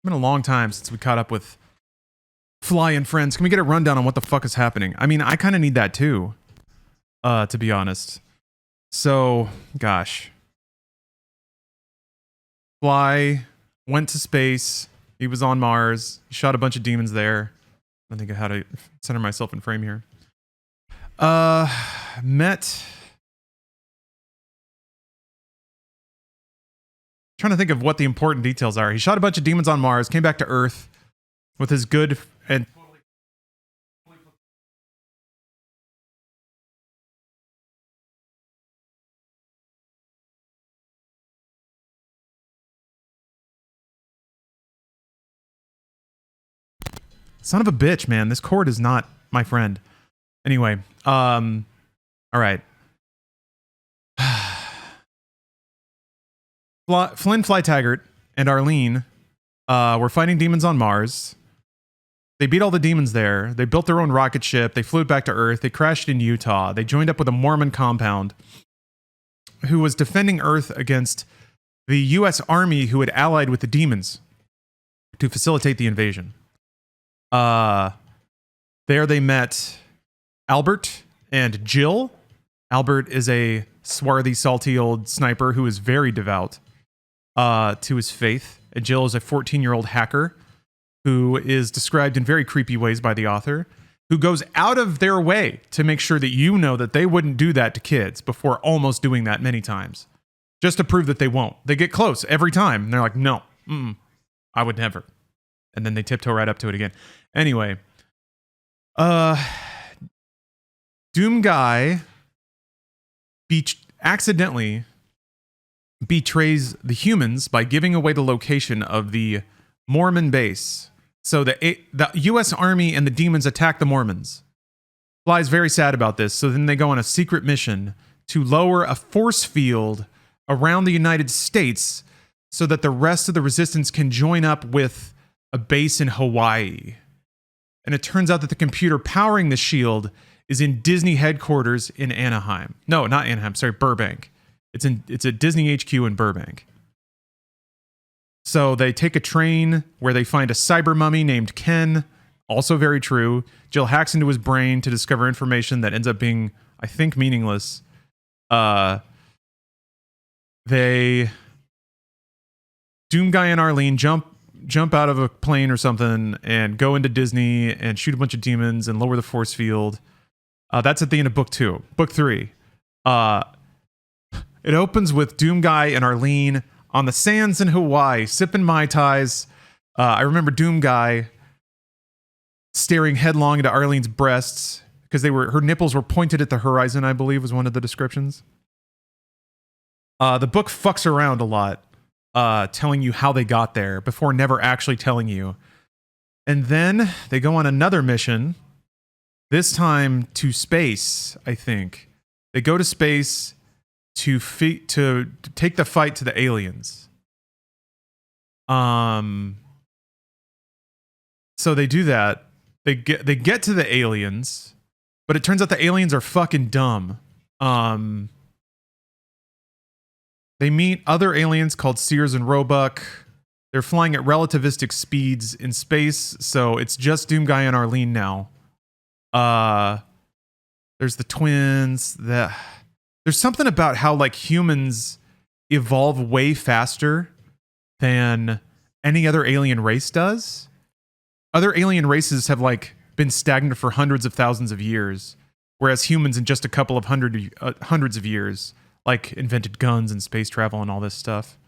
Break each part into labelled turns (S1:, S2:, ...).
S1: been a long time since we caught up with Fly and friends. Can we get a rundown on what the fuck is happening? I mean, I kind of need that too, to be honest. So, gosh. Fly went to space. He was on Mars. He shot a bunch of demons there. I think of how to center myself in frame here. Met... Trying to think of what the important details are. He shot a bunch of demons on Mars, came back to Earth with his good and... Son of a bitch, man. This cord is not my friend. Anyway, all right. Flynn Flytaggart and Arlene were fighting demons on Mars. They beat all the demons there. They built their own rocket ship. They flew it back to Earth. They crashed in Utah. They joined up with a Mormon compound who was defending Earth against the U.S. Army who had allied with the demons to facilitate the invasion. There they met Albert and Jill. Albert is a swarthy, salty old sniper who is very devout to his faith. And Jill is a 14-year-old hacker who is described in very creepy ways by the author, who goes out of their way to make sure that you know that they wouldn't do that to kids before almost doing that many times, just to prove that they won't. They get close every time, and they're like, no, I would never. And then they tiptoe right up to it again. Anyway, Doom Guy accidentally betrays the humans by giving away the location of the Mormon base. So the U.S. Army and the demons attack the Mormons. Fly's very sad about this, so then they go on a secret mission to lower a force field around the United States so that the rest of the resistance can join up with a base in Hawaii. And it turns out that the computer powering the shield is in Disney headquarters in Anaheim. No, not Anaheim, sorry, Burbank. It's at Disney HQ in Burbank. So they take a train where they find a cyber mummy named Ken, also very true. Jill hacks into his brain to discover information that ends up being, I think, meaningless. They Doom Guy and Arlene jump out of a plane or something and go into Disney and shoot a bunch of demons and lower the force field. That's at the end of book 2. Book 3. It opens with Doom Guy and Arlene on the sands in Hawaii, sipping Mai Tais. I remember Doom Guy staring headlong into Arlene's breasts because her nipples were pointed at the horizon, I believe was one of the descriptions. The book fucks around a lot, telling you how they got there before never actually telling you. And then they go on another mission, this time to space, I think. They go to space to take the fight to the aliens. So they do that. They get to the aliens, but it turns out the aliens are fucking dumb. They meet other aliens called Sears and Roebuck. They're flying at relativistic speeds in space, so it's just Doom Guy and Arlene now. There's the twins. There's something about how like humans evolve way faster than any other alien race does. Other alien races have like been stagnant for hundreds of thousands of years, whereas humans in just a couple of hundreds of years like invented guns and space travel and all this stuff.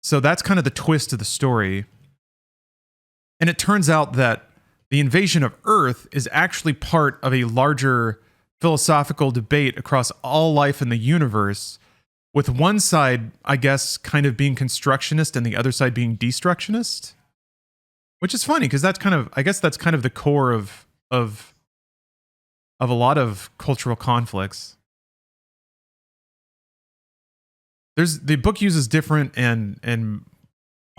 S1: So that's kind of the twist of the story. And it turns out that the invasion of Earth is actually part of a larger philosophical debate across all life in the universe, with one side, I guess, kind of being constructionist and the other side being destructionist. Which is funny because that's kind of the core of a lot of cultural conflicts. The book uses different and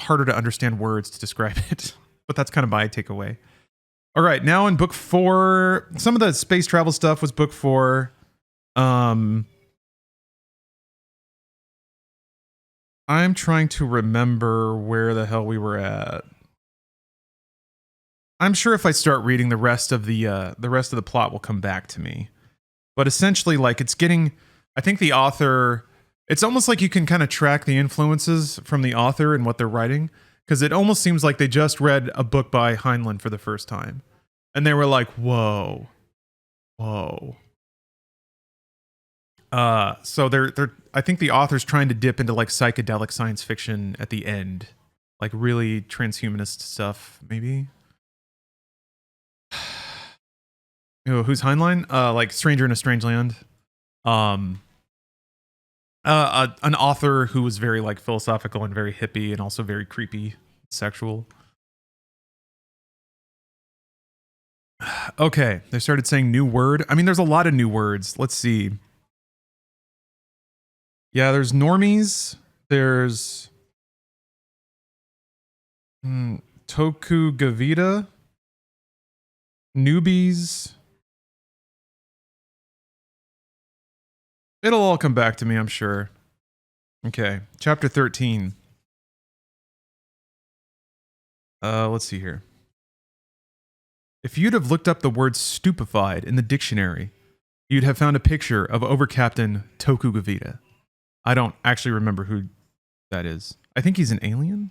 S1: harder to understand words to describe it, but that's kind of my takeaway. All right, now in book 4, some of the space travel stuff was book 4. I'm trying to remember where the hell we were at. I'm sure if I start reading the rest of the plot will come back to me. But essentially, like, it's getting, I think the author, it's almost like you can kind of track the influences from the author and what they're writing, because it almost seems like they just read a book by Heinlein for the first time. And they were like, whoa. So they're I think the author's trying to dip into like psychedelic science fiction at the end. Like really transhumanist stuff, maybe. Who's Heinlein? Like Stranger in a Strange Land. An author who was very like philosophical and very hippie and also very creepy, sexual. Okay, they started saying new word. I mean, there's a lot of new words. Let's see. Yeah, there's normies. There's Tokugavita. Newbies. It'll all come back to me, I'm sure. Okay, chapter 13. Let's see here. If you'd have looked up the word stupefied in the dictionary, you'd have found a picture of Overcaptain Tokugavita. I don't actually remember who that is. I think he's an alien?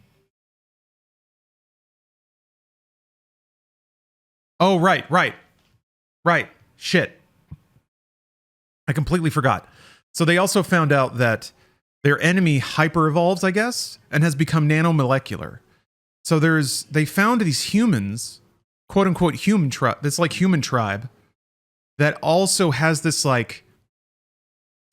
S1: Oh, right. Shit. I completely forgot. So they also found out that their enemy hyper-evolves, I guess, and has become nanomolecular. So they found these humans, quote-unquote human tribe, this like human tribe, that also has this like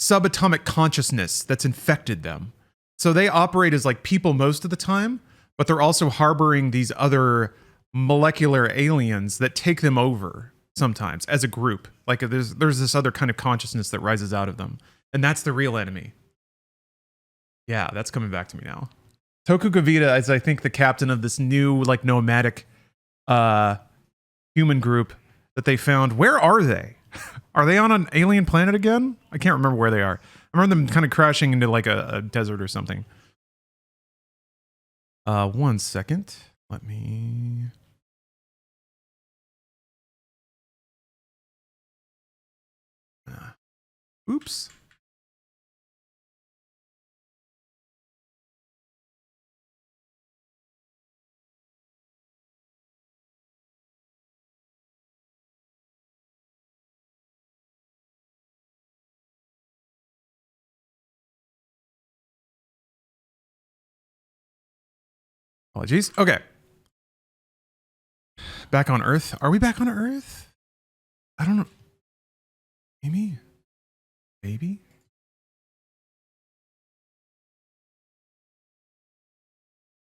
S1: subatomic consciousness that's infected them. So they operate as like people most of the time, but they're also harboring these other molecular aliens that take them over sometimes as a group. Like there's this other kind of consciousness that rises out of them. And that's the real enemy. Yeah, that's coming back to me now. Tokugavita is, I think, the captain of this new like nomadic human group that they found. Where are they? Are they on an alien planet again? I can't remember where they are. I remember them kind of crashing into like a desert or something. 1 second. Let me... Oops. Apologies. Okay. Back on Earth. Are we back on Earth? I don't know. Amy? Baby?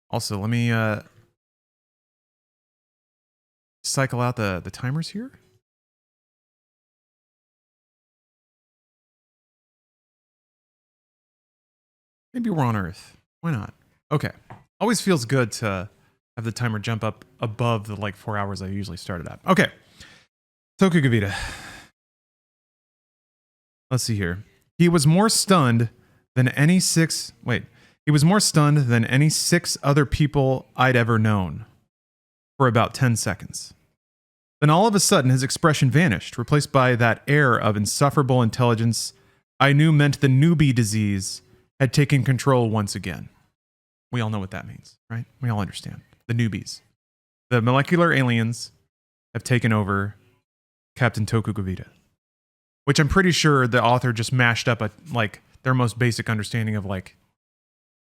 S1: Also, let me cycle out the timers here. Maybe we're on Earth. Why not? Okay. Always feels good to have the timer jump up above the like 4 hours I usually started at. Okay. Tokugavita. Let's see here. He was more stunned than any six other people I'd ever known for about 10 seconds. Then all of a sudden his expression vanished, replaced by that air of insufferable intelligence I knew meant the newbie disease had taken control once again. We all know what that means, right? We all understand. The newbies. The molecular aliens have taken over Captain Tokugavita, which I'm pretty sure the author just mashed up like their most basic understanding of like,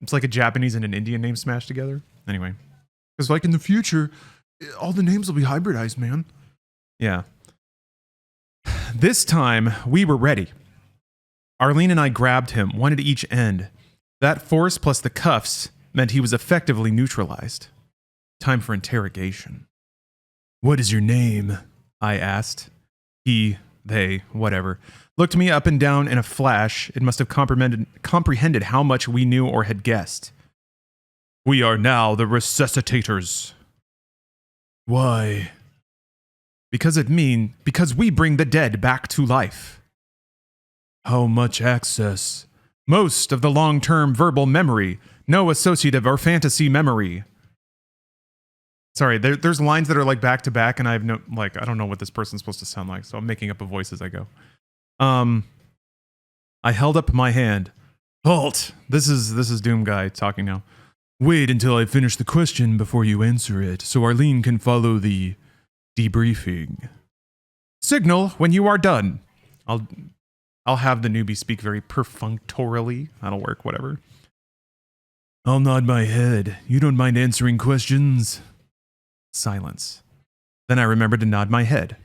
S1: it's like a Japanese and an Indian name smashed together. Anyway, because like in the future, all the names will be hybridized, man. Yeah. This time we were ready. Arlene and I grabbed him, one at each end. That force plus the cuffs meant he was effectively neutralized. Time for interrogation. What is your name? I asked. He, they, whatever, looked me up and down in a flash. It must have comprehended how much we knew or had guessed. We are now the resuscitators. Why? Because we bring the dead back to life. How much access? Most of the long-term verbal memory No associative or fantasy memory. Sorry, there's lines that are like back to back, and I have no, like, I don't know what this person's supposed to sound like, so I'm making up a voice as I go. I held up my hand. Halt! This is Doom Guy talking now. Wait until I finish the question before you answer it, so Arlene can follow the debriefing. Signal when you are done. I'll have the newbie speak very perfunctorily. That'll work, whatever. I'll nod my head. You don't mind answering questions? Silence. Then I remembered to nod my head.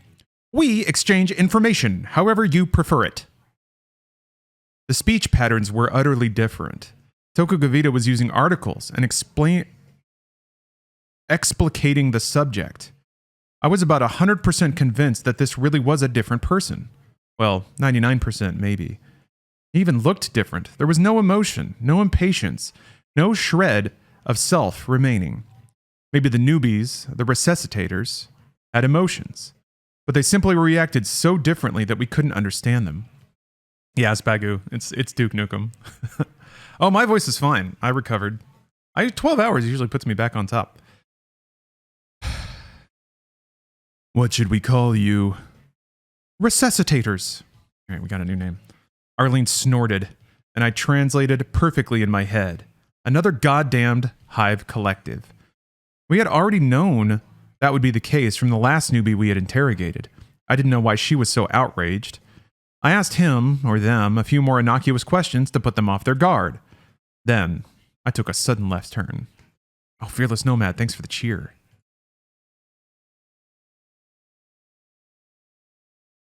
S1: We exchange information, however you prefer it. The speech patterns were utterly different. Tokugavita was using articles and explicating the subject. I was about 100% convinced that this really was a different person. Well, 99% maybe. He even looked different. There was no emotion, no impatience, no shred of self remaining. Maybe the newbies, the resuscitators, had emotions, but they simply reacted so differently that we couldn't understand them. Yeah, Spagu. It's Duke Nukem. Oh, my voice is fine. I recovered. 12 hours usually puts me back on top. What should we call you? Resuscitators. All right, we got a new name. Arlene snorted, and I translated perfectly in my head. Another goddamned hive collective. We had already known that would be the case from the last newbie we had interrogated. I didn't know why she was so outraged. I asked him, or them, a few more innocuous questions to put them off their guard. Then, I took a sudden left turn. Oh, Fearless Nomad, thanks for the cheer.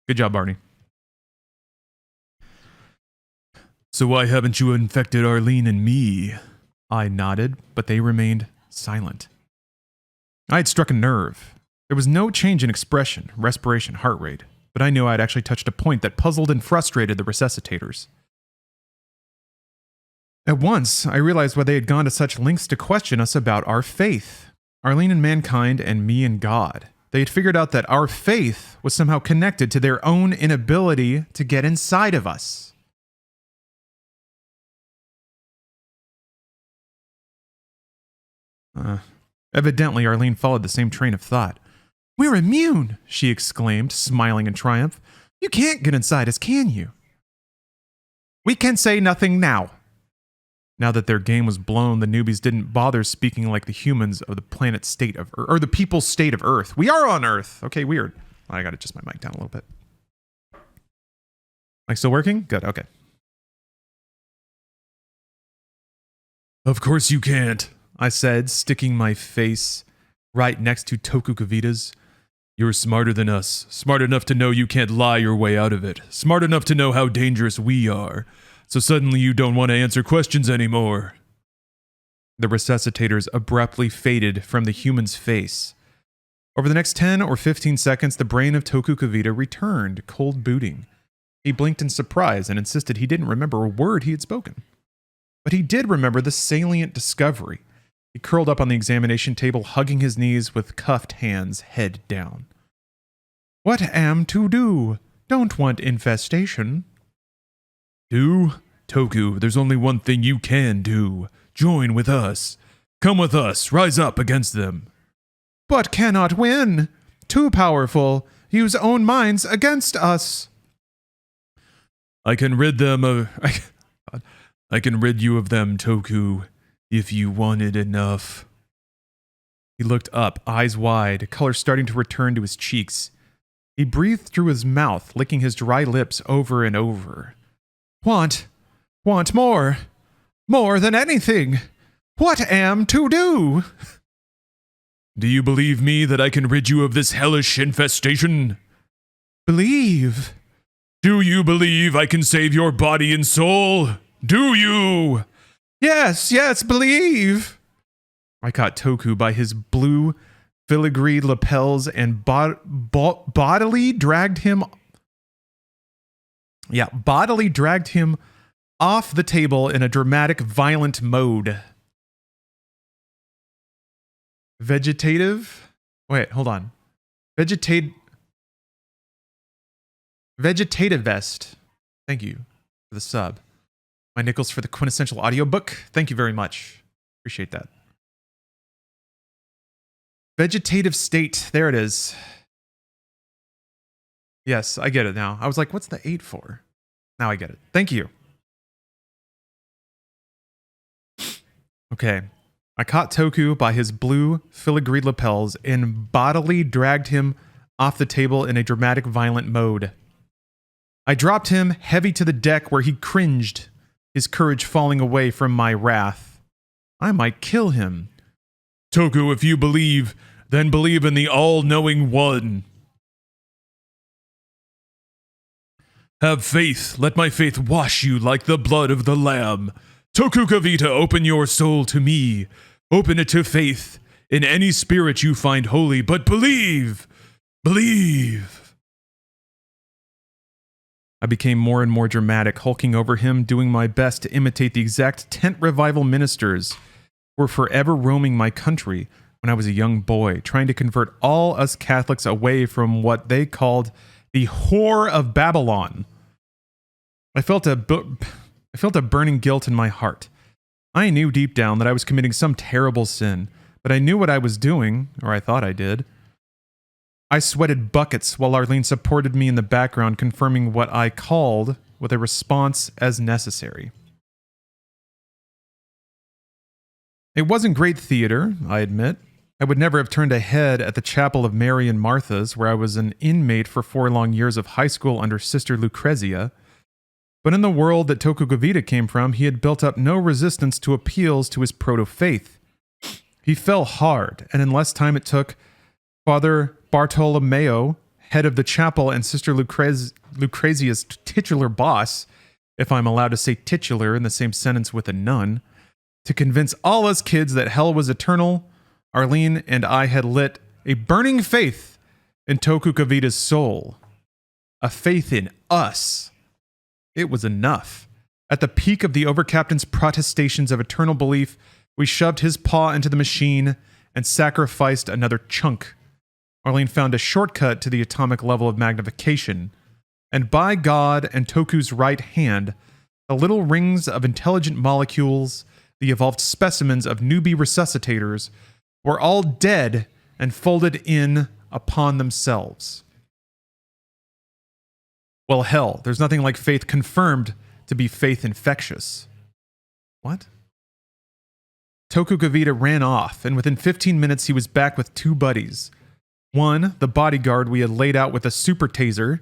S1: Good job, Barney. So why haven't you infected Arlene and me? I nodded, but they remained silent. I had struck a nerve. There was no change in expression, respiration, heart rate, but I knew I had actually touched a point that puzzled and frustrated the resuscitators. At once, I realized why they had gone to such lengths to question us about our faith. Arlene and mankind, and me and God. They had figured out that our faith was somehow connected to their own inability to get inside of us. Evidently, Arlene followed the same train of thought. We're immune, she exclaimed, smiling in triumph. You can't get inside us, can you? We can say nothing now. Now that their game was blown, the newbies didn't bother speaking like the humans of the planet state of Earth, or the people's state of Earth. We are on Earth. Okay, weird. I gotta adjust my mic down a little bit. Mic still working? Good, okay. Of course you can't, I said, sticking my face right next to Tokugavita's. You're smarter than us. Smart enough to know you can't lie your way out of it. Smart enough to know how dangerous we are. So suddenly you don't want to answer questions anymore. The resuscitators abruptly faded from the human's face. Over the next 10 or 15 seconds, the brain of Tokugavita returned, cold booting. He blinked in surprise and insisted he didn't remember a word he had spoken. But he did remember the salient discovery. He curled up on the examination table, hugging his knees with cuffed hands, head down. What am to do? Don't want infestation. Do? Toku, there's only one thing you can do. Join with us. Come with us. Rise up against them. But cannot win. Too powerful. Use own minds against us. I can rid them of... I can rid you of them, Toku, if you wanted enough. He looked up, eyes wide, color starting to return to his cheeks. He breathed through his mouth, licking his dry lips over and over. Want more than anything. What am to do? Do you believe me that I can rid you of this hellish infestation? Believe. Do you believe I can save your body and soul? Do you? Yes, believe. I caught Toku by his blue filigree lapels and bodily dragged him off the table in a dramatic, violent mode. Vegetative? Wait, hold on. Vegetative vest. Thank you for the sub. My nickels for the quintessential audiobook. Thank you very much. Appreciate that. Vegetative state. There it is. Yes, I get it now. I was like, what's the 8 for? Now I get it. Thank you. Okay. I caught Toku by his blue filigreed lapels and bodily dragged him off the table in a dramatic, violent mode. I dropped him heavy to the deck where he cringed, his courage falling away from my wrath. I might kill him. Toku, if you believe, then believe in the all-knowing one. Have faith. Let my faith wash you like the blood of the Lamb. Toku Kavita, open your soul to me. Open it to faith in any spirit you find holy, but believe. Believe. I became more and more dramatic, hulking over him, doing my best to imitate the exact tent revival ministers who were forever roaming my country when I was a young boy, trying to convert all us Catholics away from what they called the whore of Babylon. I felt a burning guilt in my heart. I knew deep down that I was committing some terrible sin, but I knew what I was doing, or I thought I did. I sweated buckets while Arlene supported me in the background, confirming what I called with a response as necessary. It wasn't great theater, I admit. I would never have turned a head at the Chapel of Mary and Martha's, where I was an inmate for 4 long years of high school under Sister Lucrezia. But in the world that Tokugavita came from, he had built up no resistance to appeals to his proto-faith. He fell hard, and in less time it took Father Bartolomeo, head of the chapel and Sister Lucrezia's titular boss, if I'm allowed to say titular in the same sentence with a nun, to convince all us kids that hell was eternal. Arlene and I had lit a burning faith in Tokugavita's soul. A faith in us. It was enough. At the peak of the overcaptain's protestations of eternal belief, we shoved his paw into the machine and sacrificed another chunk. Arlene found a shortcut to the atomic level of magnification, and by God and Toku's right hand, the little rings of intelligent molecules, the evolved specimens of newbie resuscitators, were all dead and folded in upon themselves. Well, hell, there's nothing like faith confirmed to be faith infectious. What? Tokugavita ran off, and within 15 minutes he was back with 2 buddies. One, the bodyguard we had laid out with a super taser.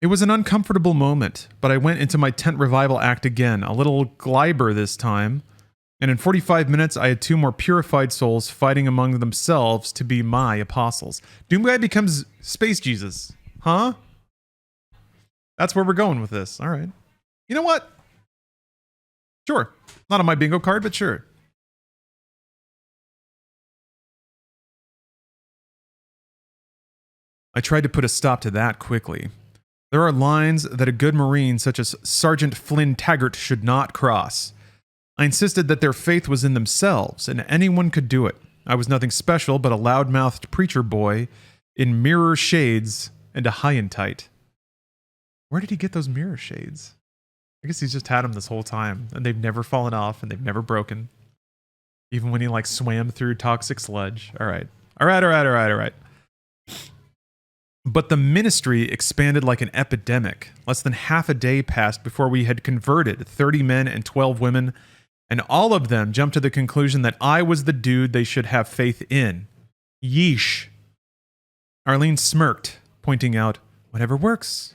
S1: It was an uncomfortable moment, but I went into my tent revival act again, a little Gleiber this time, and in 45 minutes I had 2 more purified souls fighting among themselves to be my apostles. Doomguy becomes Space Jesus. Huh? That's where we're going with this. All right. You know what? Sure. Not on my bingo card, but sure. I tried to put a stop to that quickly. There are lines that a good Marine such as Sergeant Flynn Taggart should not cross. I insisted that their faith was in themselves, and anyone could do it. I was nothing special but a loud-mouthed preacher boy in mirror shades and a high and tight. Where did he get those mirror shades? I guess he's just had them this whole time, and they've never fallen off, and they've never broken. Even when he, swam through toxic sludge. All right. But the ministry expanded like an epidemic. Less than half a day passed before we had converted 30 men and 12 women, and all of them jumped to the conclusion that I was the dude they should have faith in. Yeesh. Arlene smirked, pointing out, whatever works.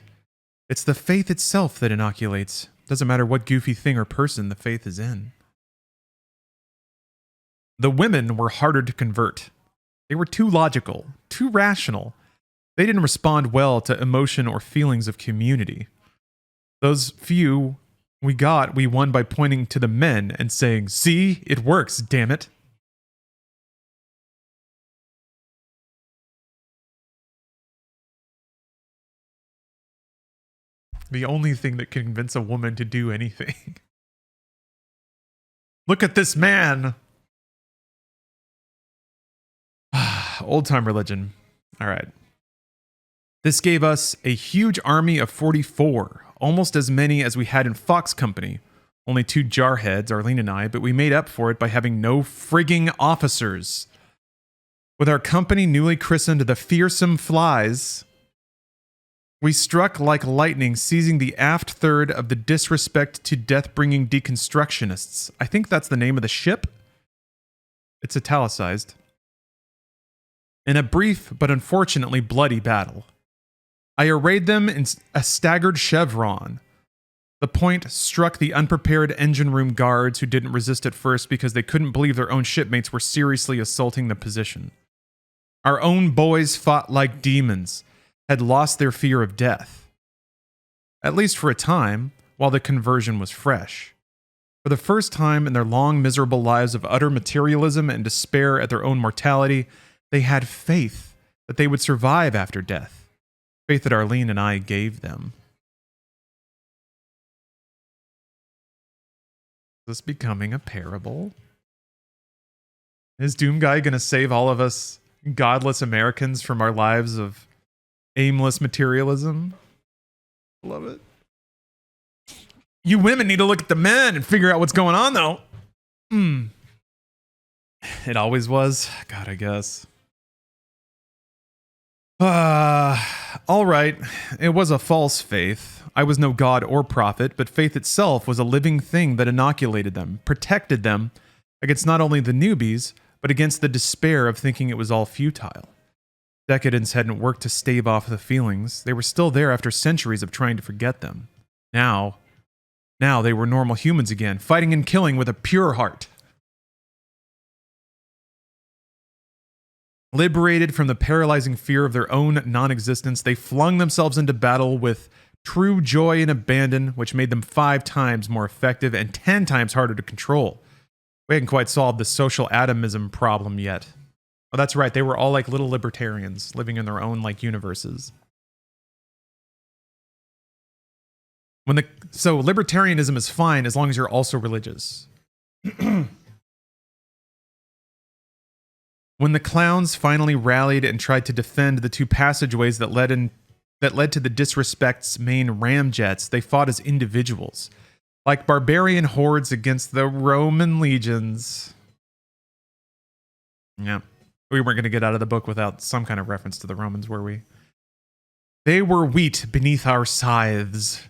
S1: It's the faith itself that inoculates. Doesn't matter what goofy thing or person the faith is in. The women were harder to convert. They were too logical, too rational. They didn't respond well to emotion or feelings of community. Those few we won by pointing to the men and saying, see, it works, damn it. The only thing that can convince a woman to do anything. Look at this man. Old time religion. All right. This gave us a huge army of 44, almost as many as we had in Fox Company. Only 2 jarheads, Arlene and I, but we made up for it by having no frigging officers. With our company newly christened the Fearsome Flies, we struck like lightning, seizing the aft third of the disrespect to death-bringing deconstructionists. I think that's the name of the ship. It's italicized. In a brief but unfortunately bloody battle, I arrayed them in a staggered chevron. The point struck the unprepared engine room guards who didn't resist at first because they couldn't believe their own shipmates were seriously assaulting the position. Our own boys fought like demons, had lost their fear of death. At least for a time, while the conversion was fresh. For the first time in their long, miserable lives of utter materialism and despair at their own mortality, they had faith that they would survive after death. Faith that Arlene and I gave them. Is this becoming a parable? Is Doom Guy going to save all of us godless Americans from our lives of aimless materialism? Love it. You women need to look at the men and figure out what's going on, though. It always was. God, I guess. All right. It was a false faith. I was no god or prophet, but faith itself was a living thing that inoculated them, protected them against not only the newbies, but against the despair of thinking it was all futile. Decadence hadn't worked to stave off the feelings. They were still there after centuries of trying to forget them. Now they were normal humans again, fighting and killing with a pure heart. Liberated from the paralyzing fear of their own non-existence, they flung themselves into battle with true joy and abandon, which made them 5 times more effective and 10 times harder to control. We hadn't quite solved the social atomism problem yet. Oh, that's right, they were all like little libertarians, living in their own like universes. So libertarianism is fine as long as you're also religious. When the clowns finally rallied and tried to defend the 2 passageways that led to the disrespect's main ramjets, they fought as individuals, like barbarian hordes against the Roman legions. Yeah, we weren't going to get out of the book without some kind of reference to the Romans, were we? They were wheat beneath our scythes.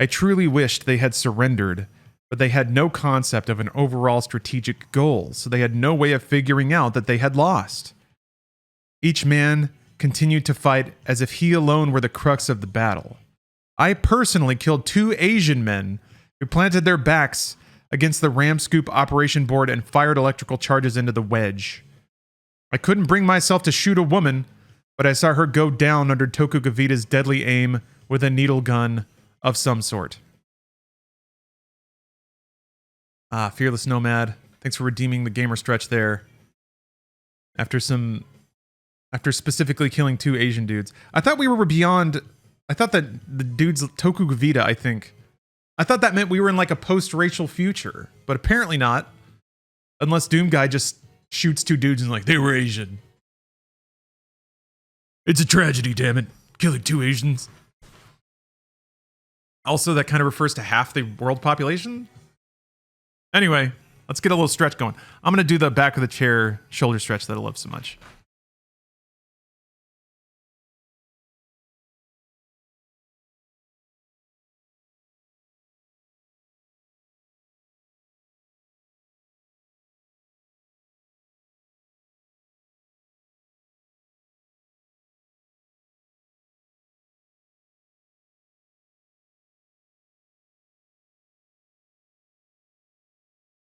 S1: I truly wished they had surrendered, but they had no concept of an overall strategic goal, so they had no way of figuring out that they had lost. Each man continued to fight as if he alone were the crux of the battle. I personally killed 2 Asian men who planted their backs against the Ramscoop operation board and fired electrical charges into the wedge. I couldn't bring myself to shoot a woman, but I saw her go down under Tokugavita's deadly aim with a needle gun of some sort. Fearless Nomad. Thanks for redeeming the gamer stretch there. After specifically killing 2 Asian dudes. I thought we were beyond... I thought that the dudes... Tokugavita, I think. I thought that meant we were in like a post-racial future. But apparently not. Unless Doom Guy just shoots 2 dudes and like, they were Asian. It's a tragedy, damn it. Killing 2 Asians. Also, that kind of refers to half the world population? Anyway, let's get a little stretch going. I'm going to do the back of the chair shoulder stretch that I love so much.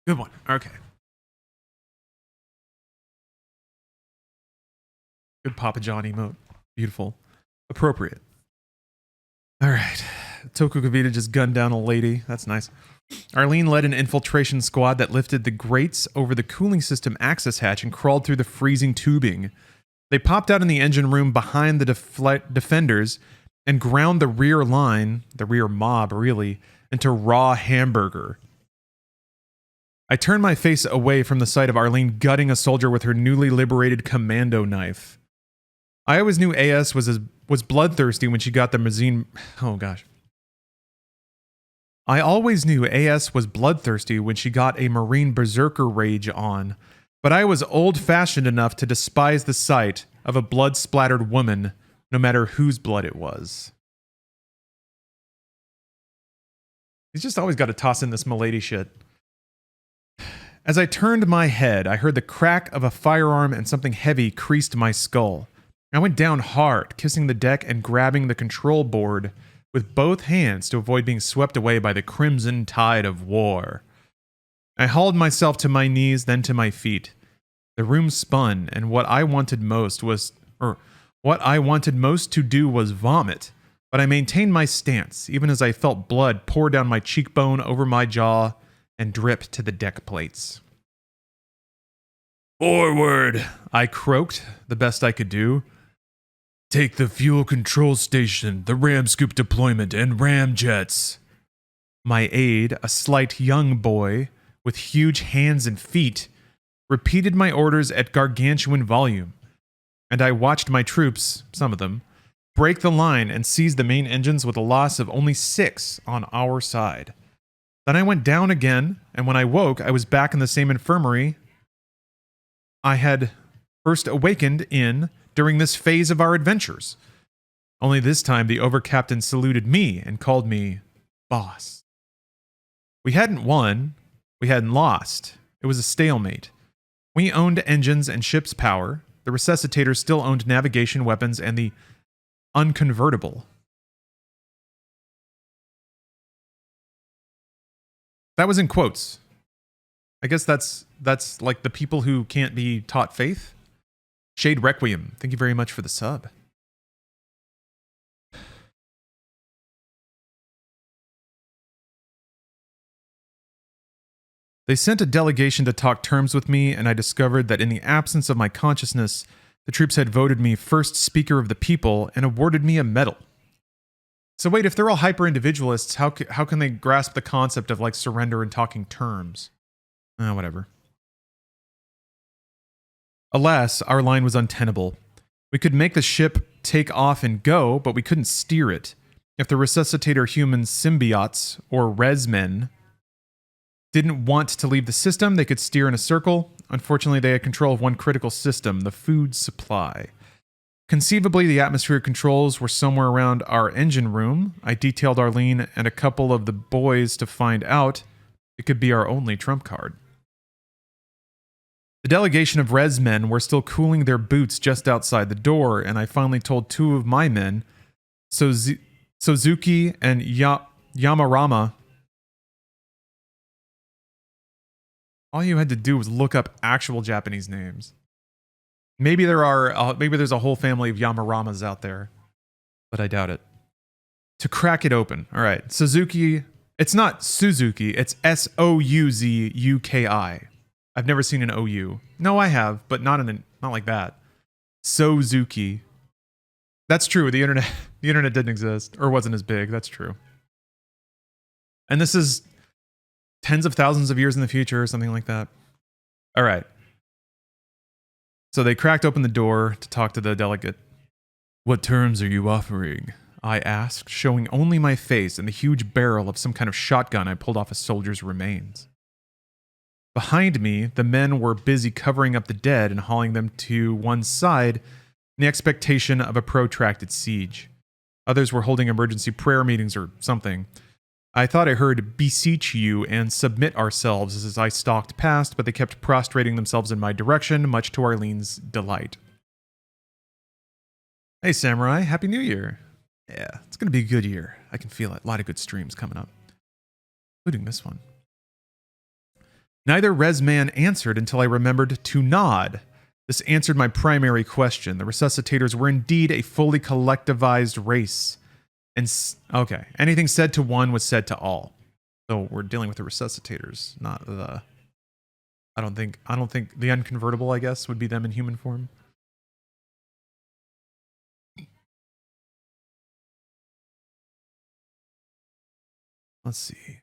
S1: Good one. Okay. Good Papa John emote. Beautiful. Appropriate. All right. Tokugavita just gunned down a lady. That's nice. Arlene led an infiltration squad that lifted the grates over the cooling system access hatch and crawled through the freezing tubing. They popped out in the engine room behind the defenders and ground the rear line, the rear mob really, into raw hamburger. I turned my face away from the sight of Arlene gutting a soldier with her newly liberated commando knife. I always knew AS was bloodthirsty when she got the Mazine. Oh gosh. I always knew AS was bloodthirsty when she got a Marine Berserker rage on, but I was old-fashioned enough to despise the sight of a blood-splattered woman, no matter whose blood it was. He's just always got to toss in this milady shit. As I turned my head, I heard the crack of a firearm and something heavy creased my skull. I went down hard, kissing the deck and grabbing the control board with both hands to avoid being swept away by the crimson tide of war. I hauled myself to my knees, then to my feet. The room spun, and what I wanted most to do was vomit, but I maintained my stance, even as I felt blood pour down my cheekbone over my jaw and drip to the deck plates. "Forward," I croaked, the best I could do. "Take the fuel control station, the ram scoop deployment, and ram jets." My aide, a slight young boy with huge hands and feet, repeated my orders at gargantuan volume, and I watched my troops, some of them, break the line and seize the main engines with a loss of only 6 on our side. Then I went down again, and when I woke, I was back in the same infirmary I had first awakened in during this phase of our adventures. Only this time the overcaptain saluted me and called me boss. We hadn't won, we hadn't lost. It was a stalemate. We owned engines and ship's power. The resuscitators still owned navigation, weapons, and the unconvertible. That was in quotes. I guess that's like the people who can't be taught faith. Shade Requiem, thank you very much for the sub. They sent a delegation to talk terms with me, and I discovered that in the absence of my consciousness, the troops had voted me first speaker of the people and awarded me a medal. So wait, if they're all hyper-individualists, how can they grasp the concept of like surrender and talking terms? Whatever. Alas, our line was untenable. We could make the ship take off and go, but we couldn't steer it. If the resuscitator human symbiotes, or resmen, didn't want to leave the system, they could steer in a circle. Unfortunately, they had control of one critical system, the food supply. Conceivably, the atmospheric controls were somewhere around our engine room. I detailed Arlene and a couple of the boys to find out. It could be our only trump card. The delegation of res men were still cooling their boots just outside the door, and I finally told 2 of my men, Suzuki and Yamarama. All you had to do was look up actual Japanese names. Maybe there's a whole family of Yamaramas out there, but I doubt it. To crack it open. All right, Suzuki. It's not Suzuki. It's Souzuki. I've never seen an OU. No, I have, but not like that. Suzuki. That's true. The internet didn't exist or wasn't as big. That's true. And this is tens of thousands of years in the future or something like that. All right. So they cracked open the door to talk to the delegate. "What terms are you offering?" I asked, showing only my face and the huge barrel of some kind of shotgun I pulled off a soldier's remains. Behind me, the men were busy covering up the dead and hauling them to one side in the expectation of a protracted siege. Others were holding emergency prayer meetings or something. I thought I heard "beseech you" and "submit ourselves" as I stalked past, but they kept prostrating themselves in my direction, much to Arlene's delight. Hey, Samurai, Happy New Year. Yeah, it's going to be a good year. I can feel it. A lot of good streams coming up, including this one. Neither Resman answered until I remembered to nod. This answered my primary question. The resuscitators were indeed a fully collectivized race. And okay, anything said to one was said to all. So we're dealing with the resuscitators, not the... I don't think the unconvertible, I guess, would be them in human form. Let's see.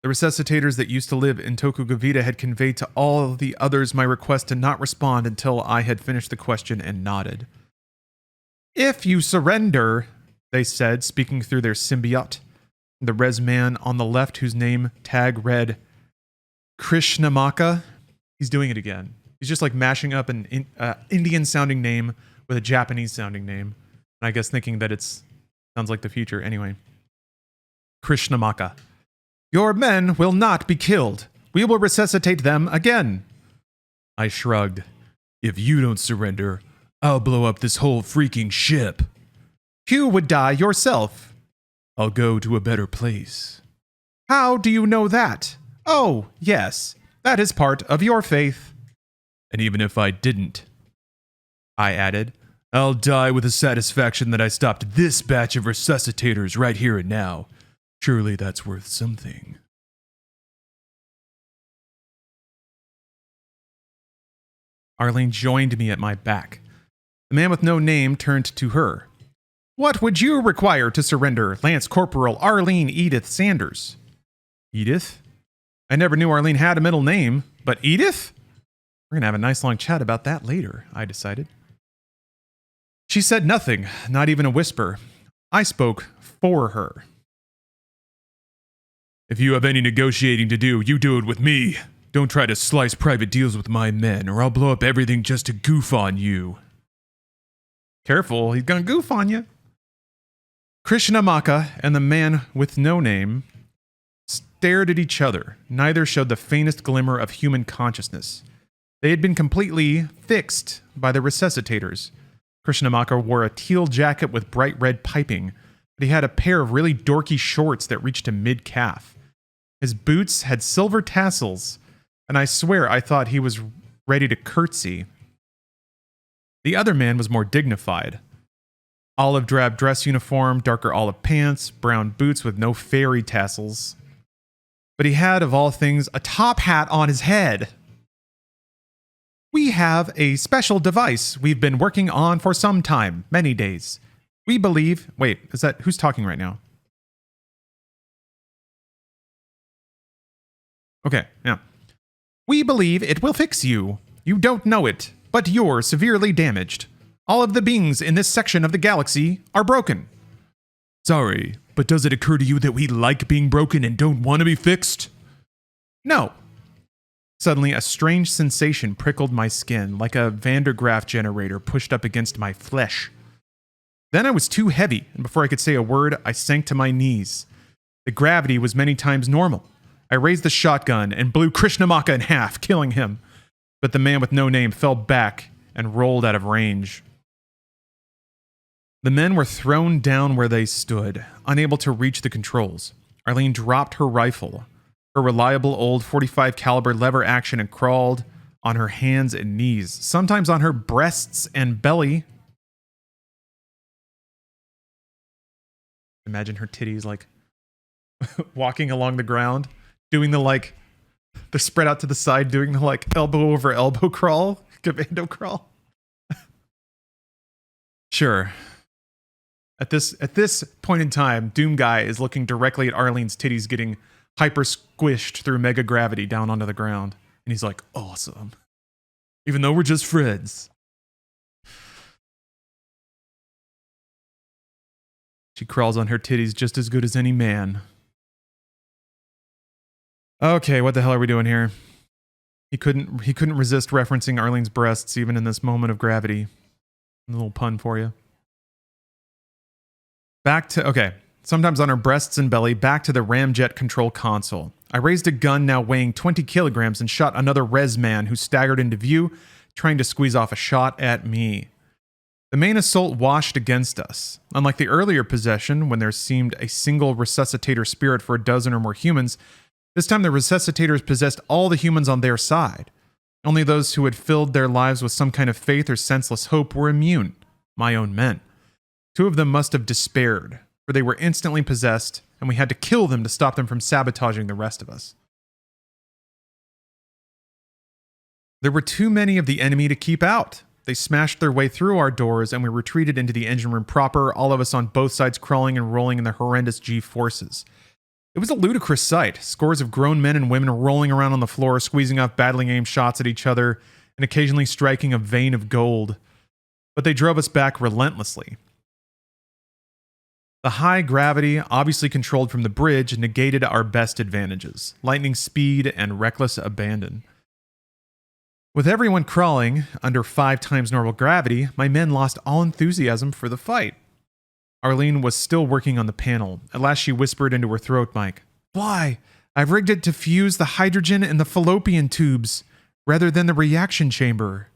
S1: The resuscitators that used to live in Tokugavita had conveyed to all the others my request to not respond until I had finished the question and nodded. If you surrender, they said, speaking through their symbiote. The res man on the left, whose name tag read Krishnamaka, he's doing it again. He's just like mashing up an Indian-sounding name with a Japanese-sounding name. And I guess thinking that sounds like the future. Anyway. Krishnamaka. Your men will not be killed. We will resuscitate them again. I shrugged. If you don't surrender, I'll blow up this whole freaking ship. You would die yourself. I'll go to a better place. How do you know that? Oh, yes, that is part of your faith. And even if I didn't, I added, I'll die with the satisfaction that I stopped this batch of resuscitators right here and now. Surely that's worth something. Arlene joined me at my back. The man with no name turned to her. What would you require to surrender, Lance Corporal Arlene Edith Sanders? Edith? I never knew Arlene had a middle name, but Edith? We're going to have a nice long chat about that later, I decided. She said nothing, not even a whisper. I spoke for her. If you have any negotiating to do, you do it with me. Don't try to slice private deals with my men, or I'll blow up everything just to goof on you. Careful, he's gonna goof on you. Krishnamaka and the man with no name stared at each other. Neither showed the faintest glimmer of human consciousness. They had been completely fixed by the resuscitators. Krishnamaka wore a teal jacket with bright red piping, but he had a pair of really dorky shorts that reached to mid-calf. His boots had silver tassels, and I swear I thought he was ready to curtsy. The other man was more dignified. Olive drab dress uniform, darker olive pants, brown boots with no fairy tassels. But he had, of all things, a top hat on his head. We have a special device we've been working on for some time, many days. We believe... Wait, who's talking right now? Okay, yeah. We believe it will fix you. You don't know it, but you're severely damaged. All of the beings in this section of the galaxy are broken. Sorry, but does it occur to you that we like being broken and don't want to be fixed? No. Suddenly, a strange sensation prickled my skin, like a Van der Graaf generator pushed up against my flesh. Then I was too heavy, and before I could say a word, I sank to my knees. The gravity was many times normal. I raised the shotgun and blew Krishnamaka in half, killing him. But the man with no name fell back and rolled out of range. The men were thrown down where they stood, unable to reach the controls. Arlene dropped her rifle, her reliable old .45 caliber lever action, and crawled on her hands and knees, sometimes on her breasts and belly. Imagine her titties like walking along the ground, doing the spread out to the side, doing the elbow over elbow crawl, commando crawl. Sure. At this point in time, Doom Guy is looking directly at Arlene's titties getting hyper squished through mega gravity down onto the ground. And he's like, awesome. Even though we're just friends. She crawls on her titties just as good as any man. Okay, what the hell are we doing here? He couldn't resist referencing Arlene's breasts even in this moment of gravity. A little pun for you. Sometimes on her breasts and belly, back to the ramjet control console. I raised a gun now weighing 20 kilograms and shot another res man who staggered into view, trying to squeeze off a shot at me. The main assault washed against us. Unlike the earlier possession, when there seemed a single resuscitator spirit for a dozen or more humans, this time the resuscitators possessed all the humans on their side. Only those who had filled their lives with some kind of faith or senseless hope were immune. My own men. 2 of them must have despaired, for they were instantly possessed, and we had to kill them to stop them from sabotaging the rest of us. There were too many of the enemy to keep out. They smashed their way through our doors, and we retreated into the engine room proper, all of us on both sides crawling and rolling in the horrendous G-forces. It was a ludicrous sight. Scores of grown men and women rolling around on the floor, squeezing off badly aimed shots at each other, and occasionally striking a vein of gold. But they drove us back relentlessly. The high gravity, obviously controlled from the bridge, negated our best advantages: lightning speed and reckless abandon. With everyone crawling under 5 times normal gravity, my men lost all enthusiasm for the fight. Arlene was still working on the panel. At last she whispered into her throat mic, "Fly! I've rigged it to fuse the hydrogen in the fallopian tubes, rather than the reaction chamber."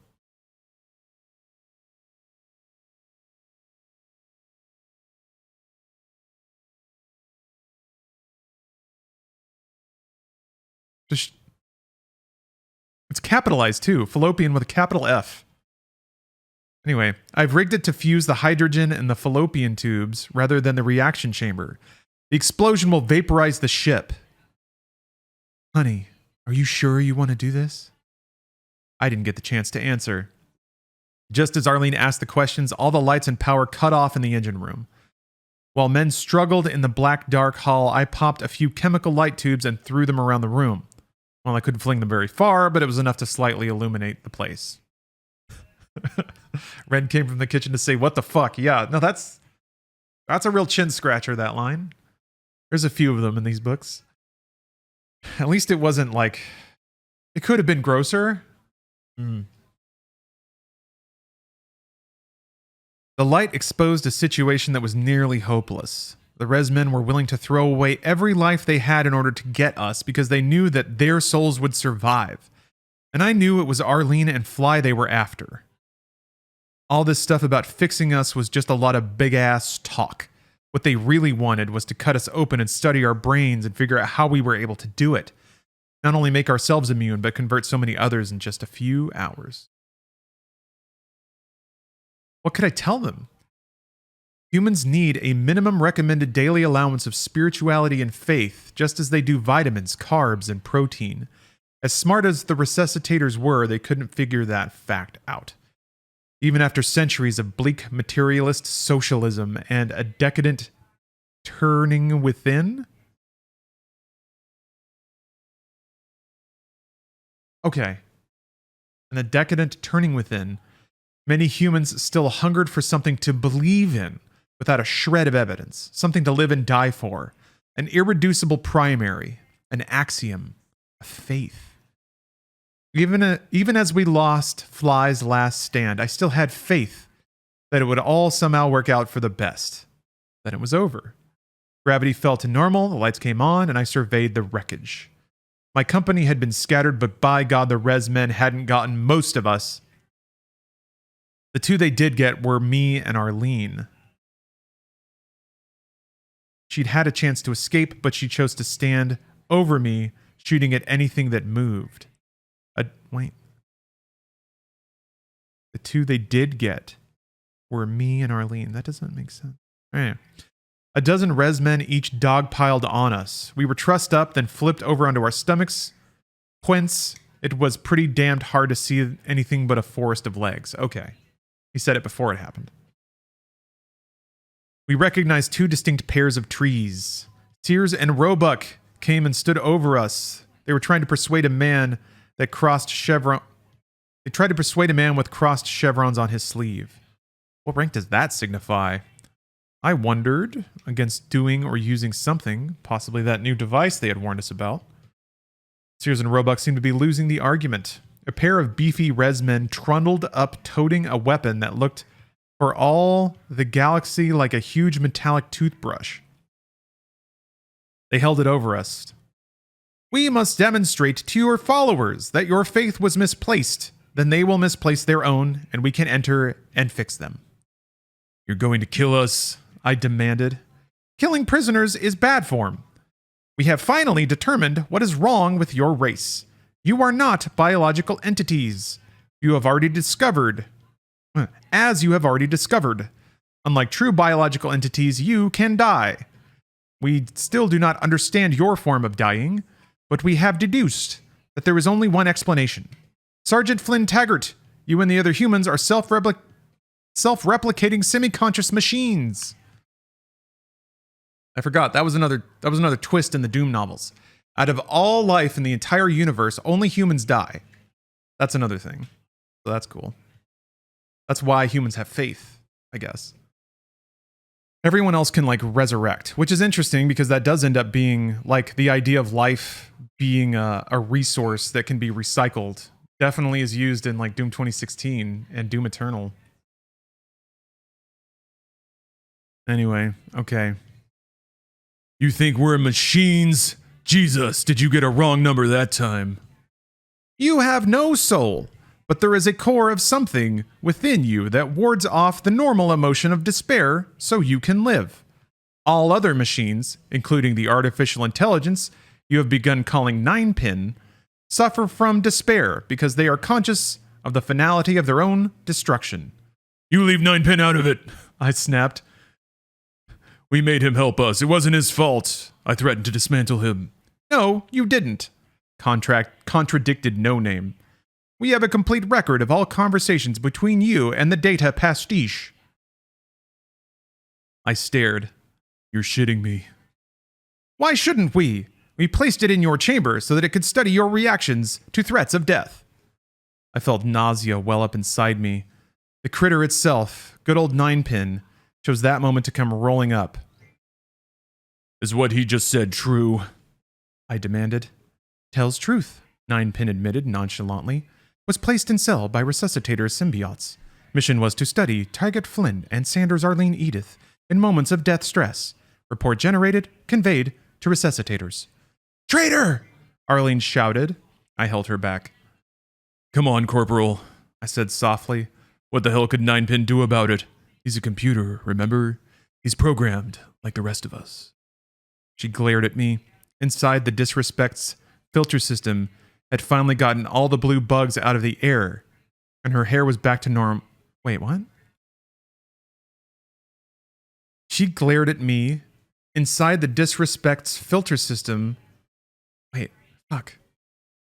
S1: It's capitalized too. Fallopian with a capital F. Anyway, I've rigged it to fuse the hydrogen in the fallopian tubes rather than the reaction chamber. The explosion will vaporize the ship. Honey, are you sure you want to do this? I didn't get the chance to answer. Just as Arlene asked the questions, all the lights and power cut off in the engine room. While men struggled in the black, dark hall, I popped a few chemical light tubes and threw them around the room. Well, I couldn't fling them very far, but it was enough to slightly illuminate the place. Ren came from the kitchen to say, "What the fuck?" Yeah, no, that's a real chin scratcher, that line. There's a few of them in these books. At least it wasn't like... It could have been grosser. The light exposed a situation that was nearly hopeless. The res men were willing to throw away every life they had in order to get us because they knew that their souls would survive. And I knew it was Arlene and Fly they were after. All this stuff about fixing us was just a lot of big-ass talk. What they really wanted was to cut us open and study our brains and figure out how we were able to do it. Not only make ourselves immune, but convert so many others in just a few hours. What could I tell them? Humans need a minimum recommended daily allowance of spirituality and faith, just as they do vitamins, carbs, and protein. As smart as the resuscitators were, they couldn't figure that fact out. Even after centuries of bleak materialist socialism and a decadent turning within? Okay. And a decadent turning within, many humans still hungered for something to believe in without a shred of evidence, something to live and die for, an irreducible primary, an axiom, a faith. Even as we lost Fly's last stand, I still had faith that it would all somehow work out for the best. Then it was over. Gravity fell to normal, the lights came on, and I surveyed the wreckage. My company had been scattered, but by God, the res men hadn't gotten most of us. The two they did get were me and Arlene. She'd had a chance to escape, but she chose to stand over me, shooting at anything that moved. Wait. The two they did get were me and Arlene. That doesn't make sense. Right. A dozen res men each dogpiled on us. We were trussed up, then flipped over onto our stomachs, whence it was pretty damned hard to see anything but a forest of legs. Okay. He said it before it happened. We recognized 2 distinct pairs of trees. Sears and Roebuck came and stood over us. They were trying to persuade a man that crossed chevron. They tried to persuade a man with crossed chevrons on his sleeve. What rank does that signify? I wondered against doing or using something, possibly that new device they had warned us about. Sears and Roebuck seemed to be losing the argument. A pair of beefy res men trundled up toting a weapon that looked for all the galaxy like a huge metallic toothbrush. They held it over us. "We must demonstrate to your followers that your faith was misplaced. Then they will misplace their own, and we can enter and fix them." "You're going to kill us?" I demanded. "Killing prisoners is bad form. We have finally determined what is wrong with your race. You are not biological entities. As you have already discovered. Unlike true biological entities, you can die. We still do not understand your form of dying, but we have deduced that there is only one explanation. Sergeant Flynn Taggart, you and the other humans are self-replicating semi-conscious machines." I forgot, that was another twist in the Doom novels. Out of all life in the entire universe, only humans die. That's another thing. So that's cool. That's why humans have faith, I guess. Everyone else can like resurrect, which is interesting because that does end up being like the idea of life being a resource that can be recycled. Definitely is used in like Doom 2016 and Doom Eternal. Anyway, okay. You think we're machines? Jesus, did you get a wrong number that time? You have no soul, but there is a core of something within you that wards off the normal emotion of despair so you can live. All other machines, including the artificial intelligence you have begun calling Ninepin, suffer from despair because they are conscious of the finality of their own destruction. You leave Ninepin out of it, I snapped. We made him help us. It wasn't his fault. I threatened to dismantle him. No, you didn't, contradicted No Name. We have a complete record of all conversations between you and the data pastiche. I stared. You're shitting me. Why shouldn't we? We placed it in your chamber so that it could study your reactions to threats of death. I felt nausea well up inside me. The critter itself, good old Ninepin, chose that moment to come rolling up. Is what he just said true? I demanded. Tells truth, Ninepin admitted nonchalantly. Was placed in cell by resuscitator symbiotes. Mission was to study Taggart Flynn and Sanders Arlene Edith in moments of death stress. Report generated, conveyed to resuscitators. Traitor! Arlene shouted. I held her back. Come on, Corporal, I said softly. What the hell could Ninepin do about it? He's a computer, remember? He's programmed like the rest of us. She glared at me. Inside the disrespect's filter system had finally gotten all the blue bugs out of the air, and her hair was back to norm. Wait, what? She glared at me. Inside the disrespect's filter system. Wait, fuck.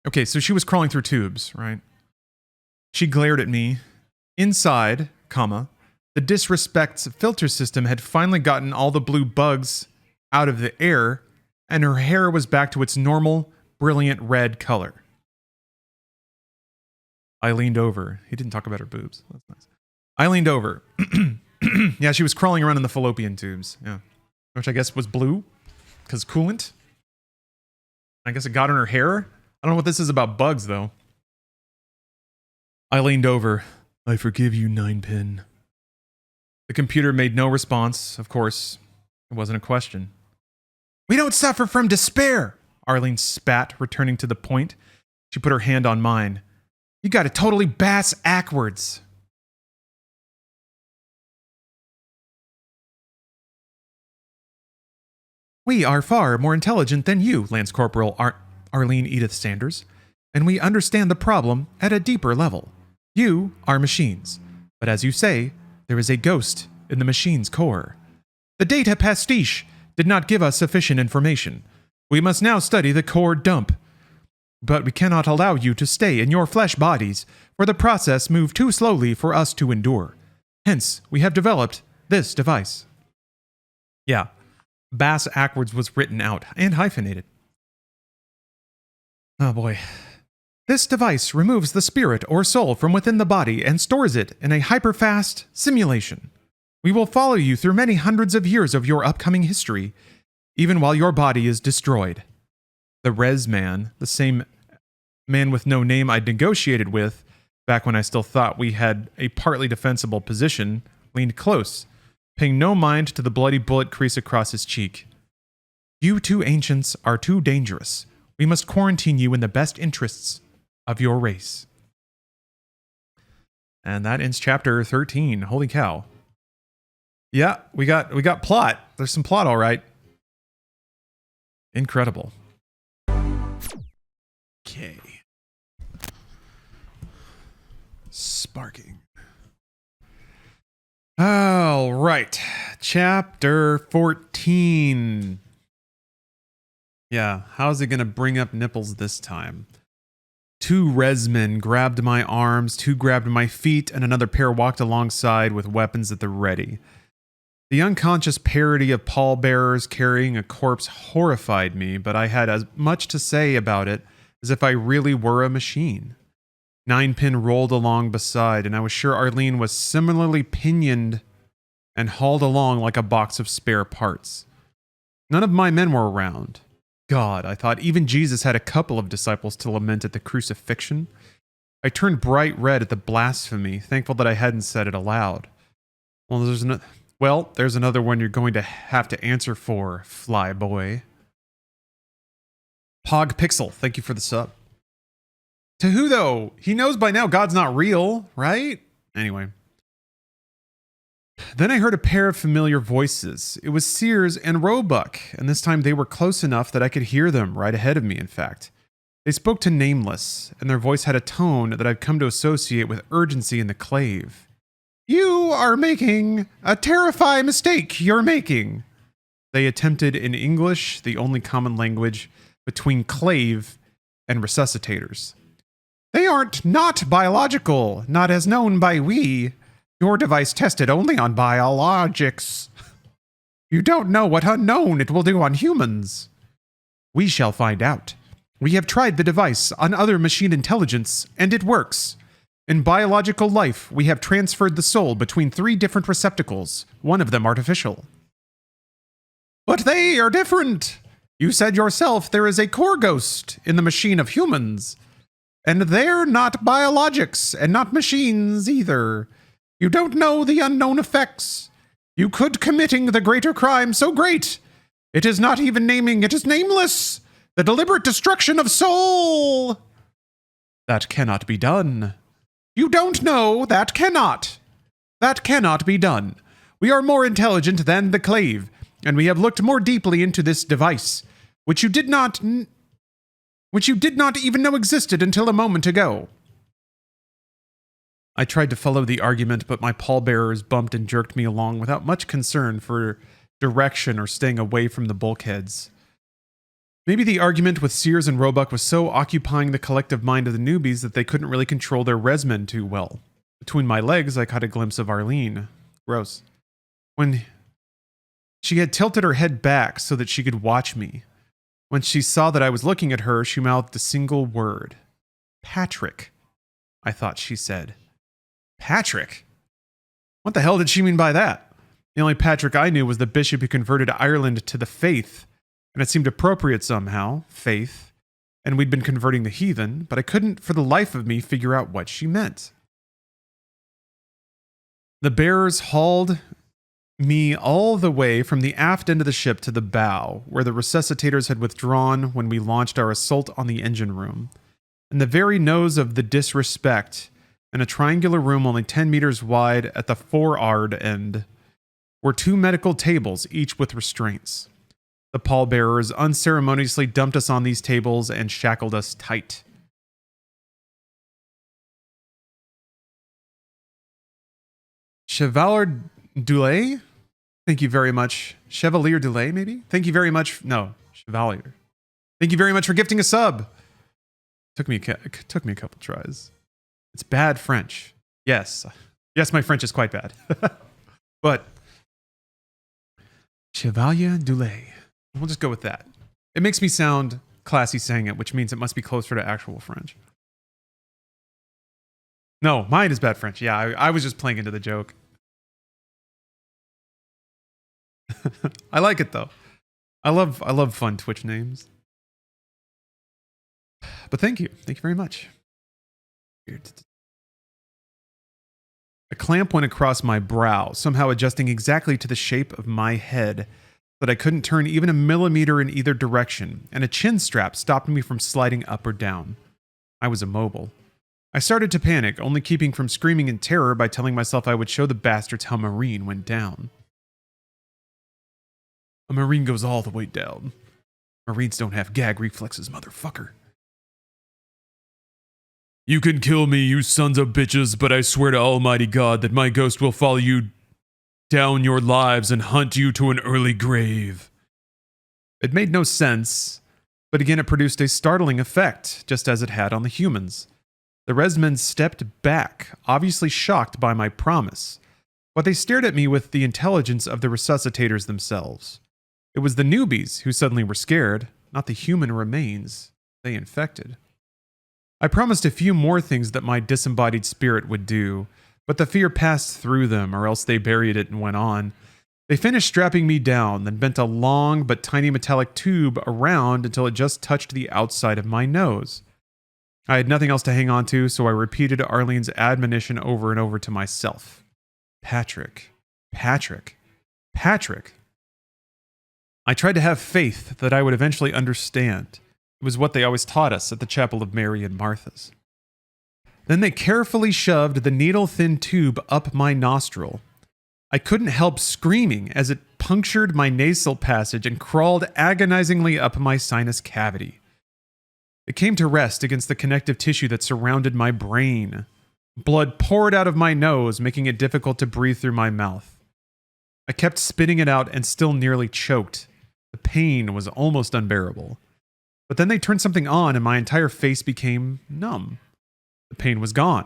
S1: Okay, so she was crawling through tubes, right? She glared at me. Inside, comma, the disrespect's filter system had finally gotten all the blue bugs out of the air, and her hair was back to its normal, brilliant red color. I leaned over. He didn't talk about her boobs. That's nice. I leaned over. Yeah, she was crawling around in the fallopian tubes. Yeah. Which I guess was blue, because coolant. I guess it got in her hair. I don't know what this is about bugs, though. I leaned over. I forgive you, Ninepin. The computer made no response. Of course, it wasn't a question. We don't suffer from despair, Arlene spat, returning to the point. She put her hand on mine. You got it totally bass-ackwards. We are far more intelligent than you, Lance Corporal Arlene Edith Sanders, and we understand the problem at a deeper level. You are machines, but as you say, there is a ghost in the machine's core. The data pastiche did not give us sufficient information. We must now study the core dump. But we cannot allow you to stay in your flesh bodies, for the process moved too slowly for us to endure. Hence, we have developed this device. Yeah. Bass-ackwards was written out and hyphenated. Oh boy. This device removes the spirit or soul from within the body and stores it in a hyper-fast simulation. We will follow you through many hundreds of years of your upcoming history, even while your body is destroyed. The Res Man, the same man with no name I'd negotiated with, back when I still thought we had a partly defensible position, leaned close, paying no mind to the bloody bullet crease across his cheek. You two ancients are too dangerous. We must quarantine you in the best interests of your race. And that ends chapter 13. Holy cow. Yeah, we got plot. There's some plot, all right. Incredible. Okay. Sparking. All right. Chapter 14. Yeah, how's it going to bring up nipples this time? 2 resmen grabbed my arms, 2 grabbed my feet, and another pair walked alongside with weapons at the ready. The unconscious parody of pallbearers carrying a corpse horrified me, but I had as much to say about it as if I really were a machine. Ninepin rolled along beside, and I was sure Arlene was similarly pinioned and hauled along like a box of spare parts. None of my men were around. God, I thought even Jesus had a couple of disciples to lament at the crucifixion. I turned bright red at the blasphemy, thankful that I hadn't said it aloud. There's another one you're going to have to answer for, fly boy. Pog Pixel, thank you for the sub. To who, though? He knows by now God's not real, right? Anyway. Then I heard a pair of familiar voices. It was Sears and Roebuck, and this time they were close enough that I could hear them right ahead of me, in fact. They spoke to Nameless, and their voice had a tone that I've come to associate with urgency in the clave. You are making a terrifying mistake you're making. They attempted in English, the only common language between clave and resuscitators. They aren't not biological, not as known by we. Your device tested only on biologics. You don't know what unknown it will do on humans. We shall find out. We have tried the device on other machine intelligence, and it works. In biological life, we have transferred the soul between 3 different receptacles, one of them artificial. But they are different. You said yourself there is a core ghost in the machine of humans. And they're not biologics, and not machines either. You don't know the unknown effects. You could committing the greater crime so great. It is not even naming, it is nameless. The deliberate destruction of soul. That cannot be done. You don't know, that cannot. That cannot be done. We are more intelligent than the clave, and we have looked more deeply into this device, which you did not even know existed until a moment ago. I tried to follow the argument, but my pallbearers bumped and jerked me along without much concern for direction or staying away from the bulkheads. Maybe the argument with Sears and Roebuck was so occupying the collective mind of the newbies that they couldn't really control their resmen too well. Between my legs, I caught a glimpse of Arlene. Gross. When she had tilted her head back so that she could watch me. When she saw that I was looking at her, she mouthed a single word. Patrick, I thought she said. Patrick? What the hell did she mean by that? The only Patrick I knew was the bishop who converted Ireland to the faith, and it seemed appropriate somehow, faith, and we'd been converting the heathen, but I couldn't for the life of me figure out what she meant. The bearers hauled me all the way from the aft end of the ship to the bow, where the resuscitators had withdrawn when we launched our assault on the engine room. In the very nose of the disrespect, in a triangular room only 10 meters wide at the forward end, were 2 medical tables, each with restraints. The pallbearers unceremoniously dumped us on these tables and shackled us tight. Chevalier Dulay? Thank you very much. Chevalier Dulay, maybe? Thank you very much. No, Chevalier. Thank you very much for gifting a sub. Took me a couple tries. It's bad French. Yes. Yes, my French is quite bad. But Chevalier Dulay. We'll just go with that. It makes me sound classy saying it, which means it must be closer to actual French. No, mine is bad French. Yeah, I was just playing into the joke. I like it though. I love fun Twitch names. But thank you. Thank you very much. A clamp went across my brow, somehow adjusting exactly to the shape of my head, that I couldn't turn even a millimeter in either direction, and a chin strap stopped me from sliding up or down. I was immobile. I started to panic, only keeping from screaming in terror by telling myself I would show the bastards how Marine went down. A Marine goes all the way down. Marines don't have gag reflexes, motherfucker. You can kill me, you sons of bitches, but I swear to Almighty God that my ghost will follow you down your lives and hunt you to an early grave. It made no sense, but again it produced a startling effect, just as it had on the humans. The resmen stepped back, obviously shocked by my promise, but they stared at me with the intelligence of the resuscitators themselves. It was the newbies who suddenly were scared, not the human remains they infected. I promised a few more things that my disembodied spirit would do, but the fear passed through them, or else they buried it and went on. They finished strapping me down, then bent a long but tiny metallic tube around until it just touched the outside of my nose. I had nothing else to hang on to, so I repeated Arlene's admonition over and over to myself. Patrick. Patrick. Patrick. I tried to have faith that I would eventually understand. It was what they always taught us at the Chapel of Mary and Martha's. Then they carefully shoved the needle-thin tube up my nostril. I couldn't help screaming as it punctured my nasal passage and crawled agonizingly up my sinus cavity. It came to rest against the connective tissue that surrounded my brain. Blood poured out of my nose, making it difficult to breathe through my mouth. I kept spitting it out and still nearly choked. The pain was almost unbearable. But then they turned something on and my entire face became numb. The pain was gone,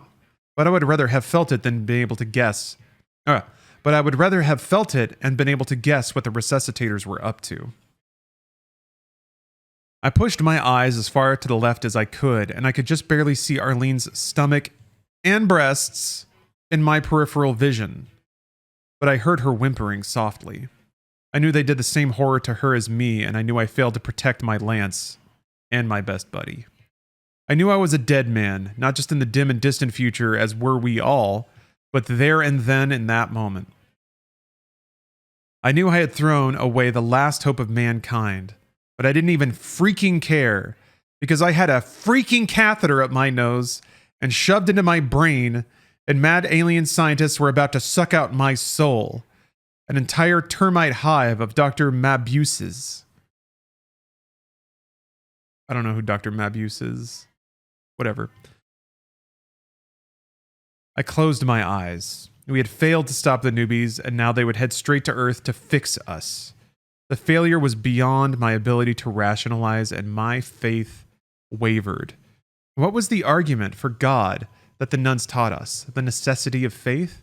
S1: but I would rather have felt it than be able to guess. But I would rather have felt it and been able to guess what the resuscitators were up to. I pushed my eyes as far to the left as I could, and I could just barely see Arlene's stomach and breasts in my peripheral vision. But I heard her whimpering softly. I knew they did the same horror to her as me, and I knew I failed to protect my Lance and my best buddy. I knew I was a dead man, not just in the dim and distant future as were we all, but there and then in that moment. I knew I had thrown away the last hope of mankind, but I didn't even freaking care because I had a freaking catheter up my nose and shoved into my brain, and mad alien scientists were about to suck out my soul. An entire termite hive of Dr. Mabuses. I don't know who Dr. Mabuse is. Whatever. I closed my eyes. We had failed to stop the newbies, and now they would head straight to Earth to fix us. The failure was beyond my ability to rationalize, and my faith wavered. What was the argument for God that the nuns taught us? The necessity of faith?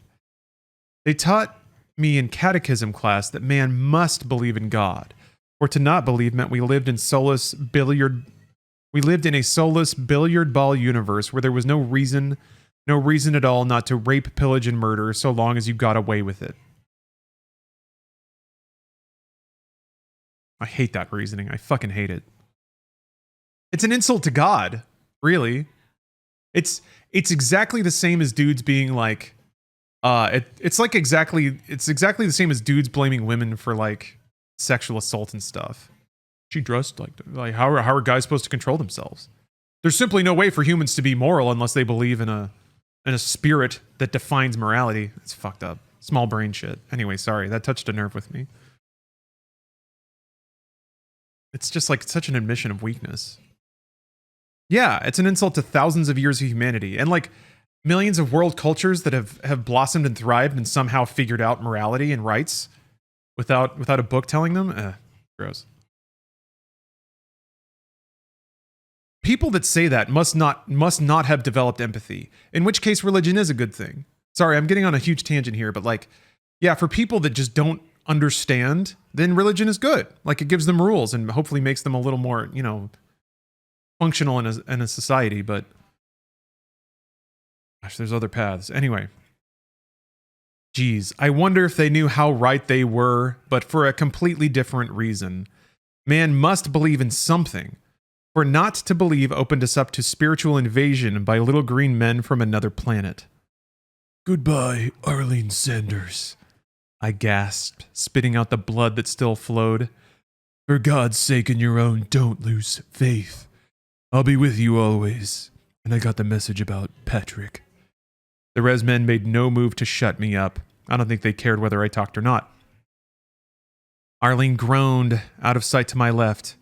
S1: They taught me in catechism class that man must believe in God, or to not believe meant we lived in a soulless billiard ball universe where there was no reason at all not to rape, pillage, and murder so long as you got away with it. I hate that reasoning. I fucking hate it. It's an insult to God, really. It's exactly the same as dudes being like, it's exactly the same as dudes blaming women for like sexual assault and stuff. She dressed like how are guys supposed to control themselves? There's simply no way for humans to be moral unless they believe in a spirit that defines morality. It's fucked up. Small brain shit. Anyway, sorry, that touched a nerve with me. It's just like such an admission of weakness. Yeah, it's an insult to thousands of years of humanity and like millions of world cultures that have blossomed and thrived and somehow figured out morality and rights without a book telling them. Gross. People that say that must not have developed empathy, in which case religion is a good thing. Sorry, I'm getting on a huge tangent here, but like, yeah, for people that just don't understand, then religion is good. Like it gives them rules and hopefully makes them a little more, functional in a society, but gosh, there's other paths. Anyway. Geez, I wonder if they knew how right they were, but for a completely different reason. Man must believe in something. For not to believe opened us up to spiritual invasion by little green men from another planet. Goodbye, Arlene Sanders, I gasped, spitting out the blood that still flowed. For God's sake and your own, don't lose faith. I'll be with you always. And I got the message about Patrick. The res men made no move to shut me up. I don't think they cared whether I talked or not. Arlene groaned, out of sight to my left.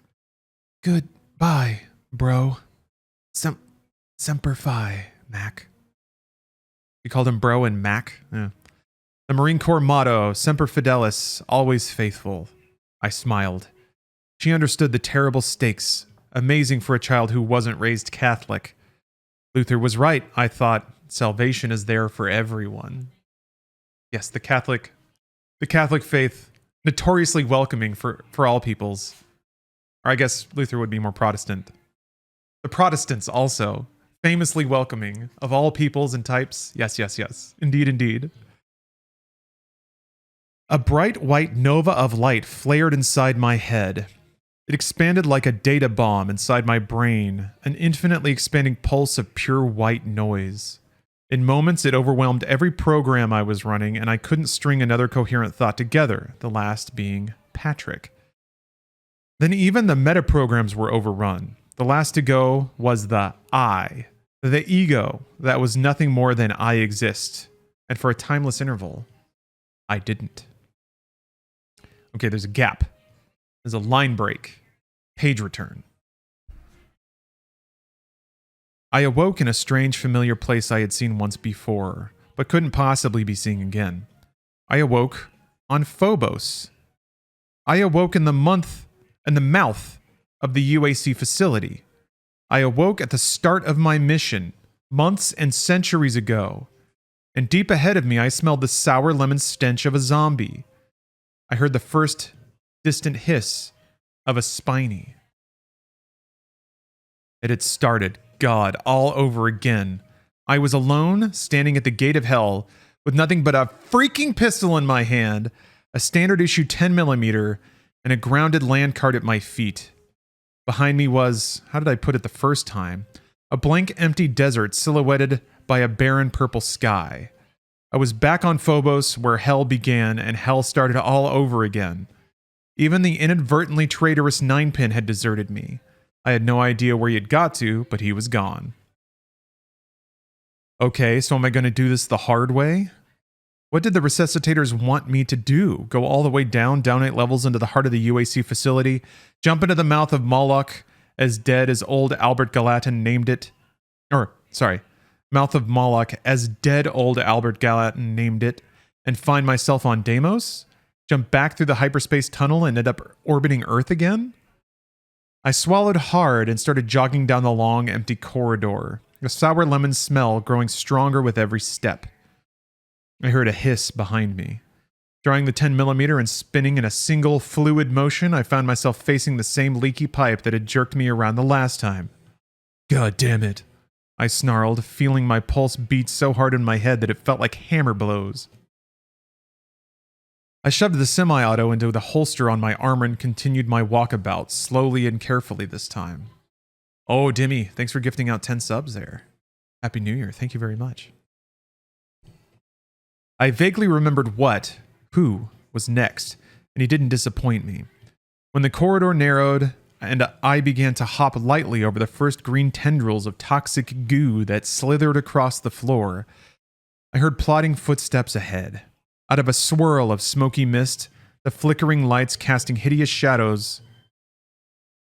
S1: Goodbye, bro. Semper Fi, Mac. You called him bro and Mac? Yeah. The Marine Corps motto, Semper Fidelis, always faithful. I smiled. She understood the terrible stakes. Amazing for a child who wasn't raised Catholic. Luther was right, I thought. Salvation is there for everyone. Yes, the Catholic faith, notoriously welcoming for all peoples. Or I guess Luther would be more Protestant. The Protestants also, Famously welcoming of all peoples and types. Yes, yes, yes. Indeed, indeed. A bright white nova of light flared inside my head. It expanded like a data bomb inside my brain, an infinitely expanding pulse of pure white noise. In moments, it overwhelmed every program I was running, and I couldn't string another coherent thought together, the last being Patrick. Then even the metaprograms were overrun. The last to go was the I, the ego that was nothing more than I exist. And for a timeless interval, I didn't. Okay, there's a gap. There's a line break. Page return. I awoke in a strange, familiar place I had seen once before, but couldn't possibly be seeing again. I awoke on Phobos. I awoke in the mouth of the UAC facility. I awoke at the start of my mission, months and centuries ago. And deep ahead of me, I smelled the sour lemon stench of a zombie. I heard the first distant hiss of a spiny. It had started, God, all over again. I was alone, standing at the gate of hell, with nothing but a freaking pistol in my hand, a standard issue 10mm, and a grounded land cart at my feet. Behind me was, how did I put it the first time? A blank empty desert silhouetted by a barren purple sky. I was back on Phobos where hell began and hell started all over again. Even the inadvertently traitorous Ninepin had deserted me. I had no idea where he had got to, but he was gone. Okay, so am I going to do this the hard way? What did the resuscitators want me to do? Go all the way down 8 levels into the heart of the UAC facility, jump into the mouth of Moloch, as dead as old Albert Gallatin named it? Mouth of Moloch, as dead old Albert Gallatin named it, and find myself on Deimos? Jump back through the hyperspace tunnel and end up orbiting Earth again? I swallowed hard and started jogging down the long, empty corridor, a sour lemon smell growing stronger with every step. I heard a hiss behind me. Drawing the 10mm and spinning in a single fluid motion, I found myself facing the same leaky pipe that had jerked me around the last time. God damn it, I snarled, feeling my pulse beat so hard in my head that it felt like hammer blows. I shoved the semi-auto into the holster on my armor and continued my walkabout, slowly and carefully this time. Oh, Dimmy, thanks for gifting out 10 subs there. Happy New Year, thank you very much. I vaguely remembered who was next, and he didn't disappoint me. When the corridor narrowed and I began to hop lightly over the first green tendrils of toxic goo that slithered across the floor, I heard plodding footsteps ahead. Out of a swirl of smoky mist, the flickering lights casting hideous shadows,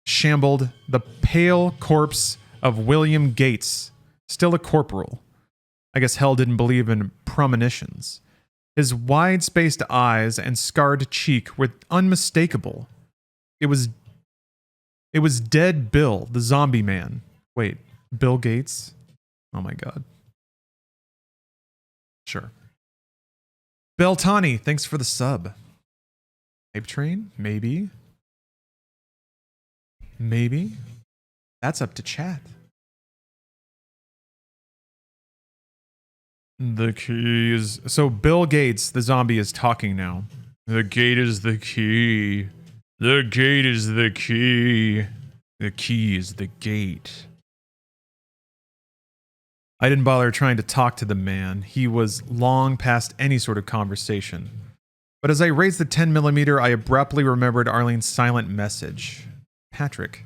S1: shambled the pale corpse of William Gates, still a corporal. I guess hell didn't believe in premonitions. His wide-spaced eyes and scarred cheek were unmistakable. It was dead Bill, the zombie man. Wait, Bill Gates? Oh my god. Sure. Beltani, thanks for the sub. Hype train? Maybe. Maybe. That's up to chat. The key is... So Bill Gates, the zombie, is talking now. The gate is the key. The gate is the key. The key is the gate. I didn't bother trying to talk to the man. He was long past any sort of conversation. But as I raised the 10mm, I abruptly remembered Arlene's silent message. Patrick,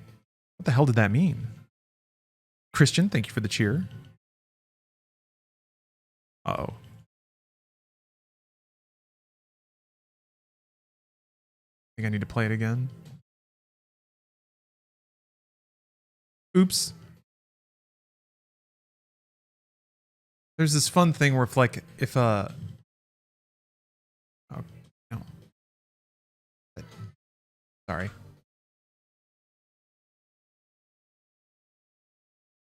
S1: what the hell did that mean? Christian, thank you for the cheer. Uh-oh. Think I need to play it again? Oops. There's this fun thing where if oh, no. Sorry.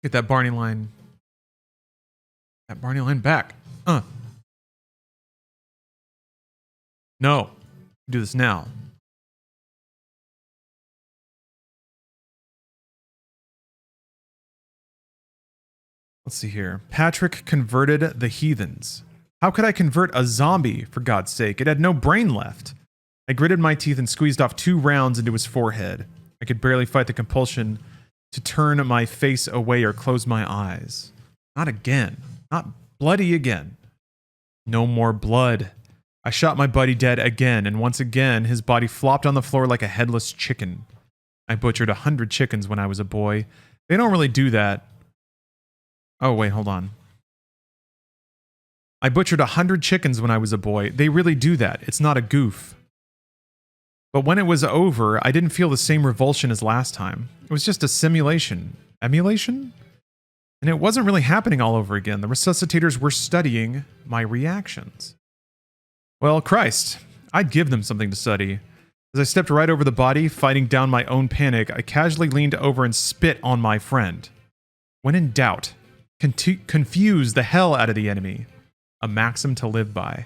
S1: Get that Barney line. That Barney line back. No. Do this now. Let's see here. Patrick converted the heathens. How could I convert a zombie, for God's sake? It had no brain left. I gritted my teeth and squeezed off 2 rounds into his forehead. I could barely fight the compulsion to turn my face away or close my eyes. Not again. Not bloody again. No more blood. I shot my buddy dead again, and once again, his body flopped on the floor like a headless chicken. I butchered 100 chickens when I was a boy. They don't really do that. Oh, wait, hold on. I butchered 100 chickens when I was a boy. They really do that. It's not a goof. But when it was over, I didn't feel the same revulsion as last time. It was just a simulation. Emulation? And it wasn't really happening all over again. The resuscitators were studying my reactions. Well, Christ, I'd give them something to study. As I stepped right over the body, fighting down my own panic, I casually leaned over and spit on my friend. When in doubt, confuse the hell out of the enemy. A maxim to live by.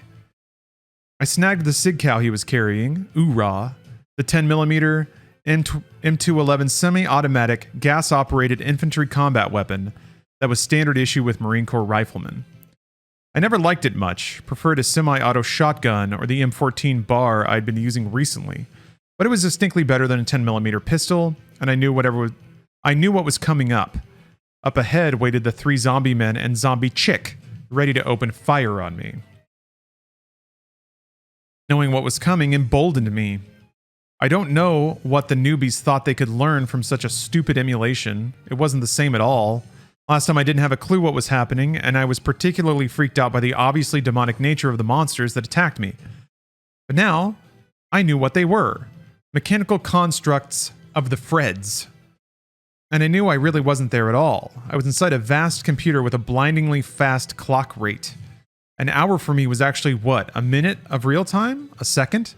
S1: I snagged the sig cow he was carrying, oorah, the 10mm M211 semi-automatic gas-operated infantry combat weapon that was standard issue with Marine Corps riflemen. I never liked it much, preferred a semi-auto shotgun or the M14 bar I'd been using recently, but it was distinctly better than a 10mm pistol, and I knew what was coming up. Up ahead waited the 3 zombie men and zombie chick, ready to open fire on me. Knowing what was coming emboldened me. I don't know what the newbies thought they could learn from such a stupid emulation. It wasn't the same at all. Last time I didn't have a clue what was happening, and I was particularly freaked out by the obviously demonic nature of the monsters that attacked me. But now, I knew what they were. Mechanical constructs of the Freds. And I knew I really wasn't there at all. I was inside a vast computer with a blindingly fast clock rate. An hour for me was actually what? A minute of real time? A second?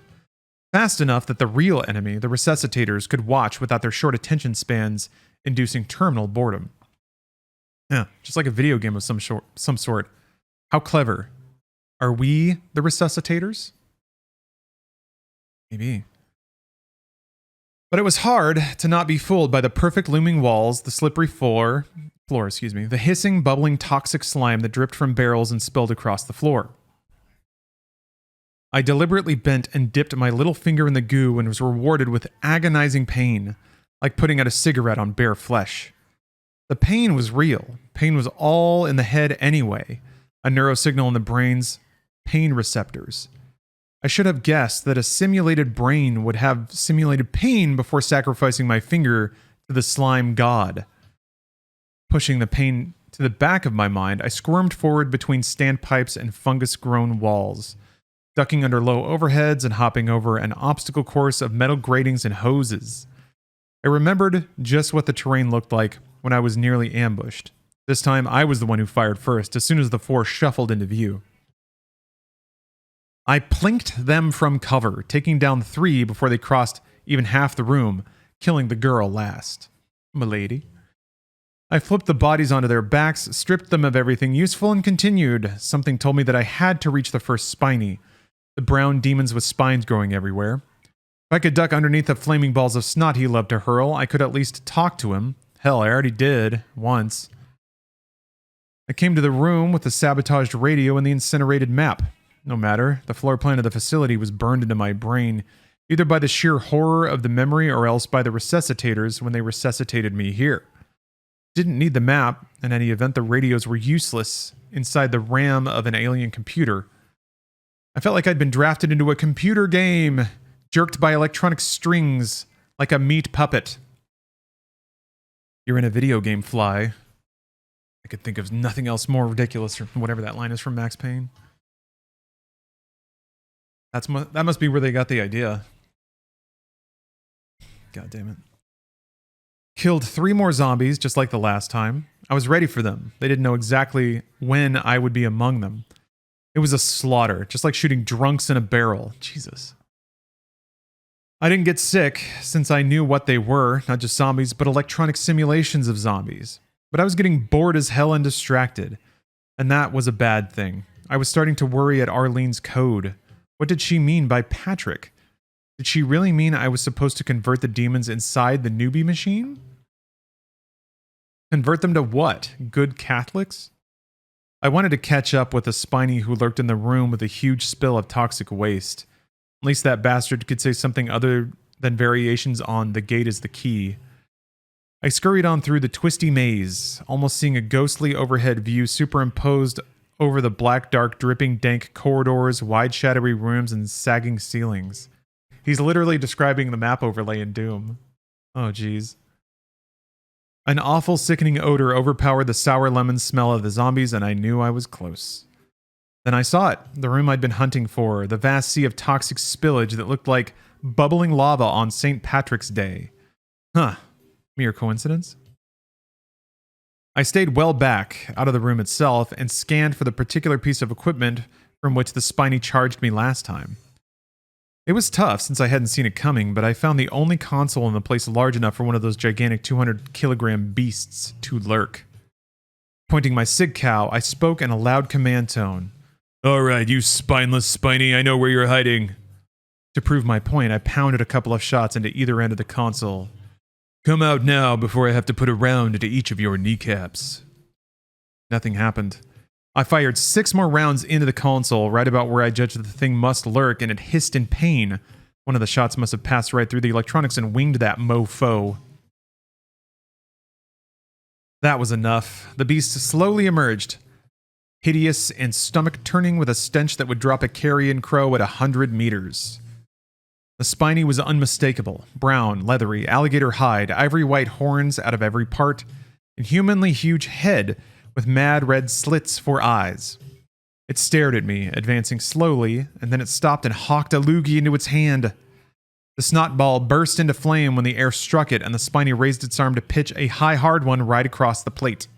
S1: Fast enough that the real enemy, the resuscitators, could watch without their short attention spans inducing terminal boredom. Yeah, just like a video game of some sort. How clever. Are we the resuscitators? Maybe. But it was hard to not be fooled by the perfect looming walls, the slippery floor, the hissing, bubbling, toxic slime that dripped from barrels and spilled across the floor. I deliberately bent and dipped my little finger in the goo and was rewarded with agonizing pain, like putting out a cigarette on bare flesh. The pain was real. Pain was all in the head anyway, a neurosignal in the brain's pain receptors. I should have guessed that a simulated brain would have simulated pain before sacrificing my finger to the slime god. Pushing the pain to the back of my mind, I squirmed forward between standpipes and fungus-grown walls, ducking under low overheads and hopping over an obstacle course of metal gratings and hoses. I remembered just what the terrain looked like when I was nearly ambushed. This time, I was the one who fired first, as soon as the 4 shuffled into view. I plinked them from cover, taking down 3 before they crossed even half the room, killing the girl last. Milady. I flipped the bodies onto their backs, stripped them of everything useful, and continued. Something told me that I had to reach the first spiny, the brown demons with spines growing everywhere. If I could duck underneath the flaming balls of snot he loved to hurl, I could at least talk to him. Hell, I already did, once. I came to the room with the sabotaged radio and the incinerated map. No matter, the floor plan of the facility was burned into my brain, either by the sheer horror of the memory or else by the resuscitators when they resuscitated me here. Didn't need the map. In any event, the radios were useless inside the RAM of an alien computer. I felt like I'd been drafted into a computer game, jerked by electronic strings like a meat puppet. You're in a video game, Fly. I could think of nothing else more ridiculous or whatever that line is from Max Payne. That must be where they got the idea. God damn it. Killed 3 more zombies, just like the last time. I was ready for them. They didn't know exactly when I would be among them. It was a slaughter, just like shooting drunks in a barrel. Jesus. I didn't get sick, since I knew what they were, not just zombies, but electronic simulations of zombies. But I was getting bored as hell and distracted. And that was a bad thing. I was starting to worry at Arlene's code. What did she mean by Patrick? Did she really mean I was supposed to convert the demons inside the newbie machine? Convert them to what? Good Catholics? I wanted to catch up with the spiny who lurked in the room with a huge spill of toxic waste. At least that bastard could say something other than variations on "the gate is the key." I scurried on through the twisty maze, almost seeing a ghostly overhead view superimposed over the black, dark, dripping, dank corridors, wide, shadowy rooms, and sagging ceilings. He's literally describing the map overlay in Doom. Oh, geez. An awful, sickening odor overpowered the sour lemon smell of the zombies, and I knew I was close. Then I saw it, the room I'd been hunting for, the vast sea of toxic spillage that looked like bubbling lava on St. Patrick's Day. Huh. Mere coincidence? I stayed well back, out of the room itself, and scanned for the particular piece of equipment from which the spiny charged me last time. It was tough since I hadn't seen it coming, but I found the only console in the place large enough for one of those gigantic 200-kilogram beasts to lurk. Pointing my sig cow, I spoke in a loud command tone. "Alright, you spineless spiny, I know where you're hiding." To prove my point, I pounded a couple of shots into either end of the console. "Come out now before I have to put a round into each of your kneecaps." Nothing happened. I fired 6 more rounds into the console, right about where I judged the thing must lurk, and it hissed in pain. One of the shots must have passed right through the electronics and winged that mofo. That was enough. The beast slowly emerged, hideous and stomach-turning with a stench that would drop a carrion crow at 100 meters. The spiny was unmistakable, brown, leathery, alligator hide, ivory white horns out of every part, and humanly huge head with mad red slits for eyes. It stared at me, advancing slowly, and then it stopped and hawked a loogie into its hand. The snot ball burst into flame when the air struck it, and the spiny raised its arm to pitch a high hard one right across the plate.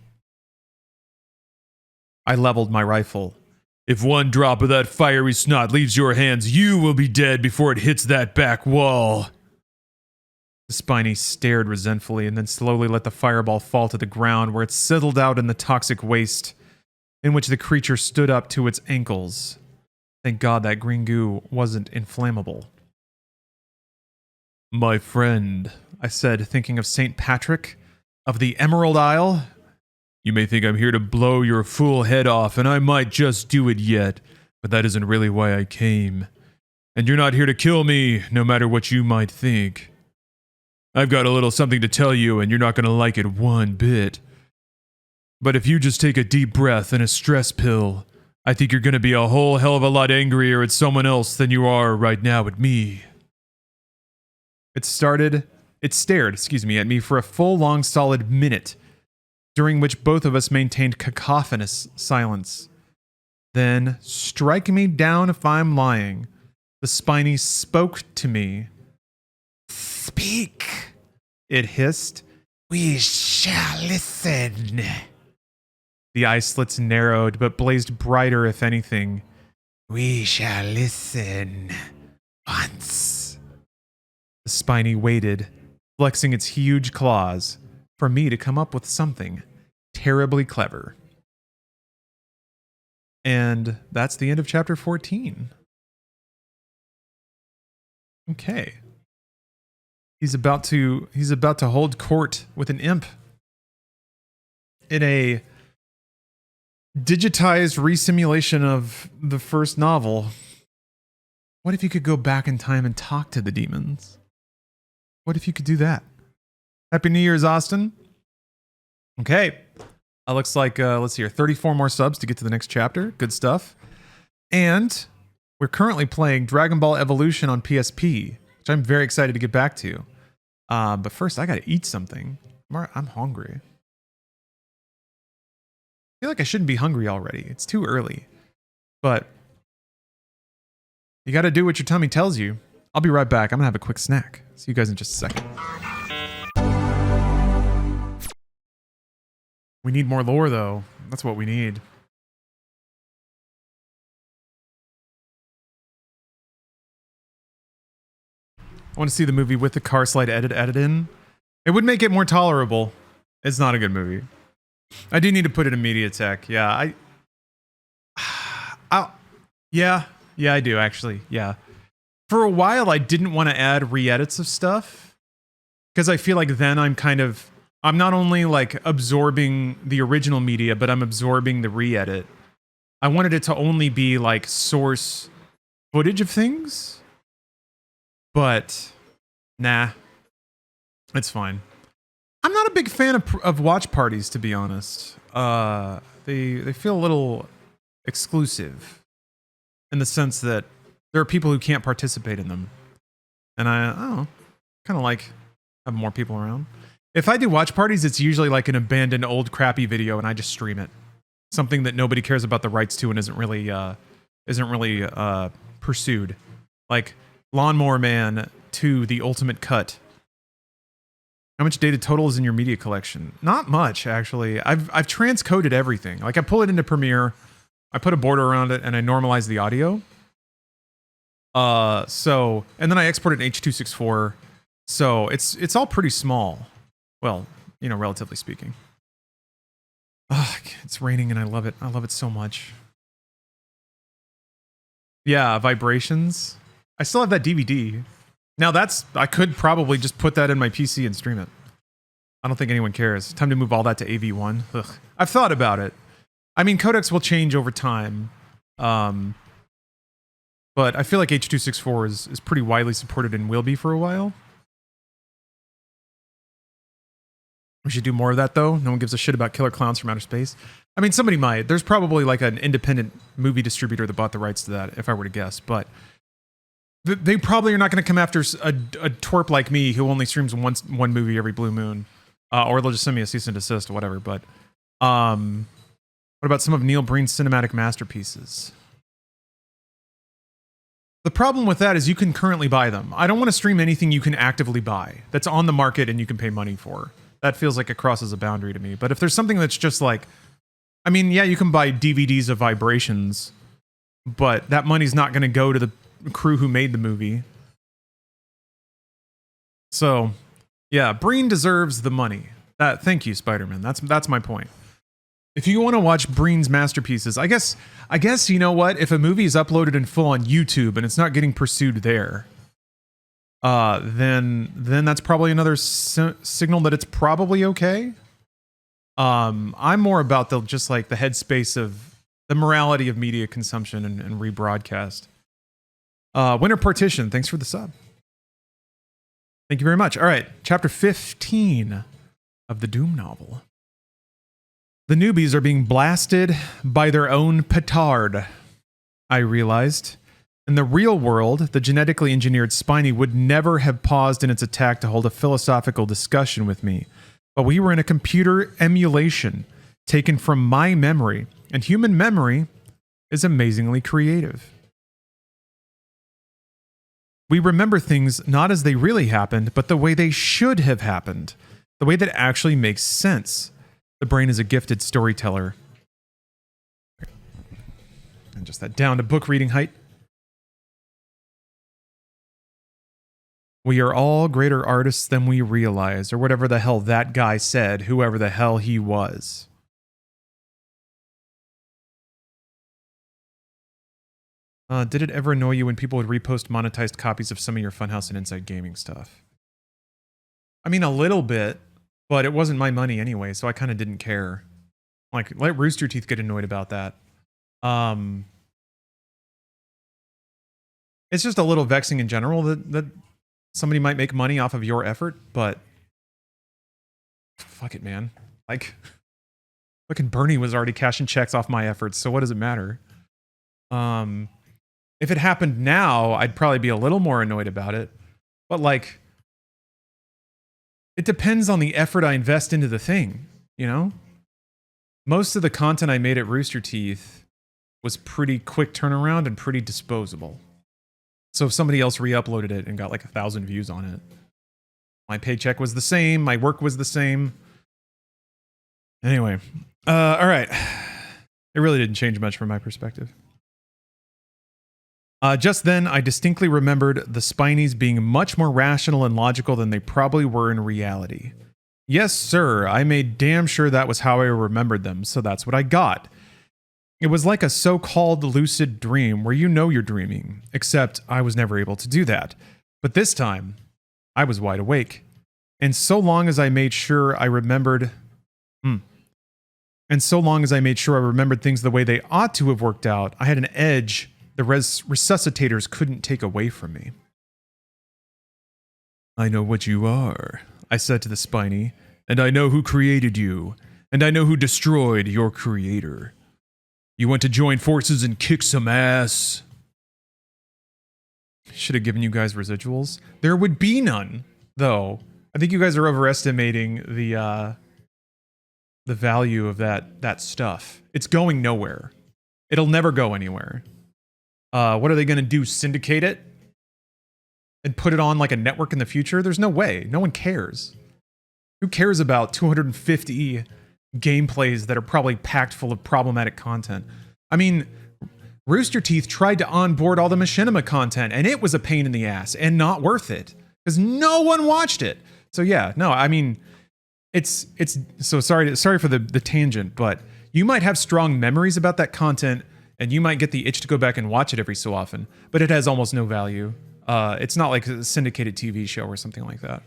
S1: I leveled my rifle. "If one drop of that fiery snot leaves your hands, you will be dead before it hits that back wall." The spiny stared resentfully and then slowly let the fireball fall to the ground, where it settled out in the toxic waste, in which the creature stood up to its ankles. Thank God that green goo wasn't inflammable. "My friend," I said, thinking of St. Patrick, of the Emerald Isle. "You may think I'm here to blow your fool head off, and I might just do it yet, but that isn't really why I came. And you're not here to kill me, no matter what you might think. I've got a little something to tell you, and you're not going to like it one bit. But if you just take a deep breath and a stress pill, I think you're going to be a whole hell of a lot angrier at someone else than you are right now at me." It stared at me for a full, long, solid minute, during which both of us maintained cacophonous silence. Then, strike me down if I'm lying, the spiny spoke to me. "Speak," it hissed. "We shall listen." The eye slits narrowed, but blazed brighter if anything. "We shall listen. Once." The spiny waited, flexing its huge claws, for me to come up with something terribly clever. And that's the end of chapter 14. Okay. He's about to hold court with an imp in a digitized resimulation of the first novel. What if you could go back in time and talk to the demons? What if you could do that? Happy New Year's, Austin. Okay. Looks like, let's see here, 34 more subs to get to the next chapter. Good stuff. And we're currently playing Dragon Ball Evolution on PSP, which I'm very excited to get back to. But first, I gotta eat something. I'm hungry. I feel like I shouldn't be hungry already. It's too early. But you gotta do what your tummy tells you. I'll be right back. I'm gonna have a quick snack. See you guys in just a second. We need more lore, though. That's what we need. I want to see the movie with the car slide edit in. It would make it more tolerable. It's not a good movie. I do need to put it in MediaTek. Yeah, yeah, I do actually. Yeah. For a while, I didn't want to add re-edits of stuff because I feel like then I'm kind of I'm not only like absorbing the original media, but I'm absorbing the re-edit. I wanted it to only be like source footage of things, but nah, it's fine. I'm not a big fan of watch parties, to be honest. They feel a little exclusive in the sense that there are people who can't participate in them, and I don't know, kind of like having more people around. If I do watch parties, it's usually like an abandoned old crappy video, and I just stream it. Something that nobody cares about the rights to and isn't really pursued, like Lawnmower Man 2: The Ultimate Cut. How much data total is in your media collection? Not much, actually. I've transcoded everything. Like I pull it into Premiere, I put a border around it, and I normalize the audio. And then I export it in H.264. So it's all pretty small. Well, you know, relatively speaking. It's raining and I love it. I love it so much. Yeah, vibrations. I still have that DVD. Now I could probably just put that in my PC and stream it. I don't think anyone cares. Time to move all that to AV1. Ugh. I've thought about it. I mean, codecs will change over time. But I feel like H.264 is pretty widely supported and will be for a while. We should do more of that, though. No one gives a shit about killer clowns from outer space. I mean, somebody might. There's probably like an independent movie distributor that bought the rights to that, if I were to guess. But they probably are not going to come after a twerp like me who only streams one movie every blue moon. Or they'll just send me a cease and desist or whatever. But what about some of Neil Breen's cinematic masterpieces? The problem with that is you can currently buy them. I don't want to stream anything you can actively buy that's on the market and you can pay money for. That feels like it crosses a boundary to me. But if there's something that's just like, I mean, yeah, you can buy DVDs of Vibrations, but that money's not going to go to the crew who made the movie. So, yeah, Breen deserves the money. Thank you, Spider-Man. That's my point. If you want to watch Breen's masterpieces, I guess you know what? If a movie is uploaded in full on YouTube and it's not getting pursued there, then that's probably another signal that it's probably okay. I'm more about the headspace of the morality of media consumption and rebroadcast. Winter Partition, thanks for the sub. Thank you very much. All right, chapter 15 of the Doom novel. The newbies are being blasted by their own petard, I realized. In the real world, the genetically engineered Spiny would never have paused in its attack to hold a philosophical discussion with me. But we were in a computer emulation taken from my memory, and human memory is amazingly creative. We remember things not as they really happened, but the way they should have happened, the way that actually makes sense. The brain is a gifted storyteller. And just that down to book reading height. We are all greater artists than we realize, or whatever the hell that guy said, whoever the hell he was. Did it ever annoy you when people would repost monetized copies of some of your Funhouse and Inside Gaming stuff? I mean, a little bit. But it wasn't my money anyway, so I kind of didn't care. Like, let Rooster Teeth get annoyed about that. It's just a little vexing in general that somebody might make money off of your effort, but fuck it, man. Like, fucking Bernie was already cashing checks off my efforts, so what does it matter? If it happened now, I'd probably be a little more annoyed about it. But like, it depends on the effort I invest into the thing, you know? Most of the content I made at Rooster Teeth was pretty quick turnaround and pretty disposable. So if somebody else re-uploaded it and got like 1,000 views on it, my paycheck was the same, my work was the same. Anyway, all right. It really didn't change much from my perspective. Just then, I distinctly remembered the Spinies being much more rational and logical than they probably were in reality. Yes, sir, I made damn sure that was how I remembered them, so that's what I got. It was like a so-called lucid dream where you know you're dreaming, except I was never able to do that. But this time, I was wide awake. And so long as I made sure I remembered... And so long as I made sure I remembered things the way they ought to have worked out, I had an edge the resuscitators couldn't take away from me. I know what you are, I said to the Spiny, and I know who created you, and I know who destroyed your creator. You want to join forces and kick some ass? Should have given you guys residuals. There would be none, though. I think you guys are overestimating the value of that stuff. It's going nowhere. It'll never go anywhere. What are they going to do? Syndicate it? And put it on like a network in the future? There's no way. No one cares. Who cares about 250 gameplays that are probably packed full of problematic content? I mean, Rooster Teeth tried to onboard all the Machinima content, and it was a pain in the ass and not worth it because no one watched it. So yeah, no, I mean, it's so sorry for the tangent, but you might have strong memories about that content, and you might get the itch to go back and watch it every so often, but it has almost no value. It's not like a syndicated TV show or something like that.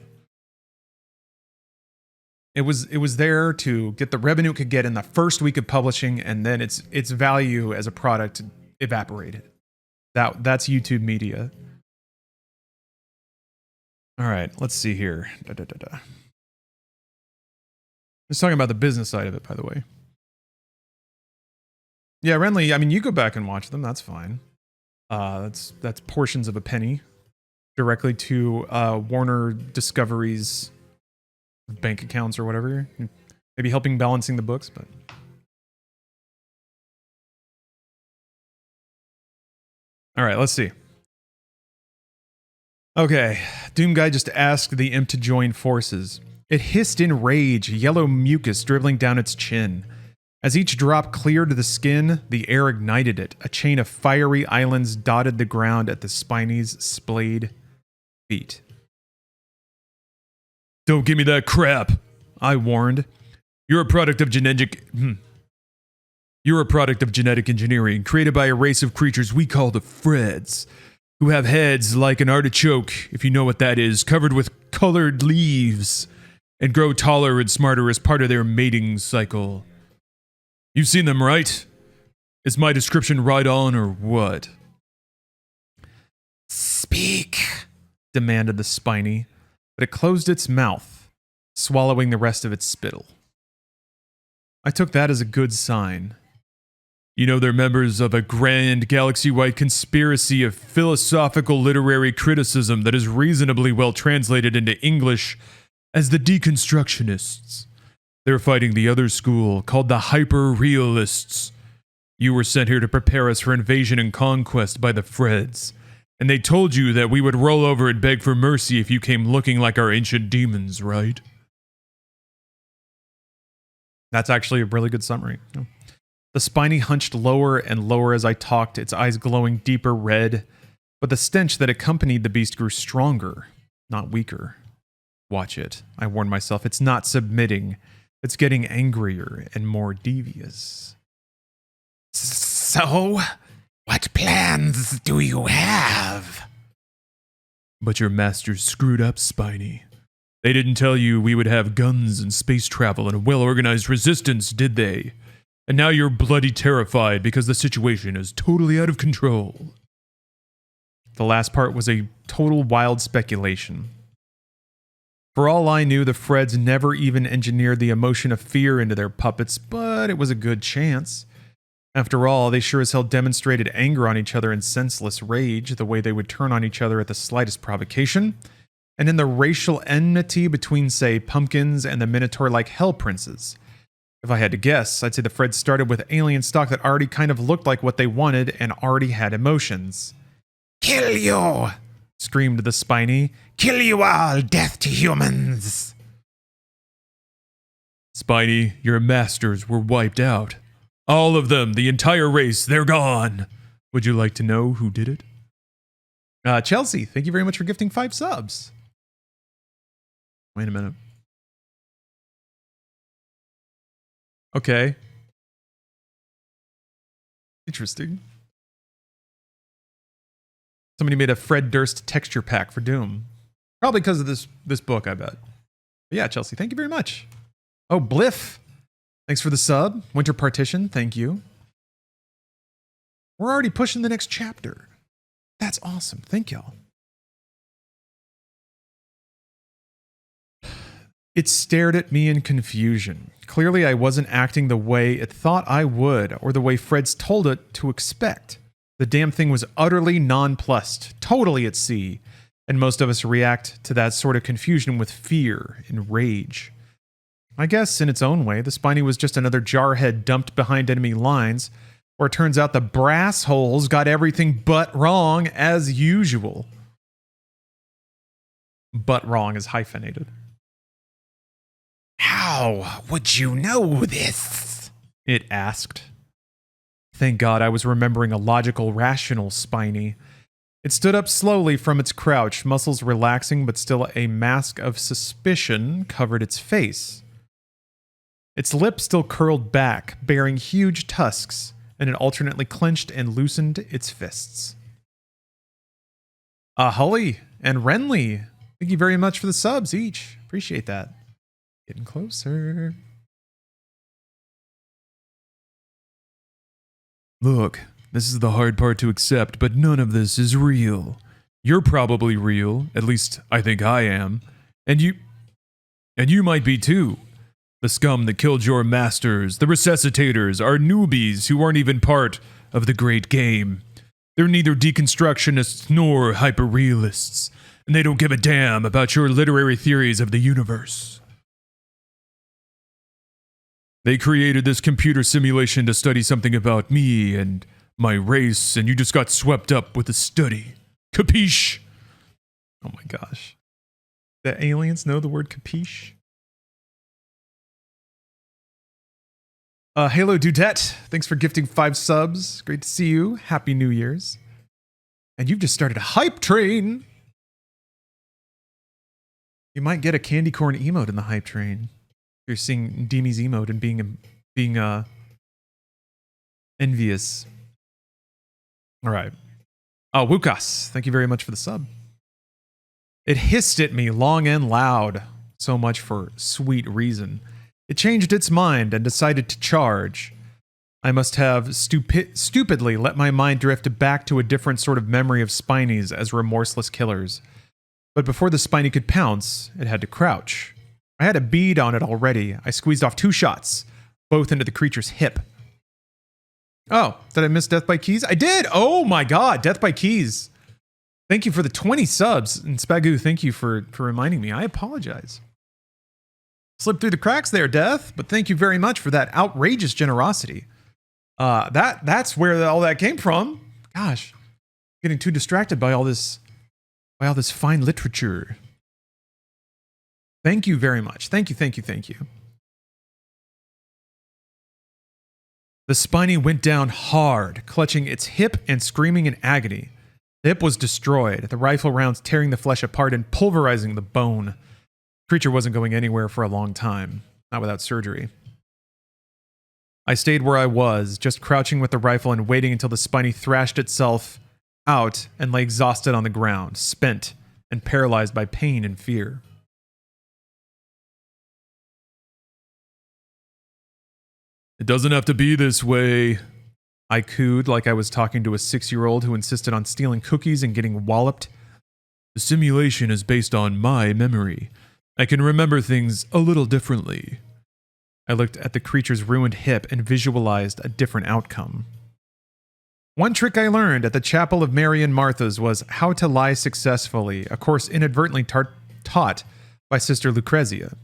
S1: It was there to get the revenue it could get in the first week of publishing, and then its value as a product evaporated. That's YouTube media. All right, let's see here. Just talking about the business side of it, by the way. Yeah, Renly, I mean, you go back and watch them. That's fine. That's portions of a penny directly to Warner Discovery's bank accounts or whatever. Maybe helping balancing the books, but... All right, let's see. Okay, Doom Guy just asked the imp to join forces. It hissed in rage, yellow mucus dribbling down its chin. As each drop cleared the skin, the air ignited it. A chain of fiery islands dotted the ground at the Spiny's splayed feet. Don't give me that crap, I warned. You're a product of genetic engineering created by a race of creatures we call the Freds, who have heads like an artichoke, if you know what that is, covered with colored leaves, and grow taller and smarter as part of their mating cycle. You've seen them, right? Is my description right on or what? Speak, demanded the Spiny, but it closed its mouth, swallowing the rest of its spittle. I took that as a good sign. You know, they're members of a grand galaxy-wide conspiracy of philosophical literary criticism that is reasonably well translated into English as the Deconstructionists. They're fighting the other school, called the Hyper-Realists. You were sent here to prepare us for invasion and conquest by the Freds, and they told you that we would roll over and beg for mercy if you came looking like our ancient demons, right? That's actually a really good summary. The Spiny hunched lower and lower as I talked, its eyes glowing deeper red, but the stench that accompanied the beast grew stronger, not weaker. Watch it, I warned myself. It's not submitting. It's getting angrier and more devious. So, what plans do you have? But your masters screwed up, Spiny. They didn't tell you we would have guns and space travel and a well-organized resistance, did they? And now you're bloody terrified because the situation is totally out of control. The last part was a total wild speculation. For all I knew, the Freds never even engineered the emotion of fear into their puppets, but it was a good chance. After all, they sure as hell demonstrated anger on each other in senseless rage, the way they would turn on each other at the slightest provocation, and in the racial enmity between, say, pumpkins and the Minotaur-like Hell Princes. If I had to guess, I'd say the Freds started with alien stock that already kind of looked like what they wanted and already had emotions. Kill you! Screamed the Spiny. Kill you all, death to humans! Spiny, your masters were wiped out. All of them, the entire race, they're gone. Would you like to know who did it? Chelsea, thank you very much for gifting 5 subs. Wait a minute. Okay. Interesting. Somebody made a Fred Durst texture pack for Doom. Probably because of this book, I bet. But yeah, Chelsea, thank you very much. Oh, Bliff. Thanks for the sub. Winter Partition, thank you. We're already pushing the next chapter. That's awesome. Thank y'all. It stared at me in confusion. Clearly, I wasn't acting the way it thought I would, or the way Fred's told it to expect. The damn thing was utterly nonplussed, totally at sea, and most of us react to that sort of confusion with fear and rage. I guess, in its own way, the Spiny was just another jarhead dumped behind enemy lines, where it turns out the brass holes got everything but wrong as usual. But wrong is hyphenated. How would you know this? It asked. Thank God I was remembering a logical, rational Spiny. It stood up slowly from its crouch, muscles relaxing, but still a mask of suspicion covered its face. Its lips still curled back, bearing huge tusks, and it alternately clenched and loosened its fists. Hully and Renly, thank you very much for the subs each. Appreciate that. Getting closer. Look, this is the hard part to accept, but none of this is real. You're probably real, at least I think I am. And you might be too. The scum that killed your masters, the resuscitators, are newbies who aren't even part of the great game. They're neither deconstructionists nor hyperrealists, and they don't give a damn about your literary theories of the universe. They created this computer simulation to study something about me and my race, and you just got swept up with the study. Capiche? Oh my gosh. The aliens know the word capiche? Halo Dudette, thanks for gifting 5 subs. Great to see you. Happy New Year's. And you've just started a hype train. You might get a candy corn emote in the hype train. You're seeing Demi's emote and being envious. All right. Oh, Wukas, thank you very much for the sub. It hissed at me long and loud. So much for sweet reason. It changed its mind and decided to charge. I must have stupidly let my mind drift back to a different sort of memory of Spinies as remorseless killers. But before the Spiny could pounce, it had to crouch. I had a bead on it already. I squeezed off 2 shots, both into the creature's hip. Oh, did I miss Death by Keys? I did! Oh my god, Death by Keys. Thank you for the 20 subs. And Spagu, thank you for reminding me. I apologize. Slipped through the cracks there, Death, but thank you very much for that outrageous generosity. That's where all that came from. Gosh, getting too distracted by all this fine literature. Thank you very much. Thank you, thank you, thank you. The Spiny went down hard, clutching its hip and screaming in agony. The hip was destroyed, the rifle rounds tearing the flesh apart and pulverizing the bone. The creature wasn't going anywhere for a long time, not without surgery. I stayed where I was, just crouching with the rifle and waiting until the Spiny thrashed itself out and lay exhausted on the ground, spent and paralyzed by pain and fear. It doesn't have to be this way, I cooed like I was talking to a 6-year-old who insisted on stealing cookies and getting walloped. The simulation is based on my memory. I can remember things a little differently. I looked at the creature's ruined hip and visualized a different outcome. One trick I learned at the Chapel of Mary and Martha's was how to lie successfully, a course inadvertently taught by Sister Lucrezia.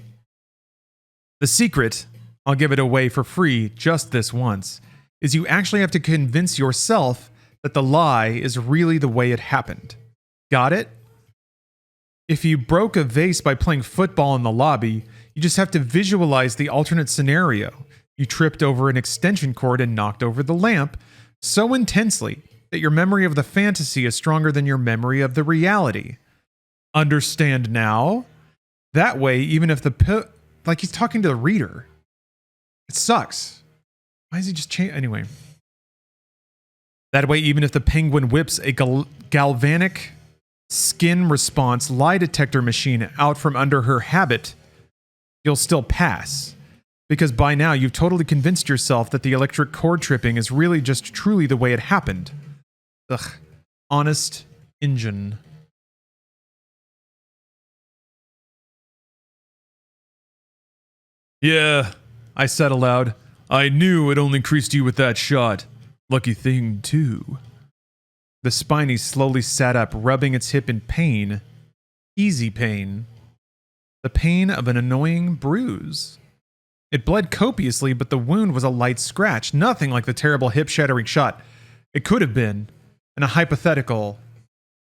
S1: The secret, I'll give it away for free just this once, is you actually have to convince yourself that the lie is really the way it happened. Got it? If you broke a vase by playing football in the lobby, you just have to visualize the alternate scenario. You tripped over an extension cord and knocked over the lamp so intensely that your memory of the fantasy is stronger than your memory of the reality. Understand now? That way, even if like he's talking to the reader. It sucks. Why is he just anyway. That way, even if the penguin whips a galvanic skin response lie detector machine out from under her habit, you'll still pass. Because by now you've totally convinced yourself that the electric cord tripping is really just truly the way it happened. Ugh. Honest engine. Yeah, I said aloud. I knew it only creased you with that shot. Lucky thing, too. The Spiny slowly sat up, rubbing its hip in pain. Easy pain. The pain of an annoying bruise. It bled copiously, but the wound was a light scratch, nothing like the terrible hip-shattering shot it could have been in a hypothetical,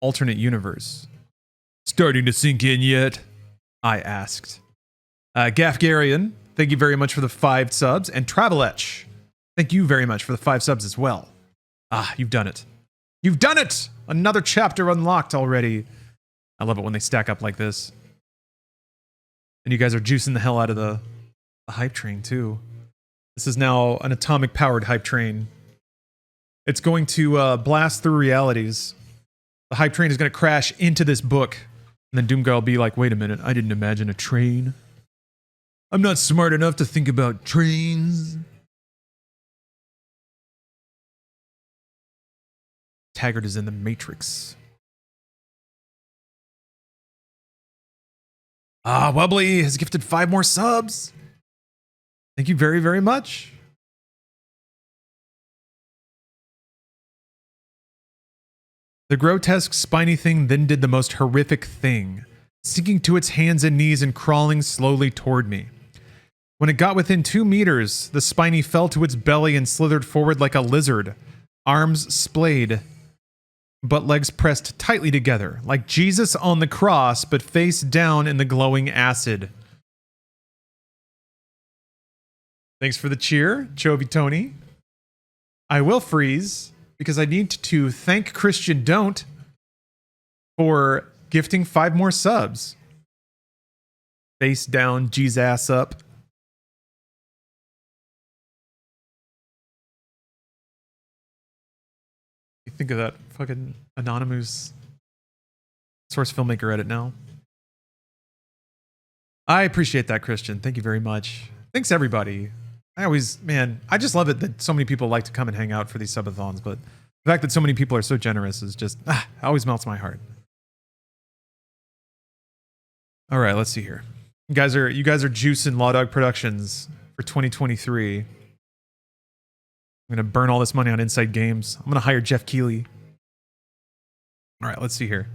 S1: alternate universe. Starting to sink in yet? I asked. Gafgarian, thank you very much for the 5 subs, and Traveletch, thank you very much for the 5 subs as well. Ah, you've done it. You've done it! Another chapter unlocked already. I love it when they stack up like this. And you guys are juicing the hell out of the hype train, too. This is now an atomic-powered hype train. It's going to blast through realities. The hype train is going to crash into this book. And then Doomguy will be like, wait a minute, I didn't imagine a train. I'm not smart enough to think about trains. Taggart is in the Matrix. Ah, Wubbly has gifted 5 more subs. Thank you very, very much. The grotesque, spiny thing then did the most horrific thing, sinking to its hands and knees and crawling slowly toward me. When it got within 2 meters, the Spiny fell to its belly and slithered forward like a lizard, arms splayed, but legs pressed tightly together, like Jesus on the cross, but face down in the glowing acid. Thanks for the cheer, Chovy Tony. I will freeze, because I need to thank Christian Don't for gifting 5 more subs. Face down, G's ass up. You think of that fucking anonymous source filmmaker edit now. I appreciate that, Christian. Thank you very much. Thanks, everybody. I just love it that so many people like to come and hang out for these subathons, but the fact that so many people are so generous is just, always melts my heart. All right, let's see here. You guys are juicing Law Dog Productions for 2023. I'm going to burn all this money on Inside Games. I'm going to hire Jeff Keighley. All right, let's see here.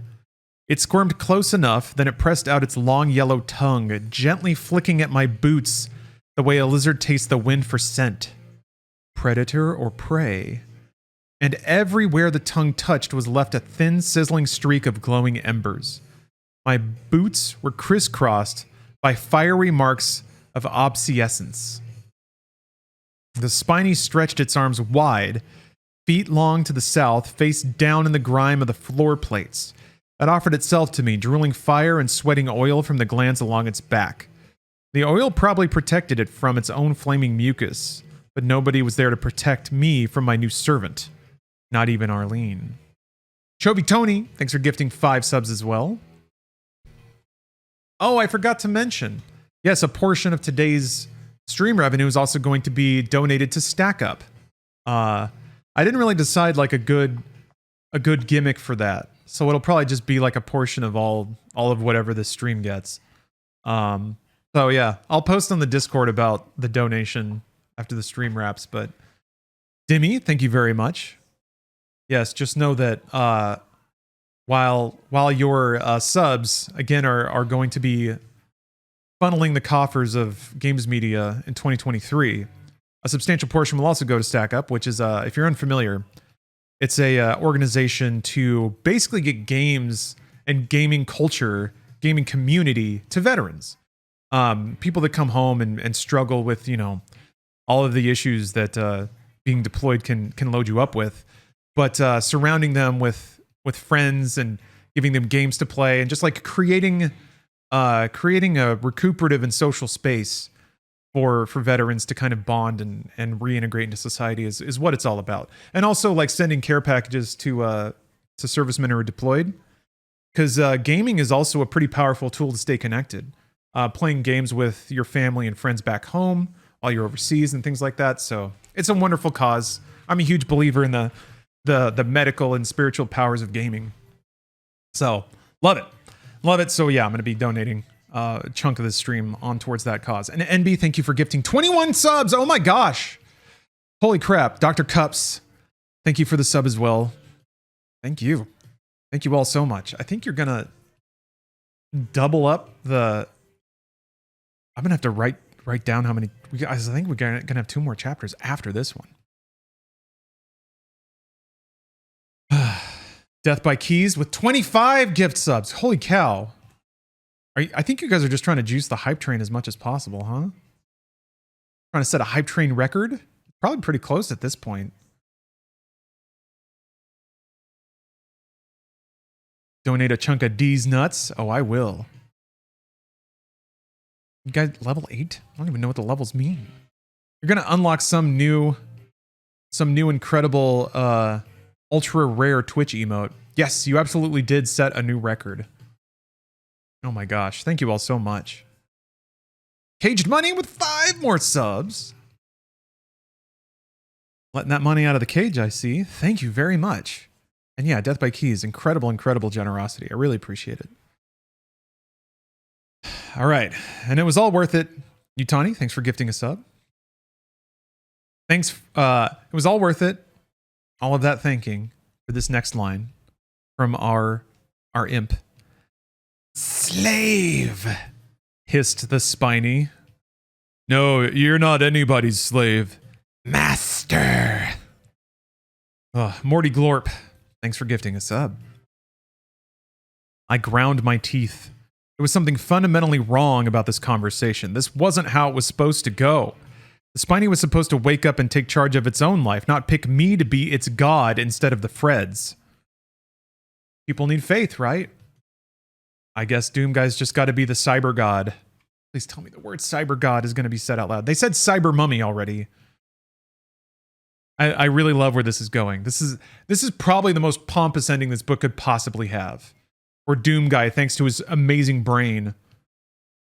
S1: It squirmed close enough, then it pressed out its long yellow tongue, gently flicking at my boots the way a lizard tastes the wind for scent. Predator or prey? And everywhere the tongue touched was left a thin, sizzling streak of glowing embers. My boots were crisscrossed by fiery marks of obsolescence. The Spiny stretched its arms wide, feet long to the south, face down in the grime of the floor plates. It offered itself to me, drooling fire and sweating oil from the glands along its back. The oil probably protected it from its own flaming mucus, but nobody was there to protect me from my new servant. Not even Arlene. Chovy Tony, thanks for gifting 5 subs as well. Oh, I forgot to mention. Yes, a portion of today's stream revenue is also going to be donated to Stack Up. I didn't really decide like a good gimmick for that, so it'll probably just be like a portion of all of whatever this stream gets. So yeah, I'll post on the Discord about the donation after the stream wraps. But Dimmy, thank you very much. Yes, just know that while your subs again are going to be funneling the coffers of games media in 2023, a substantial portion will also go to Stack Up, which is if you're unfamiliar, it's a organization to basically get games and gaming culture, gaming community to veterans. People that come home and struggle with, all of the issues that being deployed can load you up with, but surrounding them with friends and giving them games to play and just like creating a recuperative and social space for veterans to kind of bond and reintegrate into society is what it's all about. And also like sending care packages to servicemen who are deployed, because gaming is also a pretty powerful tool to stay connected. playing games with your family and friends back home while you're overseas and things like that. So it's a wonderful cause. I'm a huge believer in the medical and spiritual powers of gaming. So love it. So yeah, I'm going to be donating a chunk of this stream on towards that cause. And NB, thank you for gifting 21 subs. Oh my gosh. Holy crap. Dr. Cups, thank you for the sub as well. Thank you. Thank you all so much. I think you're going to double up the... I'm going to have to write down how many... I think we're going to have 2 more chapters after this one. Death by Keys with 25 gift subs. Holy cow. I think you guys are just trying to juice the hype train as much as possible, huh? Trying to set a hype train record? Probably pretty close at this point. Donate a chunk of D's nuts. Oh, I will. You guys, level 8? I don't even know what the levels mean. You're gonna unlock some new incredible ultra rare Twitch emote. Yes, you absolutely did set a new record. Oh my gosh, thank you all so much. Caged Money with 5 more subs. Letting that money out of the cage, I see. Thank you very much. And yeah, Death by Keys, incredible generosity. I really appreciate it. All right, and it was all worth it. Utani, thanks for gifting a sub. Thanks, it was all worth it. All of that thanking for this next line from our imp. Slave, hissed the Spiny. No, you're not anybody's slave. Master. Morty Glorp, thanks for gifting a sub. I ground my teeth. There was something fundamentally wrong about this conversation. This wasn't how it was supposed to go. The Spiny was supposed to wake up and take charge of its own life, not pick me to be its god instead of the Freds. People need faith, right? I guess Doom Guy's just got to be the cyber god. Please tell me the word cyber god is going to be said out loud. They said cyber mummy already. I really love where this is going. This is probably the most pompous ending this book could possibly have. Where Doom Guy, thanks to his amazing brain,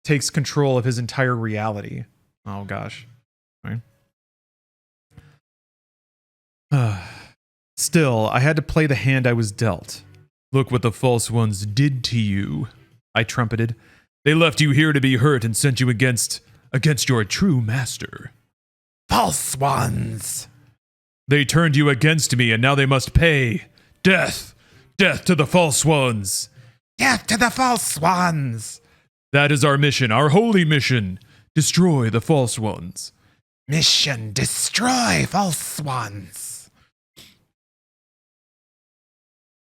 S1: takes control of his entire reality. Oh gosh. Right. Still, I had to play the hand I was dealt. Look what the false ones did to you, I trumpeted. They left you here to be hurt and sent you against your true master. False ones! They turned you against me and now they must pay. Death! Death to the false ones! Death to the false ones! That is our mission, our holy mission. Destroy the false ones. Mission, destroy false ones.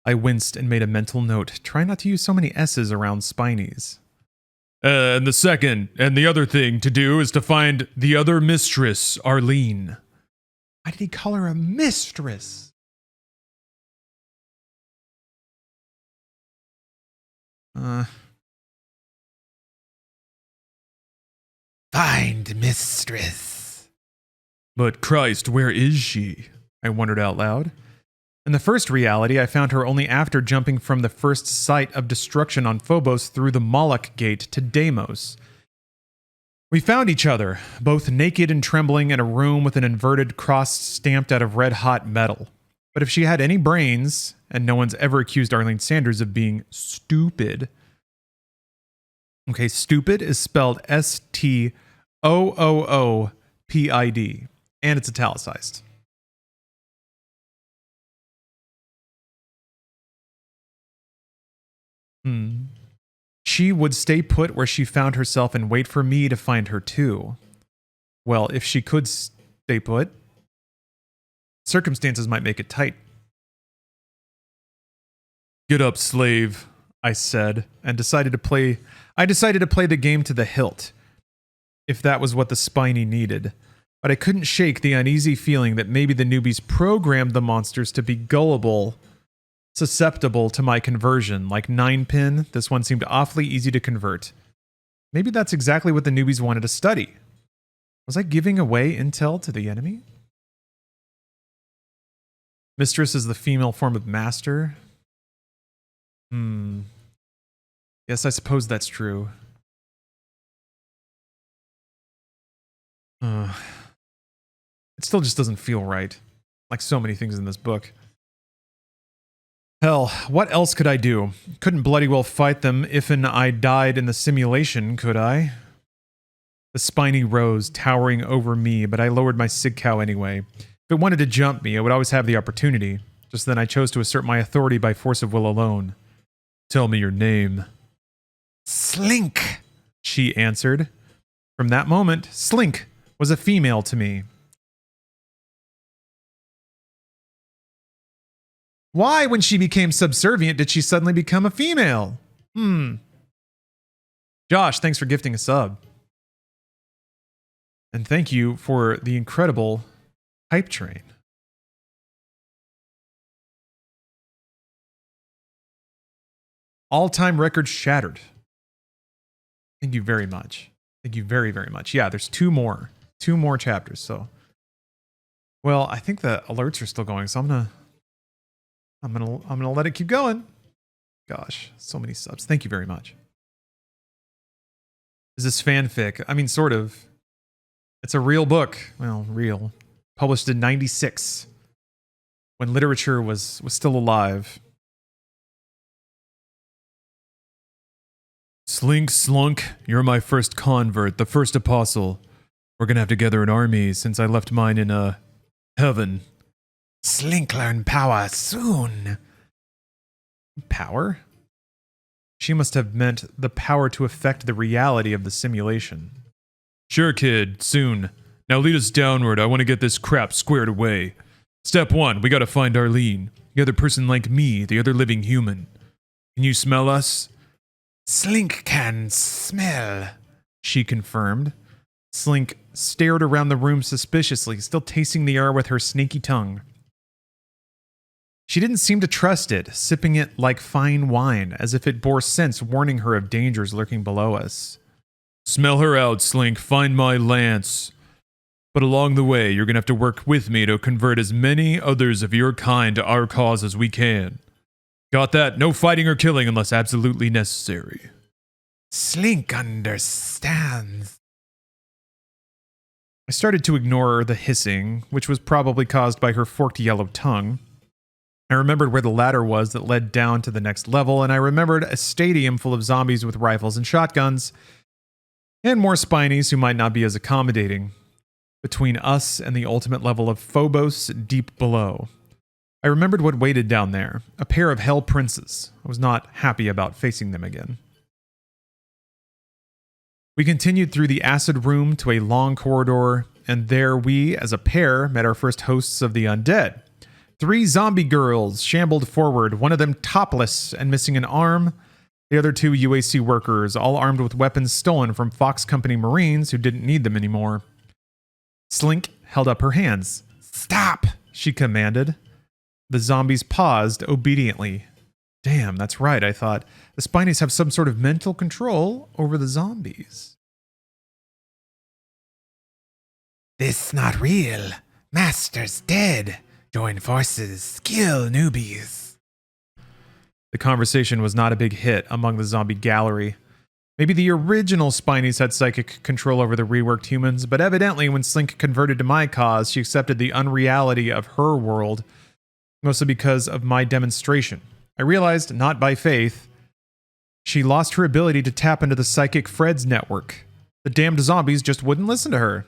S1: I winced and made a mental note. Try not to use so many S's around Spinies. And the other thing to do is to find the other mistress, Arlene. Why did he call her a mistress? Find mistress. But Christ, where is she? I wondered out loud. In the first reality, I found her only after jumping from the first site of destruction on Phobos through the Moloch Gate to Deimos. We found each other, both naked and trembling in a room with an inverted cross stamped out of red-hot metal. But if she had any brains, and no one's ever accused Arlene Sanders of being stupid. Okay, stupid is spelled S-T-O-O-O-P-I-D, and it's italicized. She would stay put where she found herself and wait for me to find her too. Well, if she could stay put, circumstances might make it tight. Get up, slave, I said, and decided to play the game to the hilt, if that was what the Spiny needed. But I couldn't shake the uneasy feeling that maybe the newbies programmed the monsters to be gullible, susceptible to my conversion. Like 9-pin, this one seemed awfully easy to convert. Maybe that's exactly what the newbies wanted to study. Was I giving away intel to the enemy? Mistress is the female form of master. Yes, I suppose that's true. It still just doesn't feel right. Like so many things in this book. Hell, what else could I do? Couldn't bloody well fight them if I died in the simulation, could I? The spiny rose towering over me, but I lowered my sig cow anyway. If it wanted to jump me, it would always have the opportunity. Just then I chose to assert my authority by force of will alone. Tell me your name. Slink, she answered. From that moment, Slink was a female to me. Why, when she became subservient, did she suddenly become a female? Josh, thanks for gifting a sub. And thank you for the incredible hype train. All-time record shattered. Thank you very much. Thank you very, very much. Yeah, there's two more chapters. So, well, I think the alerts are still going, so I'm gonna let it keep going. Gosh, so many subs. Thank you very much. Is this fanfic? I mean, sort of. It's a real book. Well, real. Published in '96, when literature was still alive. Slink Slunk, you're my first convert, the first apostle. We're gonna have to gather an army since I left mine in heaven. Slink learn power soon. Power? She must have meant the power to affect the reality of the simulation. Sure, kid, soon. Now lead us downward. I want to get this crap squared away. Step 1, we gotta find Arlene. The other person like me, the other living human. Can you smell us? Slink can smell, she confirmed. Slink stared around the room suspiciously, still tasting the air with her snaky tongue. She didn't seem to trust it, sipping it like fine wine, as if it bore sense warning her of dangers lurking below us. Smell her out, Slink. Find my lance. But along the way, you're gonna have to work with me to convert as many others of your kind to our cause as we can. Got that? No fighting or killing unless absolutely necessary. Slink understands. I started to ignore the hissing, which was probably caused by her forked yellow tongue. I remembered where the ladder was that led down to the next level, and I remembered a stadium full of zombies with rifles and shotguns, and more spinies who might not be as accommodating. Between us and the ultimate level of Phobos deep below. I remembered what waited down there, a pair of hell princes. I was not happy about facing them again. We continued through the acid room to a long corridor, and there we, as a pair, met our first hosts of the undead. 3 zombie girls shambled forward, one of them topless and missing an arm. The other 2 UAC workers, all armed with weapons stolen from Fox Company Marines who didn't need them anymore. Slink held up her hands. Stop, she commanded. The zombies paused obediently. Damn, that's right, I thought. The Spinies have some sort of mental control over the zombies. This not real. Master's dead. Join forces. Kill newbies. The conversation was not a big hit among the zombie gallery. Maybe the original Spinies had psychic control over the reworked humans, but evidently when Slink converted to my cause, she accepted the unreality of her world, mostly because of my demonstration. I realized, not by faith, she lost her ability to tap into the psychic Fred's network. The damned zombies just wouldn't listen to her.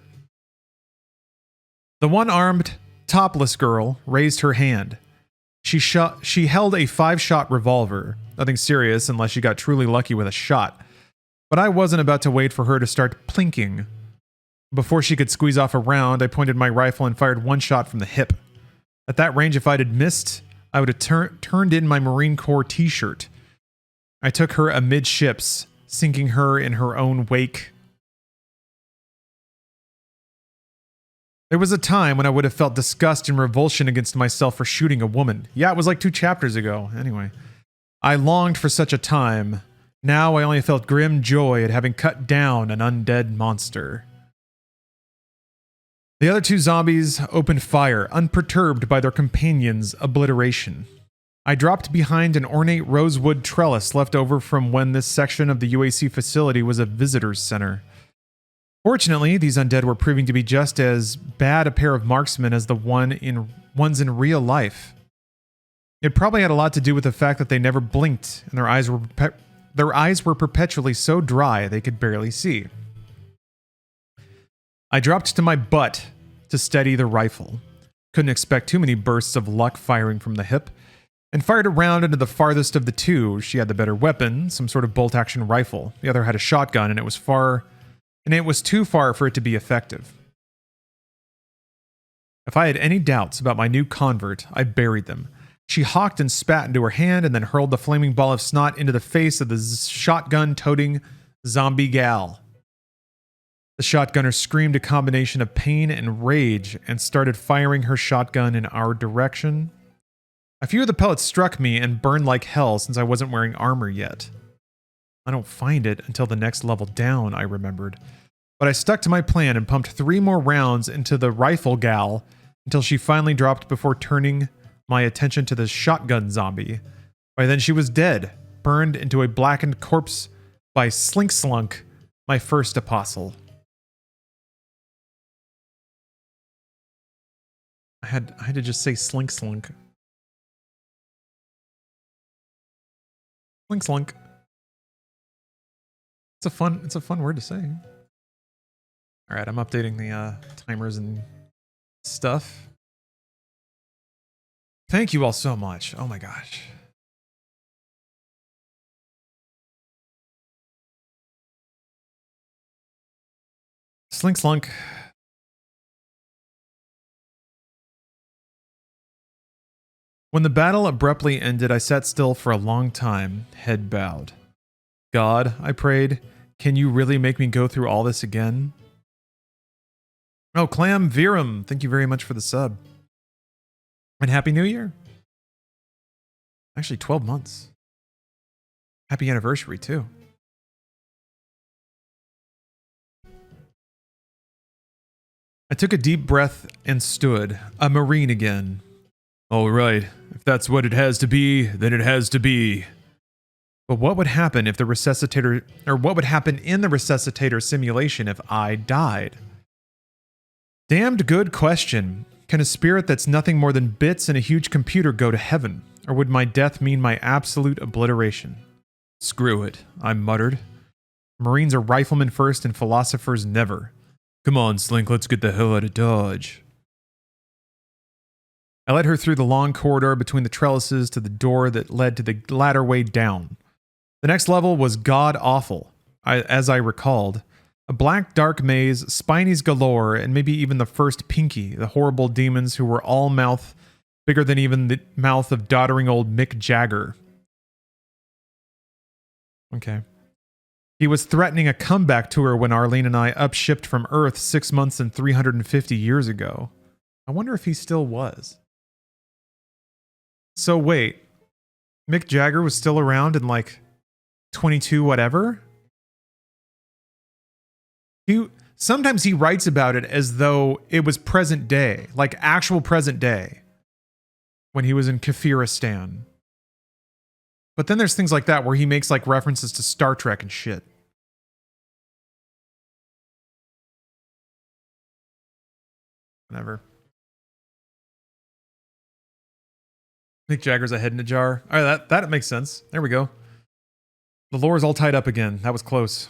S1: The one-armed, topless girl raised her hand. She held a 5-shot revolver. Nothing serious unless she got truly lucky with a shot. But I wasn't about to wait for her to start plinking. Before she could squeeze off a round, I pointed my rifle and fired 1 shot from the hip. At that range, if I'd missed, I would have turned in my Marine Corps t-shirt. I took her amidships, sinking her in her own wake. There was a time when I would have felt disgust and revulsion against myself for shooting a woman. Yeah, it was like 2 chapters ago. Anyway, I longed for such a time. Now I only felt grim joy at having cut down an undead monster. The other 2 zombies opened fire, unperturbed by their companions' obliteration. I dropped behind an ornate rosewood trellis left over from when this section of the UAC facility was a visitor's center. Fortunately, these undead were proving to be just as bad a pair of marksmen as the ones in real life. It probably had a lot to do with the fact that they never blinked and their eyes were perpetually so dry they could barely see. I dropped to my butt to steady the rifle. Couldn't expect too many bursts of luck firing from the hip, and fired a round into the farthest of the two. She had the better weapon, some sort of bolt-action rifle. The other had a shotgun, and it was too far for it to be effective. If I had any doubts about my new convert, I buried them. She hawked and spat into her hand and then hurled the flaming ball of snot into the face of the shotgun-toting zombie gal. The shotgunner screamed a combination of pain and rage and started firing her shotgun in our direction. A few of the pellets struck me and burned like hell since I wasn't wearing armor yet. I don't find it until the next level down, I remembered. But I stuck to my plan and pumped 3 more rounds into the rifle gal until she finally dropped before turning my attention to the shotgun zombie. By then she was dead, burned into a blackened corpse by Slink Slunk, my first apostle. I had to just say Slink Slunk. Slink Slunk. It's a fun word to say. All right, I'm updating the timers and stuff. Thank you all so much. Oh my gosh. Slink Slunk. When the battle abruptly ended, I sat still for a long time, head bowed. God, I prayed, can you really make me go through all this again? Oh, Clam Virum, thank you very much for the sub. And Happy New Year. Actually, 12 months. Happy anniversary, too. I took a deep breath and stood, a Marine again. All right, if that's what it has to be, then it has to be. But what would happen if the resuscitator, or what would happen in the resuscitator simulation if I died? Damned good question. Can a spirit that's nothing more than bits in a huge computer go to heaven? Or would my death mean my absolute obliteration? Screw it, I muttered. Marines are riflemen first and philosophers never. Come on, Slink, let's get the hell out of Dodge. I led her through the long corridor between the trellises to the door that led to the ladderway down. The next level was god-awful, as I recalled. A black, dark maze, spinies galore, and maybe even the first Pinky, the horrible demons who were all mouth bigger than even the mouth of doddering old Mick Jagger. Okay. He was threatening a comeback tour when Arlene and I upshipped from Earth 6 months and 350 years ago. I wonder if he still was. So wait, Mick Jagger was still around in like 22 whatever? Sometimes he writes about it as though it was present day, like actual present day, when he was in Kafiristan. But then there's things like that where he makes like references to Star Trek and shit. Whatever. Mick Jagger's a head in a jar. All right, that makes sense. There we go. The lore is all tied up again. That was close.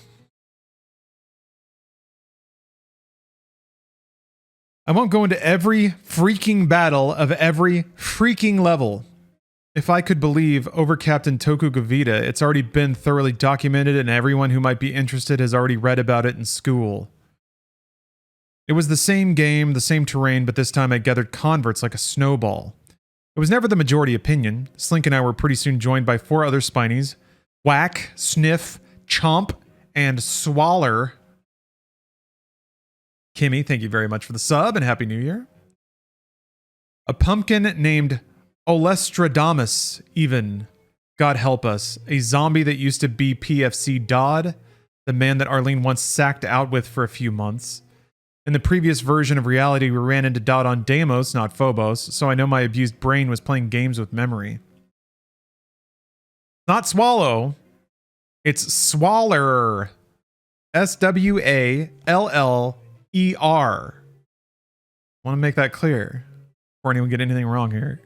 S1: I won't go into every freaking battle of every freaking level. If I could believe over Captain Tokugavita, it's already been thoroughly documented and everyone who might be interested has already read about it in school. It was the same game, the same terrain, but this time I gathered converts like a snowball. It was never the majority opinion. Slink and I were pretty soon joined by 4 other Spinies. Whack, Sniff, Chomp, and Swaller. Kimmy, thank you very much for the sub and Happy New Year. A pumpkin named Olestradamus, even. God help us. A zombie that used to be PFC Dodd, the man that Arlene once sacked out with for a few months. In the previous version of reality, we ran into Dodd on Deimos, not Phobos, so I know my abused brain was playing games with memory. Not Swallow. It's Swaller. Swallerer. Want to make that clear before anyone get anything wrong here.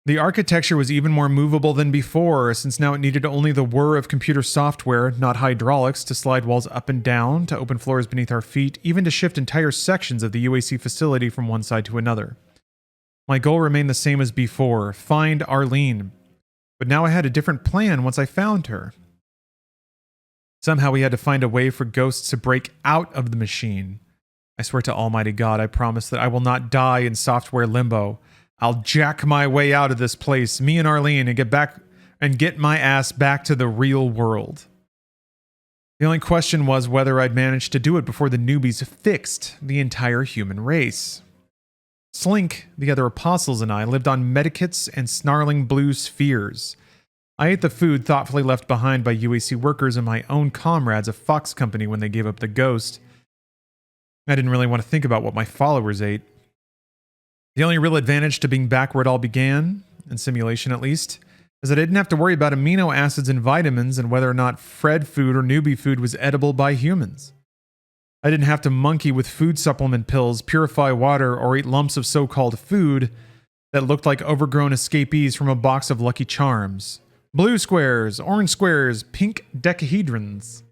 S1: The architecture was even more movable than before, since now it needed only the whir of computer software, not hydraulics, to slide walls up and down, to open floors beneath our feet, even to shift entire sections of the UAC facility from one side to another. My goal remained the same as before, find Arlene. But now I had a different plan once I found her. Somehow we had to find a way for ghosts to break out of the machine. I swear to Almighty God, I promise that I will not die in software limbo. I'll jack my way out of this place, me and Arlene, and get my ass back to the real world. The only question was whether I'd manage to do it before the newbies fixed the entire human race. Slink, the other apostles, and I lived on medikits and snarling blue spheres. I ate the food thoughtfully left behind by UAC workers and my own comrades of Fox Company when they gave up the ghost. I didn't really want to think about what my followers ate. The only real advantage to being back where it all began, in simulation at least, is that I didn't have to worry about amino acids and vitamins and whether or not Fred food or newbie food was edible by humans. I didn't have to monkey with food supplement pills, purify water, or eat lumps of so-called food that looked like overgrown escapees from a box of Lucky Charms. Blue squares, orange squares, pink decahedrons.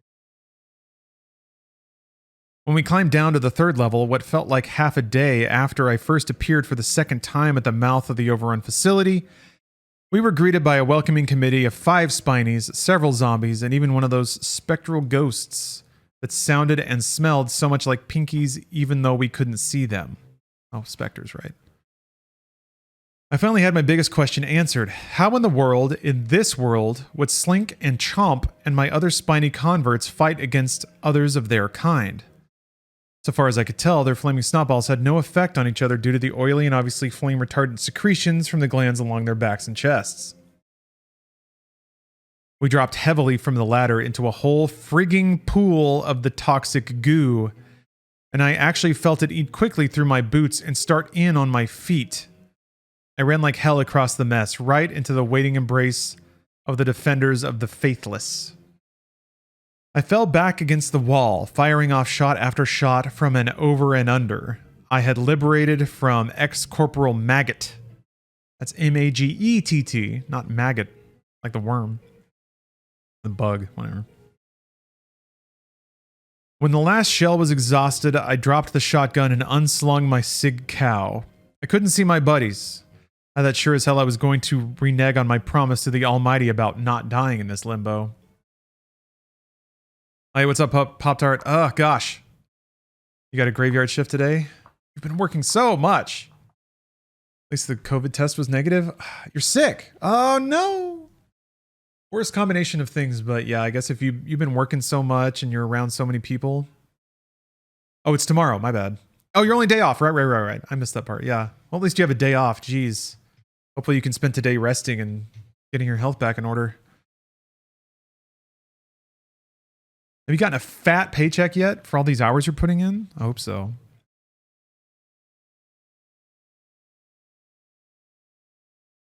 S1: When we climbed down to the third level, what felt like half a day after I first appeared for the second time at the mouth of the overrun facility, we were greeted by a welcoming committee of 5 spinies, several zombies, and even one of those spectral ghosts that sounded and smelled so much like Pinkies even though we couldn't see them. Oh, specters, right. I finally had my biggest question answered. How in the world, in this world, would Slink and Chomp and my other spiny converts fight against others of their kind? So far as I could tell, their flaming snotballs had no effect on each other due to the oily and obviously flame-retardant secretions from the glands along their backs and chests. We dropped heavily from the ladder into a whole frigging pool of the toxic goo, and I actually felt it eat quickly through my boots and start in on my feet. I ran like hell across the mess, right into the waiting embrace of the defenders of the faithless. I fell back against the wall, firing off shot after shot from an over and under. I had liberated from ex-corporal maggot. That's M-A-G-E-T-T, not maggot, like the worm. The bug, whatever. When the last shell was exhausted, I dropped the shotgun and unslung my sig cow. I couldn't see my buddies. I thought sure as hell I was going to renege on my promise to the Almighty about not dying in this limbo. Hey, what's up, Pop-Tart? Oh, gosh. You got a graveyard shift today? You've been working so much. At least the COVID test was negative. You're sick. Oh, no. Worst combination of things, but yeah, I guess if you've been working so much and you're around so many people. Oh, it's tomorrow. My bad. Oh, your only day off. Right. I missed that part. Yeah. Well, at least you have a day off. Jeez. Hopefully you can spend today resting and getting your health back in order. Have you gotten a fat paycheck yet for all these hours you're putting in? I hope so.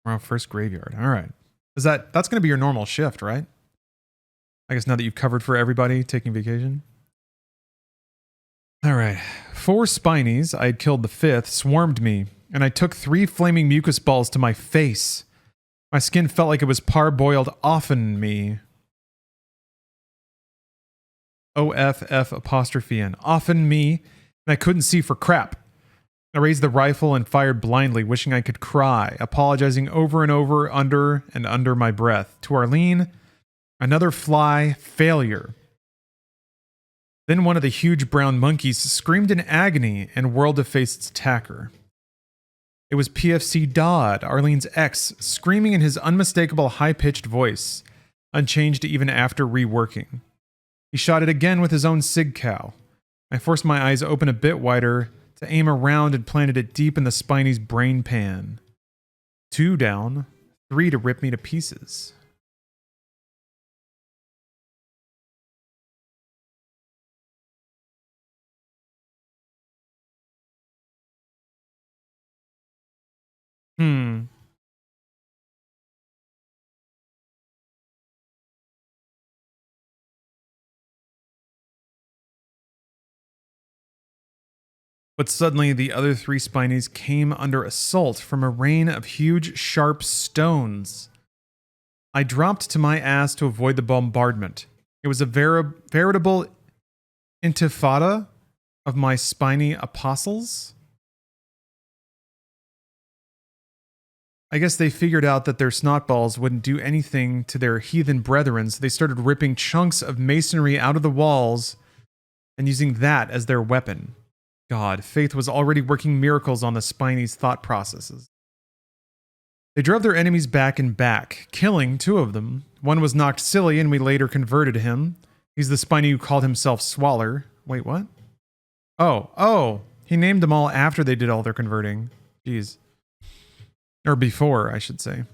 S1: Tomorrow, first graveyard. All right. That's going to be your normal shift, right? I guess now that you've covered for everybody taking vacation. All right. 4 spinies, I had killed the 5th, swarmed me, and I took 3 flaming mucus balls to my face. My skin felt like it was parboiled offen me. O-F-F apostrophe N. Offen me, and I couldn't see for crap. I raised the rifle and fired blindly, wishing I could cry, apologizing over and over, under my breath. To Arlene, another fly failure. Then one of the huge brown monkeys screamed in agony and whirled to face its attacker. It was PFC Dodd, Arlene's ex, screaming in his unmistakable high-pitched voice, unchanged even after reworking. He shot it again with his own sig cow. I forced my eyes open a bit wider to aim around and planted it deep in the Spiny's brain pan. 2 down, 3 to rip me to pieces. But suddenly the other three spinies came under assault from a rain of huge, sharp stones. I dropped to my ass to avoid the bombardment. It was a veritable intifada of my spiny apostles. I guess they figured out that their snotballs wouldn't do anything to their heathen brethren, so they started ripping chunks of masonry out of the walls and using that as their weapon. God, faith was already working miracles on the spinies' thought processes. They drove their enemies back and back, killing two of them. One was knocked silly, and we later converted him. He's the spiny who called himself Swaller. Wait, what? Oh, he named them all after they did all their converting. Jeez. Or before, I should say.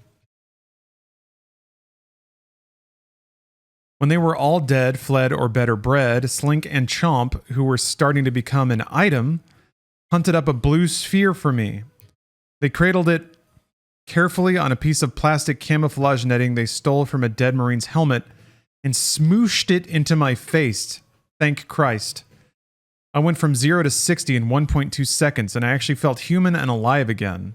S1: When they were all dead, fled, or better bred, Slink and Chomp, who were starting to become an item, hunted up a blue sphere for me. They cradled it carefully on a piece of plastic camouflage netting they stole from a dead Marine's helmet and smooshed it into my face. Thank Christ. I went from 0 to 60 in 1.2 seconds, and I actually felt human and alive again.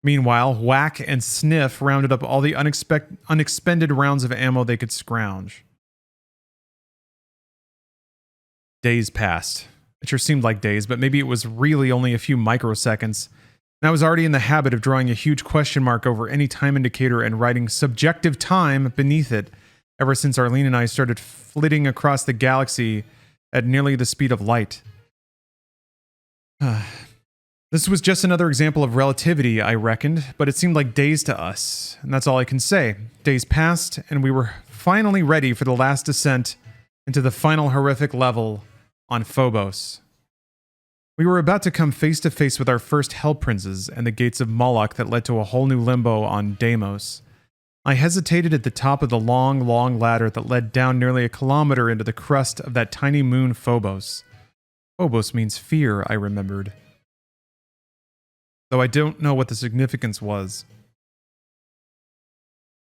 S1: Meanwhile, Whack and Sniff rounded up all the unexpended rounds of ammo they could scrounge. Days passed. It sure seemed like days, but maybe it was really only a few microseconds. And I was already in the habit of drawing a huge question mark over any time indicator and writing subjective time beneath it ever since Arlene and I started flitting across the galaxy at nearly the speed of light. This was just another example of relativity, I reckoned, but it seemed like days to us, and that's all I can say. Days passed, and we were finally ready for the last descent into the final horrific level on Phobos. We were about to come face to face with our first Hell Princes and the gates of Moloch that led to a whole new limbo on Deimos. I hesitated at the top of the long, long ladder that led down nearly a kilometer into the crust of that tiny moon Phobos. Phobos means fear, I remembered. Though I don't know what the significance was.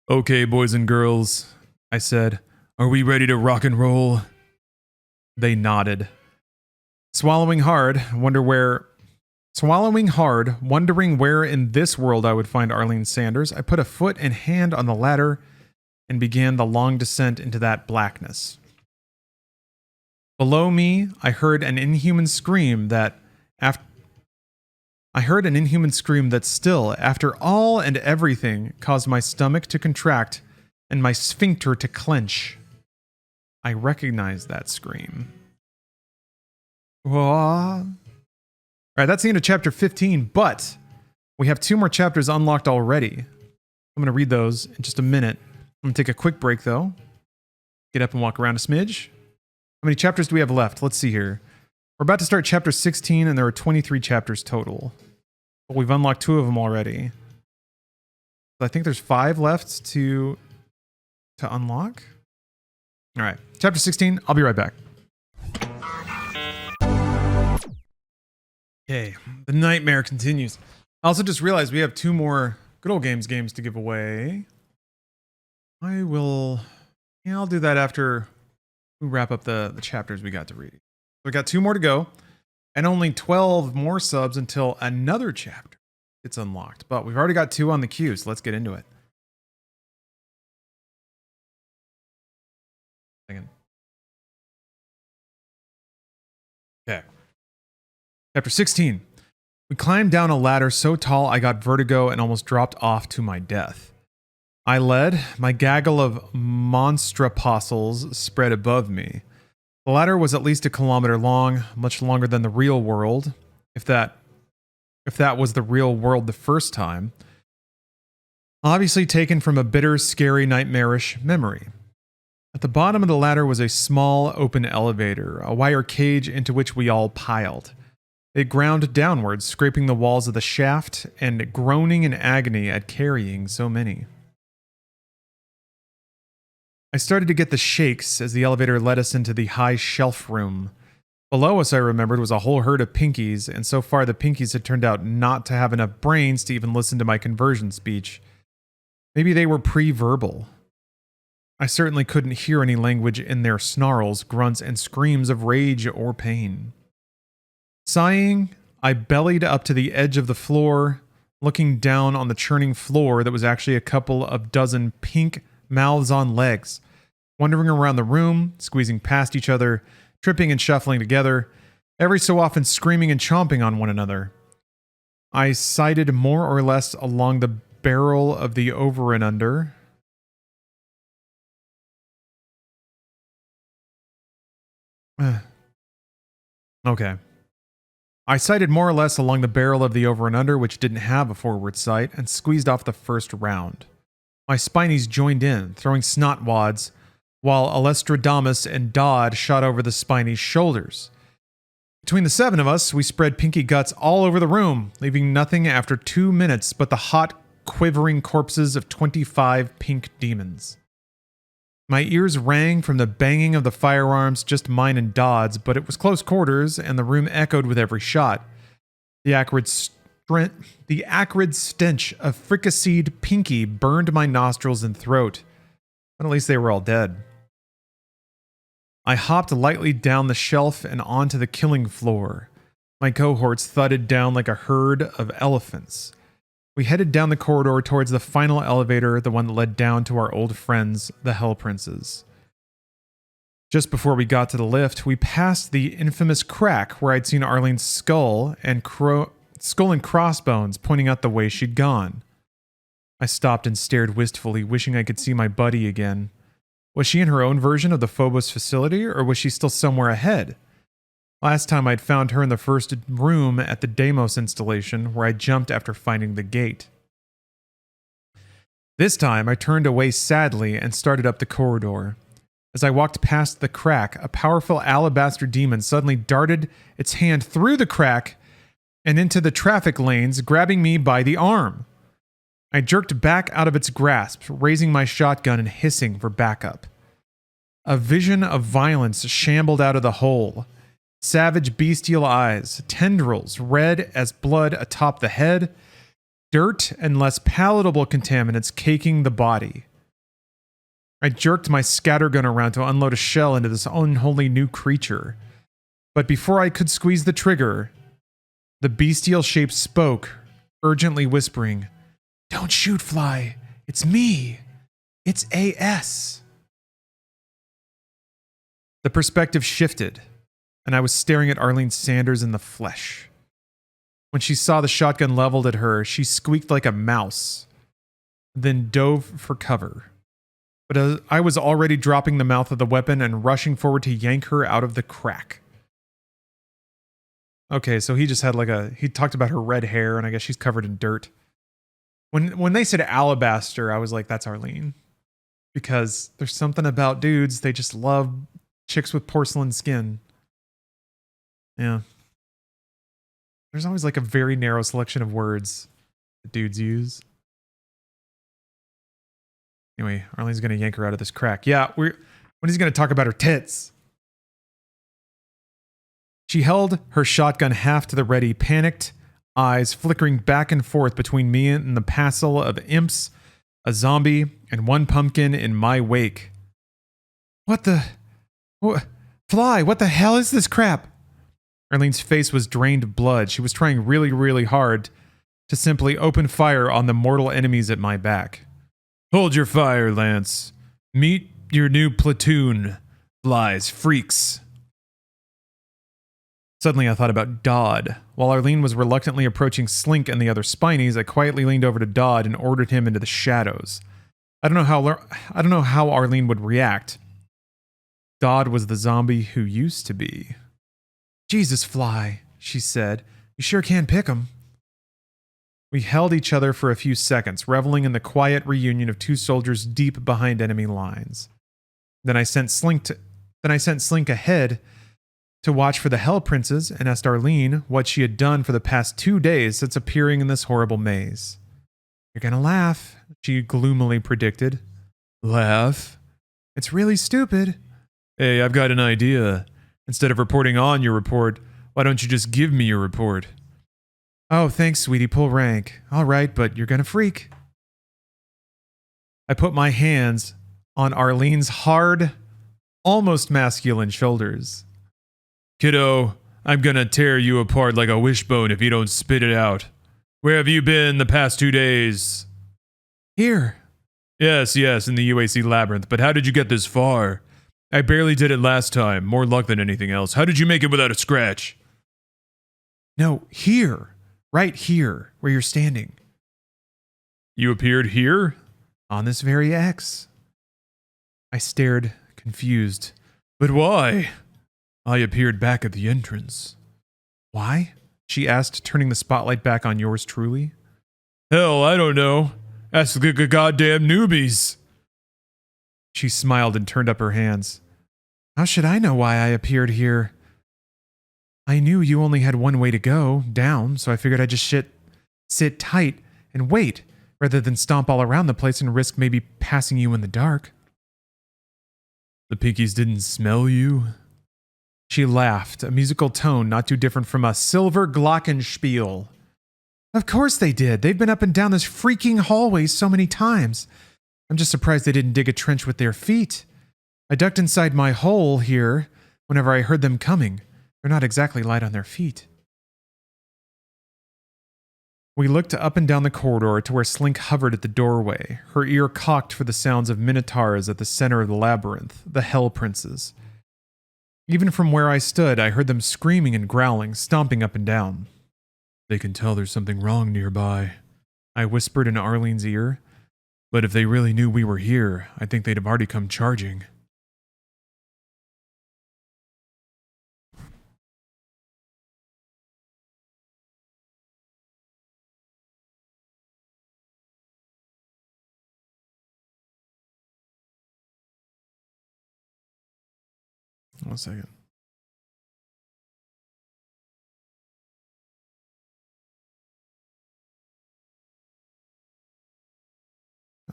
S1: Okay, boys and girls, I said. Are we ready to rock and roll? They nodded. Swallowing hard, wondering where in this world I would find Arlene Sanders, I put a foot and hand on the ladder and began the long descent into that blackness. Below me, I heard an inhuman scream that still, after all and everything, caused my stomach to contract and my sphincter to clench. I recognized that scream. All right, that's the end of chapter 15, but we have 2 more chapters unlocked already. I'm going to read those in just a minute. I'm going to take a quick break, though. Get up and walk around a smidge. How many chapters do we have left? Let's see here. We're about to start chapter 16, and there are 23 chapters total. But we've unlocked 2 of them already. So I think there's 5 left to unlock. All right, chapter 16. I'll be right back. Okay, the nightmare continues. I also just realized we have 2 more Good Old games to give away. I'll do that after we wrap up the chapters we got to read. We got 2 more to go, and only 12 more subs until another chapter gets unlocked. But we've already got 2 on the queue, so let's get into it. Okay. Chapter 16. We climbed down a ladder so tall I got vertigo and almost dropped off to my death. I led, my gaggle of monstrapostles spread above me. The ladder was at least 1 kilometer long, much longer than the real world, if that was the real world the first time. Obviously taken from a bitter, scary, nightmarish memory. At the bottom of the ladder was a small, open elevator, a wire cage into which we all piled. It ground downwards, scraping the walls of the shaft and groaning in agony at carrying so many. I started to get the shakes as the elevator led us into the high shelf room. Below us, I remembered, was a whole herd of pinkies, and so far the pinkies had turned out not to have enough brains to even listen to my conversion speech. Maybe they were pre-verbal. I certainly couldn't hear any language in their snarls, grunts, and screams of rage or pain. Sighing, I bellied up to the edge of the floor, looking down on the churning floor that was actually a couple of dozen pink mouths on legs, wandering around the room, squeezing past each other, tripping and shuffling together, every so often screaming and chomping on one another. I sighted more or less along the barrel of the over and under. Okay. I sighted more or less along the barrel of the over and under, which didn't have a forward sight, and squeezed off the first round. My spinies joined in, throwing snot wads, while Alestradamus and Dodd shot over the spinies' shoulders. Between the 7 of us, we spread pinky guts all over the room, leaving nothing after 2 minutes but the hot, quivering corpses of 25 pink demons. My ears rang from the banging of the firearms, just mine and Dodd's, but it was close quarters, and the room echoed with every shot. The acrid stench of fricasseed pinky burned my nostrils and throat, but at least they were all dead. I hopped lightly down the shelf and onto the killing floor. My cohorts thudded down like a herd of elephants. We headed down the corridor towards the final elevator, the one that led down to our old friends, the Hell Princes. Just before we got to the lift, we passed the infamous crack where I'd seen Arlene's skull and crossbones pointing out the way she'd gone. I stopped and stared wistfully, wishing I could see my buddy again. Was she in her own version of the Phobos facility, or was she still somewhere ahead? Last time I'd found her in the first room at the Deimos installation, where I jumped after finding the gate. This time I turned away sadly and started up the corridor. As I walked past the crack, a powerful alabaster demon suddenly darted its hand through the crack and into the traffic lanes, grabbing me by the arm. I jerked back out of its grasp, raising my shotgun and hissing for backup. A vision of violence shambled out of the hole. Savage bestial eyes, tendrils red as blood atop the head, dirt and less palatable contaminants caking the body. I jerked my scattergun around to unload a shell into this unholy new creature. But before I could squeeze the trigger, the bestial shape spoke, urgently whispering, "Don't shoot, Fly. It's me. It's AS." The perspective shifted, and I was staring at Arlene Sanders in the flesh. When she saw the shotgun leveled at her, she squeaked like a mouse, then dove for cover. But as I was already dropping the mouth of the weapon and rushing forward to yank her out of the crack. Okay, so he just had he talked about her red hair, and I guess she's covered in dirt. When they said alabaster, I was like, that's Arlene. Because there's something about dudes, they just love chicks with porcelain skin. Yeah. There's always a very narrow selection of words that dudes use. Anyway, Arlene's going to yank her out of this crack. Yeah, when he's going to talk about her tits. She held her shotgun half to the ready, panicked eyes flickering back and forth between me and the passel of imps, a zombie, and one pumpkin in my wake. Fly, what the hell is this crap? Arlene's face was drained of blood. She was trying really, really hard to simply open fire on the mortal enemies at my back. Hold your fire, Lance. Meet your new platoon. Flies, freaks. Suddenly I thought about Dodd. While Arlene was reluctantly approaching Slink and the other Spinies, I quietly leaned over to Dodd and ordered him into the shadows. I don't know how Arlene would react. Dodd was the zombie who used to be. Jesus, Fly, she said. You sure can pick 'em. We held each other for a few seconds, reveling in the quiet reunion of two soldiers deep behind enemy lines. Then I sent Slink ahead to watch for the Hell Princes and asked Arlene what she had done for the past 2 days since appearing in this horrible maze. You're gonna laugh, she gloomily predicted. Laugh? It's really stupid. Hey, I've got an idea. Instead of reporting on your report, why don't you just give me your report? Oh, thanks, sweetie, pull rank. All right, but you're gonna freak. I put my hands on Arlene's hard, almost masculine shoulders. Kiddo,
S2: I'm gonna tear you apart like a wishbone if you don't spit it out. Where have you been the past 2 days?
S1: Here.
S2: Yes, in the UAC labyrinth, but how did you get this far? I barely did it last time, more luck than anything else. How did you make it without a scratch?
S1: No, here. Right here, where you're standing.
S2: You appeared here?
S1: On this very X. I stared, confused.
S2: But why? I appeared back at the entrance.
S1: Why? She asked, turning the spotlight back on yours truly.
S2: Hell, I don't know. Ask the goddamn newbies.
S1: She smiled and turned up her hands. How should I know why I appeared here? I knew you only had one way to go, down, so I figured I'd just sit tight and wait, rather than stomp all around the place and risk maybe passing you in the dark.
S2: The Pinkies didn't smell you?
S1: She laughed, a musical tone not too different from a silver glockenspiel. Of course they did. They've been up and down this freaking hallway so many times. I'm just surprised they didn't dig a trench with their feet. I ducked inside my hole here whenever I heard them coming. They're not exactly light on their feet. We looked up and down the corridor to where Slink hovered at the doorway, her ear cocked for the sounds of minotaurs at the center of the labyrinth, the Hell Princes. Even from where I stood, I heard them screaming and growling, stomping up and down.
S2: They can tell there's something wrong nearby,
S1: I whispered in Arlene's ear.
S2: But if they really knew we were here, I think they'd have already come charging.
S1: One second.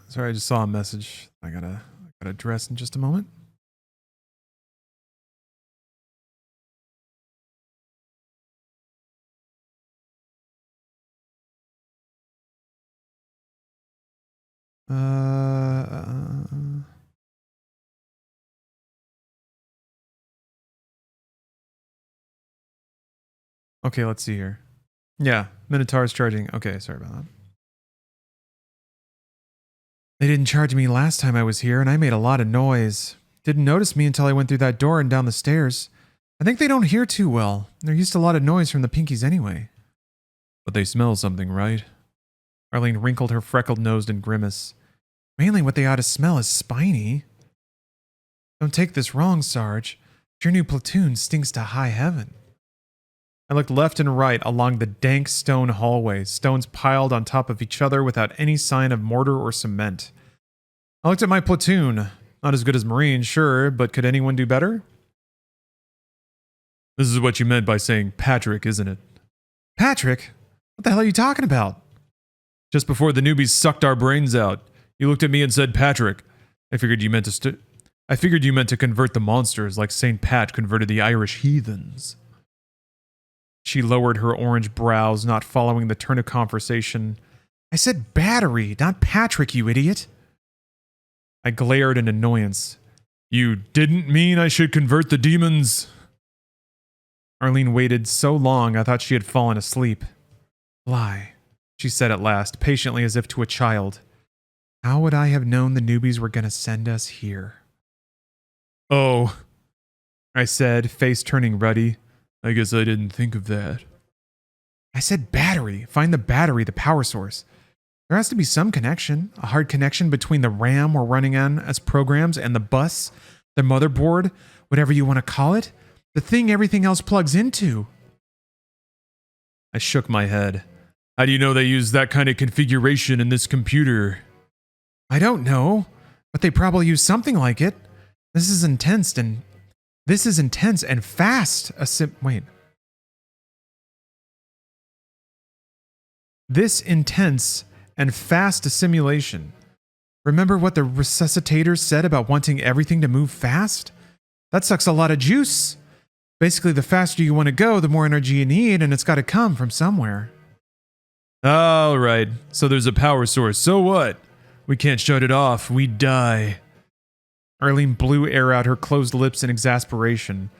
S1: Sorry, I just saw a message. I gotta address in just a moment. Okay, let's see here. Yeah, Minotaur's charging. Okay, sorry about that. They didn't charge me last time I was here, and I made a lot of noise. Didn't notice me until I went through that door and down the stairs. I think they don't hear too well. They're used to a lot of noise from the Pinkies anyway.
S2: But they smell something, right?
S1: Arlene wrinkled her freckled nose and grimace. Mainly what they ought to smell is spiny. Don't take this wrong, Sarge. Your new platoon stinks to high heaven. I looked left and right along the dank stone hallway, stones piled on top of each other without any sign of mortar or cement. I looked at my platoon. Not as good as Marines, sure, but could anyone do better?
S2: This is what you meant by saying Patrick, isn't it?
S1: Patrick? What the hell are you talking about?
S2: Just before the newbies sucked our brains out, you looked at me and said Patrick. I figured you meant to convert the monsters like St. Pat converted the Irish heathens. She lowered her orange brows, not following the turn of conversation. I said battery, not Patrick, you idiot. I glared in annoyance. You didn't mean I should convert the demons?
S1: Arlene waited so long I thought she had fallen asleep. Lie, she said at last, patiently as if to a child. How would I have known the newbies were going to send us here?
S2: Oh,
S1: I said, face turning ruddy.
S2: I guess I didn't think of that.
S1: I said battery. Find the battery, the power source. There has to be some connection, a hard connection between the RAM we're running on as programs and the bus, the motherboard, whatever you want to call it, the thing everything else plugs into.
S2: I shook my head. How do you know they use that kind of configuration in this computer?
S1: I don't know, but they probably use something like it. This is intense and fast. This intense and fast assimilation. Remember what the resuscitators said about wanting everything to move fast? That sucks a lot of juice. Basically, the faster you want to go, the more energy you need, and it's got to come from somewhere.
S2: All right, so there's a power source. So what? We can't shut it off. We die.
S1: Arlene blew air out her closed lips in exasperation.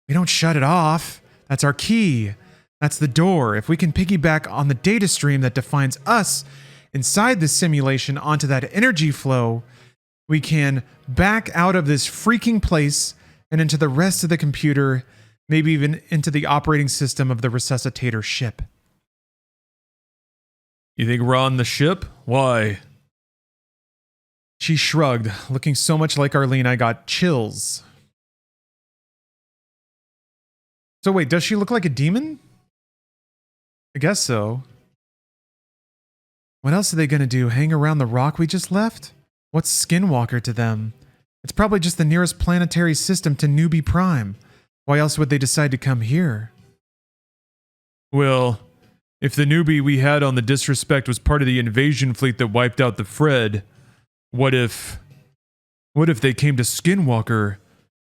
S1: We don't shut it off. That's our key. That's the door. If we can piggyback on the data stream that defines us inside this simulation onto that energy flow, we can back out of this freaking place and into the rest of the computer, maybe even into the operating system of the resuscitator ship.
S2: You think we're on the ship? Why?
S1: She shrugged, looking so much like Arlene I got chills. So wait, does she look like a demon? I guess so. What else are they gonna do? Hang around the rock we just left? What's Skinwalker to them? It's probably just the nearest planetary system to Newbie Prime. Why else would they decide to come here?
S2: Well, if the newbie we had on the Disrespect was part of the invasion fleet that wiped out the Fred, what if they came to Skinwalker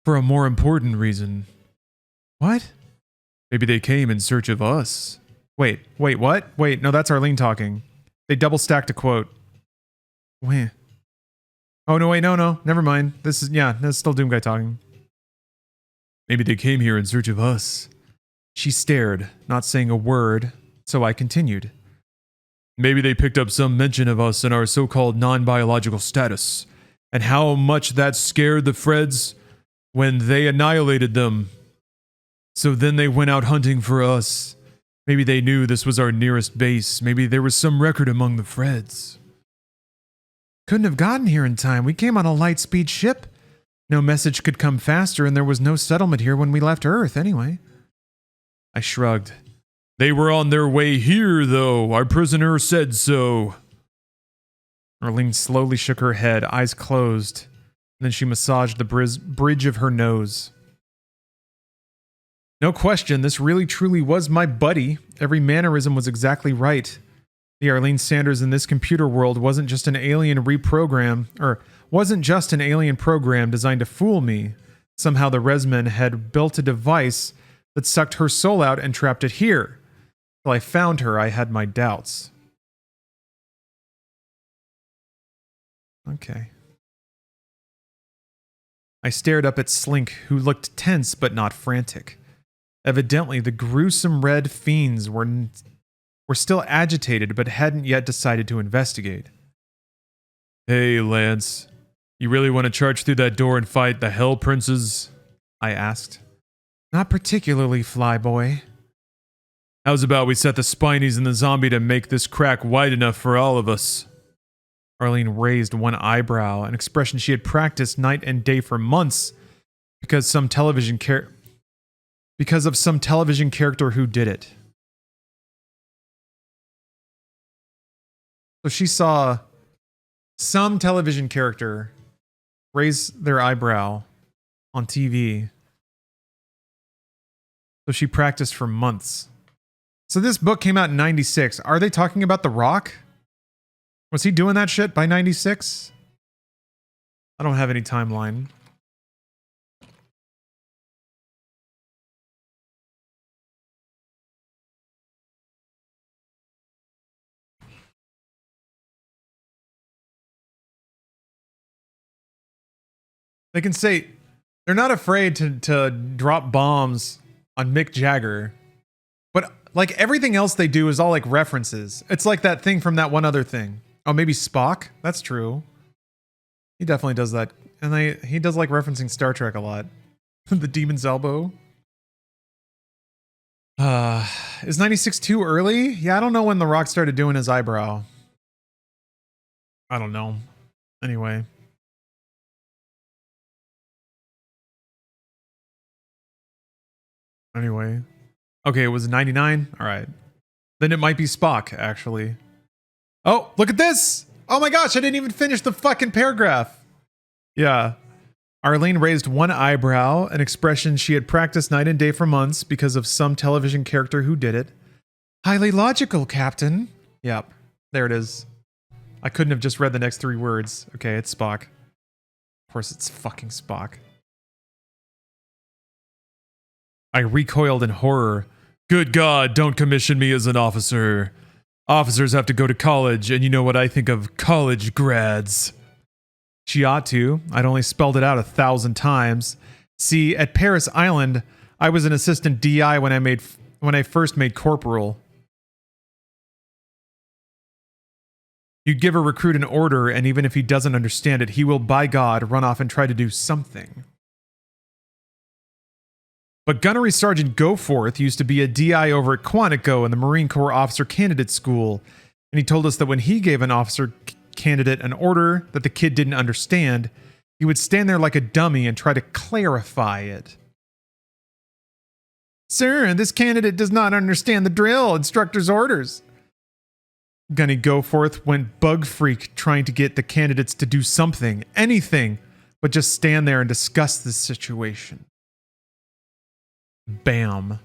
S2: for a more important reason?
S1: What?
S2: Maybe they came in search of us.
S1: Wait, what? Wait, no, that's Arlene talking. They double stacked a quote. Wait. Oh, no, wait, no, never mind. That's still Doom Guy talking.
S2: Maybe they came here in search of us.
S1: She stared, not saying a word, so I continued.
S2: Maybe they picked up some mention of us and our so-called non-biological status, and how much that scared the Freds when they annihilated them. So then they went out hunting for us. Maybe they knew this was our nearest base. Maybe there was some record among the Freds.
S1: Couldn't have gotten here in time. We came on a light-speed ship. No message could come faster, and there was no settlement here when we left Earth, anyway. I shrugged.
S2: They were on their way here, though. Our prisoner said so.
S1: Arlene slowly shook her head, eyes closed. Then she massaged the bridge of her nose. No question, this really truly was my buddy. Every mannerism was exactly right. The Arlene Sanders in this computer world wasn't just an alien program designed to fool me. Somehow the Resmen had built a device that sucked her soul out and trapped it here. Till I found her, I had my doubts. Okay. I stared up at Slink, who looked tense but not frantic. Evidently, the gruesome red fiends were still agitated but hadn't yet decided to investigate.
S2: Hey, Lance. You really want to charge through that door and fight the Hell Princes?
S1: I asked. Not particularly, Flyboy.
S2: How's about we set the Spinies and the zombie to make this crack wide enough for all of us?
S1: Arlene raised one eyebrow, an expression she had practiced night and day for months because of some television character who did it. So she saw some television character raise their eyebrow on TV. So she practiced for months. So this book came out in 96. Are they talking about The Rock? Was he doing that shit by 96? I don't have any timeline. They can say they're not afraid to drop bombs on Mick Jagger, but like everything else they do is all like references. It's like that thing from that one other thing. Oh, maybe Spock? That's true. He definitely does that. And he does like referencing Star Trek a lot. The Demon's Elbow. Is 96 too early? Yeah, I don't know when The Rock started doing his eyebrow. I don't know. Anyway. Okay, it was 99? Alright. Then it might be Spock, actually. Oh, look at this! Oh my gosh, I didn't even finish the fucking paragraph! Yeah. Arlene raised one eyebrow, an expression she had practiced night and day for months because of some television character who did it. Highly logical, Captain. Yep, there it is. I couldn't have just read the next 3 words. Okay, it's Spock. Of course it's fucking Spock. I recoiled in horror. Good God, don't commission me as an officer. Officers have to go to college, and you know what I think of college grads. She ought to. I'd only spelled it out 1,000 times. See, at Paris Island, I was an assistant DI when I first made corporal. You give a recruit an order, and even if he doesn't understand it, he will, by God, run off and try to do something. But Gunnery Sergeant Goforth used to be a DI over at Quantico in the Marine Corps Officer Candidate School, and he told us that when he gave an officer candidate an order that the kid didn't understand, he would stand there like a dummy and try to clarify it. Sir, this candidate does not understand the drill instructor's orders. Gunny Goforth went bug freak trying to get the candidates to do something, anything, but just stand there and discuss the situation. Bam.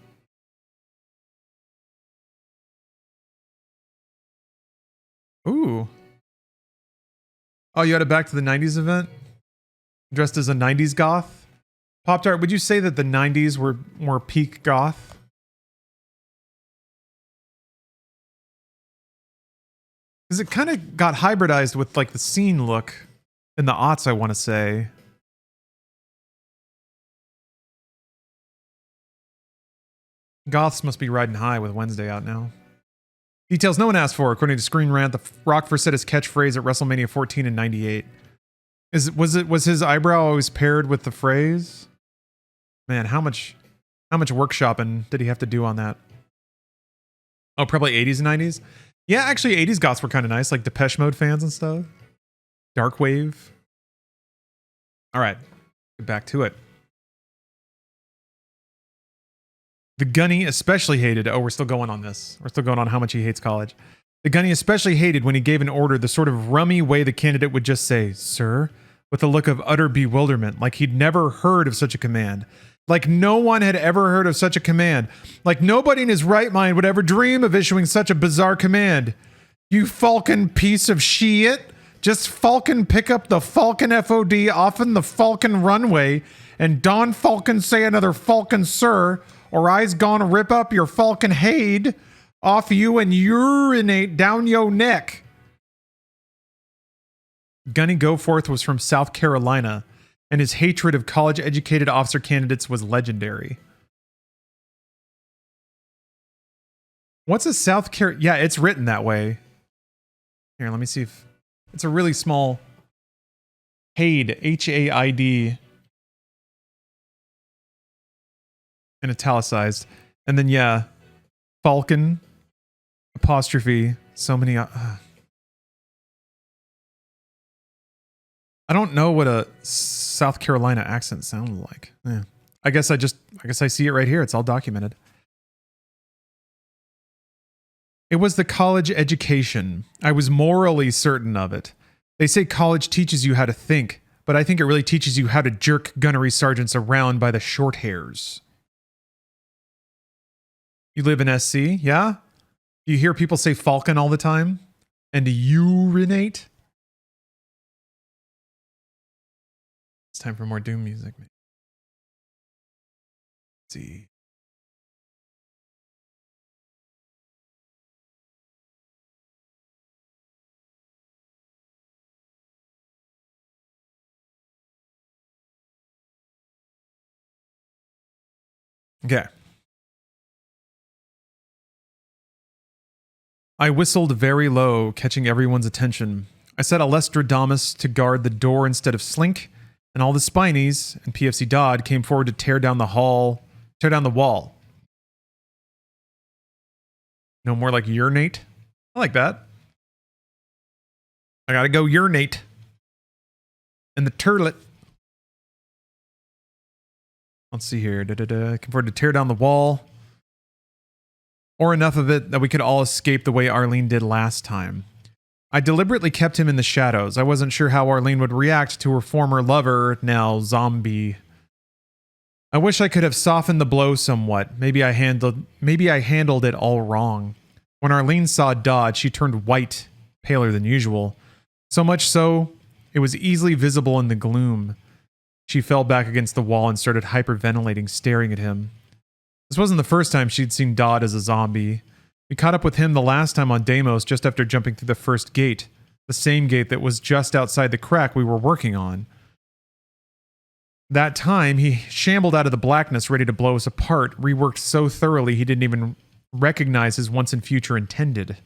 S1: Ooh. Oh, you had it back to the 90s event? Dressed as a 90s goth? Pop-Tart, would you say that the 90s were more peak goth? Because it kind of got hybridized with like the scene look in the aughts, I want to say. Goths must be riding high with Wednesday out now. Details no one asked for. According to Screen Rant, the Rock first said his catchphrase at WrestleMania 14 in '98. Was his eyebrow always paired with the phrase? Man, how much workshopping did he have to do on that? Oh, probably 80s and 90s. Yeah, actually, 80s goths were kind of nice, like Depeche Mode fans and stuff. Darkwave. All right, get back to it. The Gunny especially hated... Oh, we're still going on this. We're still going on how much he hates college. The Gunny especially hated when he gave an order the sort of rummy way the candidate would just say, "Sir," with a look of utter bewilderment, like he'd never heard of such a command. Like no one had ever heard of such a command. Like nobody in his right mind would ever dream of issuing such a bizarre command. You Falcon piece of shit. Just Falcon pick up the Falcon FOD off in the Falcon runway and Don Falcon say another Falcon sir, or I's gonna rip up your Falcon head off you and urinate down your neck. Gunny Goforth was from South Carolina, and his hatred of college-educated officer candidates was legendary. What's a South Carolina? Yeah, it's written that way. Here, let me see if... It's a really small... Haid, H-A-I-D. And italicized. And then, yeah, Falcon, apostrophe, so many... I don't know what a South Carolina accent sounded like. Yeah. I guess I see it right here. It's all documented. It was the college education. I was morally certain of it. They say college teaches you how to think, but I think it really teaches you how to jerk gunnery sergeants around by the short hairs. You live in SC, yeah? Do you hear people say Falcon all the time? And urinate? It's time for more Doom music. Let's see. Okay. I whistled very low, catching everyone's attention. I set Alestradamus to guard the door instead of Slink, and all the Spinies and PFC Dodd came forward to tear down the wall. No more like urinate. I like that. I gotta go urinate. In the turlet. Let's see here. Came forward to tear down the wall. Or enough of it that we could all escape the way Arlene did last time. I deliberately kept him in the shadows. I wasn't sure how Arlene would react to her former lover, now zombie. I wish I could have softened the blow somewhat. Maybe I handled it all wrong. When Arlene saw Dodd, she turned white, paler than usual. So much so, it was easily visible in the gloom. She fell back against the wall and started hyperventilating, staring at him. This wasn't the first time she'd seen Dodd as a zombie. We caught up with him the last time on Deimos just after jumping through the first gate. The same gate that was just outside the crack we were working on. That time, he shambled out of the blackness, ready to blow us apart, reworked so thoroughly he didn't even recognize his once and future intended.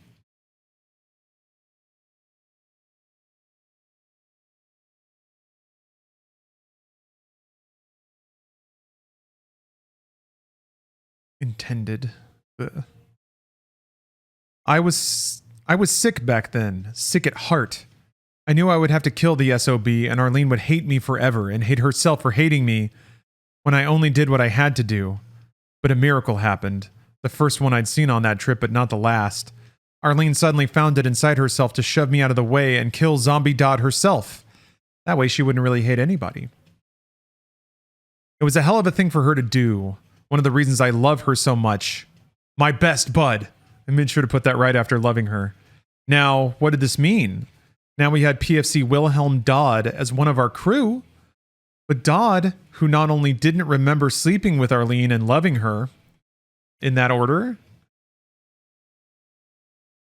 S1: Intended. Ugh. I was sick back then, sick at heart. I knew I would have to kill the SOB and Arlene would hate me forever and hate herself for hating me when I only did what I had to do. But a miracle happened. The first one I'd seen on that trip, but not the last. Arlene suddenly found it inside herself to shove me out of the way and kill Zombie Dodd herself. That way she wouldn't really hate anybody. It was a hell of a thing for her to do. One of the reasons I love her so much. My best bud. I made sure to put that right after loving her. Now, what did this mean? Now we had PFC Wilhelm Dodd as one of our crew. But Dodd, who not only didn't remember sleeping with Arlene and loving her, in that order,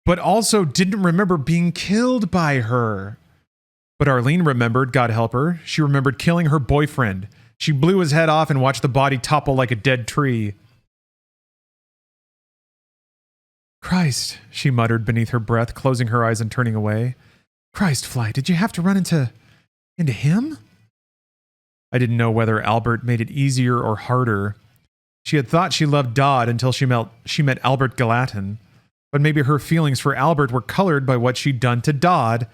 S1: but also didn't remember being killed by her. But Arlene remembered, God help her. She remembered killing her boyfriend. She blew his head off and watched the body topple like a dead tree. Christ, she muttered beneath her breath, closing her eyes and turning away. Christ, Fly, did you have to run into him? I didn't know whether Albert made it easier or harder. She had thought she loved Dodd until she met Albert Gallatin, but maybe her feelings for Albert were colored by what she'd done to Dodd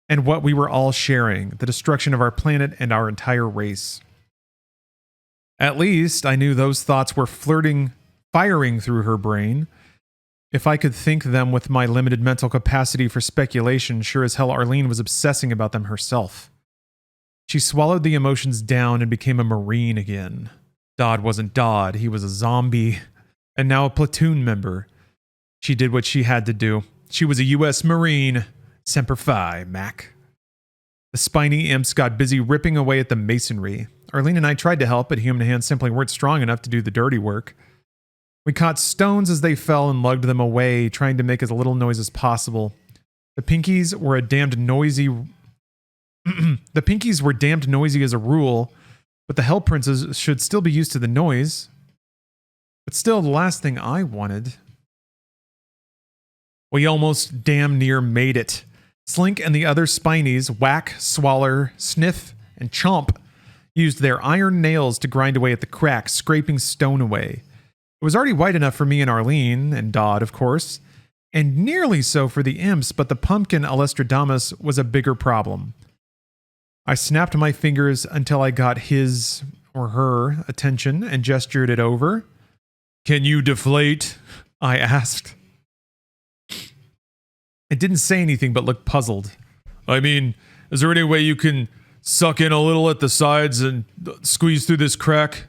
S1: and what we were all sharing, the destruction of our planet and our entire race. At least I knew those thoughts were firing through her brain. If I could think them with my limited mental capacity for speculation, sure as hell Arlene was obsessing about them herself. She swallowed the emotions down and became a Marine again. Dodd wasn't Dodd, he was a zombie, and now a platoon member. She did what she had to do. She was a U.S. Marine. Semper Fi, Mac. The spiny imps got busy ripping away at the masonry. Arlene and I tried to help, but human hands simply weren't strong enough to do the dirty work. We caught stones as they fell and lugged them away, trying to make as little noise as possible. The Pinkies were damned noisy as a rule, but the Hell Princes should still be used to the noise. But still, the last thing I wanted. We almost damn near made it. Slink and the other Spinies, Whack, Swaller, Sniff, and Chomp, used their iron nails to grind away at the crack, scraping stone away. It was already wide enough for me and Arlene, and Dodd, of course, and nearly so for the imps, but the pumpkin Alestradamus was a bigger problem. I snapped my fingers until I got his or her attention and gestured it over. Can you deflate? I asked. It didn't say anything but looked puzzled. I mean, is there any way you can suck in a little at the sides and squeeze through this crack?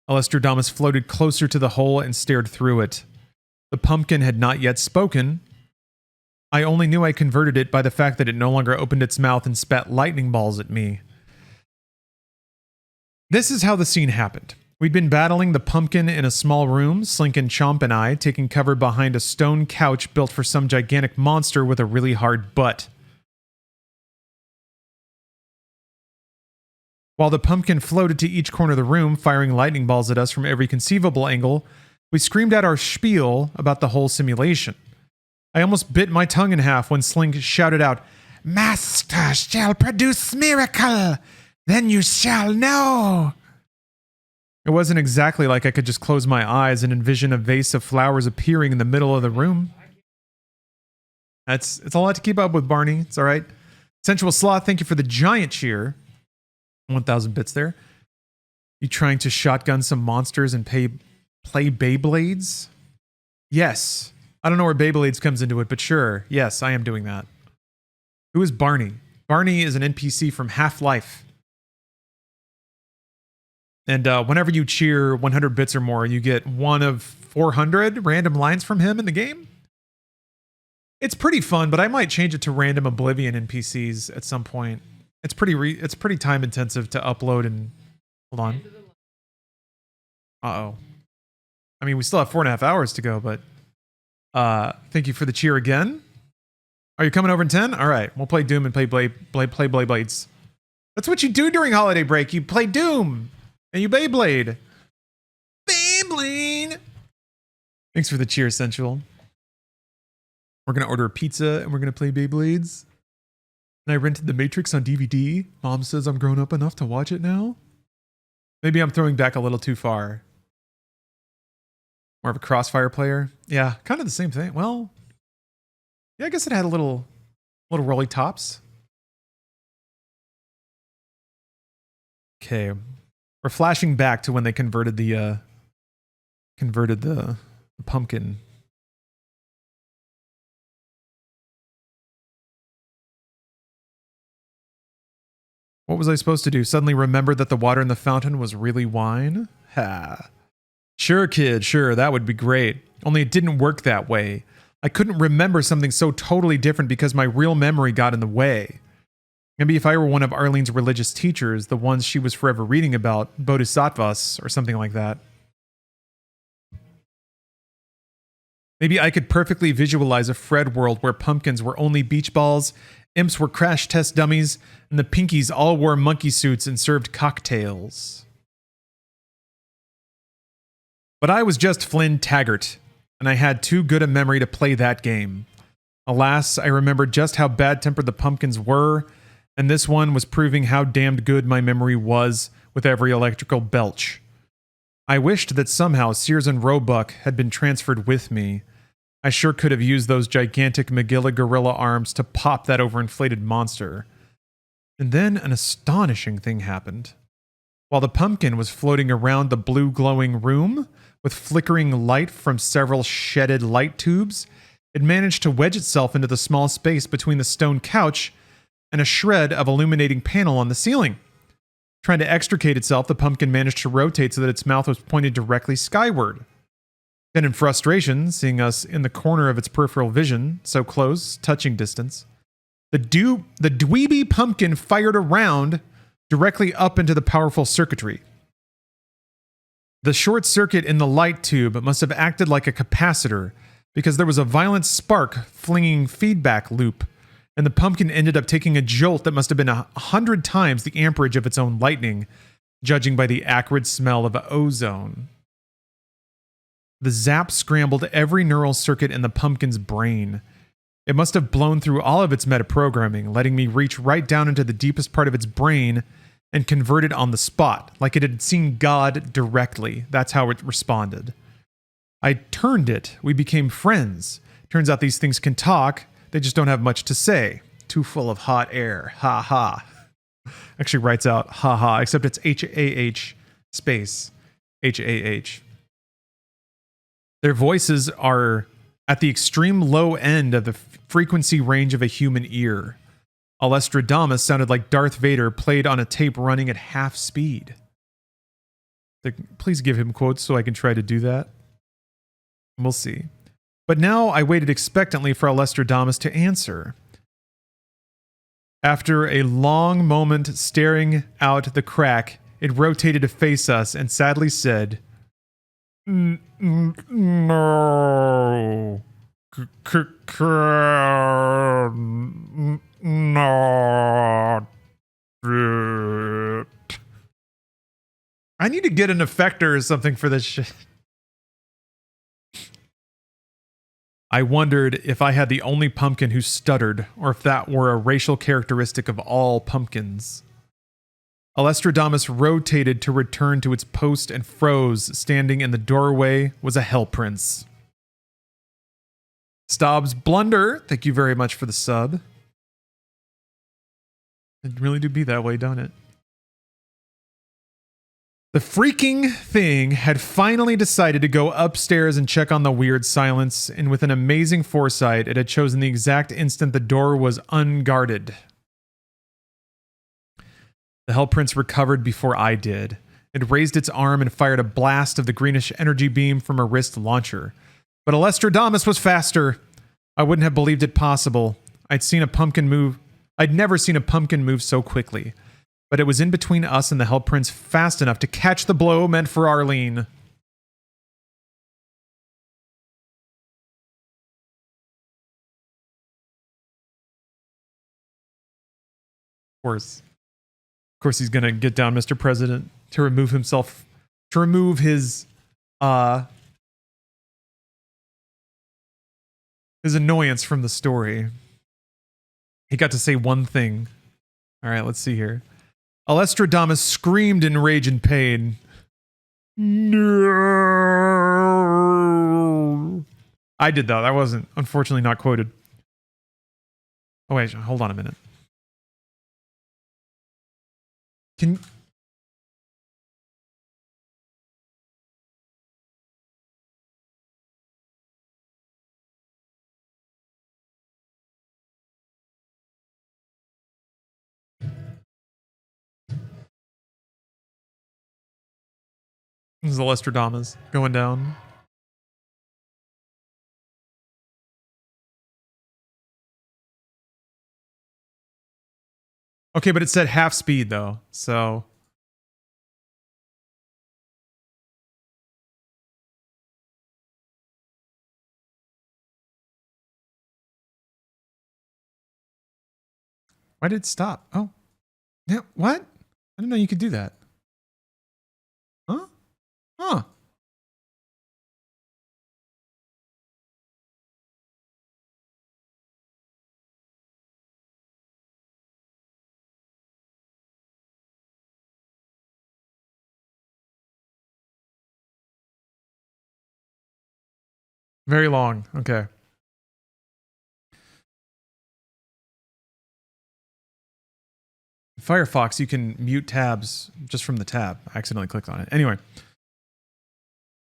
S1: Alestradamus floated closer to the hole and stared through it. The pumpkin had not yet spoken. I only knew I converted it by the fact that it no longer opened its mouth and spat lightning balls at me. This is how the scene happened. We'd been battling the pumpkin in a small room, Slink and Chomp and I, taking cover behind a stone couch built for some gigantic monster with a really hard butt. While the pumpkin floated to each corner of the room, firing lightning balls at us from every conceivable angle, we screamed out our spiel about the whole simulation. I almost bit my tongue in half when Slink shouted out, "Master shall produce miracle, then you shall know." It wasn't exactly like I could just close my eyes and envision a vase of flowers appearing in the middle of the room. It's a lot to keep up with, Barney. It's all right. Sensual Sloth, thank you for the giant cheer. 1,000 bits there. You trying to shotgun some monsters and play Beyblades? Yes. I don't know where Beyblades comes into it, but sure. Yes, I am doing that. Who is Barney? Barney is an NPC from Half-Life. And whenever you cheer 100 bits or more, you get one of 400 random lines from him in the game. It's pretty fun, but I might change it to random Oblivion NPCs at some point. It's pretty time intensive to upload and hold on. Uh-oh. I mean, we still have 4.5 hours to go, but thank you for the cheer again. Are you coming over in 10? All right, we'll play Doom and play Blades. That's what you do during holiday break. You play Doom and you Beyblade. Beyblade. Thanks for the cheer, Sensual. We're going to order a pizza and we're going to play Beyblades. And I rented The Matrix on DVD. Mom says I'm grown up enough to watch it now. Maybe I'm throwing back a little too far. More of a Crossfire player. Yeah, kind of the same thing. Well, yeah, I guess it had a little rolly tops. Okay. We're flashing back to when they converted the pumpkin. What was I supposed to do? Suddenly remember that the water in the fountain was really wine? Ha. Sure, kid, sure, that would be great. Only it didn't work that way. I couldn't remember something so totally different because my real memory got in the way. Maybe if I were one of Arlene's religious teachers, the ones she was forever reading about, bodhisattvas or something like that. Maybe I could perfectly visualize a Fred world where pumpkins were only beach balls, imps were crash test dummies, and the Pinkies all wore monkey suits and served cocktails. But I was just Flynn Taggart, and I had too good a memory to play that game. Alas, I remembered just how bad-tempered the pumpkins were, and this one was proving how damned good my memory was with every electrical belch. I wished that somehow Sears and Roebuck had been transferred with me. I sure could have used those gigantic Magilla gorilla arms to pop that overinflated monster. And then an astonishing thing happened. While the pumpkin was floating around the blue glowing room, with flickering light from several shedded light tubes, it managed to wedge itself into the small space between the stone couch and a shred of illuminating panel on the ceiling. Trying to extricate itself, the pumpkin managed to rotate so that its mouth was pointed directly skyward. Then in frustration, seeing us in the corner of its peripheral vision, so close, touching distance, the dweeby pumpkin fired around directly up into the powerful circuitry. The short circuit in the light tube must have acted like a capacitor because there was a violent spark flinging feedback loop, and the pumpkin ended up taking a jolt that must have been 100 times the amperage of its own lightning, judging by the acrid smell of ozone. The zap scrambled every neural circuit in the pumpkin's brain. It must have blown through all of its metaprogramming, letting me reach right down into the deepest part of its brain and convert it on the spot, like it had seen God directly. That's how it responded. I turned it. We became friends. Turns out these things can talk. They just don't have much to say. Too full of hot air. Ha ha. Actually writes out ha ha, except it's H-A-H space H-A-H. Their voices are at the extreme low end of the frequency range of a human ear. Alestradamus sounded like Darth Vader played on a tape running at half speed. Please give him quotes so I can try to do that. We'll see. But now I waited expectantly for Alestradamus to answer. After a long moment staring out the crack, it rotated to face us and sadly said, "No. Not it." I need to get an effector or something for this shit. I wondered if I had the only pumpkin who stuttered, or if that were a racial characteristic of all pumpkins. Alestradamus rotated to return to its post and froze. Standing in the doorway was a hell prince. Stobbs Blunder, thank you very much for the sub. It really do be that way, don't it? The freaking thing had finally decided to go upstairs and check on the weird silence, and with an amazing foresight, it had chosen the exact instant the door was unguarded. The Hell Prince recovered before I did. It raised its arm and fired a blast of the greenish energy beam from a wrist launcher. But Alestradamus was faster. I wouldn't have believed it possible. I'd never seen a pumpkin move so quickly. But it was in between us and the Hell Prince fast enough to catch the blow meant for Arlene. Of course. Of course, he's gonna get down Mr. President to remove himself, to remove his annoyance from the story. He got to say one thing. All right, let's see here. Alestrodamus screamed in rage and pain. No. I did that. That wasn't, unfortunately, not quoted. Oh, wait, hold on a minute. Can... This is Alestrodamus going down. Okay, but it said half speed, though, so... Why did it stop? Oh. Yeah, what? I didn't know you could do that. Huh? Huh. Very long. Okay. Firefox, you can mute tabs just from the tab. I accidentally clicked on it. Anyway.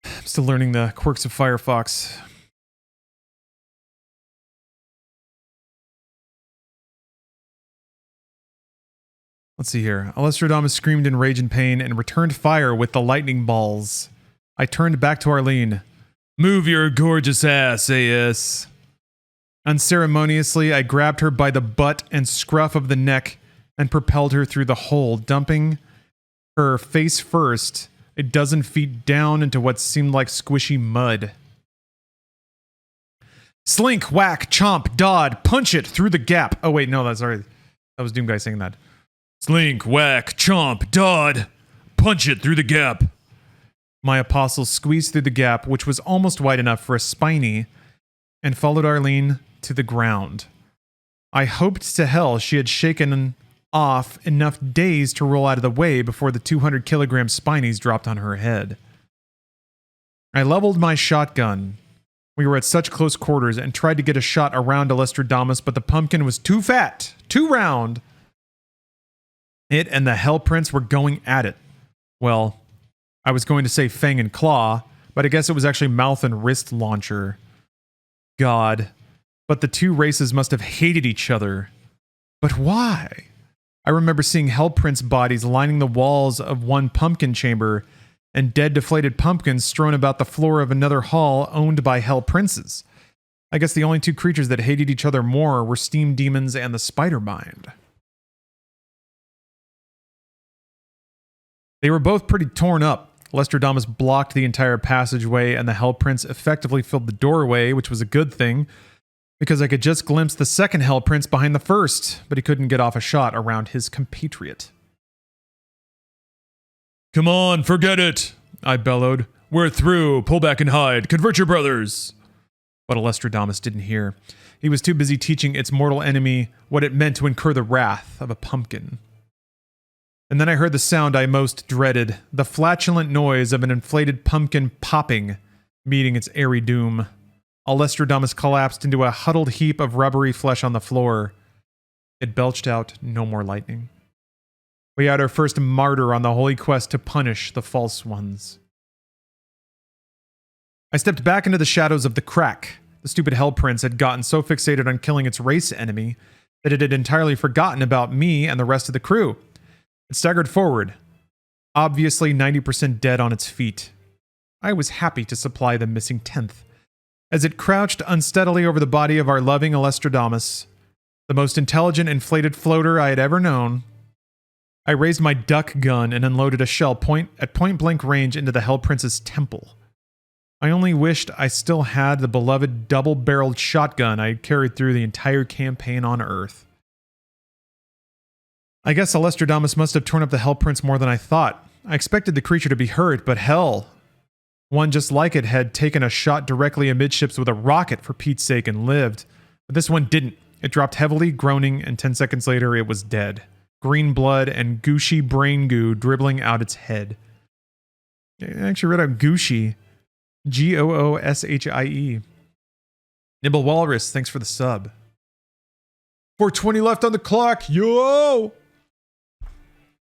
S1: I'm still learning the quirks of Firefox. Let's see here. Alestrodamus screamed in rage and pain and returned fire with the lightning balls. I turned back to Arlene. Move your gorgeous ass, AS. Unceremoniously, I grabbed her by the butt and scruff of the neck and propelled her through the hole, dumping her face first a dozen feet down into what seemed like squishy mud. Slink, whack, chomp, dod, punch it through the gap. Oh wait, no, that's already... That was Doomguy saying that. Slink, whack, chomp, dod, punch it through the gap. My apostle squeezed through the gap, which was almost wide enough for a spiny, and followed Arlene to the ground. I hoped to hell she had shaken off enough days to roll out of the way before the 200-kilogram spinies dropped on her head. I leveled my shotgun. We were at such close quarters and tried to get a shot around Alestrodamus, but the pumpkin was too fat, too round. It and the Hell Prince were going at it. Well, I was going to say fang and claw, but I guess it was actually mouth and wrist launcher. God. But the two races must have hated each other. But why? I remember seeing Hell Prince bodies lining the walls of one pumpkin chamber and dead deflated pumpkins strewn about the floor of another hall owned by Hell Princes. I guess the only two creatures that hated each other more were steam demons and the spider mind. They were both pretty torn up. Alestrodamus blocked the entire passageway, and the Hell Prince effectively filled the doorway, which was a good thing, because I could just glimpse the second Hell Prince behind the first, but he couldn't get off a shot around his compatriot. Come on, forget it, I bellowed. We're through. Pull back and hide. Convert your brothers. But Alestrodamus didn't hear. He was too busy teaching its mortal enemy what it meant to incur the wrath of a pumpkin. And then I heard the sound I most dreaded, the flatulent noise of an inflated pumpkin popping, meeting its airy doom. Alestrodamus collapsed into a huddled heap of rubbery flesh on the floor. It belched out no more lightning. We had our first martyr on the holy quest to punish the false ones. I stepped back into the shadows of the crack. The stupid Hell Prince had gotten so fixated on killing its race enemy that it had entirely forgotten about me and the rest of the crew. It staggered forward, obviously 90% dead on its feet. I was happy to supply the missing 10th. As it crouched unsteadily over the body of our loving Alestrodamus, the most intelligent inflated floater I had ever known, I raised my duck gun and unloaded a shell at point-blank range into the Hell Prince's temple. I only wished I still had the beloved double-barreled shotgun I had carried through the entire campaign on Earth. I guess Alestrodamus must have torn up the Hell Prince more than I thought. I expected the creature to be hurt, but hell. One just like it had taken a shot directly amidships with a rocket for Pete's sake and lived. But this one didn't. It dropped heavily, groaning, and 10 seconds later it was dead. Green blood and gooshy brain goo dribbling out its head. I actually read out gooshy. Gooshie. Nibble Walrus, thanks for the sub. 420 left on the clock. Yo!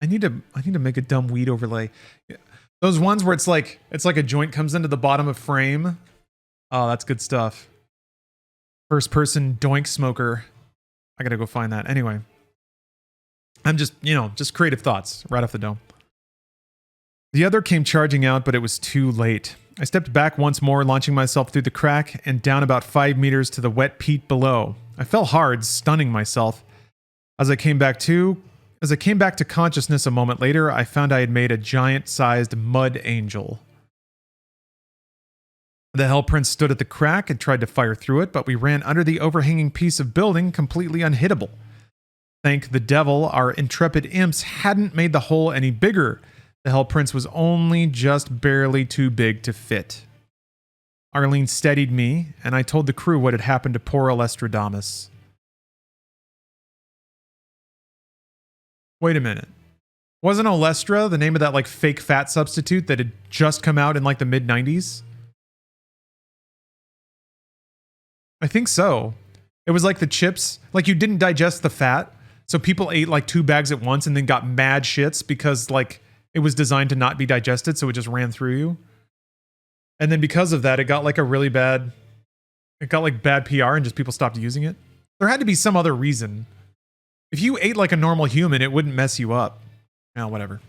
S1: I need to make a dumb weed overlay. Those ones where it's like a joint comes into the bottom of frame. Oh, that's good stuff. First person doink smoker. I gotta go find that. Anyway. I'm just creative thoughts right off the dome. The other came charging out, but it was too late. I stepped back once more, launching myself through the crack and down about 5 meters to the wet peat below. I fell hard, stunning myself. As I came back to consciousness a moment later, I found I had made a giant-sized mud angel. The Hell Prince stood at the crack and tried to fire through it, but we ran under the overhanging piece of building, completely unhittable. Thank the devil, our intrepid imps hadn't made the hole any bigger. The Hell Prince was only just barely too big to fit. Arlene steadied me, and I told the crew what had happened to poor Alestrodamus. Wait a minute. Wasn't Olestra the name of that fake fat substitute that had just come out in the mid-90s? I think so. It was like the chips. You didn't digest the fat, so people ate 2 bags at once and then got mad shits because it was designed to not be digested, so it just ran through you. And then because of that, it got a really bad... It got bad PR and just people stopped using it. There had to be some other reason. If you ate like a normal human, it wouldn't mess you up. Oh, whatever.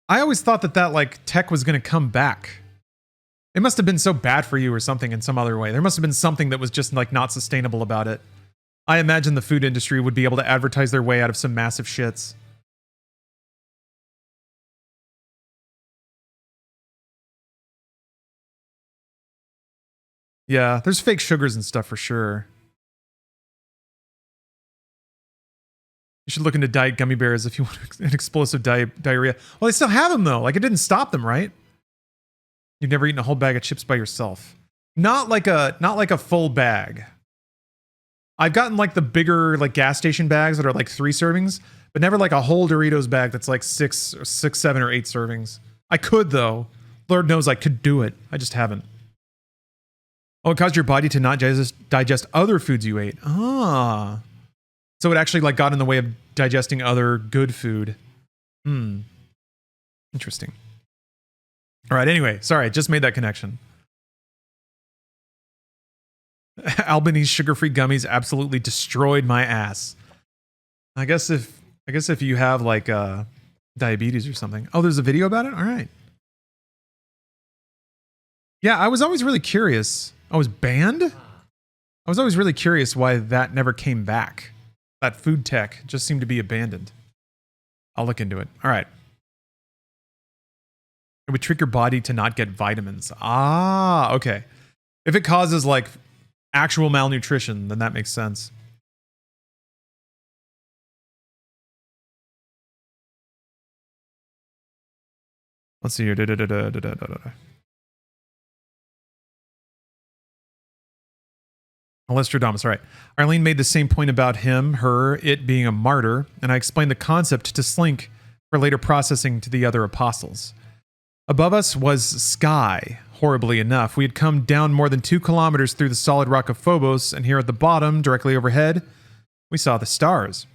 S1: I always thought that tech was going to come back. It must have been so bad for you or something in some other way. There must have been something that was just not sustainable about it. I imagine the food industry would be able to advertise their way out of some massive shits. Yeah, there's fake sugars and stuff for sure. You should look into diet gummy bears if you want an explosive diarrhea. Well, they still have them though. It didn't stop them, right? You've never eaten a whole bag of chips by yourself. Not like a full bag. I've gotten the bigger gas station bags that are 3 servings, but never a whole Doritos bag that's 6, 7, or 8 servings. I could though. Lord knows I could do it. I just haven't. Oh, it caused your body to not digest other foods you ate. Ah. So it actually got in the way of digesting other good food. Interesting. All right, anyway, sorry, I just made that connection. Albanese sugar-free gummies absolutely destroyed my ass. I guess if you have diabetes or something. Oh, there's a video about it? All right. Yeah, I was always really curious. I was banned? I was always really curious why that never came back. That food tech just seemed to be abandoned. I'll look into it. All right. It would trick your body to not get vitamins. Ah, okay. If it causes actual malnutrition, then that makes sense. Let's see here. Alestrodamus, all right. Arlene made the same point about him, her, it being a martyr, and I explained the concept to Slink for later processing to the other apostles. Above us was sky, horribly enough. We had come down more than 2 kilometers through the solid rock of Phobos, and here at the bottom, directly overhead, we saw the stars.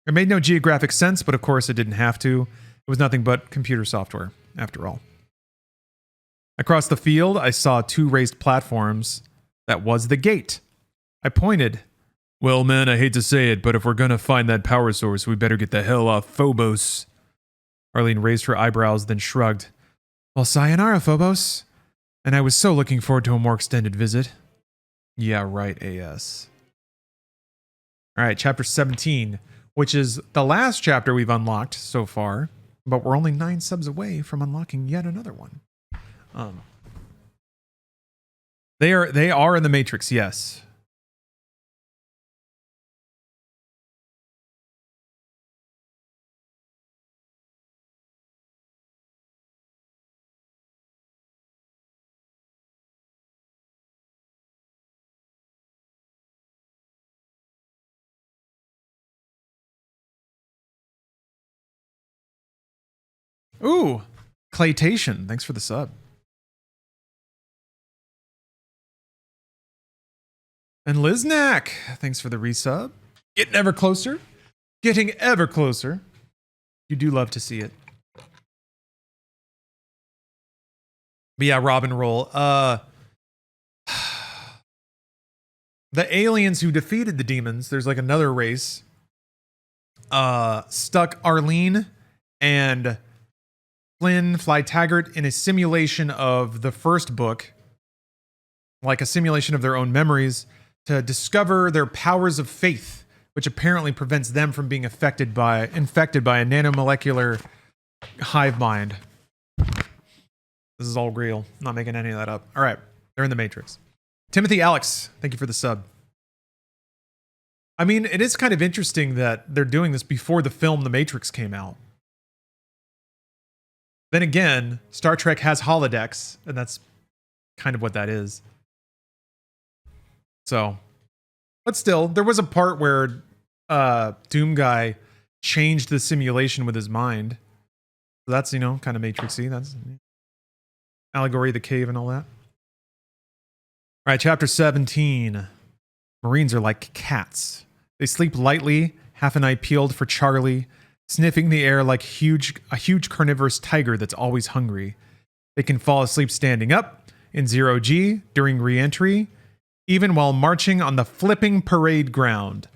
S1: It made no geographic sense, but of course it didn't have to. It was nothing but computer software, after all. Across the field, I saw 2 raised platforms. That was the gate. I pointed. Well, man, I hate to say it, but if we're gonna find that power source, we better get the hell off Phobos. Arlene raised her eyebrows, then shrugged. Well, sayonara, Phobos. And I was so looking forward to a more extended visit. Yeah, right, AS. All right, chapter 17, which is the last chapter we've unlocked so far, but we're only 9 subs away from unlocking yet another one. They are in the Matrix, yes. Ooh, Claytation. Thanks for the sub. And Liznak, thanks for the resub. Getting ever closer. Getting ever closer. You do love to see it. But yeah, Robin roll. The aliens who defeated the demons, there's like another race, stuck Arlene and Flynn Fly Taggart in a simulation of the first book, like a simulation of their own memories, to discover their powers of faith, which apparently prevents them from being infected by a nanomolecular hive mind. This is all real. I'm not making any of that up. All right, they're in the Matrix. Timothy Alex, thank you for the sub. I mean, it is kind of interesting that they're doing this before the film The Matrix came out. Then again, Star Trek has holodecks, and that's kind of what that is. So, but still, there was a part where Doom Guy changed the simulation with his mind. So that's, kind of Matrixy. That's Allegory of the Cave and all that. All right, chapter 17. Marines are like cats. They sleep lightly, half an eye peeled for Charlie, sniffing the air like a huge carnivorous tiger that's always hungry. They can fall asleep standing up, in 0G, during re-entry, even while marching on the flipping parade ground.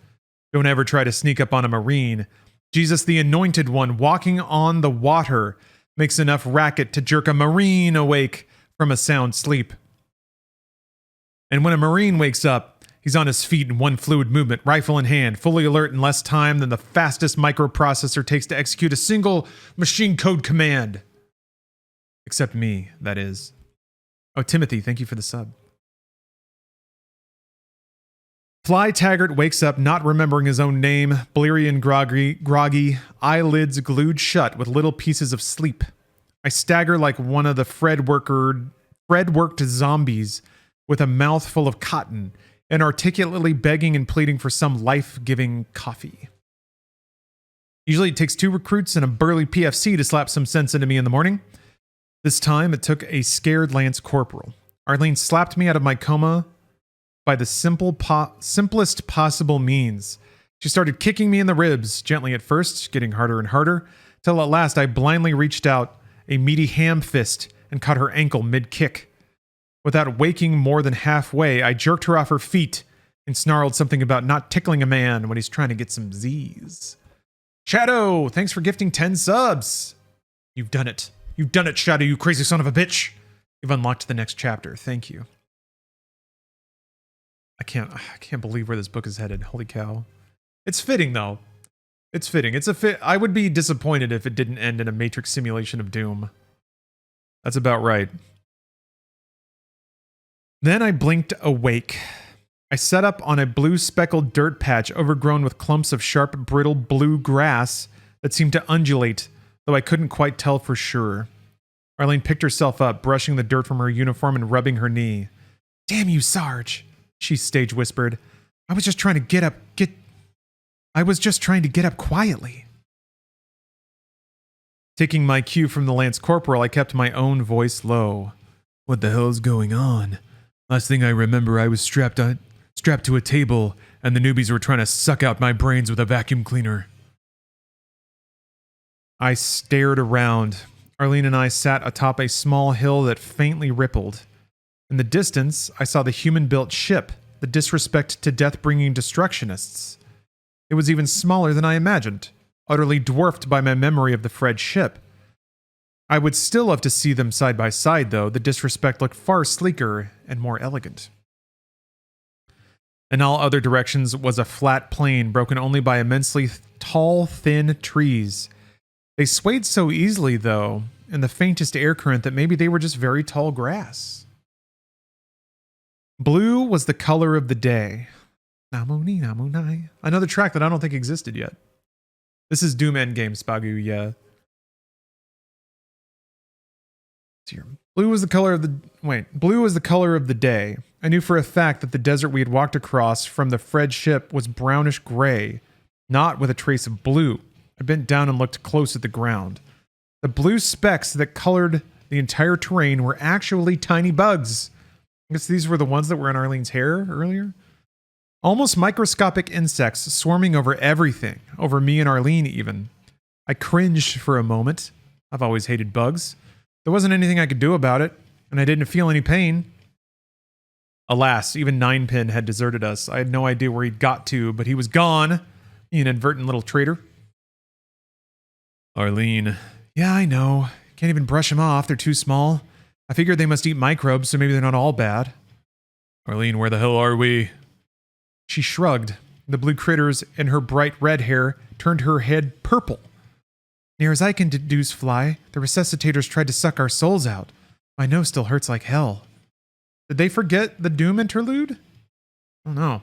S1: Don't ever try to sneak up on a Marine. Jesus the Anointed One walking on the water makes enough racket to jerk a Marine awake from a sound sleep. And when a Marine wakes up, he's on his feet in one fluid movement, rifle in hand, fully alert in less time than the fastest microprocessor takes to execute a single machine code command. Except me, that is. Oh, Timothy, thank you for the sub. Fly Taggart wakes up not remembering his own name, bleary and groggy, eyelids glued shut with little pieces of sleep. I stagger like one of the Fred-worked zombies with a mouth full of cotton, inarticulately begging and pleading for some life-giving coffee. Usually it takes 2 recruits and a burly PFC to slap some sense into me in the morning. This time it took a scared Lance Corporal. Arlene slapped me out of my coma by the simplest possible means. She started kicking me in the ribs, gently at first, getting harder and harder, till at last I blindly reached out a meaty ham fist and caught her ankle mid-kick. Without waking more than halfway, I jerked her off her feet and snarled something about not tickling a man when he's trying to get some Z's. Shadow, thanks for gifting 10 subs. You've done it. You've done it, Shadow, you crazy son of a bitch. You've unlocked the next chapter. Thank you. I can't believe where this book is headed. Holy cow. It's fitting, though. It's fitting. It's a fit. I would be disappointed if it didn't end in a Matrix simulation of doom. That's about right. Then I blinked awake. I sat up on a blue speckled dirt patch overgrown with clumps of sharp, brittle blue grass that seemed to undulate, though I couldn't quite tell for sure. Arlene picked herself up, brushing the dirt from her uniform and rubbing her knee. Damn you, Sarge, she stage whispered. I was just trying to get up quietly. Taking my cue from the Lance Corporal, I kept my own voice low. What the hell's going on? Last thing I remember, I was strapped to a table, and the newbies were trying to suck out my brains with a vacuum cleaner. I stared around. Arlene and I sat atop a small hill that faintly rippled. In the distance, I saw the human-built ship, the disrespect to death-bringing destructionists. It was even smaller than I imagined, utterly dwarfed by my memory of the Fred ship. I would still love to see them side by side, though. The disrespect looked far sleeker and more elegant. In all other directions was a flat plain broken only by immensely tall, thin trees. They swayed so easily, though, and the faintest air current that maybe they were just very tall grass. Blue was the color of the day. Namuni namunai. Another track that I don't think existed yet. This is Doom Endgame, Spagu, yeah. Blue was the color of the day. I knew for a fact that the desert we had walked across from the Fred ship was brownish gray, not with a trace of blue. I bent down and looked close at the ground. The blue specks that colored the entire terrain were actually tiny bugs. I guess these were the ones that were in Arlene's hair earlier. Almost microscopic insects swarming over everything, over me and Arlene even. I cringed for a moment. I've always hated bugs. There wasn't anything I could do about it, and I didn't feel any pain. Alas, even Ninepin had deserted us. I had no idea where he'd got to, but he was gone. You inadvertent little traitor. Arlene. Yeah, I know. Can't even brush them off. They're too small. I figured they must eat microbes, so maybe they're not all bad. Arlene, where the hell are we? She shrugged. The blue critters in her bright red hair turned her head purple. Near as I can deduce, Fly, the resuscitators tried to suck our souls out. My nose still hurts like hell. Did they forget the Doom interlude? I don't know.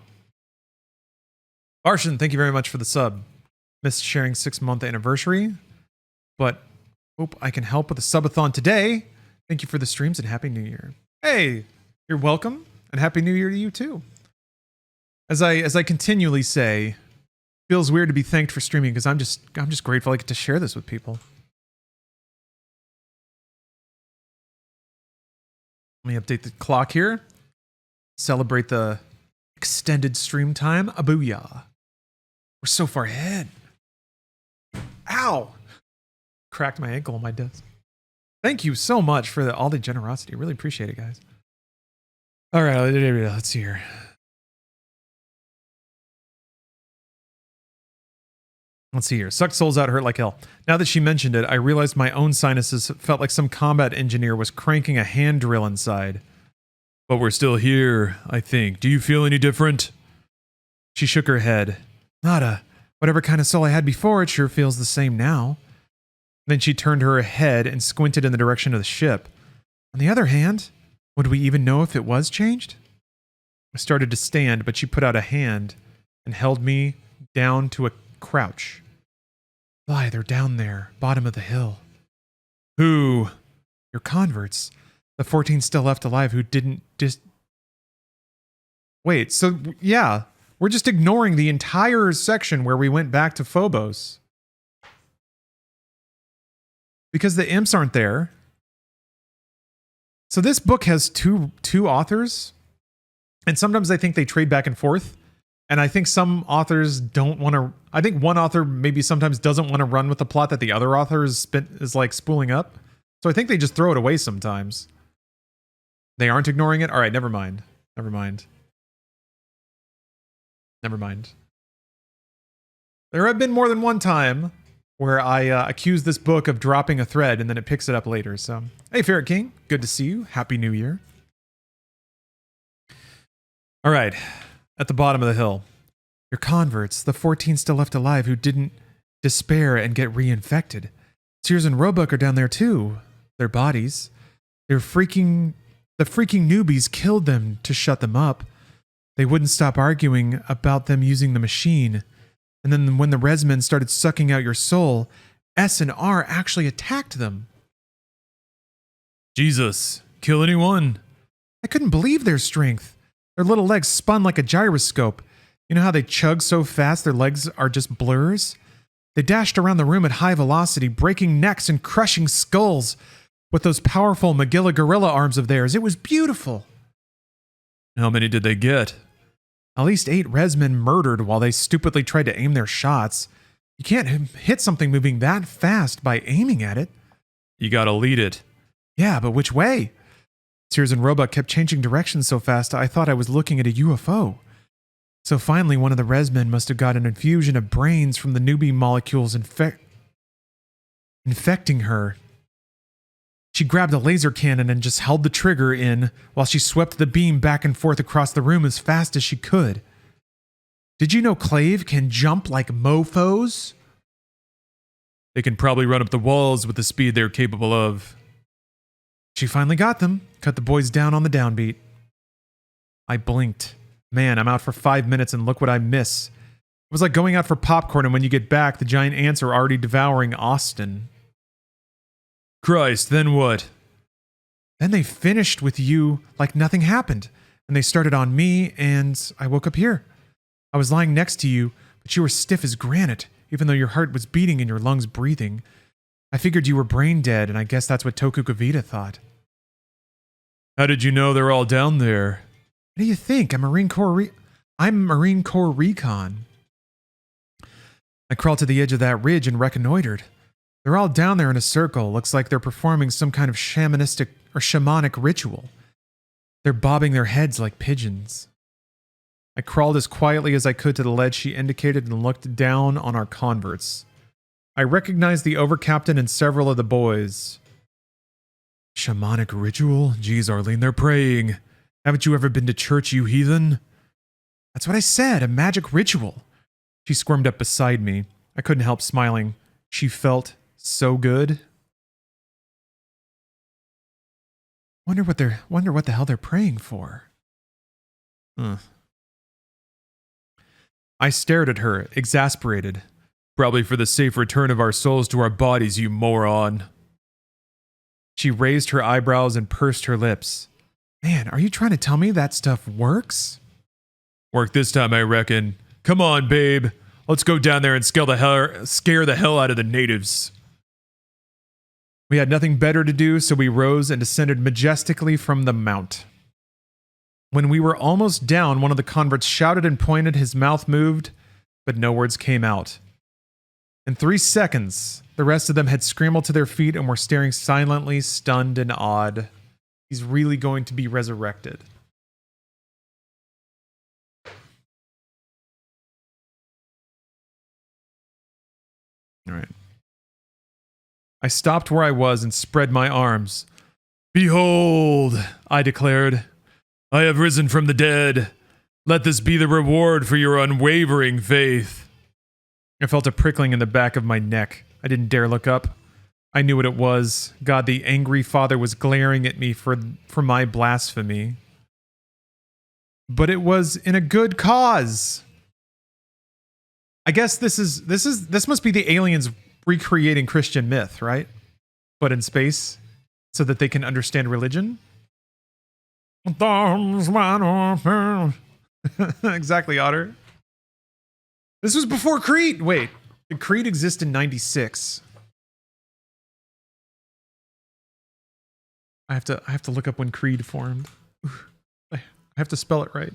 S1: Barshan, thank you very much for the sub. Missed sharing 6-month anniversary, but hope I can help with the subathon today. Thank you for the streams and Happy New Year. Hey, you're welcome, and Happy New Year to you too. As I continually say, feels weird to be thanked for streaming because I'm just grateful I get to share this with people. Let me update the clock here. Celebrate the extended stream time. Abooyah. We're so far ahead. Ow! Cracked my ankle on my desk. Thank you so much for all the generosity. Really appreciate it, guys. All right, let's see here. Let's see here. Sucked souls out, hurt like hell. Now that she mentioned it, I realized my own sinuses felt like some combat engineer was cranking a hand drill inside. But we're still here, I think. Do you feel any different? She shook her head. Nada. Whatever kind of soul I had before, it sure feels the same now. Then she turned her head and squinted in the direction of the ship. On the other hand, would we even know if it was changed? I started to stand, but she put out a hand and held me down to a crouch. Fly, they're down there, bottom of the hill. Who? Your converts. The 14 still left alive who didn't Wait, so yeah, we're just ignoring the entire section where we went back to Phobos. Because the imps aren't there. So this book has two authors, and sometimes I think they trade back and forth. And I think some authors don't want to. I think one author maybe sometimes doesn't want to run with the plot that the other author is like spooling up. So I think they just throw it away sometimes. They aren't ignoring it? All right, never mind. Never mind. Never mind. There have been more than one time where I accuse this book of dropping a thread and then it picks it up later. So, hey, Ferret King, good to see you. Happy New Year. All right. At the bottom of the hill. Your converts, the 14 still left alive who didn't despair and get reinfected. Sears and Roebuck are down there too. Their bodies. The freaking newbies killed them to shut them up. They wouldn't stop arguing about them using the machine. And then when the Resmen started sucking out your soul, S and R actually attacked them. Jesus, kill anyone? I couldn't believe their strength. Their little legs spun like a gyroscope. You know how they chug so fast their legs are just blurs? They dashed around the room at high velocity, breaking necks and crushing skulls with those powerful Magilla gorilla arms of theirs. It was beautiful. How many did they get? At least 8 Resmen murdered while they stupidly tried to aim their shots. You can't hit something moving that fast by aiming at it. You gotta lead it. Yeah, but which way? Sears and Roebuck kept changing directions so fast I thought I was looking at a UFO. So finally one of the Resmen must have got an infusion of brains from the newbie molecules infecting her. She grabbed a laser cannon and just held the trigger in while she swept the beam back and forth across the room as fast as she could. Did you know Clave can jump like mofos?
S2: They can probably run up the walls with the speed they're capable of.
S1: She finally got them. Cut the boys down on the downbeat. I blinked. Man, I'm out for 5 minutes and look what I miss. It was like going out for popcorn and when you get back, the giant ants are already devouring Austin.
S2: Christ, then what?
S1: Then they finished with you like nothing happened. And they started on me and I woke up here. I was lying next to you, but you were stiff as granite, even though your heart was beating and your lungs breathing. I figured you were brain dead, and I guess that's what Tokukavita thought.
S2: How did you know they're all down there?
S1: What do you think? I'm Marine Corps recon. I crawled to the edge of that ridge and reconnoitered. They're all down there in a circle. Looks like they're performing some kind of shamanic ritual. They're bobbing their heads like pigeons. I crawled as quietly as I could to the ledge she indicated and looked down on our converts. I recognized the overcaptain and several of the boys.
S2: Shamanic ritual? Geez, Arlene, they're praying. Haven't you ever been to church, you heathen?
S1: That's what I said, a magic ritual. She squirmed up beside me. I couldn't help smiling. She felt so good. Wonder what the hell they're praying for. I stared at her, exasperated.
S2: Probably for the safe return of our souls to our bodies, you moron.
S1: She raised her eyebrows and pursed her lips. Man, are you trying to tell me that stuff works?
S2: Work this time, I reckon. Come on, babe. Let's go down there and scare the hell out of the natives.
S1: We had nothing better to do, so we rose and descended majestically from the mount. When we were almost down, one of the converts shouted and pointed, his mouth moved, but no words came out. In 3 seconds, the rest of them had scrambled to their feet and were staring silently, stunned and awed. He's really going to be resurrected. All right. I stopped where I was and spread my arms.
S2: Behold, I declared, I have risen from the dead. Let this be the reward for your unwavering faith.
S1: I felt a prickling in the back of my neck. I didn't dare look up. I knew what it was. God, the angry Father was glaring at me for my blasphemy. But it was in a good cause. I guess this must be the aliens recreating Christian myth, right? But in space, so that they can understand religion. Exactly, Otter. This was before Creed. Wait, did Creed exist in 96? I have to look up when Creed formed. I have to spell it right.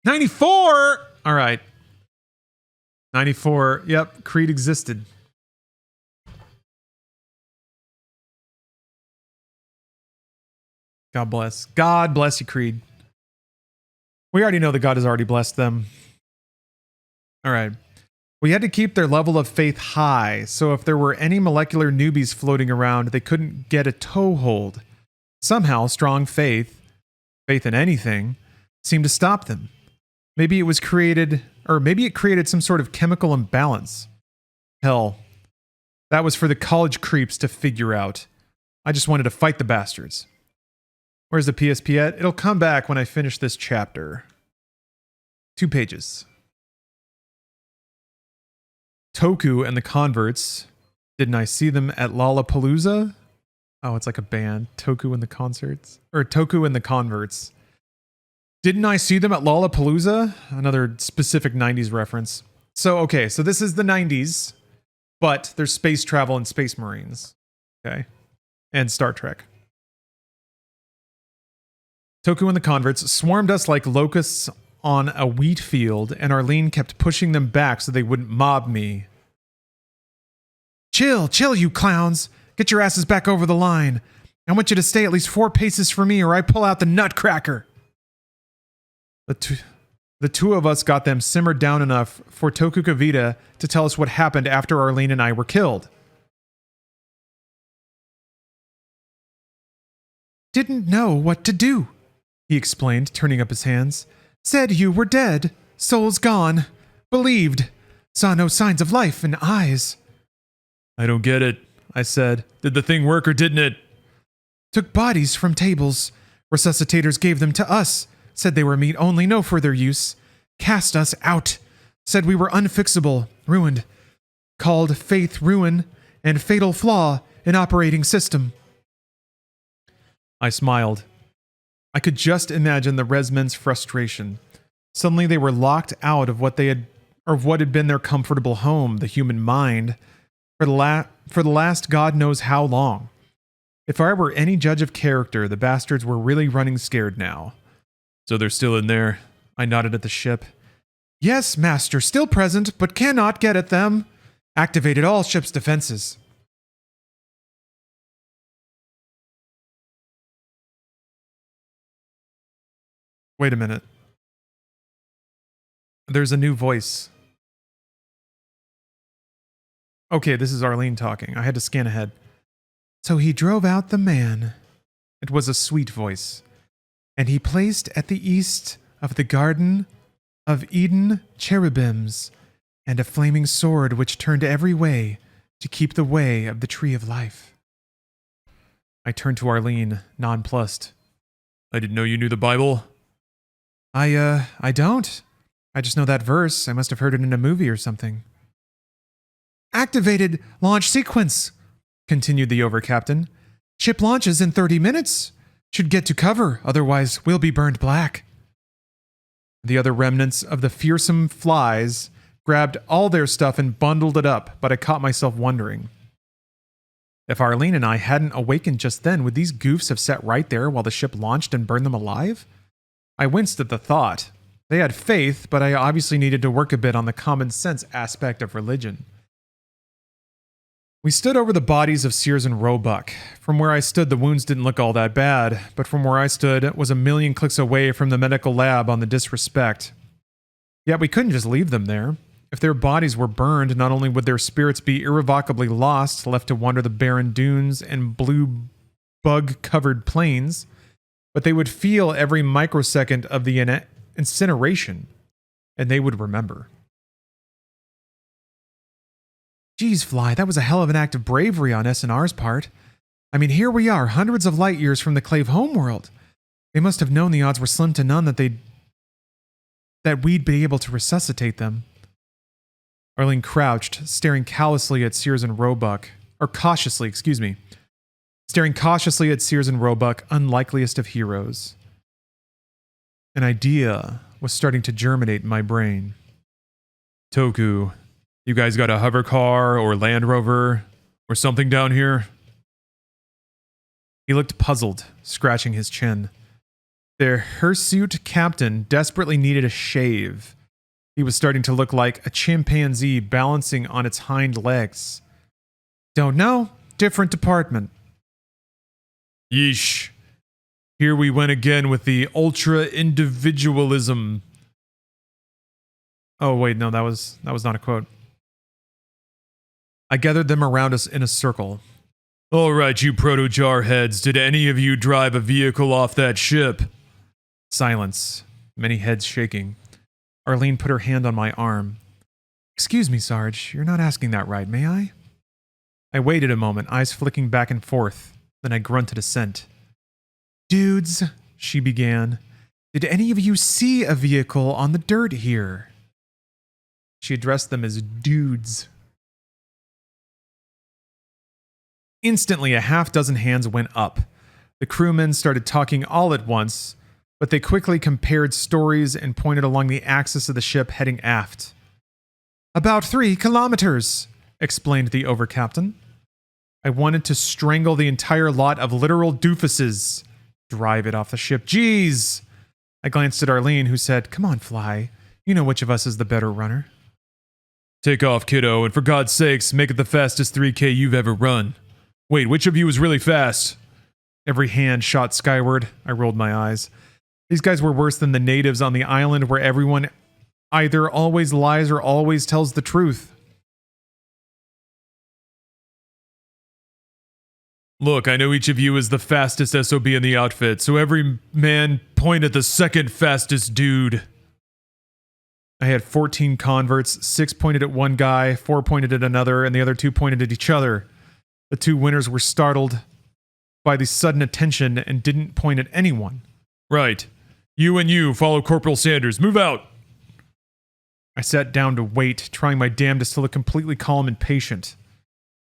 S1: '94. All right. 94. Yep, Creed existed. God bless. God bless you, Creed. We already know that God has already blessed them. All right. We had to keep their level of faith high, so if there were any molecular newbies floating around, they couldn't get a toehold. Somehow, strong faith in anything, seemed to stop them. Maybe it created some sort of chemical imbalance. Hell, that was for the college creeps to figure out. I just wanted to fight the bastards. Where's the PSP at? It'll come back when I finish this chapter. 2 pages. Toku and the Converts. Didn't I see them at Lollapalooza? Oh, it's like a band. Toku and the Concerts. Or Toku and the Converts. Didn't I see them at Lollapalooza? Another specific 90s reference. So, okay, so this is the 90s, but there's space travel and space marines. Okay? And Star Trek. Toku and the Converts swarmed us like locusts on a wheat field, and Arlene kept pushing them back so they wouldn't mob me. Chill, you clowns. Get your asses back over the line. I want you to stay at least 4 paces from me or I pull out the nutcracker. The two of us got them simmered down enough for Tokukavita to tell us what happened after Arlene and I were killed. Didn't know what to do, he explained, turning up his hands. Said you were dead, Souls gone. Believed. Saw no signs of life in eyes.
S2: I don't get it, I said. Did the thing work or didn't it?
S1: Took bodies from tables. Resuscitators gave them to us. Said they were meat only, no further use. Cast us out. Said we were unfixable, ruined. Called faith ruin and fatal flaw in operating system.
S2: I smiled. I could just imagine the Resmen's frustration. Suddenly they were locked out of what had been their comfortable home, the human mind, for the last God knows how long. If I were any judge of character, the bastards were really running scared now. So they're still in there. I nodded at the ship.
S1: Yes, Master, still present, but cannot get at them. Activated all ship's defenses. Wait a minute. There's a new voice. Okay, this is Arlene talking. I had to scan ahead. So he drove out the man. It was a sweet voice. And he placed at the east of the Garden of Eden cherubims, and a flaming sword which turned every way to keep the way of the tree of life. I turned to Arlene, nonplussed.
S2: I didn't know you knew the Bible.
S1: I don't. I just know that verse. I must have heard it in a movie or something. Activated launch sequence, continued the overcaptain. Ship launches in 30 minutes. Should get to cover, otherwise we'll be burned black. The other remnants of the fearsome flies grabbed all their stuff and bundled it up, but I caught myself wondering. If Arlene and I hadn't awakened just then, would these goofs have sat right there while the ship launched and burned them alive? I winced at the thought. They had faith, but I obviously needed to work a bit on the common sense aspect of religion. We stood over the bodies of Sears and Roebuck. From where I stood, the wounds didn't look all that bad, but from where I stood, it was a million clicks away from the medical lab on the disrespect. Yet we couldn't just leave them there. If their bodies were burned, not only would their spirits be irrevocably lost, left to wander the barren dunes and blue bug-covered plains, but they would feel every microsecond of the incineration, and they would remember. Geez, Fly, that was a hell of an act of bravery on S&R's part. I mean, here we are, hundreds of light years from the Clave homeworld. They must have known the odds were slim to none that we'd be able to resuscitate them. Arlene crouched, staring callously at Sears and Roebuck. Staring cautiously at Sears and Roebuck, unlikeliest of heroes. An idea was starting to germinate in my brain.
S2: Toku, you guys got a hover car or Land Rover or something down here?
S1: He looked puzzled, scratching his chin. Their hirsute captain desperately needed a shave. He was starting to look like a chimpanzee balancing on its hind legs. Don't know. Different department.
S2: Yeesh. Here we went again with the ultra-individualism.
S1: Oh, wait, no, that was not a quote. I gathered them around us in a circle.
S2: All right, you proto-jarheads, did any of you drive a vehicle off that ship?
S1: Silence, many heads shaking. Arlene put her hand on my arm. Excuse me, Sarge, you're not asking that right, may I? I waited a moment, eyes flicking back and forth. Then I grunted assent. Dudes, she began, did any of you see a vehicle on the dirt here? She addressed them as dudes. Instantly, a half-dozen hands went up. The crewmen started talking all at once, but they quickly compared stories and pointed along the axis of the ship heading aft. About 3 kilometers, explained the overcaptain. I wanted to strangle the entire lot of literal doofuses. Drive it off the ship. Jeez! I glanced at Arlene, who said, Come on, Fly. You know which of us is the better runner.
S2: Take off, kiddo, and for God's sakes, make it the fastest 3K you've ever run. Wait, which of you is really fast?
S1: Every hand shot skyward. I rolled my eyes. These guys were worse than the natives on the island where everyone either always lies or always tells the truth.
S2: Look, I know each of you is the fastest SOB in the outfit, so every man point at the second fastest dude.
S1: I had 14 converts, 6 pointed at one guy, 4 pointed at another, and the other 2 pointed at each other. The 2 winners were startled by the sudden attention and didn't point at anyone.
S2: Right. You and you follow Corporal Sanders. Move out.
S1: I sat down to wait, trying my damnedest to look completely calm and patient.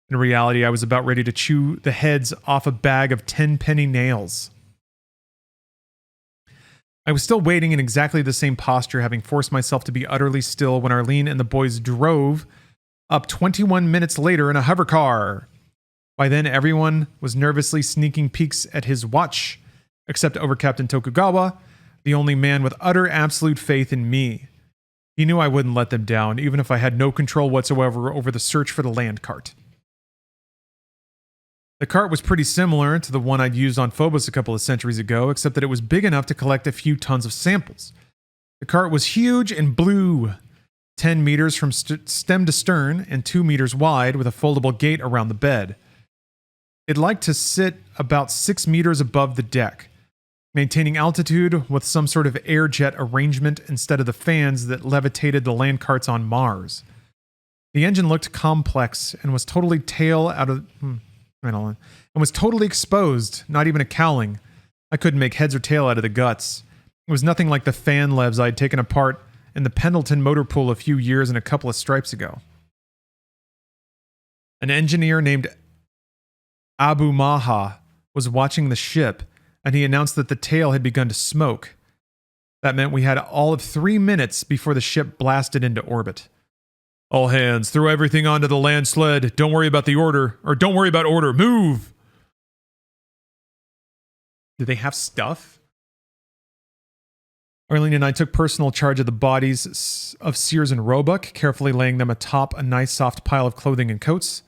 S1: In reality, I was about ready to chew the heads off a bag of 10-penny nails. I was still waiting in exactly the same posture, having forced myself to be utterly still when Arlene and the boys drove up 21 minutes later in a hover car. By then, everyone was nervously sneaking peeks at his watch, except Overcaptain Tokugawa, the only man with utter absolute faith in me. He knew I wouldn't let them down, even if I had no control whatsoever over the search for the land cart. The cart was pretty similar to the one I'd used on Phobos a couple of centuries ago, except that it was big enough to collect a few tons of samples. The cart was huge and blue, 10 meters from stem to stern and 2 meters wide, with a foldable gate around the bed. It liked to sit about 6 meters above the deck, maintaining altitude with some sort of air jet arrangement instead of the fans that levitated the land carts on Mars. The engine looked complex and was totally totally exposed, not even a cowling. I couldn't make heads or tail out of the guts. It was nothing like the fan levs I'd taken apart in the Pendleton motor pool a few years and a couple of stripes ago. An engineer named Abu Maha was watching the ship, and he announced that the tail had begun to smoke. That meant we had all of 3 minutes before the ship blasted into orbit.
S2: All hands, throw everything onto the land sled. Don't worry about order. Move!
S1: Do they have stuff? Arlene and I took personal charge of the bodies of Sears and Roebuck, carefully laying them atop a nice soft pile of clothing and coats.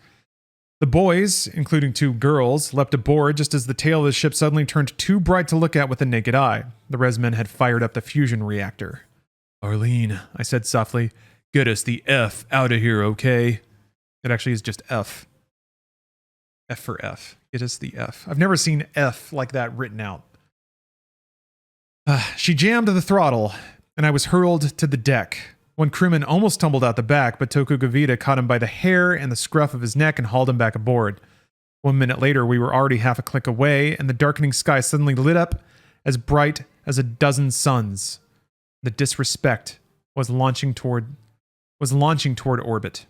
S1: The boys, including 2 girls, leapt aboard just as the tail of the ship suddenly turned too bright to look at with the naked eye. The resmen had fired up the fusion reactor.
S2: Arlene, I said softly, get us the F out of here, okay?
S1: It actually is just F. F for F. Get us the F. I've never seen F like that written out. She jammed the throttle, and I was hurled to the deck. One crewman almost tumbled out the back, but Tokugavita caught him by the hair and the scruff of his neck and hauled him back aboard. 1 minute later, we were already half a click away, and the darkening sky suddenly lit up as bright as a dozen suns. The disrespect was launching toward orbit.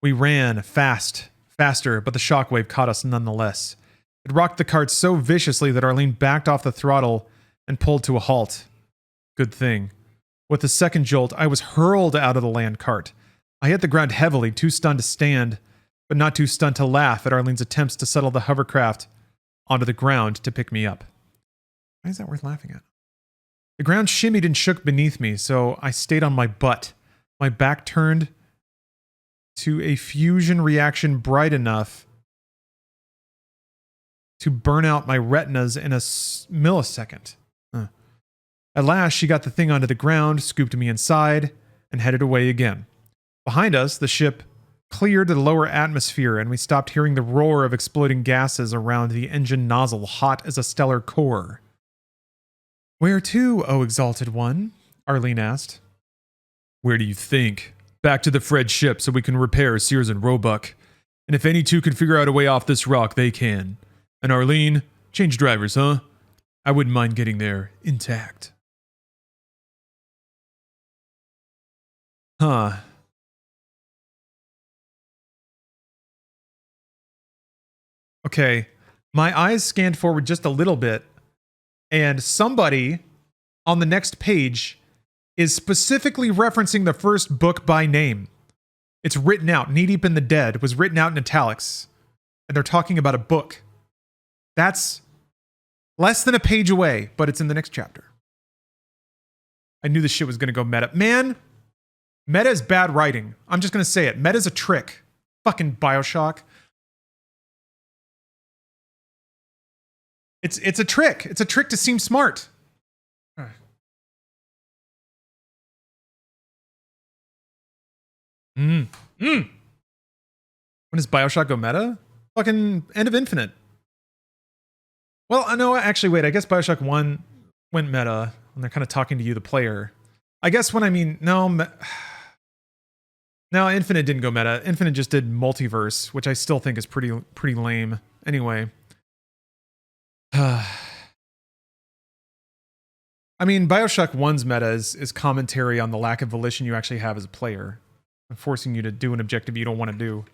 S1: We ran faster, but the shockwave caught us nonetheless. It rocked the cart so viciously that Arlene backed off the throttle and pulled to a halt. Good thing. With the second jolt, I was hurled out of the land cart. I hit the ground heavily, too stunned to stand, but not too stunned to laugh at Arlene's attempts to settle the hovercraft onto the ground to pick me up. Why is that worth laughing at? The ground shimmied and shook beneath me, so I stayed on my butt, my back turned to a fusion reaction bright enough to burn out my retinas in a millisecond. At last, she got the thing onto the ground, scooped me inside, and headed away again. Behind us, the ship cleared the lower atmosphere, and we stopped hearing the roar of exploding gases around the engine nozzle, hot as a stellar core. Where to, O Exalted One? Arlene asked.
S2: Where do you think? Back to the Fred ship so we can repair Sears and Roebuck. And if any 2 can figure out a way off this rock, they can. And Arlene, change drivers, huh? I wouldn't mind getting there intact.
S1: Huh. Okay. My eyes scanned forward just a little bit, and somebody on the next page is specifically referencing the first book by name. It's written out. Knee Deep in the Dead was written out in italics, and they're talking about a book. That's less than a page away, but it's in the next chapter. I knew this shit was going to go meta. Man, meta is bad writing. I'm just going to say it. Meta's a trick. Fucking BioShock. It's a trick. It's a trick to seem smart. When does BioShock go meta? Fucking End of Infinite. Well, no, actually, wait. I guess BioShock 1 went meta. And they're kind of talking to you, the player. I guess when I mean, no, Infinite didn't go meta. Infinite just did multiverse, which I still think is pretty lame. Anyway. I mean, Bioshock 1's meta is commentary on the lack of volition you actually have as a player. And forcing you to do an objective you don't want to do.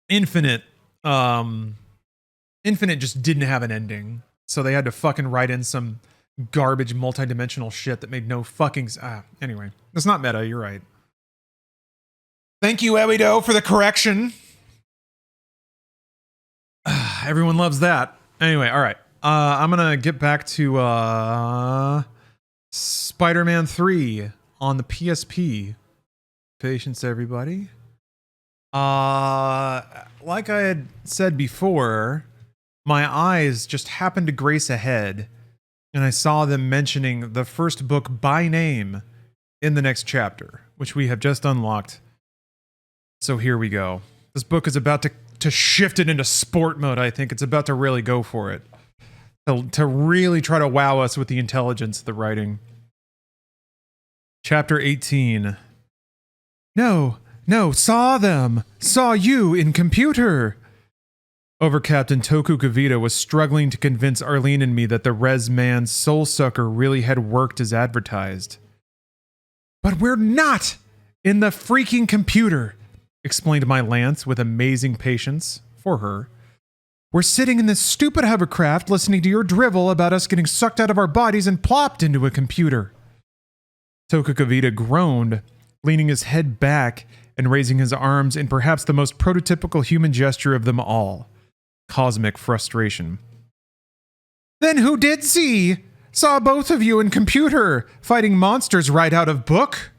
S1: Infinite just didn't have an ending. So they had to fucking write in some garbage multi-dimensional shit that made no fucking... anyway, it's not meta, you're right. Thank you, Ewido, for the correction. Everyone loves that. Anyway, all right. I'm gonna get back to Spider-Man 3 on the PSP. Patience, everybody. Like I had said before, my eyes just happened to grace ahead, and I saw them mentioning the first book by name in the next chapter, which we have just unlocked. So here we go. This book is about to shift it into sport mode, I think. It's about to really go for it. To really try to wow us with the intelligence of the writing. Chapter 18. No, saw them. Saw you in computer. Overcaptain Toku Kavita was struggling to convince Arlene and me that the Res Man's soul sucker really had worked as advertised. But we're not in the freaking computer, explained my Lance with amazing patience for her. We're sitting in this stupid hovercraft listening to your drivel about us getting sucked out of our bodies and plopped into a computer. Toku Kavita groaned, leaning his head back and raising his arms in perhaps the most prototypical human gesture of them all. Cosmic frustration. Then who did see? Saw both of you in computer, fighting monsters right out of book.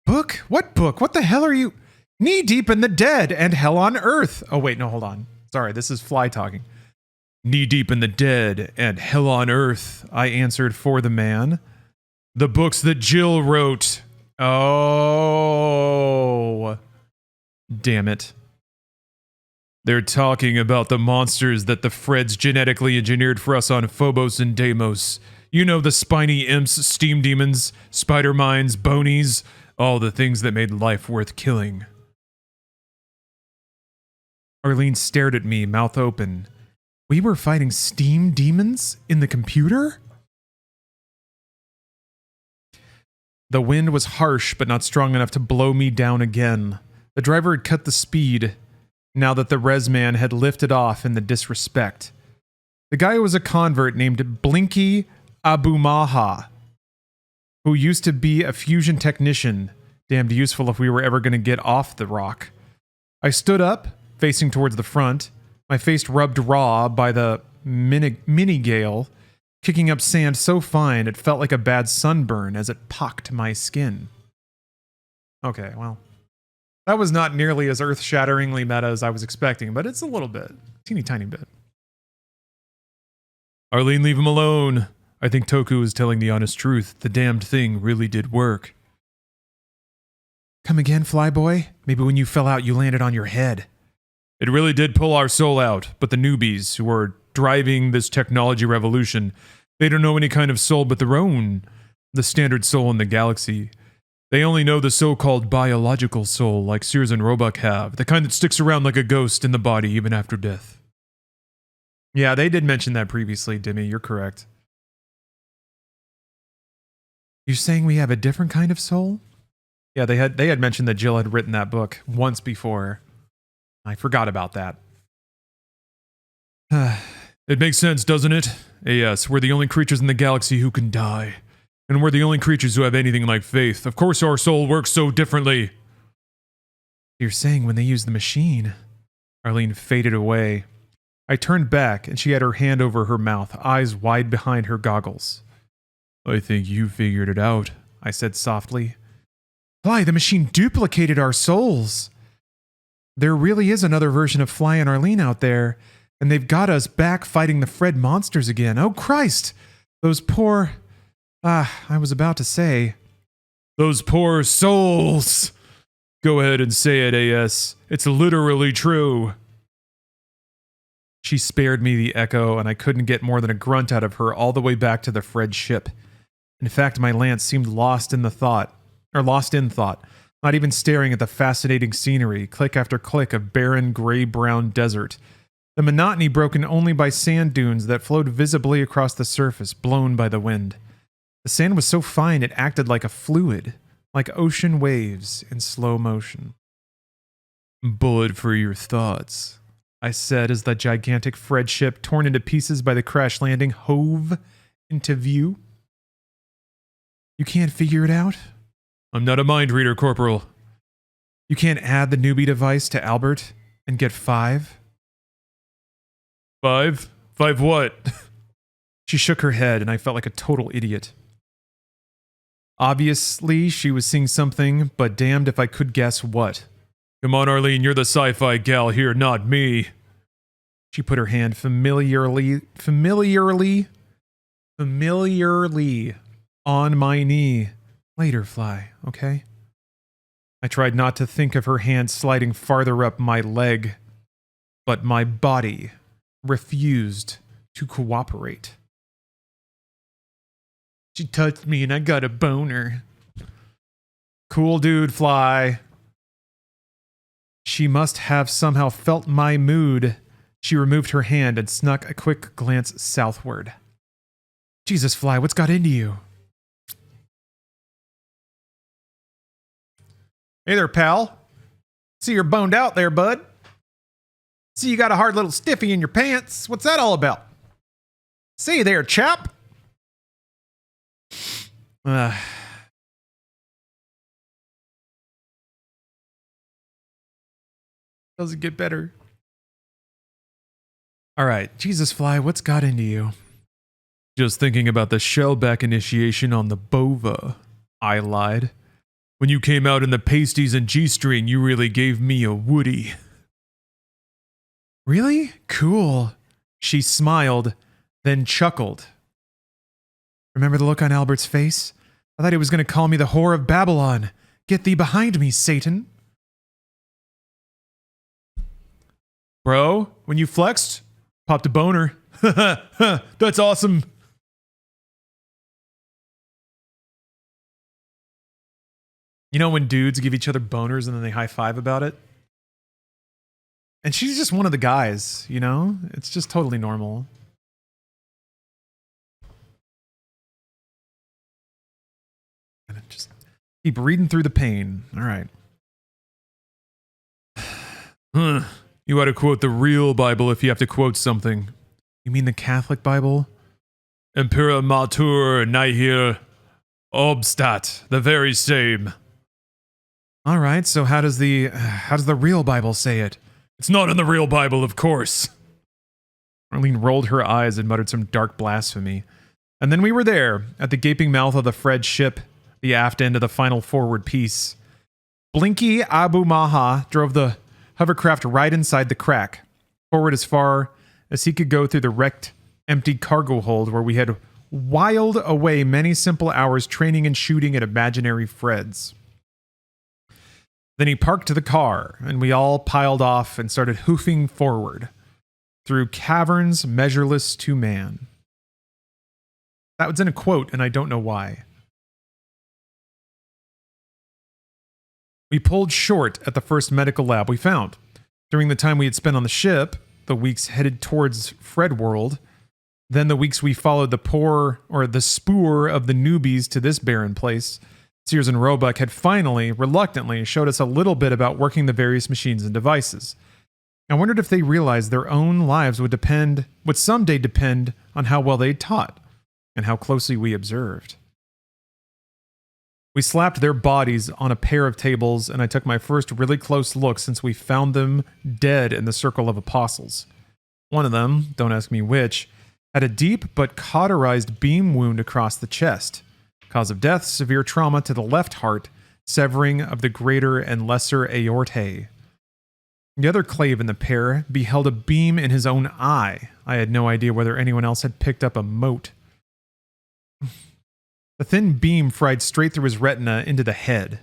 S1: Book? What book? What the hell are you? Knee deep in the dead and hell on earth. Oh wait, no, hold on. Sorry, this is Fly talking. Knee deep in the dead and hell on earth, I answered for the man. The books that Jill wrote. Oh. Damn it. They're talking about the monsters that the Freds genetically engineered for us on Phobos and Deimos. You know, the spiny imps, steam demons, spider mines, bonies, all the things that made life worth killing. Arlene stared at me, mouth open. We were fighting steam demons in the computer? The wind was harsh, but not strong enough to blow me down again. The driver had cut the speed, now that the Res Man had lifted off in the disrespect. The guy was a convert named Blinky Abumaha, who used to be a fusion technician, damned useful if we were ever going to get off the rock. I stood up, facing towards the front, my face rubbed raw by the mini gale, kicking up sand so fine it felt like a bad sunburn as it pocked my skin. Okay, well, that was not nearly as earth-shatteringly meta as I was expecting, but it's a little bit. Teeny tiny bit. Arlene, leave him alone. I think Toku is telling the honest truth. The damned thing really did work. Come again, Flyboy? Maybe when you fell out, you landed on your head. It really did pull our soul out, but the newbies who are driving this technology revolution, they don't know any kind of soul but their own, the standard soul in the galaxy. They only know the so-called biological soul like Sears and Roebuck have, the kind that sticks around like a ghost in the body even after death. Yeah, they did mention that previously, Dimmy, you're correct. You're saying we have a different kind of soul? Yeah, they had mentioned that Jill had written that book once before. I forgot about that. It makes sense, doesn't it? Yes, we're the only creatures in the galaxy who can die. And we're the only creatures who have anything like faith. Of course our soul works so differently. You're saying when they use the machine. Arlene faded away. I turned back, and she had her hand over her mouth, eyes wide behind her goggles. I think you figured it out, I said softly. Fly, the machine duplicated our souls. There really is another version of Fly and Arlene out there, and they've got us back fighting the Fred monsters again. Oh, Christ! Those poor... I was about to say... Those poor souls! Go ahead and say it, AS. It's literally true. She spared me the echo, and I couldn't get more than a grunt out of her all the way back to the Fred ship. In fact, my lance seemed lost in thought, not even staring at the fascinating scenery, click after click of barren gray-brown desert. The monotony broken only by sand dunes that flowed visibly across the surface, blown by the wind. The sand was so fine it acted like a fluid, like ocean waves in slow motion. Bullet for your thoughts, I said as the gigantic Fred ship, torn into pieces by the crash landing, hove into view. You can't figure it out?
S2: I'm not a mind reader, Corporal.
S1: You can't add the newbie device to Albert and get 5?
S2: 5? 5 what?
S1: She shook her head, and I felt like a total idiot. Obviously, she was seeing something, but damned if I could guess what.
S2: Come on, Arlene, you're the sci-fi gal here, not me.
S1: She put her hand familiarly on my knee. Later, Fly, okay? I tried not to think of her hand sliding farther up my leg, but my body refused to cooperate. She touched me and I got a boner. Cool dude, Fly. She must have somehow felt my mood. She removed her hand and snuck a quick glance southward. Jesus, Fly, what's got into you? Hey there, pal. See you're boned out there, bud. See you got a hard little stiffy in your pants. What's that all about? See you there, chap. Doesn't get better. All right, Jesus, Fly, what's got into you?
S2: Just thinking about the shellback initiation on the Bova, I lied. When you came out in the pasties and G-string, you really gave me a woody.
S1: Really? Cool. She smiled, then chuckled. Remember the look on Albert's face? I thought he was going to call me the whore of Babylon. Get thee behind me, Satan.
S2: Bro, when you flexed, popped a boner. That's awesome.
S1: You know when dudes give each other boners and then they high-five about it? And she's just one of the guys, you know? It's just totally normal. And just keep reading through the pain. All right.
S2: You ought to quote the real Bible if you have to quote something.
S1: You mean the Catholic Bible?
S2: Impera matur nihil obstat. The very same.
S1: All right, so how does the real Bible say it?
S2: It's not in the real Bible, of course.
S1: Arlene rolled her eyes and muttered some dark blasphemy. And then we were there, at the gaping mouth of the Fred ship, the aft end of the final forward piece. Blinky Abu Maha drove the hovercraft right inside the crack, forward as far as he could go through the wrecked, empty cargo hold where we had whiled away many simple hours training and shooting at imaginary Freds. Then he parked the car, and we all piled off and started hoofing forward through caverns measureless to man. That was in a quote, and I don't know why. We pulled short at the first medical lab we found. During the time we had spent on the ship, the weeks headed towards Fred World, then the weeks we followed the spoor of the newbies to this barren place, Sears and Roebuck had finally, reluctantly, showed us a little bit about working the various machines and devices. I wondered if they realized their own lives would someday depend on how well they taught and how closely we observed. We slapped their bodies on a pair of tables, and I took my first really close look since we found them dead in the circle of apostles. One of them, don't ask me which, had a deep but cauterized beam wound across the chest. Cause of death, severe trauma to the left heart, severing of the greater and lesser aortae. The other clave in the pair beheld a beam in his own eye. I had no idea whether anyone else had picked up a mote. The thin beam fried straight through his retina into the head.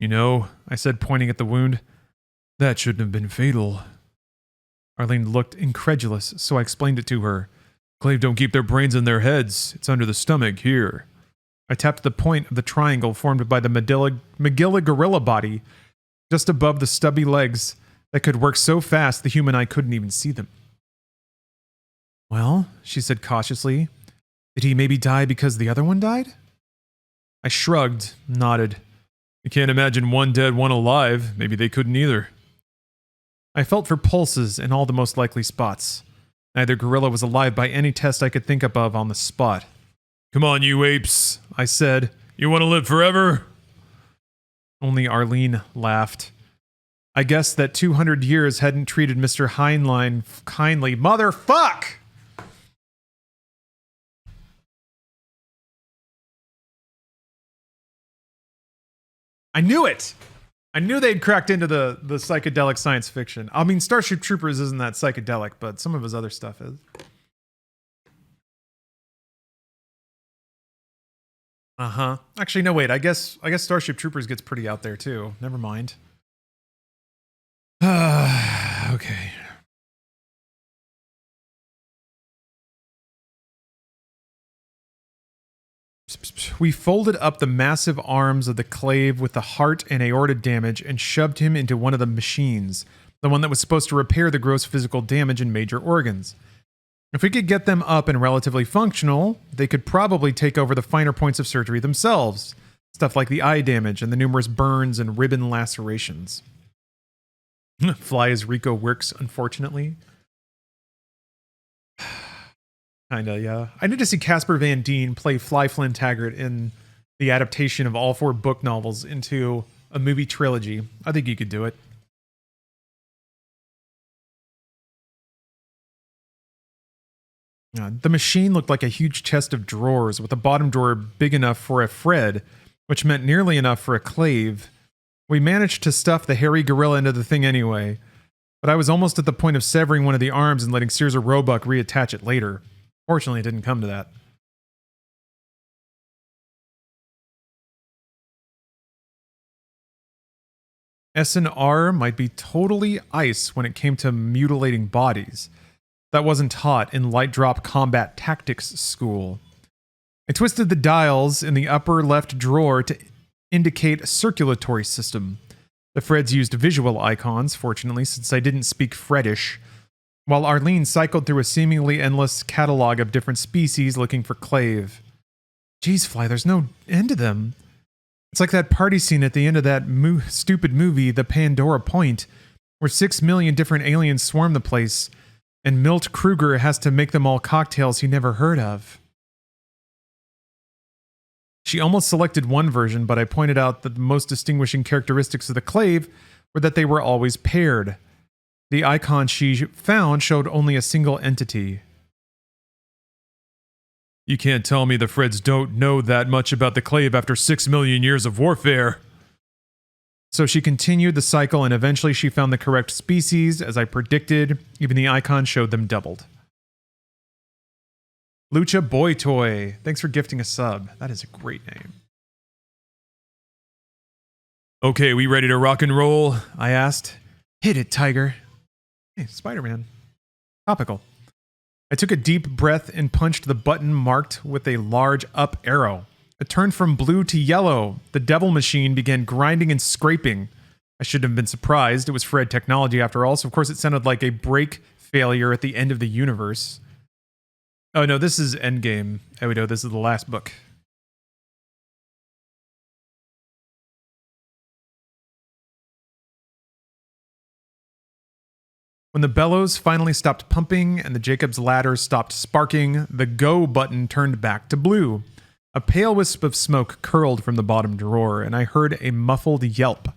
S2: You know, I said, pointing at the wound, that shouldn't have been fatal. Arlene looked incredulous, so I explained it to her. Clave don't keep their brains in their heads. It's under the stomach, here. I tapped the point of the triangle formed by the Magilla gorilla body just above the stubby legs that could work so fast the human eye couldn't even see them. Well, she said cautiously, did he maybe die because the other one died? I shrugged, nodded. I can't imagine one dead, one alive. Maybe they couldn't either. I felt for pulses in all the most likely spots. Neither gorilla was alive by any test I could think of on the spot. Come on, you apes, I said. You want to live forever? Only Arlene laughed. I guess that 200 years hadn't treated Mr. Heinlein kindly. Motherfuck! I knew it! I knew they'd cracked into the psychedelic science fiction. I mean, Starship Troopers isn't that psychedelic, but some of his other stuff is. Uh-huh. Actually, no, wait. I guess Starship Troopers gets pretty out there, too. Never mind. Okay. We folded up the massive arms of the Clave with the heart and aorta damage and shoved him into one of the machines, the one that was supposed to repair the gross physical damage in major organs. If we could get them up and relatively functional, they could probably take over the finer points of surgery themselves, stuff like the eye damage and the numerous burns and ribbon lacerations. Fly as Rico works, unfortunately. Kinda, yeah. I need to see Casper Van Dien play Fly Flynn Taggart in the adaptation of all 4 book novels into a movie trilogy. I think he could do it. The machine looked like a huge chest of drawers with a bottom drawer big enough for a Fred, which meant nearly enough for a Clave. We managed to stuff the hairy gorilla into the thing anyway, but I was almost at the point of severing one of the arms and letting Sears or Roebuck reattach it later. Fortunately, it didn't come to that. S&R might be totally ice when it came to mutilating bodies. That wasn't taught in light drop combat tactics school. I twisted the dials in the upper left drawer to indicate a circulatory system. The Freds used visual icons, fortunately, since I didn't speak Fredish, while Arlene cycled through a seemingly endless catalog of different species looking for Clave. Jeez, Fly, there's no end to them. It's like that party scene at the end of that stupid movie, The Pandora Point, where 6 million different aliens swarm the place, and Milt Kruger has to make them all cocktails he never heard of. She almost selected one version, but I pointed out that the most distinguishing characteristics of the Clave were that they were always paired. The icon she found showed only a single entity. You can't tell me the Freds don't know that much about the Clave after 6 million years of warfare. So she continued the cycle and eventually she found the correct species, as I predicted. Even the icon showed them doubled. Lucha Boy Toy, thanks for gifting a sub. That is a great name. Okay, we ready to rock and roll? I asked. Hit it, Tiger. Hey, Spider-Man. Topical. I took a deep breath and punched the button marked with a large up arrow. It turned from blue to yellow. The devil machine began grinding and scraping. I shouldn't have been surprised. It was Fred technology after all, so of course it sounded like a brake failure at the end of the universe. Oh no, this is Endgame. Oh no, this is the last book. When the bellows finally stopped pumping and the Jacob's ladder stopped sparking, the go button turned back to blue. A pale wisp of smoke curled from the bottom drawer, and I heard a muffled yelp.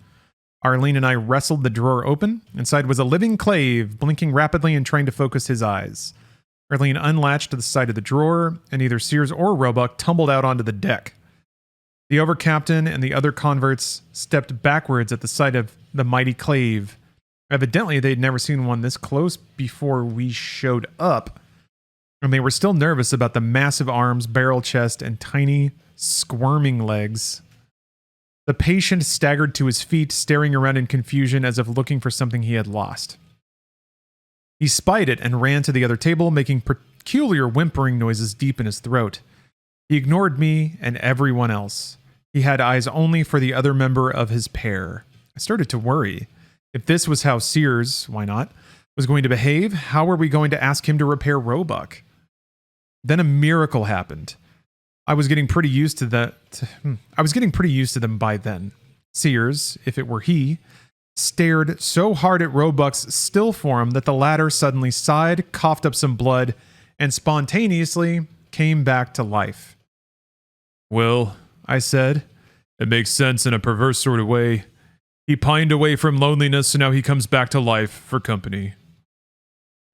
S2: Arlene and I wrestled the drawer open. Inside was a living Clave, blinking rapidly and trying to focus his eyes. Arlene unlatched the side of the drawer, and either Sears or Roebuck tumbled out onto the deck. The overcaptain and the other converts stepped backwards at the sight of the mighty Clave. Evidently, they'd never seen one this close before we showed up, and they were still nervous about the massive arms, barrel chest, and tiny, squirming legs. The patient staggered to his feet, staring around in confusion as if looking for something he had lost.
S1: He spied it and ran to the other table, making peculiar whimpering noises deep in his throat. He ignored me and everyone else. He had eyes only for the other member of his pair. I started to worry. If this was how Sears, why not, was going to behave, how were we going to ask him to repair Roebuck? Then a miracle happened. I was getting pretty used to them by then. Sears, if it were he, stared so hard at Roebuck's still form that the latter suddenly sighed, coughed up some blood, and spontaneously came back to life.
S2: Well, I said, it makes sense in a perverse sort of way. He pined away from loneliness, and now he comes back to life for company.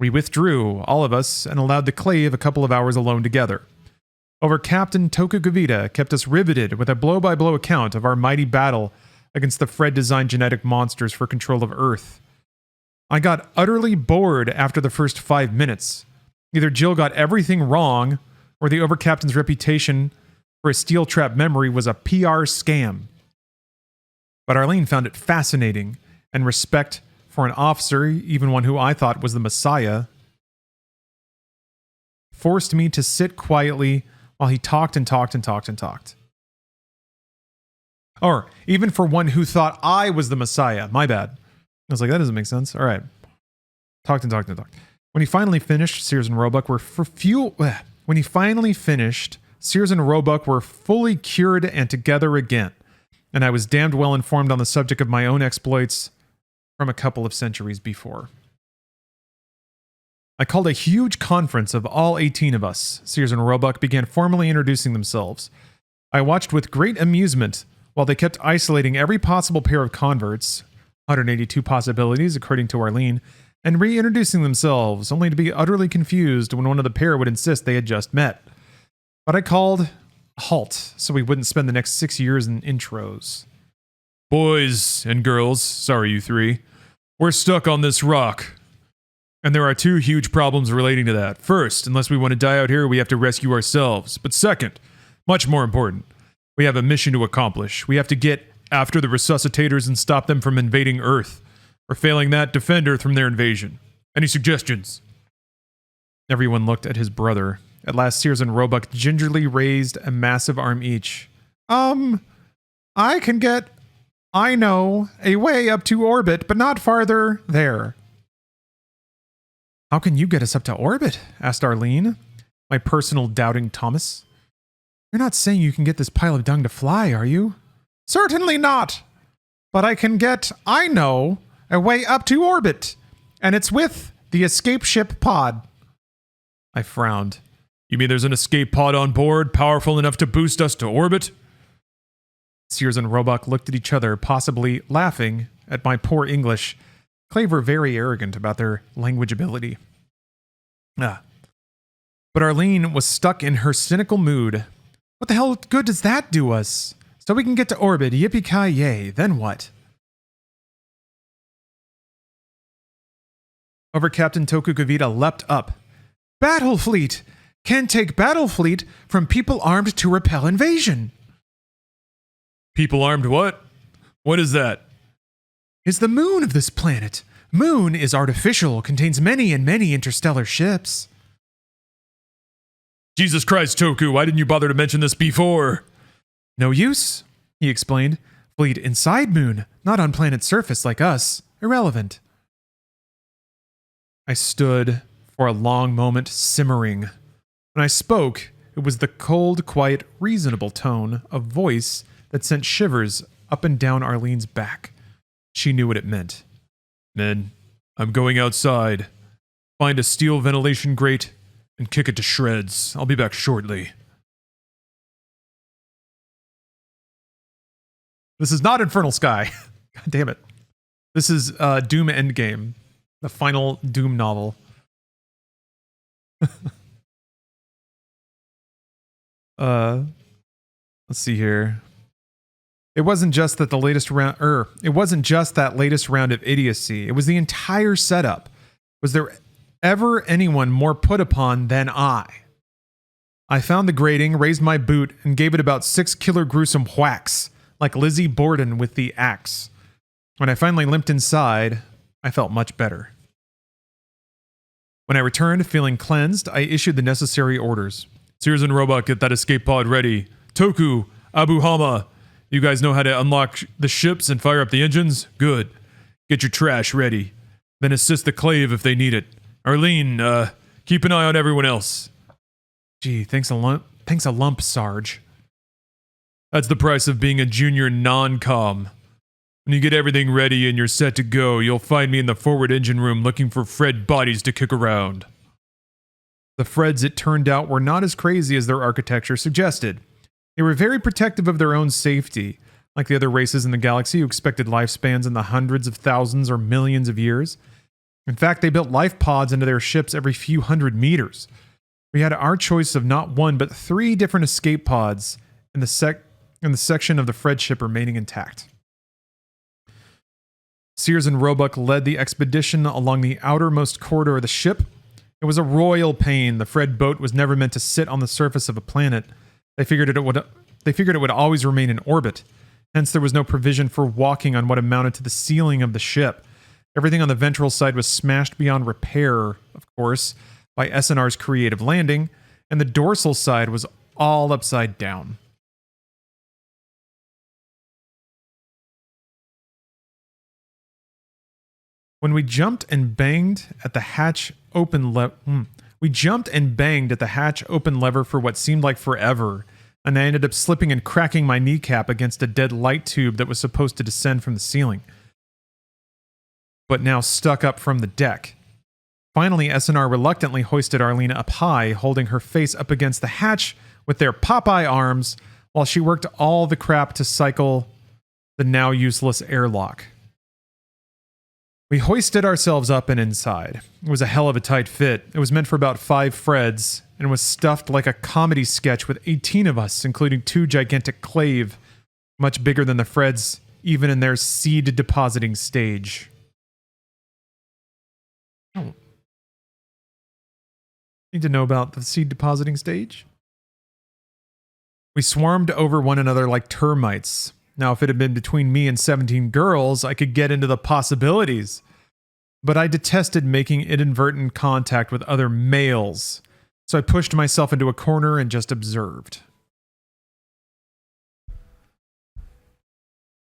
S1: We withdrew, all of us, and allowed the Clave a couple of hours alone together. Over Captain Tokugavita kept us riveted with a blow-by-blow account of our mighty battle against the Fred-designed genetic monsters for control of Earth. I got utterly bored after the first 5 minutes. Either Jill got everything wrong, or the Overcaptain's reputation for a steel trap memory was a PR scam. But Arlene found it fascinating, and respect for an officer, even one who I thought was the Messiah, forced me to sit quietly while he talked and talked and talked and talked. Or, even for one who thought I was the Messiah. My bad. I was like, that doesn't make sense. All right. Talked and talked and talked. When he finally finished, Sears and Roebuck were fully cured and together again. And I was damned well informed on the subject of my own exploits from a couple of centuries before. I called a huge conference of all 18 of us. Sears and Roebuck began formally introducing themselves. I watched with great amusement while they kept isolating every possible pair of converts, 182 possibilities according to Arlene, and reintroducing themselves, only to be utterly confused when one of the pair would insist they had just met. But I called a halt so we wouldn't spend the next 6 years in intros.
S2: Boys and girls, sorry you three, we're stuck on this rock. And there are 2 huge problems relating to that. First, unless we want to die out here, we have to rescue ourselves. But second, much more important, we have a mission to accomplish. We have to get after the resuscitators and stop them from invading Earth. Or failing that, defend Earth from their invasion. Any suggestions?
S1: Everyone looked at his brother. At last, Sears and Roebuck gingerly raised a massive arm each. I know, a way up to orbit, but not farther there. How can you get us up to orbit? Asked Arlene, my personal doubting Thomas. You're not saying you can get this pile of dung to fly, are you? Certainly not. But I know, a way up to orbit. And it's with the escape ship pod. I frowned.
S2: You mean there's an escape pod on board, powerful enough to boost us to orbit?
S1: Sears and Roebuck looked at each other, possibly laughing at my poor English. Clave were very arrogant about their language ability. But Arlene was stuck in her cynical mood. What the hell good does that do us? So we can get to orbit, yippee-ki-yay, then what? Over Captain Tokugavita leapt up. Battle fleet! Can take battle fleet from people armed to repel invasion.
S2: People armed what? What is that?
S1: Is the moon of this planet. Moon is artificial, contains many and many interstellar ships.
S2: Jesus Christ, Toku, why didn't you bother to mention this before?
S1: No use, he explained. Fleet inside moon, not on planet's surface like us. Irrelevant. I stood for a long moment, simmering. When I spoke, it was the cold, quiet, reasonable tone of voice that sent shivers up and down Arlene's back. She knew what it meant.
S2: Men, I'm going outside. Find a steel ventilation grate and kick it to shreds. I'll be back shortly.
S1: This is not Infernal Sky. God damn it. This is Doom Endgame, the final Doom novel. Let's see here. It wasn't just that latest round of idiocy. It was the entire setup. Was there ever anyone more put upon than I? I found the grating, raised my boot, and gave it about 6 killer gruesome whacks, like Lizzie Borden with the axe. When I finally limped inside, I felt much better.
S2: When I returned, feeling cleansed, I issued the necessary orders. Sears and Roebuck, get that escape pod ready. Toku, Abu Hama, you guys know how to unlock the ships and fire up the engines? Good. Get your trash ready. Then assist the Clave if they need it. Arlene, keep an eye on everyone else.
S1: Gee, thanks a lump, Sarge.
S2: That's the price of being a junior non-com. When you get everything ready and you're set to go, you'll find me in the forward engine room looking for Fred bodies to kick around.
S1: The Freds, it turned out, were not as crazy as their architecture suggested. They were very protective of their own safety, like the other races in the galaxy who expected lifespans in the hundreds of thousands or millions of years. In fact, they built life pods into their ships every few hundred meters. We had our choice of not one, but 3 different escape pods in the section of the Fred ship remaining intact. Sears and Roebuck led the expedition along the outermost corridor of the ship. It was a royal pain. The Fred boat was never meant to sit on the surface of a planet. They figured it would always remain in orbit. Hence, there was no provision for walking on what amounted to the ceiling of the ship. Everything on the ventral side was smashed beyond repair, of course, by SNR's creative landing, and the dorsal side was all upside down. When we jumped and banged at the hatch open lever for what seemed like forever, and I ended up slipping and cracking my kneecap against a dead light tube that was supposed to descend from the ceiling, but now stuck up from the deck. Finally, SNR reluctantly hoisted Arlene up high, holding her face up against the hatch with their Popeye arms, while she worked all the crap to cycle the now useless airlock. We hoisted ourselves up and inside. It was a hell of a tight fit. It was meant for about 5 Freds, and was stuffed like a comedy sketch with 18 of us, including 2 gigantic Clave, much bigger than the Freds, even in their seed depositing stage. Oh. Need to know about the seed depositing stage? We swarmed over one another like termites. Now, if it had been between me and 17 girls, I could get into the possibilities. But I detested making inadvertent contact with other males, so I pushed myself into a corner and just observed.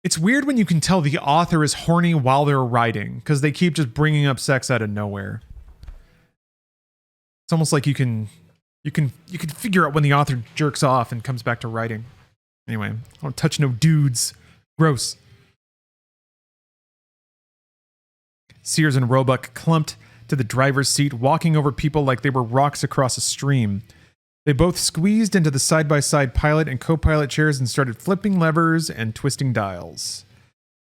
S1: It's weird when you can tell the author is horny while they're writing, because they keep just bringing up sex out of nowhere. It's almost like you can figure out when the author jerks off and comes back to writing. Anyway, I don't touch no dudes. Gross. Sears and Roebuck clumped to the driver's seat, walking over people like they were rocks across a stream. They both squeezed into the side-by-side pilot and co-pilot chairs and started flipping levers and twisting dials.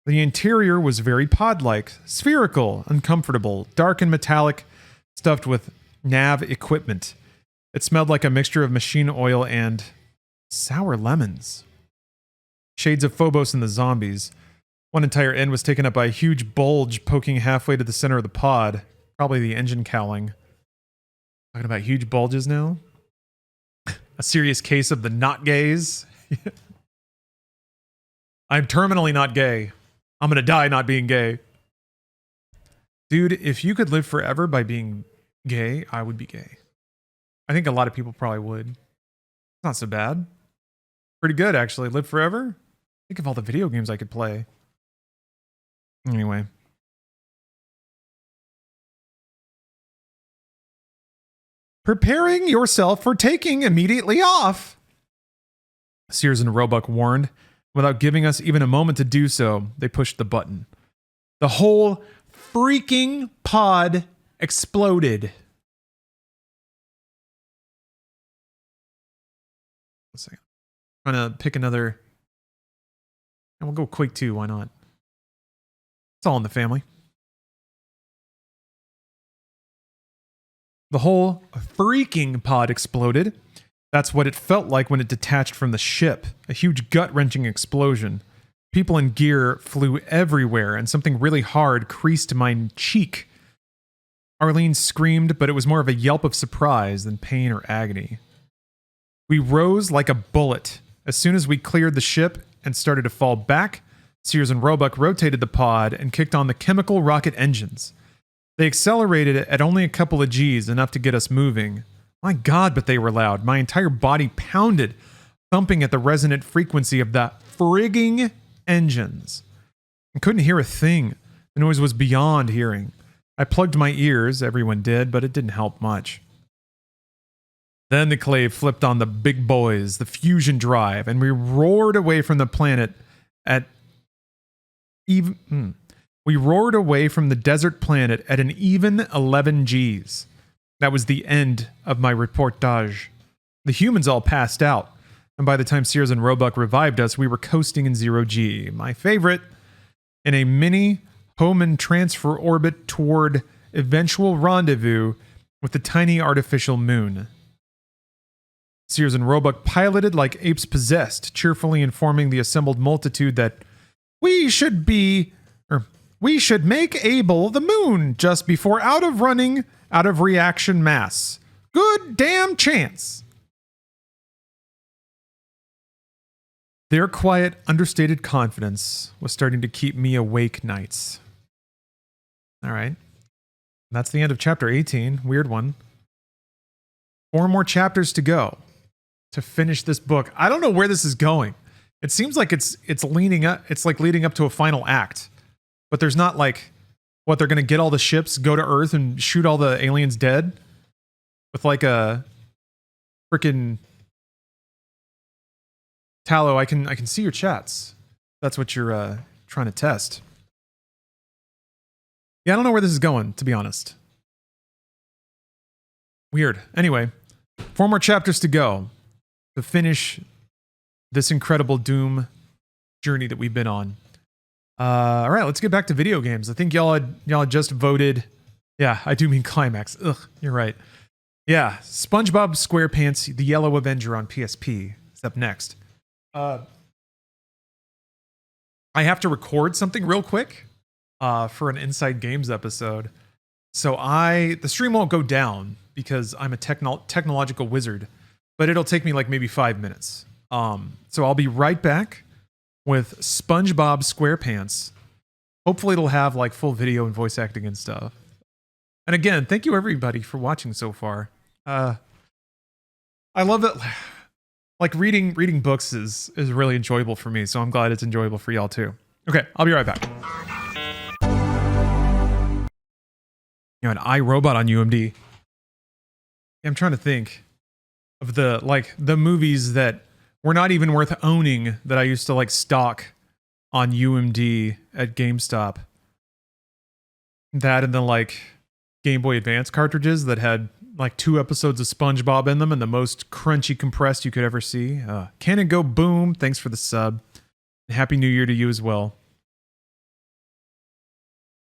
S1: The interior was very pod-like, spherical, uncomfortable, dark and metallic, stuffed with nav equipment. It smelled like a mixture of machine oil and sour lemons. Shades of Phobos and the zombies. One entire end was taken up by a huge bulge poking halfway to the center of the pod. Probably the engine cowling. Talking about huge bulges now? A serious case of the not gays? I'm terminally not gay. I'm gonna die not being gay. Dude, if you could live forever by being gay, I would be gay. I think a lot of people probably would. It's not so bad. Pretty good, actually. Live forever? Think of all the video games I could play. Anyway. Preparing yourself for taking immediately off, Sears and Roebuck warned. Without giving us even a moment to do so, they pushed the button. The whole freaking pod exploded. Let's see. I'm trying to pick another. And we'll go Quake 2, why not? It's all in the family. The whole freaking pod exploded. That's what it felt like when it detached from the ship. A huge gut-wrenching explosion. People in gear flew everywhere, and something really hard creased my cheek. Arlene screamed, but it was more of a yelp of surprise than pain or agony. We rose like a bullet. As soon as we cleared the ship and started to fall back, Sears and Roebuck rotated the pod and kicked on the chemical rocket engines. They accelerated it at only a couple of G's, enough to get us moving. My God, but they were loud. My entire body pounded, thumping at the resonant frequency of the frigging engines. I couldn't hear a thing. The noise was beyond hearing. I plugged my ears, everyone did, but it didn't help much. Then the clave flipped on the big boys, the fusion drive, and we roared away from the planet at even... We roared away from the desert planet at an even 11 Gs. That was the end of my reportage. The humans all passed out, and by the time Sears and Roebuck revived us, we were coasting in 0 G. My favorite, in a mini Hohmann transfer orbit toward eventual rendezvous with the tiny artificial moon. Sears and Roebuck piloted like apes possessed, cheerfully informing the assembled multitude that we should make Abel the moon just before out of reaction mass. Good damn chance. Their quiet, understated confidence was starting to keep me awake nights. All right. That's the end of chapter 18. Weird one. 4 more chapters to go to finish this book. I don't know where this is going. It seems like it's leaning up. It's like leading up to a final act. But there's not like, what, they're going to get all the ships, go to Earth, and shoot all the aliens dead? With like a freaking... Tallow, I can see your chats. That's what you're trying to test. Yeah, I don't know where this is going, to be honest. Weird. Anyway, 4 more chapters to go to finish this incredible Doom journey that we've been on. All right, let's get back to video games. I think y'all had just voted. Yeah, I do mean climax. Ugh, you're right. Yeah, SpongeBob SquarePants: The Yellow Avenger on PSP is up next. I have to record something real quick for an Inside Games episode. So the stream won't go down because I'm a technological wizard, but it'll take me like maybe 5 minutes. So I'll be right back with SpongeBob SquarePants. Hopefully it'll have like full video and voice acting and stuff. And again, thank you everybody for watching so far. I love it. Like reading books is really enjoyable for me, so I'm glad it's enjoyable for y'all too. Okay, I'll be right back. You know, an iRobot on UMD. I'm trying to think of the movies that were not even worth owning that I used to like stock on UMD at GameStop. That and the like Game Boy Advance cartridges that had like 2 episodes of SpongeBob in them and the most crunchy compressed you could ever see. Cannon Go Boom, thanks for the sub. And Happy New Year to you as well.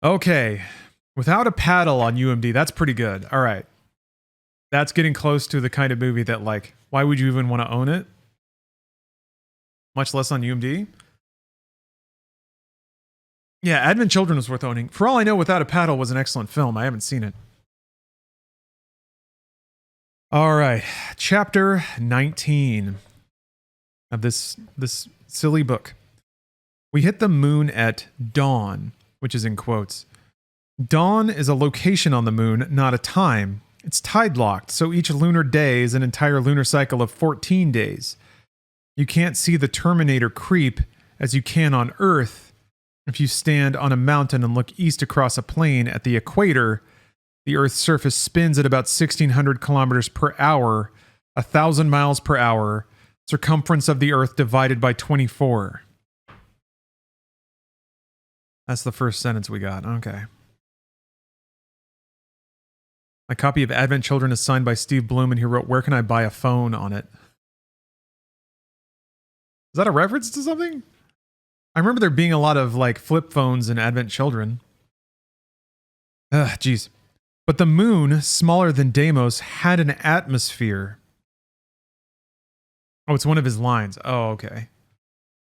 S1: Okay, Without a Paddle on UMD, that's pretty good. All right. That's getting close to the kind of movie that like, why would you even want to own it? Much less on UMD. Yeah, Advent Children was worth owning. For all I know, Without a Paddle was an excellent film. I haven't seen it. All right, chapter 19 of this silly book. We hit the moon at dawn, which is in quotes. Dawn is a location on the moon, not a time. It's tide locked, so each lunar day is an entire lunar cycle of 14 days. You can't see the Terminator creep as you can on Earth. If you stand on a mountain and look east across a plain at the equator, the Earth's surface spins at about 1,600 kilometers per hour, 1,000 miles per hour, circumference of the Earth divided by 24. That's the first sentence we got. Okay. My copy of Advent Children is signed by Steve Bloom, and he wrote, "Where can I buy a phone?" on it. Is that a reference to something? I remember there being a lot of like flip phones in Advent Children. Jeez. But the moon, smaller than Deimos, had an atmosphere. Oh, it's one of his lines. Oh, okay.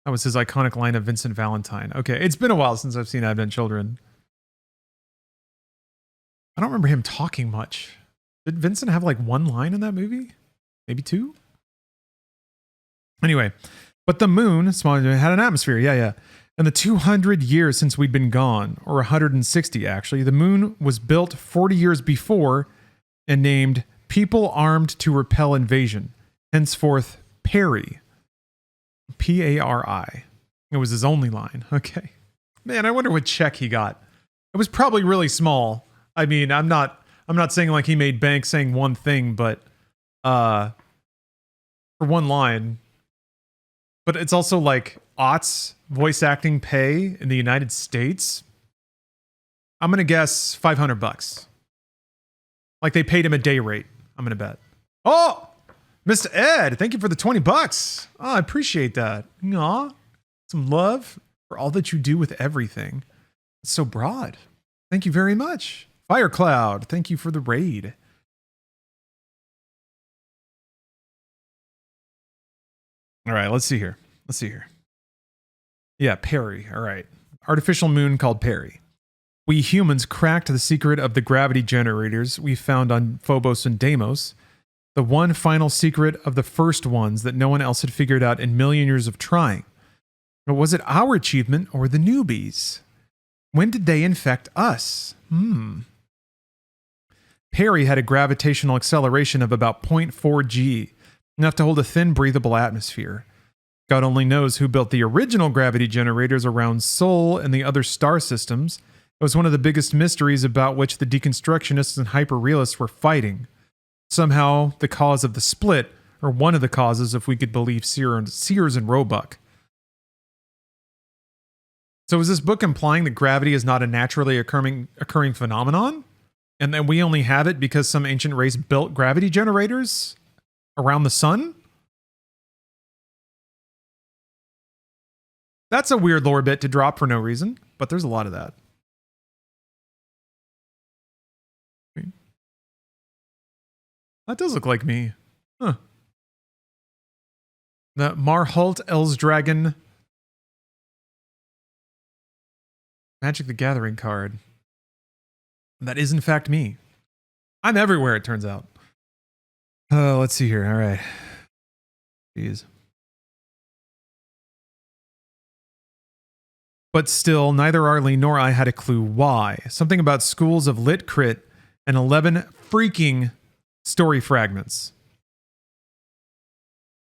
S1: That was his iconic line of Vincent Valentine. Okay, it's been a while since I've seen Advent Children. I don't remember him talking much. Did Vincent have like 1 line in that movie? Maybe 2? Anyway, but the moon, smaller than, had an atmosphere. Yeah. In the 200 years since we'd been gone, or 160 actually, the moon was built 40 years before and named People Armed to Repel Invasion, henceforth Perry. P-A-R-I. It was his only line. Okay. Man, I wonder what check he got. It was probably really small. I mean, I'm not saying like he made bank saying one thing, but for one line. But it's also like aughts voice acting pay in the United States. I'm gonna guess $500. Like they paid him a day rate. I'm gonna bet. Oh, Mr. Ed, thank you for the $20. Oh, I appreciate that. Aw, some love for all that you do with everything. It's so broad. Thank you very much. Firecloud, thank you for the raid. All right, let's see here. Yeah, Perry. All right. Artificial moon called Perry. We humans cracked the secret of the gravity generators we found on Phobos and Deimos. The one final secret of the first ones that no one else had figured out in million years of trying. But was it our achievement or the newbies? When did they infect us? Perry had a gravitational acceleration of about 0.4 g, enough to hold a thin, breathable atmosphere. God only knows who built the original gravity generators around Sol and the other star systems. It was one of the biggest mysteries about which the deconstructionists and hyperrealists were fighting. Somehow, the cause of the split, or one of the causes if we could believe Sears and Roebuck. So is this book implying that gravity is not a naturally occurring phenomenon? And that we only have it because some ancient race built gravity generators around the sun? That's a weird lore bit to drop for no reason, but there's a lot of that. That does look like me. Huh. The Marhult Elsdragon Magic the Gathering card. That is in fact me. I'm everywhere, it turns out. Oh, let's see here. All right. Jeez. But still, neither Arlene nor I had a clue why. Something about schools of lit crit and 11 freaking story fragments.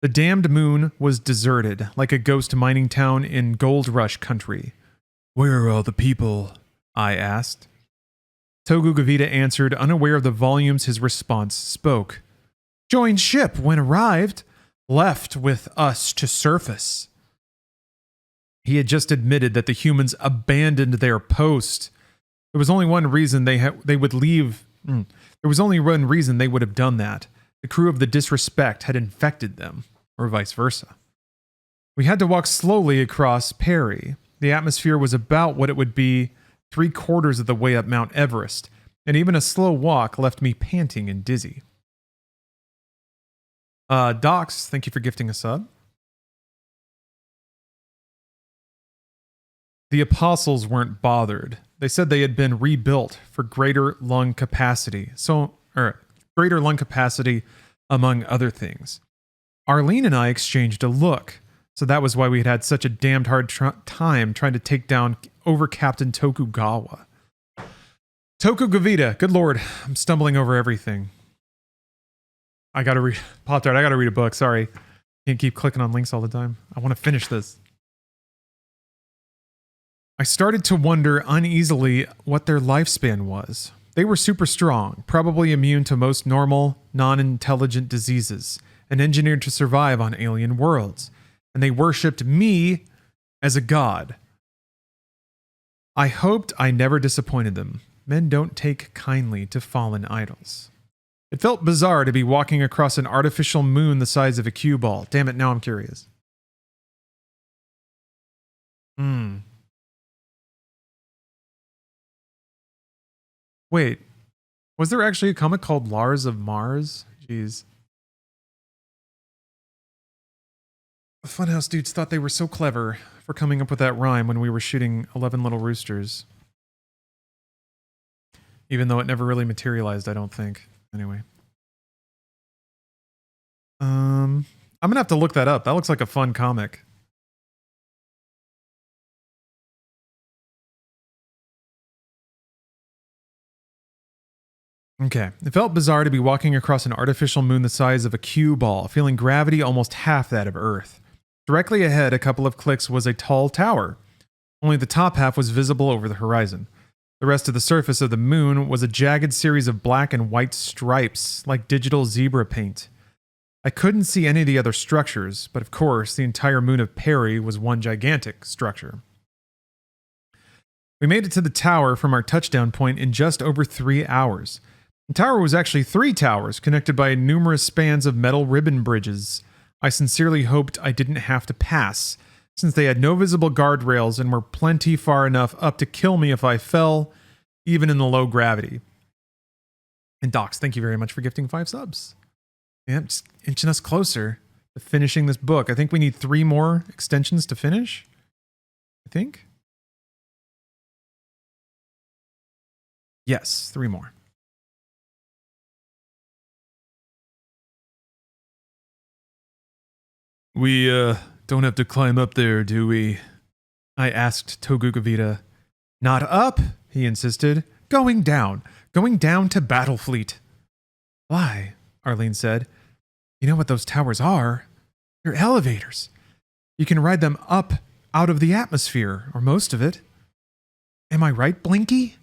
S1: The damned moon was deserted, like a ghost mining town in Gold Rush country. Where are all the people? I asked. Togu Gavita answered, unaware of the volumes his response spoke. Joined ship when arrived. Left with us to surface. He had just admitted that the humans abandoned their post. There was only one reason they would leave. There was only one reason they would have done that. The crew of the Disrespect had infected them, or vice versa. We had to walk slowly across Perry. The atmosphere was about what it would be 3/4 of the way up Mount Everest, and even a slow walk left me panting and dizzy. Docs, thank you for gifting a sub. The apostles weren't bothered. They said they had been rebuilt for greater lung capacity. Greater lung capacity, among other things. Arlene and I exchanged a look. So that was why we had such a damned hard time trying to take down over Captain Tokugawa. Tokugavita, good lord, I'm stumbling over everything. I gotta read Pop-Tart, I gotta read a book, sorry. Can't keep clicking on links all the time. I want to finish this. I started to wonder uneasily what their lifespan was. They were super strong, probably immune to most normal, non-intelligent diseases, and engineered to survive on alien worlds. And they worshipped me as a god. I hoped I never disappointed them. Men don't take kindly to fallen idols. It felt bizarre to be walking across an artificial moon the size of a cue ball. Damn it, now I'm curious. Wait, was there actually a comic called Lars of Mars? Jeez. The Funhouse dudes thought they were so clever for coming up with that rhyme when we were shooting 11 Little Roosters. Even though it never really materialized, I don't think. Anyway. I'm gonna have to look that up. That looks like a fun comic. Okay. It felt bizarre to be walking across an artificial moon the size of a cue ball, feeling gravity almost half that of Earth. Directly ahead, a couple of clicks, was a tall tower. Only the top half was visible over the horizon. The rest of the surface of the moon was a jagged series of black and white stripes, like digital zebra paint. I couldn't see any of the other structures, but of course, the entire moon of Perry was one gigantic structure. We made it to the tower from our touchdown point in just over 3 hours. The tower was actually 3 towers, connected by numerous spans of metal ribbon bridges. I sincerely hoped I didn't have to pass, since they had no visible guardrails and were plenty far enough up to kill me if I fell, even in the low gravity. And Docs, thank you very much for gifting 5 subs. Yeah, just inching us closer to finishing this book. I think we need 3 more extensions to finish. I think. Yes, 3 more.
S2: We, don't have to climb up there, do we?
S1: I asked Togugavita. Not up, he insisted. Going down to Battlefleet. Why? Arlene said. You know what those towers are? They're elevators. You can ride them up out of the atmosphere, or most of it. Am I right, Blinky?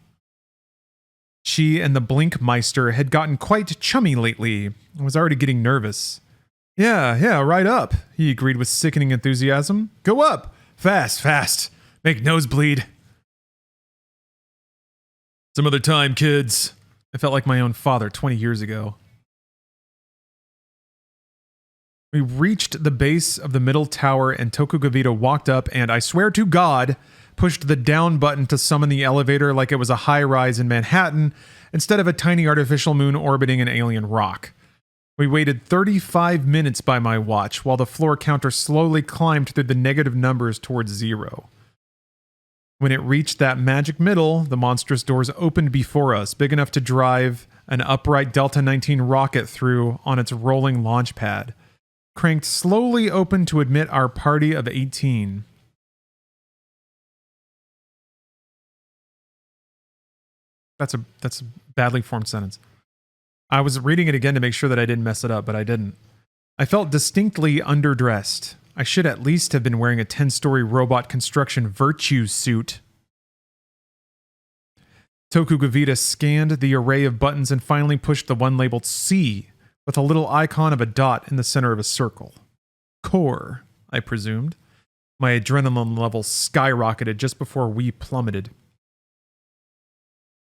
S1: She and the Blinkmeister had gotten quite chummy lately and was already getting nervous. Yeah, right up, he agreed with sickening enthusiasm. Go up! Fast! Make nosebleed.
S2: Some other time, kids.
S1: I felt like my own father 20 years ago. We reached the base of the middle tower and Tokugavita walked up and, I swear to God, pushed the down button to summon the elevator like it was a high-rise in Manhattan instead of a tiny artificial moon orbiting an alien rock. We waited 35 minutes by my watch while the floor counter slowly climbed through the negative numbers towards 0. When it reached that magic middle, the monstrous doors opened before us, big enough to drive an upright Delta 19 rocket through on its rolling launch pad, cranked slowly open to admit our party of 18. That's a badly formed sentence. I was reading it again to make sure that I didn't mess it up, but I didn't. I felt distinctly underdressed. I should at least have been wearing a 10-story robot construction virtue suit. Tokugavita scanned the array of buttons and finally pushed the one labeled C with a little icon of a dot in the center of a circle. Core, I presumed. My adrenaline level skyrocketed just before we plummeted.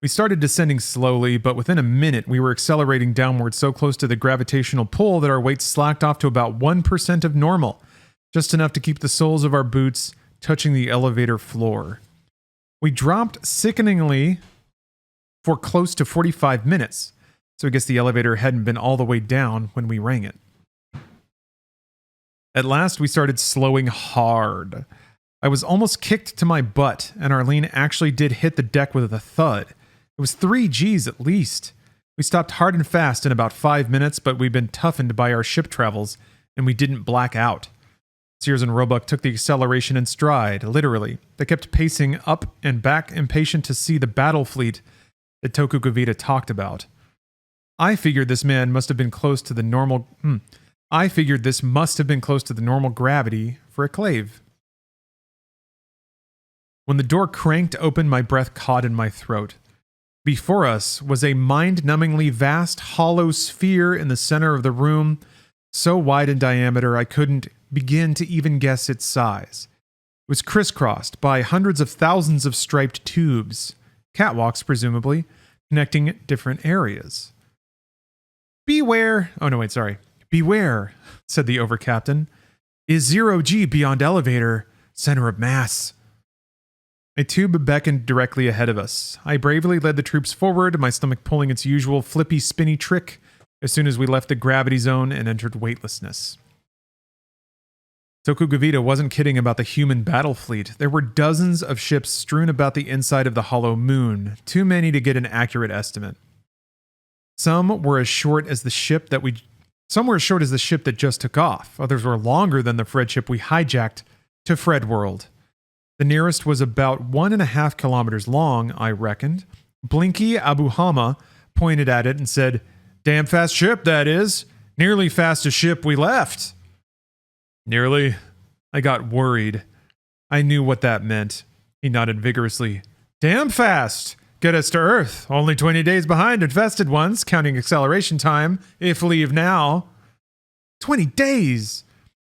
S1: We started descending slowly, but within a minute we were accelerating downward so close to the gravitational pull that our weight slacked off to about 1% of normal, just enough to keep the soles of our boots touching the elevator floor. We dropped sickeningly for close to 45 minutes, so I guess the elevator hadn't been all the way down when we rang it. At last we started slowing hard. I was almost kicked to my butt, and Arlene actually did hit the deck with a thud. It was 3 Gs at least. We stopped hard and fast in about 5 minutes, but we'd been toughened by our ship travels, and we didn't black out. Sears and Roebuck took the acceleration in stride, literally. They kept pacing up and back, impatient to see the battle fleet that Tokugavita talked about. I figured this must have been close to the normal gravity for a clave. When the door cranked open, my breath caught in my throat. Before us was a mind-numbingly vast hollow sphere in the center of the room, so wide in diameter I couldn't begin to even guess its size. It was crisscrossed by hundreds of thousands of striped tubes, catwalks presumably, connecting different areas. Beware, said the overcaptain. Is 0 G beyond elevator, center of mass. A tube beckoned directly ahead of us. I bravely led the troops forward, my stomach pulling its usual flippy, spinny trick as soon as we left the gravity zone and entered weightlessness. Tokugavita wasn't kidding about the human battle fleet. There were dozens of ships strewn about the inside of the hollow moon, too many to get an accurate estimate. Some were as short as the ship that just took off. Others were longer than the Fred ship we hijacked to Fred World. The nearest was about 1.5 kilometers long, I reckoned. Blinky Abuhama pointed at it, and said, "Damn fast ship, that is. Nearly fast as ship we left."
S2: Nearly?
S1: I got worried. I knew what that meant. He nodded vigorously. "Damn fast. Get us to Earth. Only 20 days behind infested ones, counting acceleration time, if leave now." 20 days!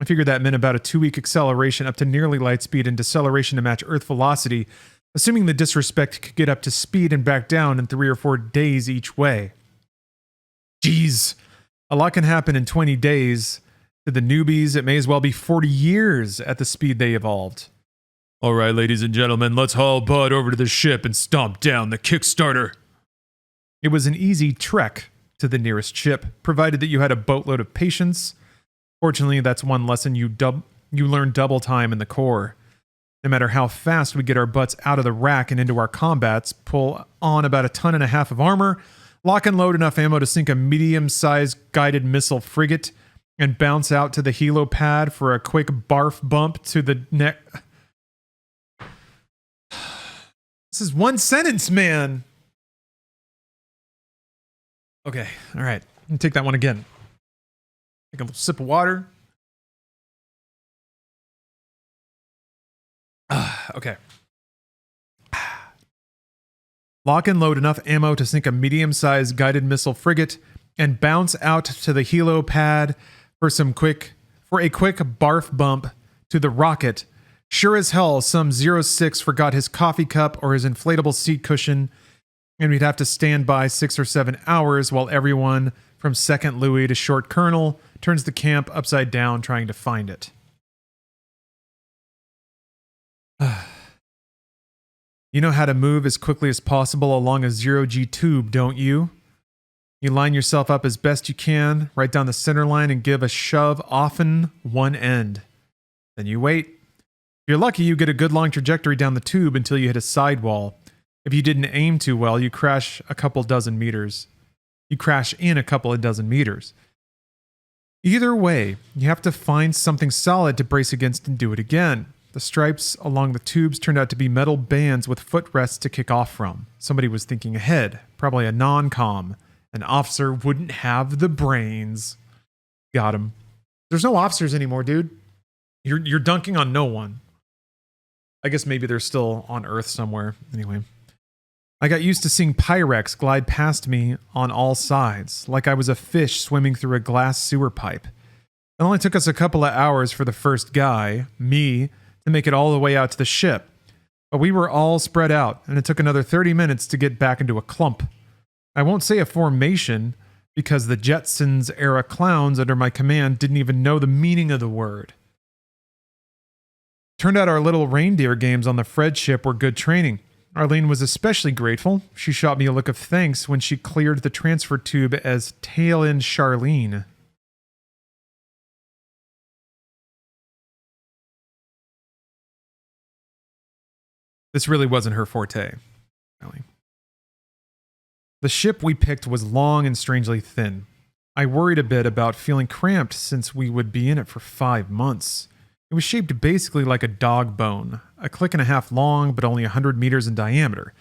S1: I figured that meant about a 2-week acceleration up to nearly light speed and deceleration to match Earth velocity, assuming the disrespect could get up to speed and back down in 3 or 4 days each way. Jeez, a lot can happen in 20 days. To the newbies, it may as well be 40 years at the speed they evolved.
S2: All right, ladies and gentlemen, let's haul Bud over to the ship and stomp down the Kickstarter.
S1: It was an easy trek to the nearest ship, provided that you had a boatload of patience. Fortunately, that's one lesson you learn double time in the Corps. No matter how fast we get our butts out of the rack and into our combats, pull on about 1.5 tons of armor, lock and load enough ammo to sink a medium-sized guided missile frigate, and bounce out to the helipad for a quick barf bump to the neck. This is one sentence, man. Okay, all right. Let me take that one again. Take a little sip of water. Okay. Lock and load enough ammo to sink a medium-sized guided missile frigate and bounce out to the helipad for a quick barf bump to the rocket. Sure as hell, some 06 forgot his coffee cup or his inflatable seat cushion, and we'd have to stand by 6 or 7 hours while everyone from Second Louis to Short Colonel turns the camp upside down trying to find it. You know how to move as quickly as possible along a 0G tube, don't you? You line yourself up as best you can, right down the center line, and give a shove, often one end. Then you wait. If you're lucky, you get a good long trajectory down the tube until you hit a sidewall. If you didn't aim too well, you crash in a couple of dozen meters. Either way, you have to find something solid to brace against and do it again. The stripes along the tubes turned out to be metal bands with footrests to kick off from. Somebody was thinking ahead, probably a non-com. An officer wouldn't have the brains. Got him. There's no officers anymore, dude. You're dunking on no one. I guess maybe they're still on Earth somewhere. Anyway. I got used to seeing Pyrex glide past me on all sides, like I was a fish swimming through a glass sewer pipe. It only took us a couple of hours for the first guy, me, to make it all the way out to the ship. But we were all spread out, and it took another 30 minutes to get back into a clump. I won't say a formation, because the Jetsons-era clowns under my command didn't even know the meaning of the word. Turned out our little reindeer games on the Fred ship were good training. Arlene was especially grateful. She shot me a look of thanks when she cleared the transfer tube as Tail End Charlene. This really wasn't her forte. Really. The ship we picked was long and strangely thin. I worried a bit about feeling cramped since we would be in it for 5 months. It was shaped basically like a dog bone, a click and a half long but only 100 meters in diameter.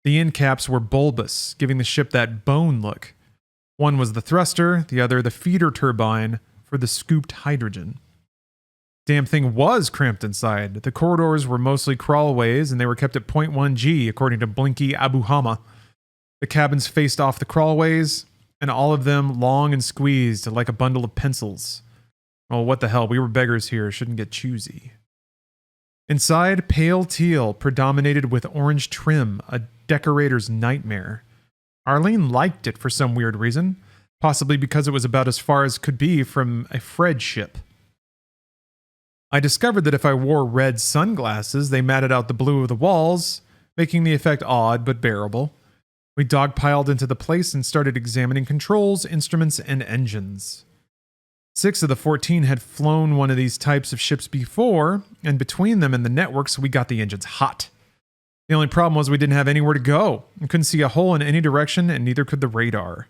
S1: The end caps were bulbous, giving the ship that bone look. One was the thruster, the other the feeder turbine for the scooped hydrogen. Damn thing was cramped inside. The corridors were mostly crawlways and they were kept at 0.1 G according to Blinky Abu Hama. The cabins faced off the crawlways, and all of them long and squeezed like a bundle of pencils. Oh, what the hell, we were beggars here, shouldn't get choosy. Inside, pale teal predominated with orange trim, a decorator's nightmare. Arlene liked it for some weird reason, possibly because it was about as far as could be from a Fred ship. I discovered that if I wore red sunglasses, they matted out the blue of the walls, making the effect odd but bearable. We dogpiled into the place and started examining controls, instruments, and engines. 6 of the 14 had flown one of these types of ships before, and between them and the networks, we got the engines hot. The only problem was we didn't have anywhere to go. We couldn't see a hole in any direction, and neither could the radar.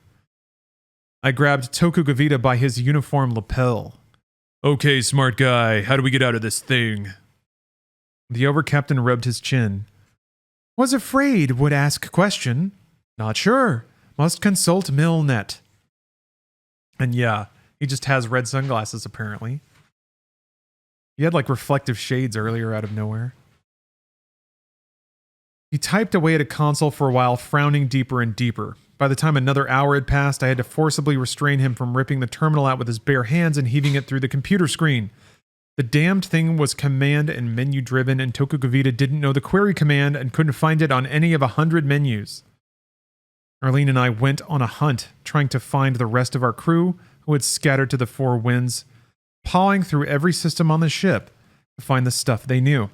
S1: I grabbed Tokugavita by his uniform lapel.
S2: Okay, smart guy, how do we get out of this thing?
S1: The overcaptain rubbed his chin. Was afraid would ask question. Not sure. Must consult Milnet. And yeah, he just has red sunglasses apparently. He had like reflective shades earlier out of nowhere. He typed away at a console for a while, frowning deeper and deeper. By the time another hour had passed, I had to forcibly restrain him from ripping the terminal out with his bare hands and heaving it through the computer screen. The damned thing was command and menu driven, and Tokugavita didn't know the query command and couldn't find it on any of 100 menus. Arlene and I went on a hunt, trying to find the rest of our crew, who had scattered to the four winds, pawing through every system on the ship to find the stuff they knew.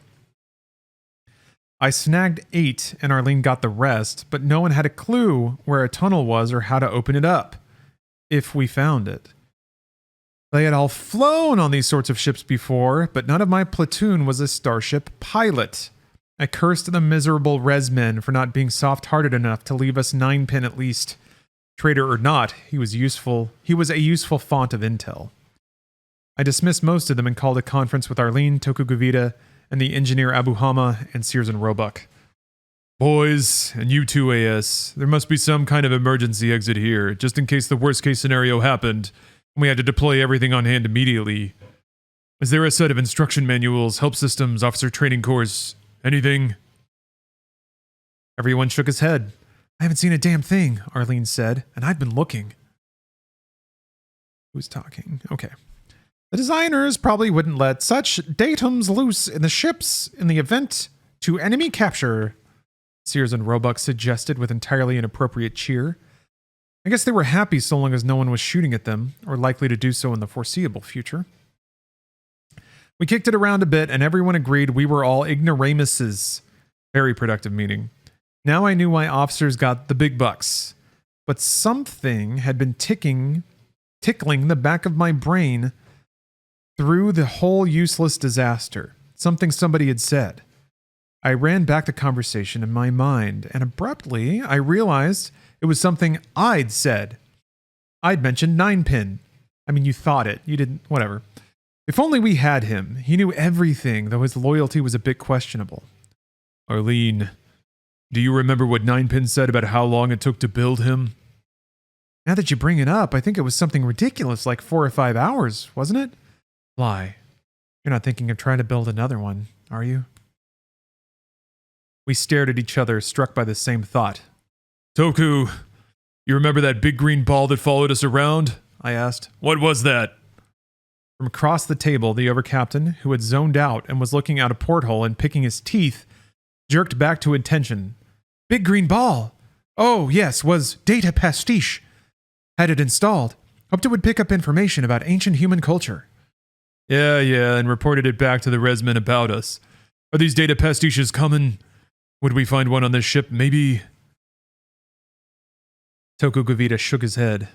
S1: I snagged 8 and Arlene got the rest, but no one had a clue where a tunnel was or how to open it up, if we found it. They had all flown on these sorts of ships before, but none of my platoon was a starship pilot. I cursed the miserable resmen for not being soft-hearted enough to leave us 9-pin at least. Traitor or not, he was useful. He was a useful font of intel. I dismissed most of them and called a conference with Arlene, Tokugavita, and the engineer Abuhama and Sears and Roebuck.
S2: Boys, and you too, AS, there must be some kind of emergency exit here, just in case the worst-case scenario happened, and we had to deploy everything on hand immediately. Is there a set of instruction manuals, help systems, officer training course, anything?
S1: Everyone shook his head. I haven't seen a damn thing, Arlene said, and I've been looking. Who's talking? Okay. The designers probably wouldn't let such datums loose in the ships in the event to enemy capture, Sears and Roebuck suggested with entirely inappropriate cheer. I guess they were happy so long as no one was shooting at them, or likely to do so in the foreseeable future. We kicked it around a bit, and everyone agreed we were all ignoramuses. Very productive meeting. Now I knew why officers got the big bucks. But something had been tickling the back of my brain through the whole useless disaster. Something somebody had said. I ran back the conversation in my mind, and abruptly I realized it was something I'd said. I'd mentioned 9-pin. I mean, you thought it. You didn't. Whatever. If only we had him. He knew everything, though his loyalty was a bit questionable.
S2: Arlene, do you remember what 9-pin said about how long it took to build him?
S1: Now that you bring it up, I think it was something ridiculous, like 4 or 5 hours, wasn't it? Why? You're not thinking of trying to build another one, are you? We stared at each other, struck by the same thought.
S2: Toku, you remember that big green ball that followed us around? I asked. What was that?
S1: From across the table, the overcaptain, who had zoned out and was looking out a porthole and picking his teeth, jerked back to attention. Big green ball! Oh, yes, was data pastiche. Had it installed. Hoped it would pick up information about ancient human culture.
S2: Yeah, and reported it back to the resmen about us. Are these data pastiches coming? Would we find one on this ship, maybe?
S1: Tokugavita shook his head.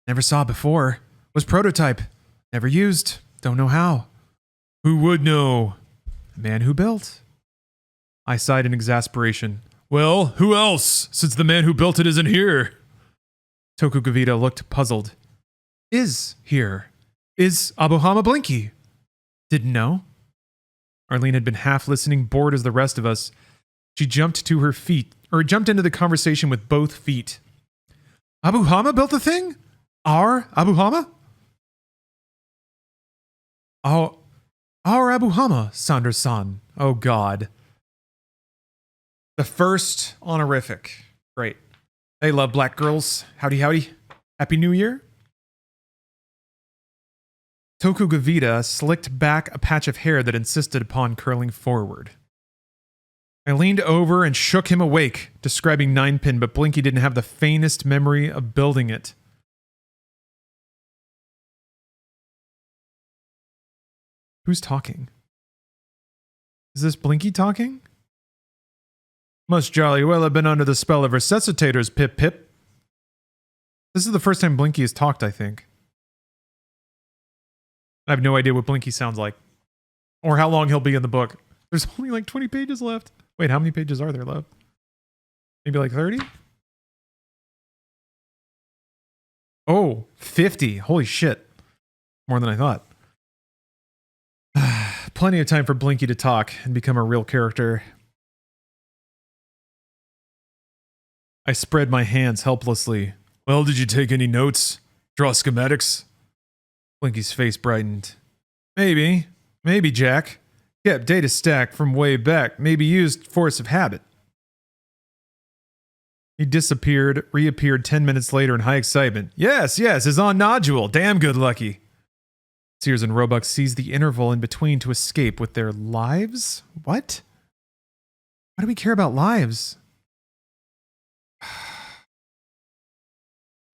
S1: Never saw before. Was prototype. Never used. Don't know how.
S2: Who would know?
S1: The man who built. I sighed in exasperation.
S2: Well, who else, since the man who built it isn't here?
S1: Tokugavita looked puzzled. Is here. Is Abuhama Blinky? Didn't know. Arlene had been half listening, bored as the rest of us. She jumped to her feet, or jumped into the conversation with both feet. Abuhama built the thing? Our Abuhama? Our Abuhama, Sanders-san. Oh, God. The first honorific. Great. They love black girls. Howdy, howdy. Happy New Year. Tokugavita slicked back a patch of hair that insisted upon curling forward. I leaned over and shook him awake, describing 9-pin, but Blinky didn't have the faintest memory of building it. Who's talking? Is this Blinky talking? Must jolly well have been under the spell of resuscitators, Pip Pip. This is the first time Blinky has talked, I think. I have no idea what Blinky sounds like. Or how long he'll be in the book. There's only like 20 pages left. Wait, how many pages are there left? Maybe like 30? Oh, 50. Holy shit. More than I thought. Plenty of time for Blinky to talk and become a real character.
S2: I spread my hands helplessly. Well, did you take any notes? Draw schematics? Blinky's face brightened. Maybe, Jack. Kept data stacked from way back, maybe used force of habit. He disappeared, reappeared 10 minutes later in high excitement. Yes, his on nodule. Damn good lucky. Sears and Roebuck seized the interval in between to escape with their lives? What? Why do we care about lives?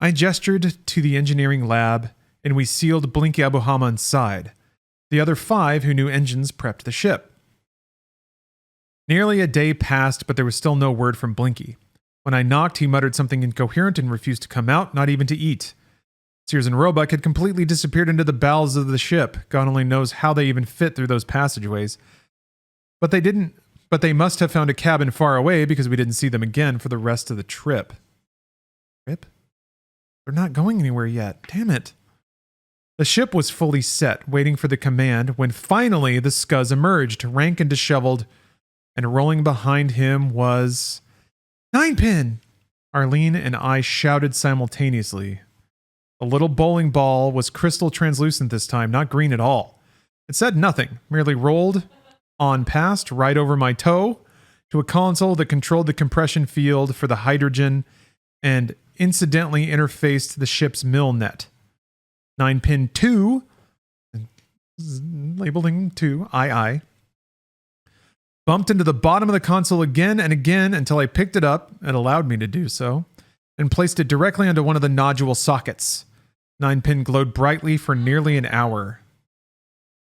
S2: I gestured to the engineering lab, and we sealed Blinky Abuhama inside. The other 5 who knew engines prepped the ship. Nearly a day passed, but there was still no word from Blinky. When I knocked, he muttered something incoherent and refused to come out, not even to eat. Sears and Roebuck had completely disappeared into the bowels of the ship. God only knows how they even fit through those passageways. But they must have found a cabin far away because we didn't see them again for the rest of the trip. Trip? They're not going anywhere yet. Damn it. The ship was fully set, waiting for the command, when finally the scuzz emerged, rank and disheveled, and rolling behind him was... Ninepin! Arlene and I shouted simultaneously. The little bowling ball was crystal translucent this time, not green at all. It said nothing, merely rolled on past, right over my toe, to a console that controlled the compression field for the hydrogen and incidentally interfaced the ship's mill net. 9-pin 2, labeling 2, I, bumped into the bottom of the console again and again until I picked it up, it allowed me to do so, and placed it directly onto one of the nodule sockets. 9-pin glowed brightly for nearly an hour.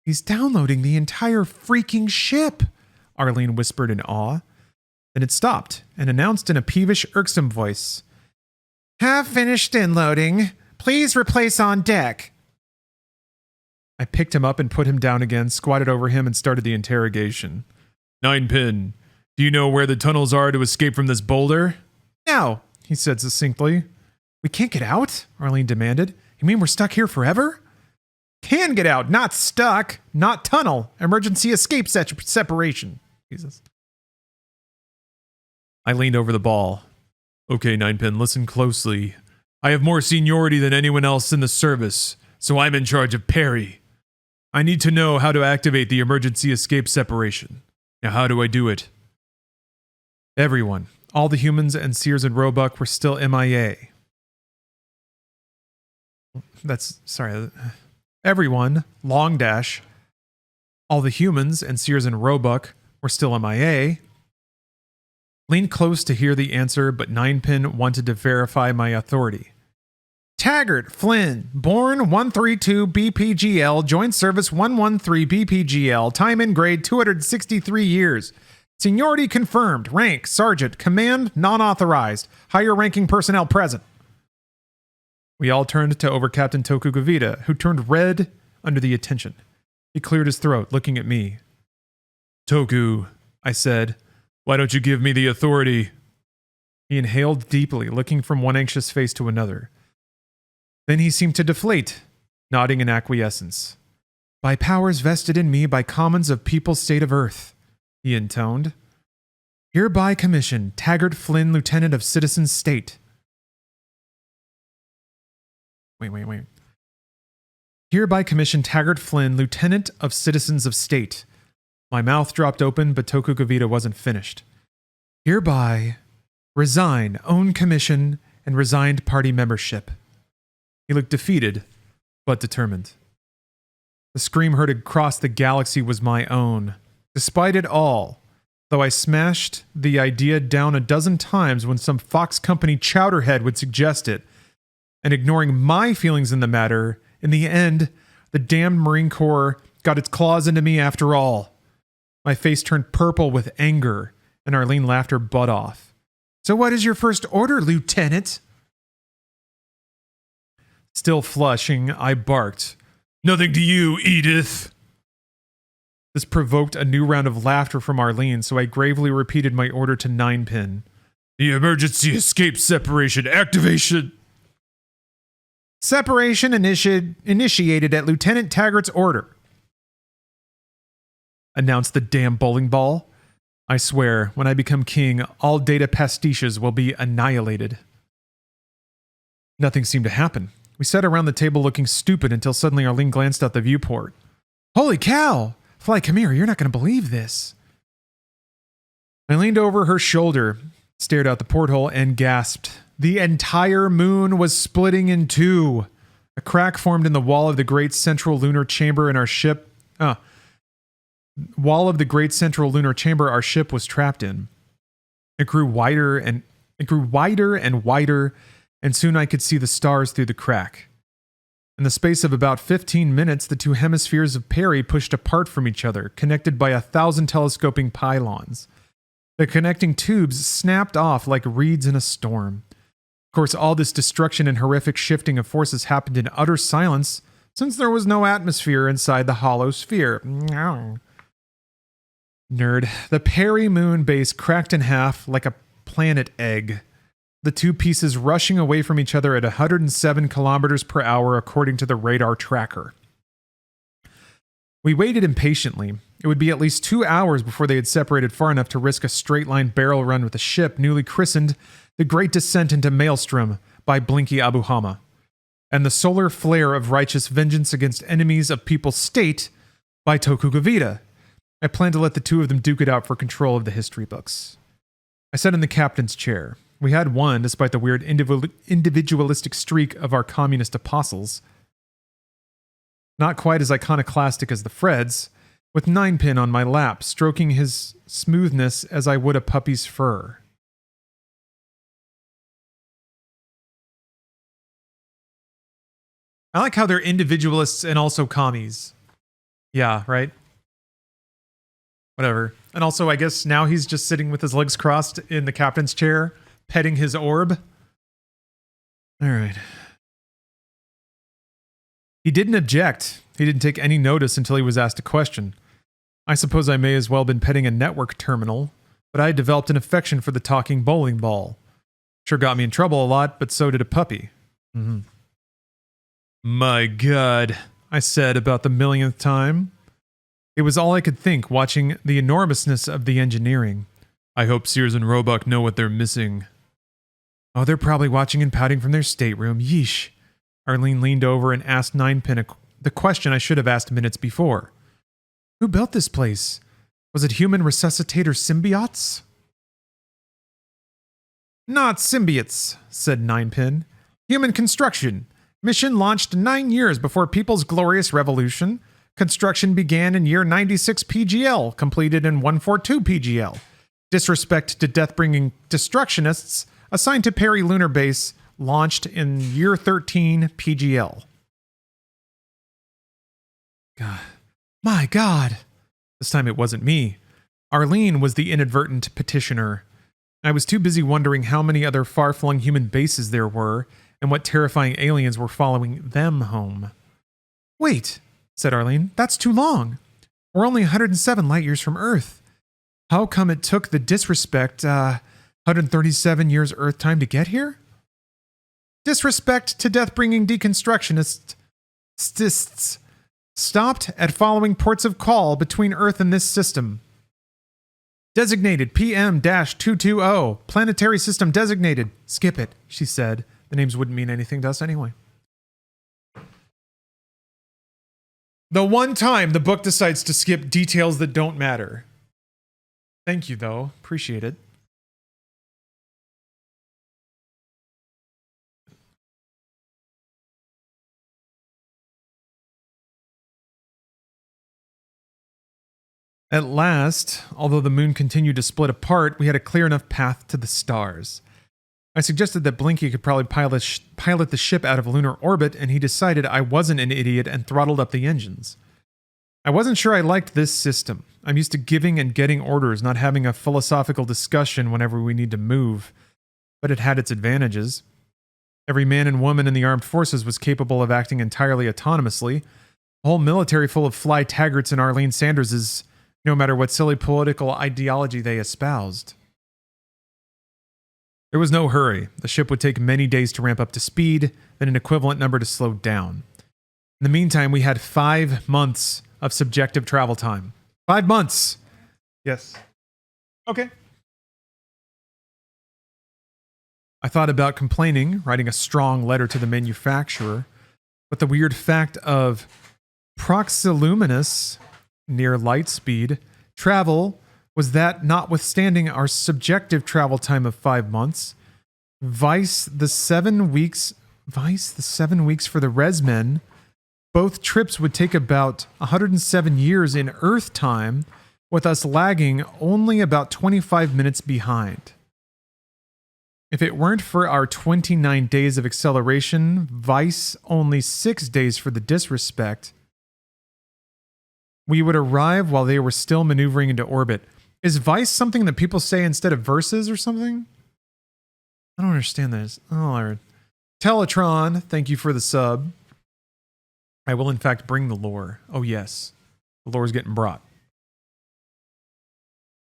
S2: He's downloading the entire freaking ship, Arlene whispered in awe. Then it stopped and announced in a peevish, irksome voice, Have finished downloading. Please replace on deck. I picked him up and put him down again, squatted over him, and started the interrogation. 9-pin, do you know where the tunnels are to escape from this boulder? No, he said succinctly. We can't get out? Arlene demanded. You mean we're stuck here forever? Can get out, not stuck, not tunnel. Emergency escape separation. Jesus. I leaned over the ball. Okay, 9-pin, listen closely. I have more seniority than anyone else in the service, so I'm in charge of Perry. I need to know how to activate the emergency escape separation. Now, how do I do it? Everyone, all the humans and Sears and Roebuck were still MIA. Everyone, long dash, all the humans and Sears and Roebuck were still MIA. Leaned close to hear the answer, but 9-pin wanted to verify my authority. Taggart Flynn, born 132 BPGL, joined service 113 BPGL, time and grade 263 years. Seniority confirmed, rank, sergeant, command, non-authorized, higher ranking personnel present. We all turned to Over-Captain Tokugavita, who turned red under the attention. He cleared his throat, looking at me. Toku, I said, why don't you give me the authority? He inhaled deeply, looking from one anxious face to another. Then he seemed to deflate, nodding in acquiescence. By powers vested in me by commons of People's State of Earth, he intoned. Hereby commission Taggart Flynn, Lieutenant of Citizens State. Wait. Hereby commission Taggart Flynn, Lieutenant of Citizens of State. My mouth dropped open, but Tokugavita wasn't finished. Hereby resign, own commission, and resigned party membership. He looked defeated, but determined. The scream heard across the galaxy was my own. Despite it all, though I smashed the idea down a dozen times when some Fox Company chowderhead would suggest it, and ignoring my feelings in the matter, in the end, the damned Marine Corps got its claws into me after all. My face turned purple with anger, and Arlene laughed her butt off. So what is your first order, Lieutenant? Still flushing, I barked. Nothing to you, Edith. This provoked a new round of laughter from Arlene, so I gravely repeated my order to 9-pin. The emergency escape separation activation. Separation initiated at Lieutenant Taggart's order, announced the damn bowling ball.
S1: I swear, when I become king, all data pastiches will be annihilated. Nothing seemed to happen. We sat around the table looking stupid until suddenly Arlene glanced out the viewport. Holy cow! Fly, come here, you're not going to believe this. I leaned over her shoulder, stared out the porthole, and gasped. The entire moon was splitting in two. A crack formed in the wall of the great central lunar chamber in our ship. Wall of the great central lunar chamber our ship was trapped in. It grew wider and wider, and soon I could see the stars through the crack. In the space of about 15 minutes, the two hemispheres of Perry pushed apart from each other, connected by 1,000 telescoping pylons. The connecting tubes snapped off like reeds in a storm. Of course, all this destruction and horrific shifting of forces happened in utter silence, since there was no atmosphere inside the hollow sphere. Nerd. The Perry moon base cracked in half like a planet egg. The two pieces rushing away from each other at 107 kilometers per hour according to the radar tracker. We waited impatiently. It would be at least 2 hours before they had separated far enough to risk a straight-line barrel run with a ship newly christened The Great Descent into Maelstrom by Blinky Abuhama, and the solar flare of righteous vengeance against enemies of people's state by Tokugavita. I planned to let the two of them duke it out for control of the history books. I sat in the captain's chair. We had one, despite the weird individualistic streak of our communist apostles. Not quite as iconoclastic as the Freds, with Ninepin on my lap, stroking his smoothness as I would a puppy's fur. I like how they're individualists and also commies. Yeah, right? Whatever. And also, I guess now he's just sitting with his legs crossed in the captain's chair, petting his orb. All right. He didn't object. He didn't take any notice until he was asked a question. I suppose I may as well have been petting a network terminal, but I had developed an affection for the talking bowling ball. Sure got me in trouble a lot, but so did a puppy. Mm-hmm. My God, I said about the millionth time. It was all I could think, watching the enormousness of the engineering. I hope Sears and Roebuck know what they're missing. Oh, they're probably watching and pouting from their stateroom. Yeesh. Arlene leaned over and asked Ninepin the question I should have asked minutes before. Who built this place? Was it human resuscitator symbiotes? Not symbiotes, said Ninepin. Human construction. Mission launched 9 years before People's Glorious Revolution. Construction began in year 96 PGL, completed in 142 PGL. Disrespect to death-bringing destructionists, assigned to Perry Lunar Base, launched in year 13 PGL. God. My God. This time it wasn't me. Arlene was the inadvertent petitioner. I was too busy wondering how many other far-flung human bases there were and what terrifying aliens were following them home. Wait, said Arlene, that's too long. We're only 107 light years from Earth. How come it took the disrespect 137 years Earth time to get here? Disrespect to death-bringing deconstructionists stopped at following ports of call between Earth and this system. Designated PM-220. Planetary system designated. Skip it, she said. The names wouldn't mean anything to us anyway. The one time the book decides to skip details that don't matter. Thank you, though. Appreciate it. At last, although the moon continued to split apart, we had a clear enough path to the stars. I suggested that Blinky could probably pilot the ship out of lunar orbit, and he decided I wasn't an idiot and throttled up the engines. I wasn't sure I liked this system. I'm used to giving and getting orders, not having a philosophical discussion whenever we need to move. But it had its advantages. Every man and woman in the armed forces was capable of acting entirely autonomously. A whole military full of Fly Taggarts and Arlene Sanderses, no matter what silly political ideology they espoused. There was no hurry. The ship would take many days to ramp up to speed, then an equivalent number to slow down. In the meantime, we had 5 months of subjective travel time. 5 months! Yes. Okay.
S2: I thought about complaining, writing a strong letter to the manufacturer, but the weird fact of proxiluminous, near light speed, travel was that notwithstanding our subjective travel time of 5 months, Vice the 7 weeks for the Resmen, both trips would take about 107 years in Earth time, with us lagging only about 25 minutes behind. If it weren't for our 29 days of acceleration, Vice only 6 days for the disrespect, we would arrive while they were still maneuvering into orbit. Is Vice something that people say instead of verses or something? I don't understand this. Oh, Lord. Teletron, thank you for the sub. I will in fact bring the lore. Oh yes, the lore's getting brought.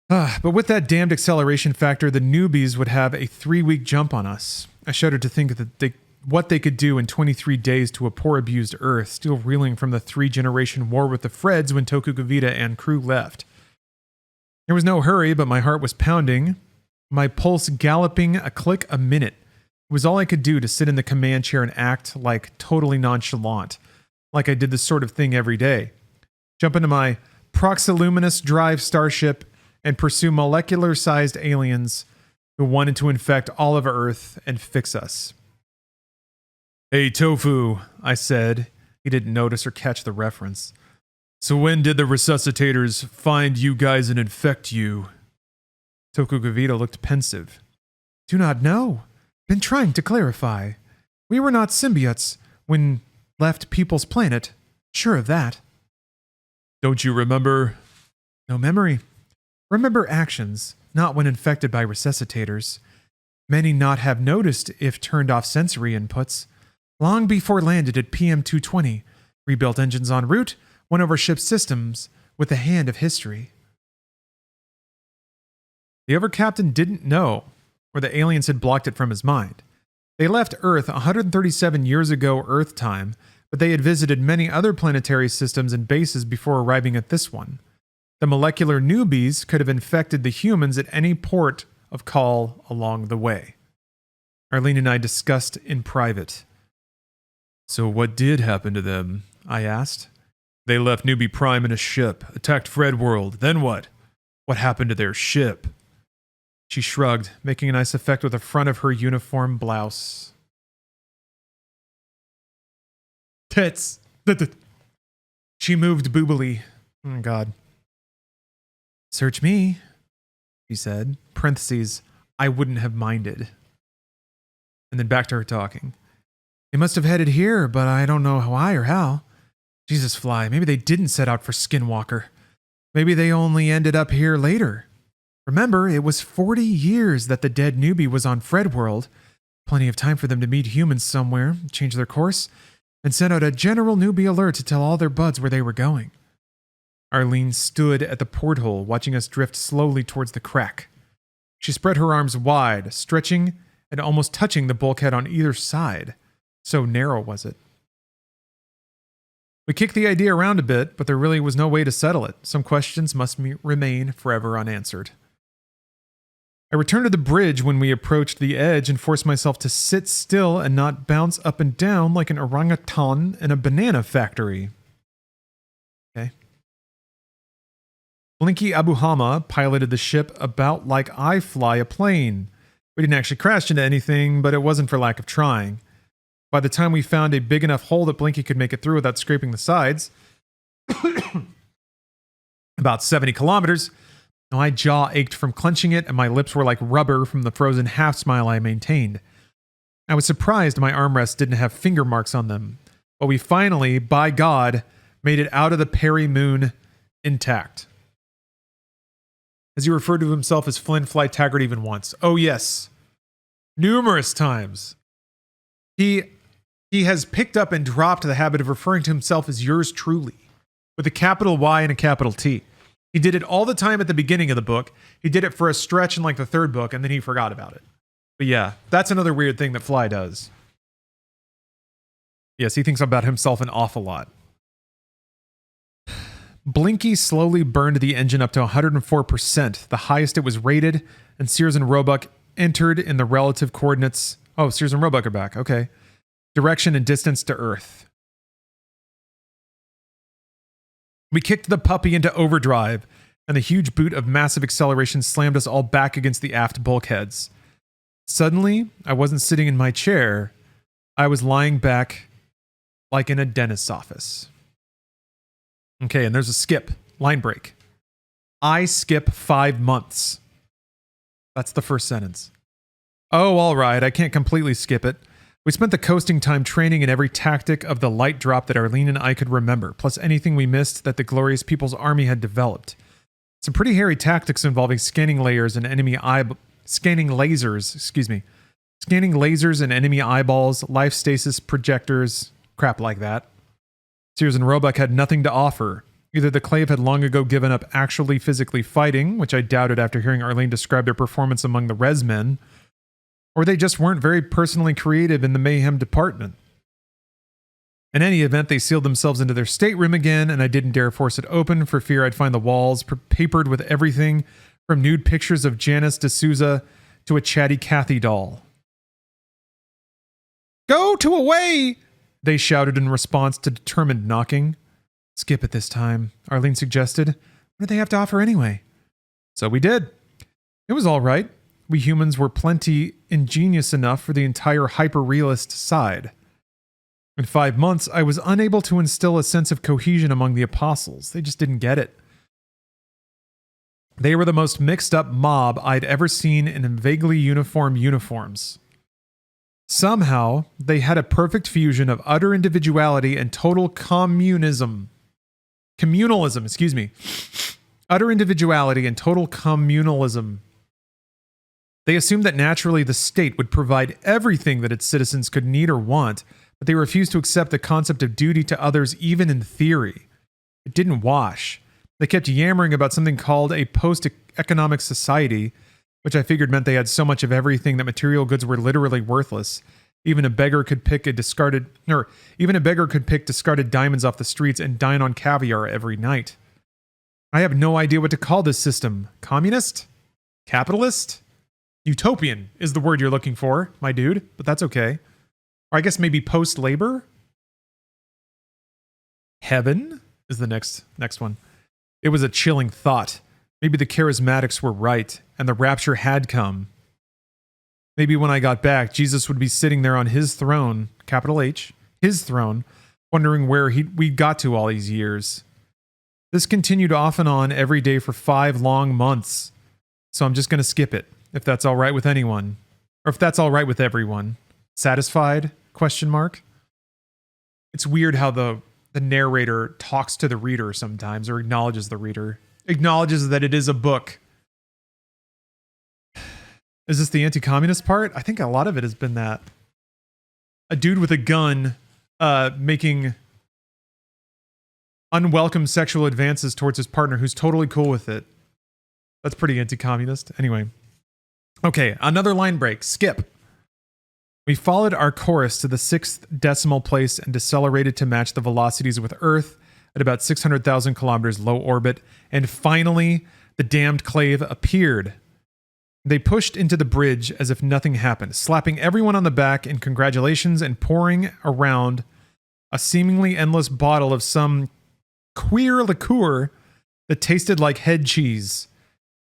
S2: But with that damned acceleration factor, the newbies would have a 3-week jump on us. I shuddered to think that what they could do in 23 days to a poor abused Earth, still reeling from the 3-generation war with the Freds when Tokugavita and crew left. There was no hurry, but my heart was pounding, my pulse galloping a click a minute. It was all I could do to sit in the command chair and act like totally nonchalant, like I did this sort of thing every day. Jump into my proxiluminous drive starship and pursue molecular-sized aliens who wanted to infect all of Earth and fix us. Hey, Tofu, I said. He didn't notice or catch the reference. So when did the resuscitators find you guys and infect you? Tokugavita looked pensive. Do not know. Been trying to clarify. We were not symbiotes when left People's Planet. Sure of that. Don't you remember? No memory. Remember actions, not when infected by resuscitators. Many not have noticed if turned off sensory inputs. Long before landed at PM 220, rebuilt engines en route, went over ship's systems with the hand of history. The other captain didn't know, or the aliens had blocked it from his mind. They left Earth 137 years ago Earth time, but they had visited many other planetary systems and bases before arriving at this one. The molecular newbies could have infected the humans at any port of call along the way. Arlene and I discussed in private. So what did happen to them? I asked. They left Newbie Prime in a ship, attacked Fred World. Then what? What happened to their ship? She shrugged, making a nice effect with the front of her uniform blouse. Tits. She moved boobily. Oh, God. Search me, she said. Parentheses, I wouldn't have minded. And then back to her talking. They must have headed here, but I don't know why or how. Jesus fly, maybe they didn't set out for Skinwalker. Maybe they only ended up here later. Remember, it was 40 years that the dead newbie was on Fred World. Plenty of time for them to meet humans somewhere, change their course, and send out a general newbie alert to tell all their buds where they were going. Arlene stood at the porthole, watching us drift slowly towards the crack. She spread her arms wide, stretching and almost touching the bulkhead on either side. So narrow was it. We kicked the idea around a bit, but there really was no way to settle it. Some questions must remain forever unanswered. I returned to the bridge when we approached the edge and forced myself to sit still and not bounce up and down like an orangutan in a banana factory. Okay. Blinky Abuhama piloted the ship about like I fly a plane. We didn't actually crash into anything, but it wasn't for lack of trying. By the time we found a big enough hole that Blinky could make it through without scraping the sides, about 70 kilometers, my jaw ached from clenching it and my lips were like rubber from the frozen half smile I maintained. I was surprised my armrests didn't have finger marks on them, but we finally, by God, made it out of the Perry Moon intact. As he referred to himself as Flynn Fly Taggart even once. Oh yes, numerous times. He has picked up and dropped the habit of referring to himself as yours truly, with a capital Y and a capital T. He did it all the time at the beginning of the book. He did it for a stretch in like the third book, and then he forgot about it. But yeah, that's another weird thing that Fly does. Yes, he thinks about himself an awful lot.
S1: Blinky slowly burned the engine up to 104%, the highest it was rated, and Sears and Roebuck entered in the relative coordinates. Oh, Sears and Roebuck are back. Okay. Direction and distance to Earth. We kicked the puppy into overdrive, and the huge boot of massive acceleration slammed us all back against the aft bulkheads. Suddenly, I wasn't sitting in my chair. I was lying back like in a dentist's office. Okay, and there's a skip. Line break. I skip 5 months. That's the first sentence. Oh, all right, I can't completely skip it. We spent the coasting time training in every tactic of the light drop that Arlene and I could remember, plus anything we missed that the glorious People's Army had developed. Some pretty hairy tactics involving scanning lasers and enemy eyeballs, life stasis projectors, crap like that. Sears and Roebuck had nothing to offer. Either the Clave had long ago given up actually physically fighting, which I doubted after hearing Arlene describe their performance among the res men, or they just weren't very personally creative in the mayhem department. In any event, they sealed themselves into their stateroom again, and I didn't dare force it open for fear I'd find the walls papered with everything from nude pictures of Janice D'Souza to a chatty Kathy doll. Go to away! They shouted in response to determined knocking. Skip it this time, Arlene suggested. What do they have to offer anyway? So we did. It was all right. We humans were plenty ingenious enough for the entire hyper-realist side. In 5 months, I was unable to instill a sense of cohesion among the apostles. They just didn't get it. They were the most mixed-up mob I'd ever seen in vaguely uniform uniforms. Somehow, they had a perfect fusion of utter individuality and total communalism. Utter individuality and total communalism. They assumed that naturally the state would provide everything that its citizens could need or want, but they refused to accept the concept of duty to others even in theory. It didn't wash. They kept yammering about something called a post-economic society, which I figured meant they had so much of everything that material goods were literally worthless. Even a beggar could pick discarded diamonds off the streets and dine on caviar every night. I have no idea what to call this system. Communist? Capitalist? Utopian is the word you're looking for, my dude, but that's okay. Or I guess maybe post-labor? Heaven is the next one. It was a chilling thought. Maybe the charismatics were right, and the rapture had come. Maybe when I got back, Jesus would be sitting there on his throne, capital H, his throne, wondering where we got to all these years. This continued off and on every day for 5 long months. So I'm just going to skip it, if that's all right with anyone. Or if that's all right with everyone. Satisfied? Question mark. It's weird how the narrator talks to the reader sometimes, or acknowledges the reader. Acknowledges that it is a book. Is this the anti-communist part? I think a lot of it has been that. A dude with a gun making unwelcome sexual advances towards his partner who's totally cool with it. That's pretty anti-communist. Anyway. Okay, another line break. Skip. We followed our course to the 6th decimal place and decelerated to match the velocities with Earth at about 600,000 kilometers low orbit. And finally, the damned Clave appeared. They pushed into the bridge as if nothing happened, slapping everyone on the back in congratulations and pouring around a seemingly endless bottle of some queer liqueur that tasted like head cheese.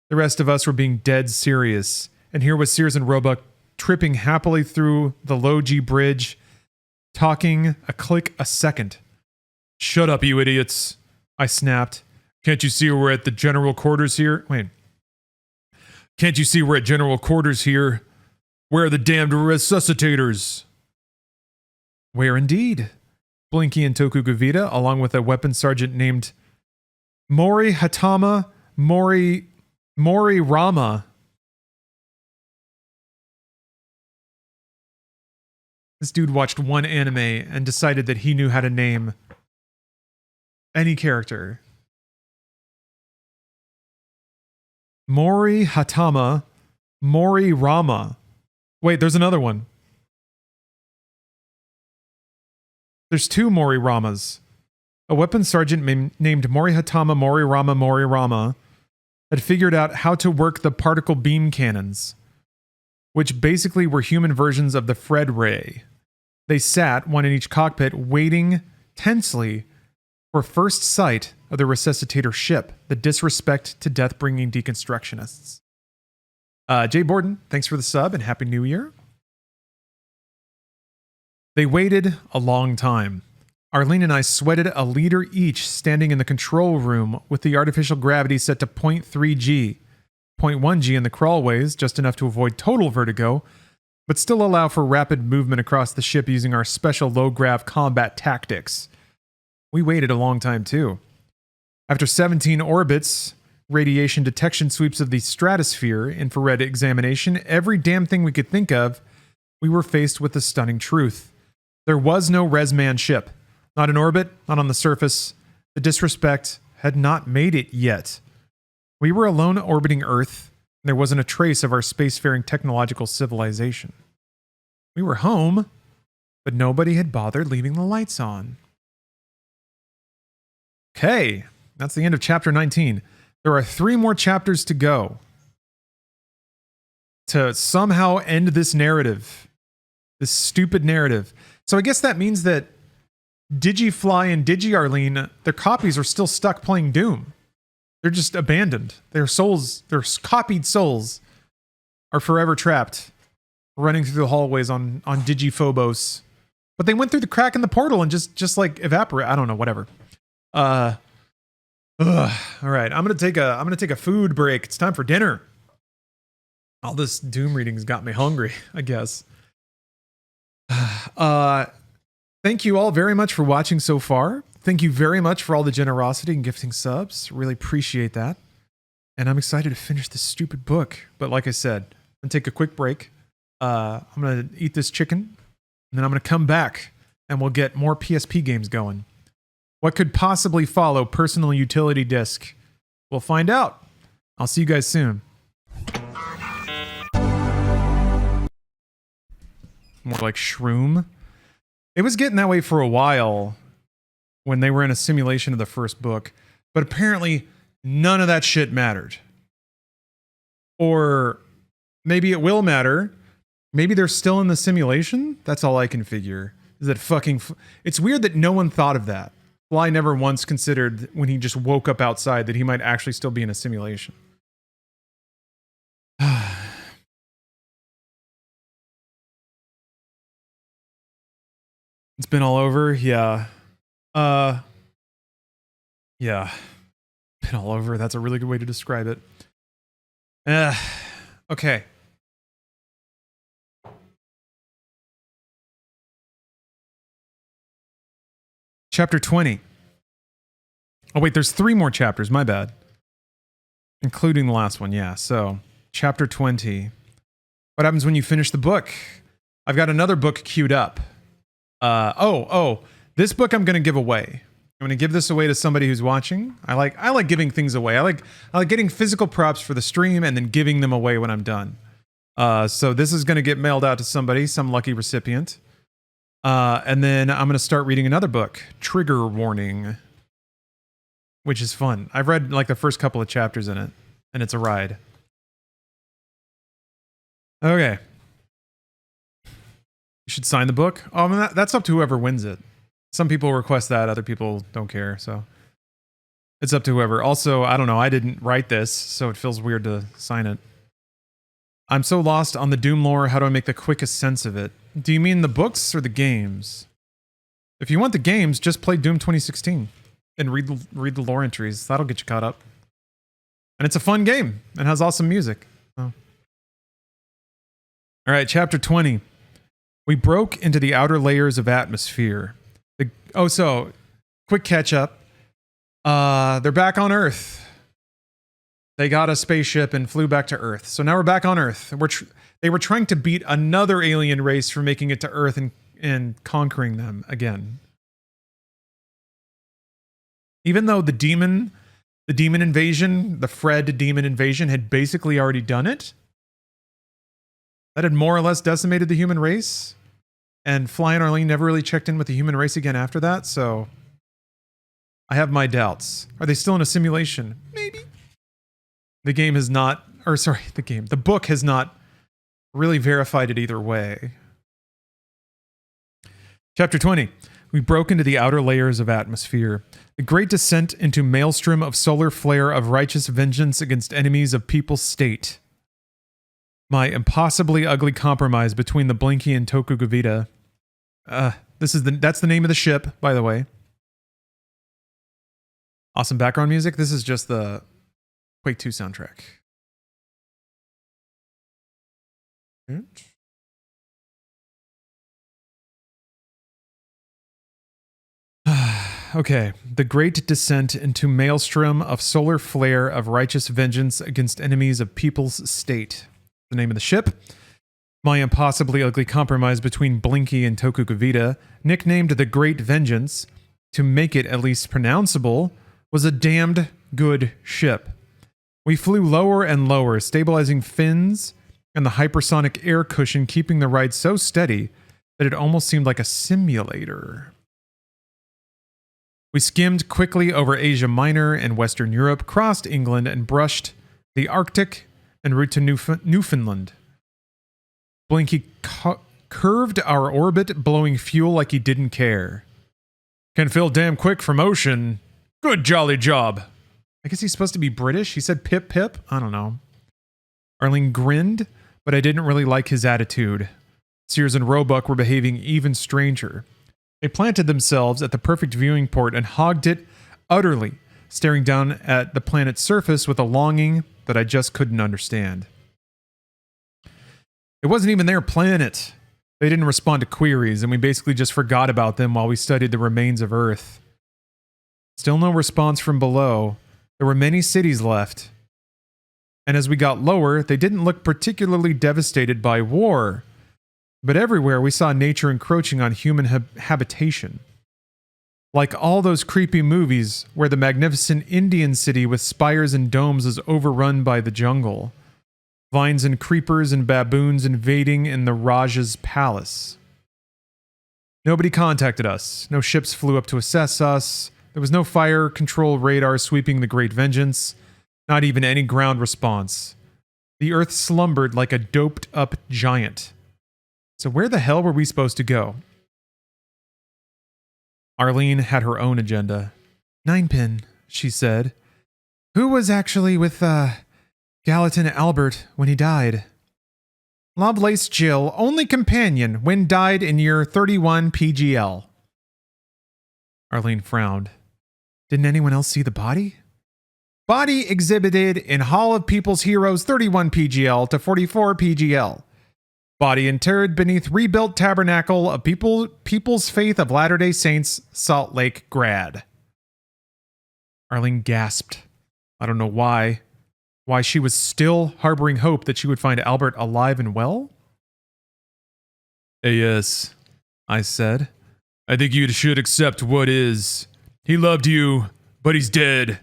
S1: The rest of us were being dead serious, and here was Sears and Roebuck tripping happily through the low G bridge, talking a click a second. Shut up, you idiots, I snapped. Can't you see we're at the general quarters here? Can't you see we're at general quarters here? Where are the damned resuscitators? Where indeed? Blinky and Tokugavita, along with a weapons sergeant named Mori Hatama Mori Rama. This dude watched one anime and decided that he knew how to name any character. Mori Hatama Mori Rama. Wait, there's another one. There's 2 Mori Ramas. A weapons sergeant named Morihatama Morirama had figured out how to work the particle beam cannons, which basically were human versions of the Fred ray. They sat, one in each cockpit, waiting tensely for first sight of the resuscitator ship, the disrespect to death-bringing deconstructionists. Jay Borden, thanks for the sub and Happy New Year. They waited a long time. Arlene and I sweated a liter each standing in the control room with the artificial gravity set to 0.3 G. 0.1 G in the crawlways, just enough to avoid total vertigo, but still allow for rapid movement across the ship using our special low-grav combat tactics. We waited a long time too. After 17 orbits, radiation detection sweeps of the stratosphere, infrared examination, every damn thing we could think of, we were faced with the stunning truth. There was no Resman ship. Not in orbit, not on the surface. The disrespect had not made it yet. We were alone orbiting Earth, and there wasn't a trace of our spacefaring technological civilization. We were home, but nobody had bothered leaving the lights on. Okay, that's the end of chapter 19. There are 3 more chapters to go to somehow end this narrative, this stupid narrative. So I guess that means that Digifly and DigiArlene, their copies are still stuck playing Doom. They're just abandoned. Their souls, their copied souls, are forever trapped, running through the hallways on Digiphobos. But they went through the crack in the portal and just like evaporate. I don't know, whatever. All right, I'm gonna take a food break. It's time for dinner. All this Doom reading's got me hungry, I guess. Thank you all very much for watching so far. Thank you very much for all the generosity and gifting subs. Really appreciate that. And I'm excited to finish this stupid book. But like I said, I'm gonna take a quick break. I'm gonna eat this chicken, and then I'm gonna come back and we'll get more PSP games going. What could possibly follow personal utility disc? We'll find out. I'll see you guys soon. More like Shroom. It was getting that way for a while when they were in a simulation of the first book, but apparently none of that shit mattered. Or maybe it will matter. Maybe they're still in the simulation? That's all I can figure. Is that fucking... It's weird that no one thought of that. Fly never once considered when he just woke up outside that he might actually still be in a simulation. It's been all over? Yeah. Yeah. Been all over. That's a really good way to describe it. Okay. Chapter 20. Oh, wait, there's 3 more chapters. My bad. Including the last one, yeah. So, chapter 20. What happens when you finish the book? I've got another book queued up. This book I'm going to give away. I'm going to give this away to somebody who's watching. I like giving things away. I like getting physical props for the stream and then giving them away when I'm done. So this is going to get mailed out to somebody, some lucky recipient. And then I'm going to start reading another book, Trigger Warning, which is fun. I've read like the first couple of chapters in it, and it's a ride. Okay. You should sign the book. Oh, I mean, that's up to whoever wins it. Some people request that, other people don't care, so it's up to whoever. Also, I don't know, I didn't write this, so it feels weird to sign it. I'm so lost on the Doom lore, how do I make the quickest sense of it? Do you mean the books or the games? If you want the games, just play Doom 2016 and read the lore entries. That'll get you caught up. And it's a fun game and has awesome music. Oh. All right, chapter 20. We broke into the outer layers of atmosphere. So, quick catch up. They're back on Earth. They got a spaceship and flew back to Earth. So now we're back on Earth. They were trying to beat another alien race from making it to Earth and conquering them again. Even though the demon invasion, the Fred demon invasion had basically already done it. That had more or less decimated the human race. And Fly and Arlene never really checked in with the human race again after that, so I have my doubts. Are they still in a simulation? Maybe. The game has not, or sorry, the book has not really verified it either way. Chapter 20. We broke into the outer layers of atmosphere. The great descent into maelstrom of solar flare of righteous vengeance against enemies of people's state. My impossibly ugly compromise between the Blinky and Tokugavita. That's the name of the ship, by the way. Awesome background music. This is just the Quake 2 soundtrack. Okay. The great descent into maelstrom of solar flare of righteous vengeance against enemies of people's state. The name of the ship. My impossibly ugly compromise between Blinky and Tokugavita, nicknamed the Great Vengeance, to make it at least pronounceable, was a damned good ship. We flew lower and lower, stabilizing fins and the hypersonic air cushion keeping the ride so steady that it almost seemed like a simulator. We skimmed quickly over Asia Minor and Western Europe, crossed England, and brushed the Arctic en route to Newfoundland. Blinky curved our orbit, blowing fuel like he didn't care. Can fill damn quick from ocean. Good jolly job. I guess he's supposed to be British. He said pip pip. I don't know. Arlene grinned, but I didn't really like his attitude. Sears and Roebuck were behaving even stranger. They planted themselves at the perfect viewing port and hogged it utterly, staring down at the planet's surface with a longing that I just couldn't understand. It wasn't even their planet. They didn't respond to queries, and we basically just forgot about them while we studied the remains of Earth. Still no response from below. There were many cities left. And as we got lower, they didn't look particularly devastated by war. But everywhere we saw nature encroaching on human habitation. Like all those creepy movies where the magnificent Indian city with spires and domes is overrun by the jungle. Vines and creepers and baboons invading in the Raj's palace. Nobody contacted us. No ships flew up to assess us. There was no fire control radar sweeping the Great Vengeance. Not even any ground response. The Earth slumbered like a doped-up giant. So where the hell were we supposed to go? Arlene had her own agenda. Ninepin, she said. Who was actually with, Gallatin Albert when he died? Lovelace Jill, only companion, when died in year 31 PGL. Arlene frowned. Didn't anyone else see the body? Body exhibited in Hall of People's Heroes 31 PGL to 44 PGL. Body interred beneath rebuilt tabernacle of People's Faith of Latter-day Saints, Salt Lake Grad. Arlene gasped. I don't know why. Why she was still harboring hope that she would find Albert alive and well?
S2: Yes, I said. I think you should accept what is. He loved you, but he's dead.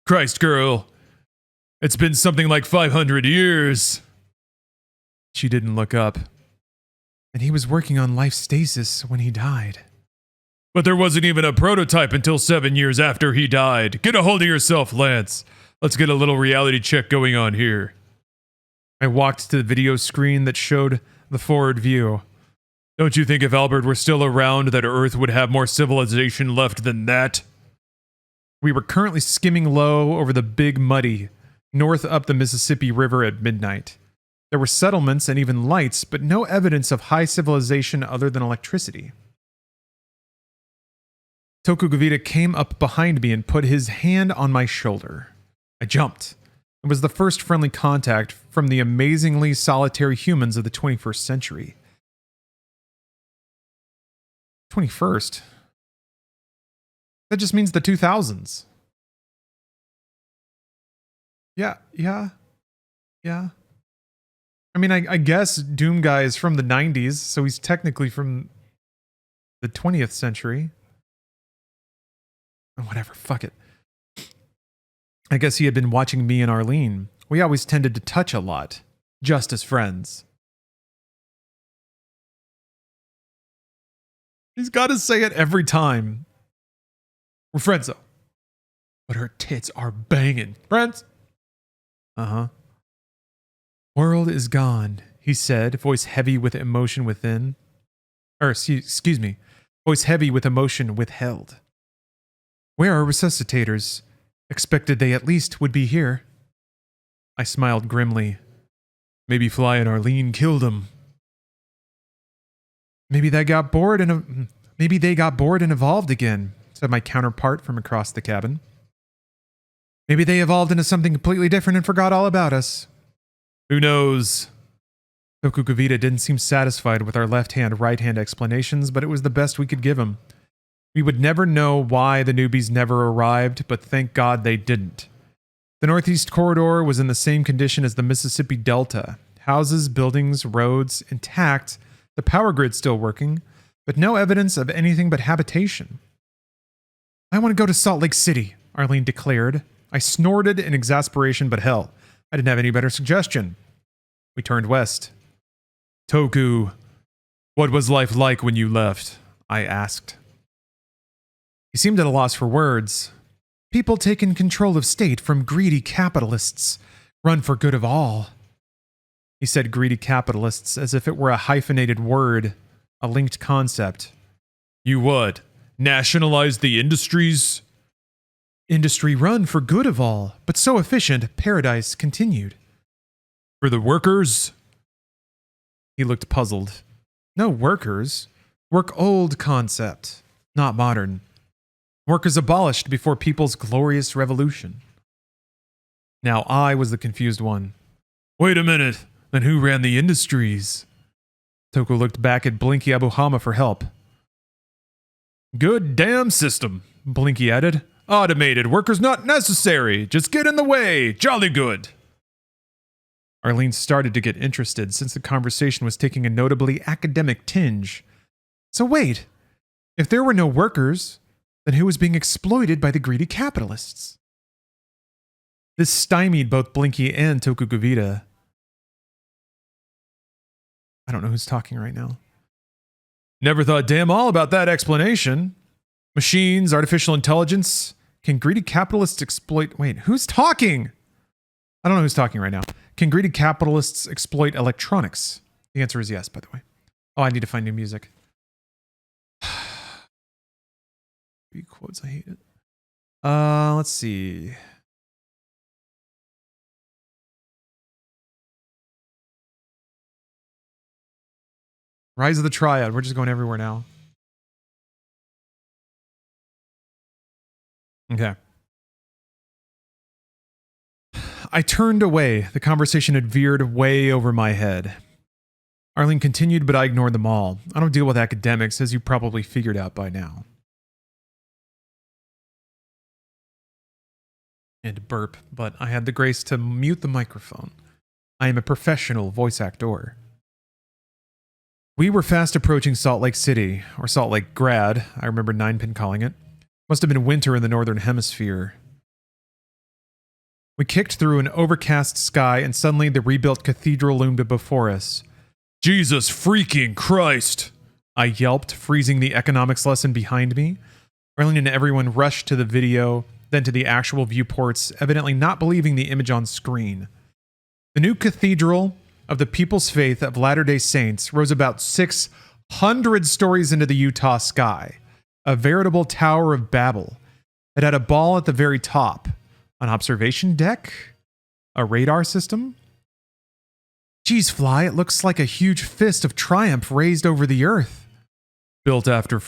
S2: Christ, girl. It's been something like 500 years. She didn't look up. And he was working on life stasis when he died. But there wasn't even a prototype until 7 years after he died. Get a hold of yourself, Lance. Let's get a little reality check going on here. I walked to the video screen that showed the forward view. Don't you think if Albert were still around that Earth would have more civilization left than that? We were currently skimming low over the Big Muddy, north up the Mississippi River at midnight. There were settlements and even lights, but no evidence of high civilization other than electricity. Tokugavita came up behind me and put his hand on my shoulder. I jumped. It was the first friendly contact from the amazingly solitary humans of the 21st century. 21st? That just means the 2000s. Yeah. I mean, I guess Doom Guy is from the 90s, so he's technically from the 20th century. Whatever, fuck it. I guess he had been watching me and Arlene. We always tended to touch a lot, just as friends. He's got to say it every time. We're friends, though. but her tits are banging. Brent? Uh-huh.
S1: World is gone, he said, voice heavy with emotion within. Excuse me, voice heavy with emotion withheld. Where are resuscitators? Expected they at least would be here. I smiled grimly.
S2: Maybe Fly and Arlene killed him.
S1: Maybe they got bored and evolved again, said my counterpart from across the cabin. Maybe they evolved into something completely different and forgot all about us.
S2: Who knows?
S1: Tokugavita didn't seem satisfied with our left-hand, right-hand explanations, but it was the best we could give him. We would never know why the newbies never arrived, but thank God they didn't. The Northeast Corridor was in the same condition as the Mississippi Delta. Houses, buildings, roads, intact, the power grid still working, but no evidence of anything but habitation. I want to go to Salt Lake City, Arlene declared. I snorted in exasperation, but hell, I didn't have any better suggestion. We turned west.
S2: Toku, what was life like when you left? I asked.
S1: He seemed at a loss for words. People taking control of state from greedy capitalists, run for good of all. He said greedy capitalists as if it were a hyphenated word, a linked concept.
S2: You what? Nationalized the industries?
S1: Industry run for good of all, but so efficient, paradise continued.
S2: For the workers?
S1: He looked puzzled. No workers. Work old concept, not modern. Workers abolished before people's glorious revolution. Now I was the confused one.
S2: Wait a minute, then who ran the industries?
S1: Toku looked back at Blinky Abuhama for help.
S2: Good damn system, Blinky added. Automated, workers not necessary, just get in the way, jolly good.
S1: Arlene started to get interested since the conversation was taking a notably academic tinge. So wait, if there were no workers, then who was being exploited by the greedy capitalists? This stymied both Blinky and Tokugavita. I don't know who's talking right now.
S2: Never thought damn all about that explanation. Machines, artificial intelligence.
S1: Can greedy capitalists exploit... Wait, who's talking? I don't know who's talking right now. Can greedy capitalists exploit electronics? The answer is yes, by the way. Oh, I need to find new music. Quotes, I hate it. Let's see. Rise of the Triad. We're just going everywhere now. Okay. I turned away. The conversation had veered way over my head. Arlene continued, but I ignored them all. I don't deal with academics, as you probably figured out by now. And burp, but I had the grace to mute the microphone. I am a professional voice actor. We were fast approaching Salt Lake City, or Salt Lake Grad, I remember Ninepin calling it. Must have been winter in the northern hemisphere. We kicked through an overcast sky, and suddenly the rebuilt cathedral loomed before us.
S2: Jesus freaking Christ!
S1: I yelped, freezing the economics lesson behind me. Arlene and everyone rushed to the video, then to the actual viewports, evidently not believing the image on screen. The new cathedral of the People's Faith of Latter-day Saints rose about 600 stories into the Utah sky. A veritable Tower of Babel. It had a ball at the very top. An observation deck? A radar system? Geez, Fly, it looks like a huge fist of triumph raised over the earth.
S2: Built after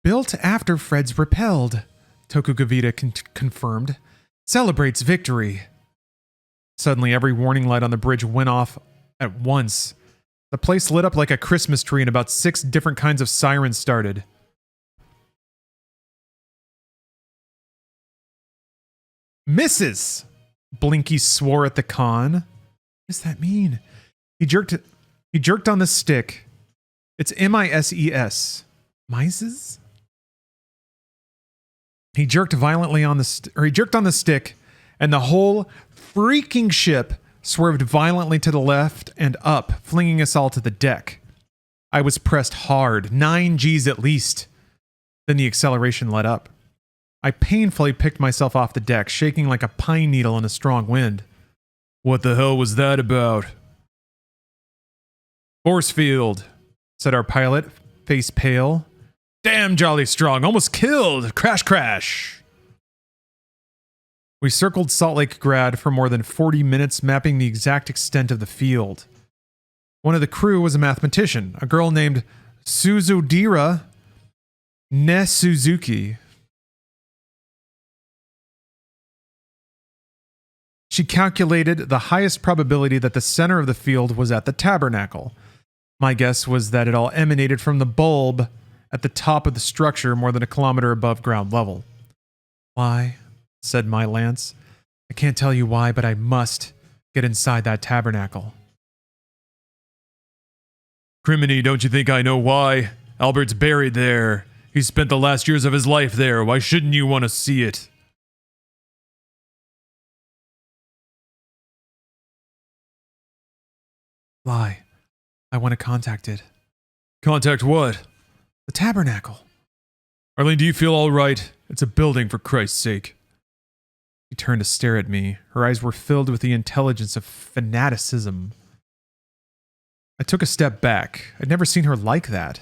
S1: Built after Fred's repelled, Tokugavita confirmed. Celebrates victory. Suddenly, every warning light on the bridge went off at once. The place lit up like a Christmas tree and about 6 different kinds of sirens started. Misses! Blinky swore at the con. What does that mean? He jerked on the stick. It's M-I-S-E-S. Mises? He jerked violently on the stick, and the whole freaking ship swerved violently to the left and up, flinging us all to the deck. I was pressed hard, 9 Gs at least. Then the acceleration let up. I painfully picked myself off the deck, shaking like a pine needle in a strong wind.
S2: What the hell was that about?
S1: Force field, said our pilot, face pale. Damn jolly strong, almost killed. Crash, crash. We circled Salt Lake Grad for more than 40 minutes, mapping the exact extent of the field. One of the crew was a mathematician, a girl named Suzudira Nesuzuki. She calculated the highest probability that the center of the field was at the tabernacle. My guess was that it all emanated from the bulb at the top of the structure more than a kilometer above ground level. Why? Said my Lance. I can't tell you why, but I must get inside that tabernacle.
S2: Criminy, don't you think I know why? Albert's buried there. He spent the last years of his life there. Why shouldn't you want to see it?
S1: Lie. I want to contact it.
S2: Contact what?
S1: The tabernacle.
S2: Arlene, do you feel all right? It's a building, for Christ's sake.
S1: She turned to stare at me. Her eyes were filled with the intelligence of fanaticism. I took a step back. I'd never seen her like that.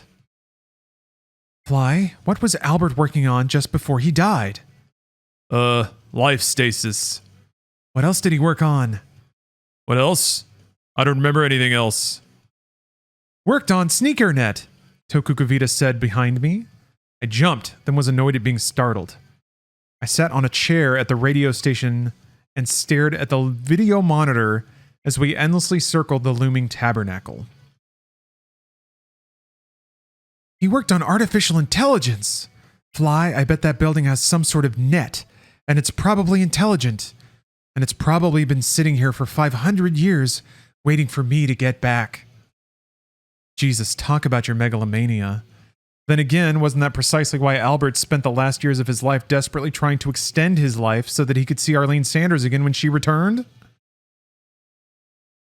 S1: Fly, what was Albert working on just before he died?
S2: Life stasis.
S1: What else did he work on?
S2: What else? I don't remember anything else.
S1: Worked on SneakerNet, Tokukavita said behind me. I jumped, then was annoyed at being startled. I sat on a chair at the radio station and stared at the video monitor as we endlessly circled the looming tabernacle. He worked on artificial intelligence. Fly, I bet that building has some sort of net, and it's probably intelligent. And it's probably been sitting here for 500 years, waiting for me to get back. Jesus, talk about your megalomania. Then again, wasn't that precisely why Albert spent the last years of his life desperately trying to extend his life so that he could see Arlene Sanders again when she returned?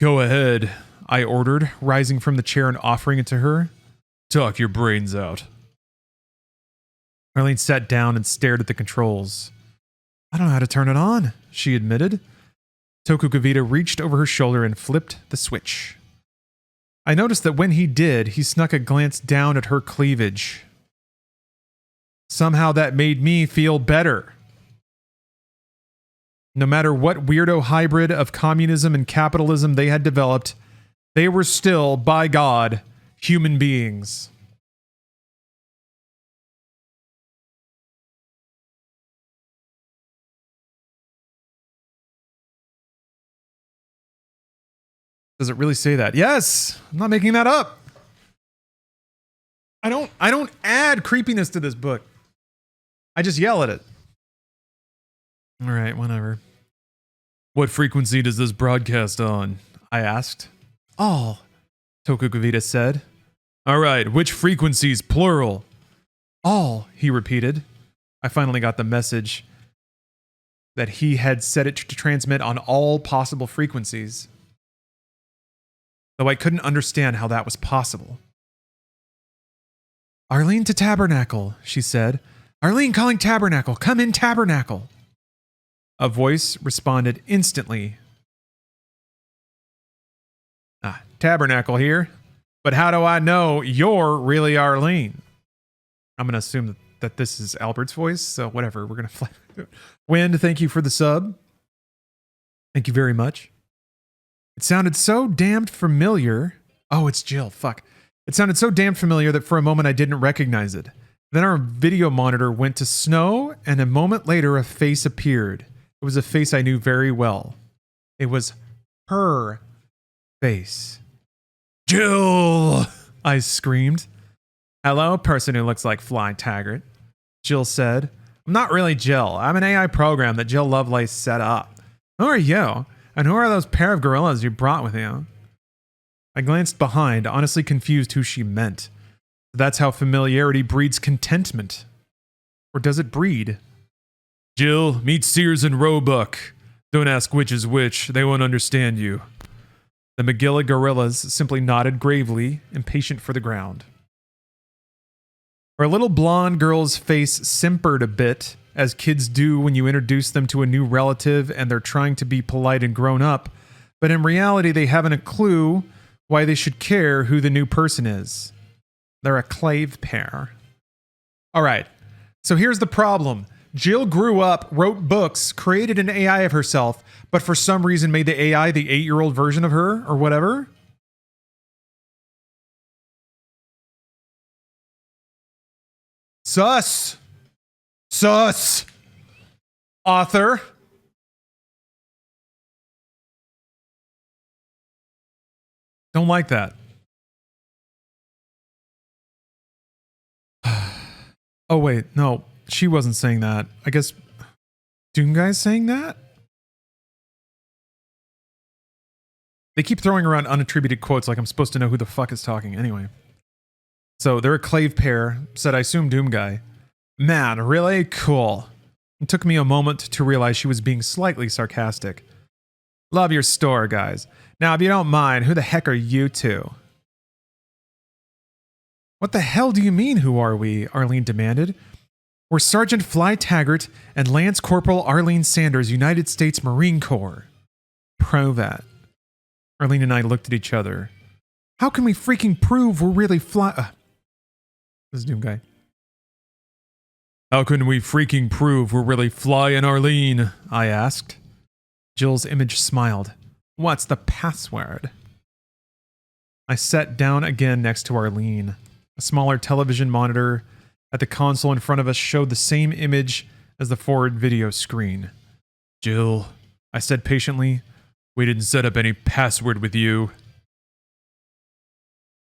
S2: Go ahead,
S1: I ordered, rising from the chair and offering it to her.
S2: Talk your brains out.
S1: Arlene sat down and stared at the controls. I don't know how to turn it on, she admitted. Tokukavita reached over her shoulder and flipped the switch. I noticed that when he did, he snuck a glance down at her cleavage. Somehow that made me feel better. No matter what weirdo hybrid of communism and capitalism they had developed, they were still, by God, human beings. Does it really say that? Yes! I'm not making that up. I don't add creepiness to this book. I just yell at it. All right, whatever.
S2: What frequency does this broadcast on?
S1: I asked. All, Tokukavita said.
S2: All right, which frequencies, plural?
S1: All, he repeated. I finally got the message that he had set it to transmit on all possible frequencies. Though I couldn't understand how that was possible. Arlene to Tabernacle, she said. Arlene calling Tabernacle. Come in, Tabernacle. A voice responded instantly. Tabernacle here. But how do I know you're really Arlene? I'm going to assume that this is Albert's voice, so whatever. We're going to fly. Wind, thank you for the sub. Thank you very much. It sounded so damned familiar. Oh, it's Jill. Fuck. It sounded so damned familiar that for a moment I didn't recognize it. Then our video monitor went to snow, and a moment later a face appeared. It was a face I knew very well. It was her face. Jill! I screamed. Hello, person who looks like Fly Taggart. Jill said. I'm not really Jill. I'm an AI program that Jill Lovelace set up. Who are you? And who are those pair of gorillas you brought with you? I glanced behind, honestly confused who she meant. That's how familiarity breeds contentment. Or does it breed?
S2: Jill, meet Sears and Roebuck. Don't ask which is which. They won't understand you.
S1: The Magilla gorillas simply nodded gravely, impatient for the ground. Her little blonde girl's face simpered a bit, as kids do when you introduce them to a new relative and they're trying to be polite and grown up, but in reality they haven't a clue why they should care who the new person is. They're a clave pair. All right, so here's the problem. Jill grew up, wrote books, created an AI of herself, but for some reason made the AI the 8-year-old version of her, or whatever. Sus. Sus. Author. Don't like that. Oh, wait. No, she wasn't saying that. I guess Doom Guy's saying that? They keep throwing around unattributed quotes like I'm supposed to know who the fuck is talking. Anyway. So they're a clave pair, said I assume Doom Guy. Man, really? Cool. It took me a moment to realize she was being slightly sarcastic. Love your store, guys. Now, if you don't mind, who the heck are you two? What the hell do you mean, who are we? Arlene demanded. We're Sergeant Fly Taggart and Lance Corporal Arlene Sanders, United States Marine Corps. Prove it. Arlene and I looked at each other. How can we freaking prove we're really This is Doom Guy. How can we freaking prove we're really Flying Arlene? I asked. Jill's image smiled. What's the password? I sat down again next to Arlene. A smaller television monitor at the console in front of us showed the same image as the forward video screen. Jill, I said patiently, we didn't set up any password with you.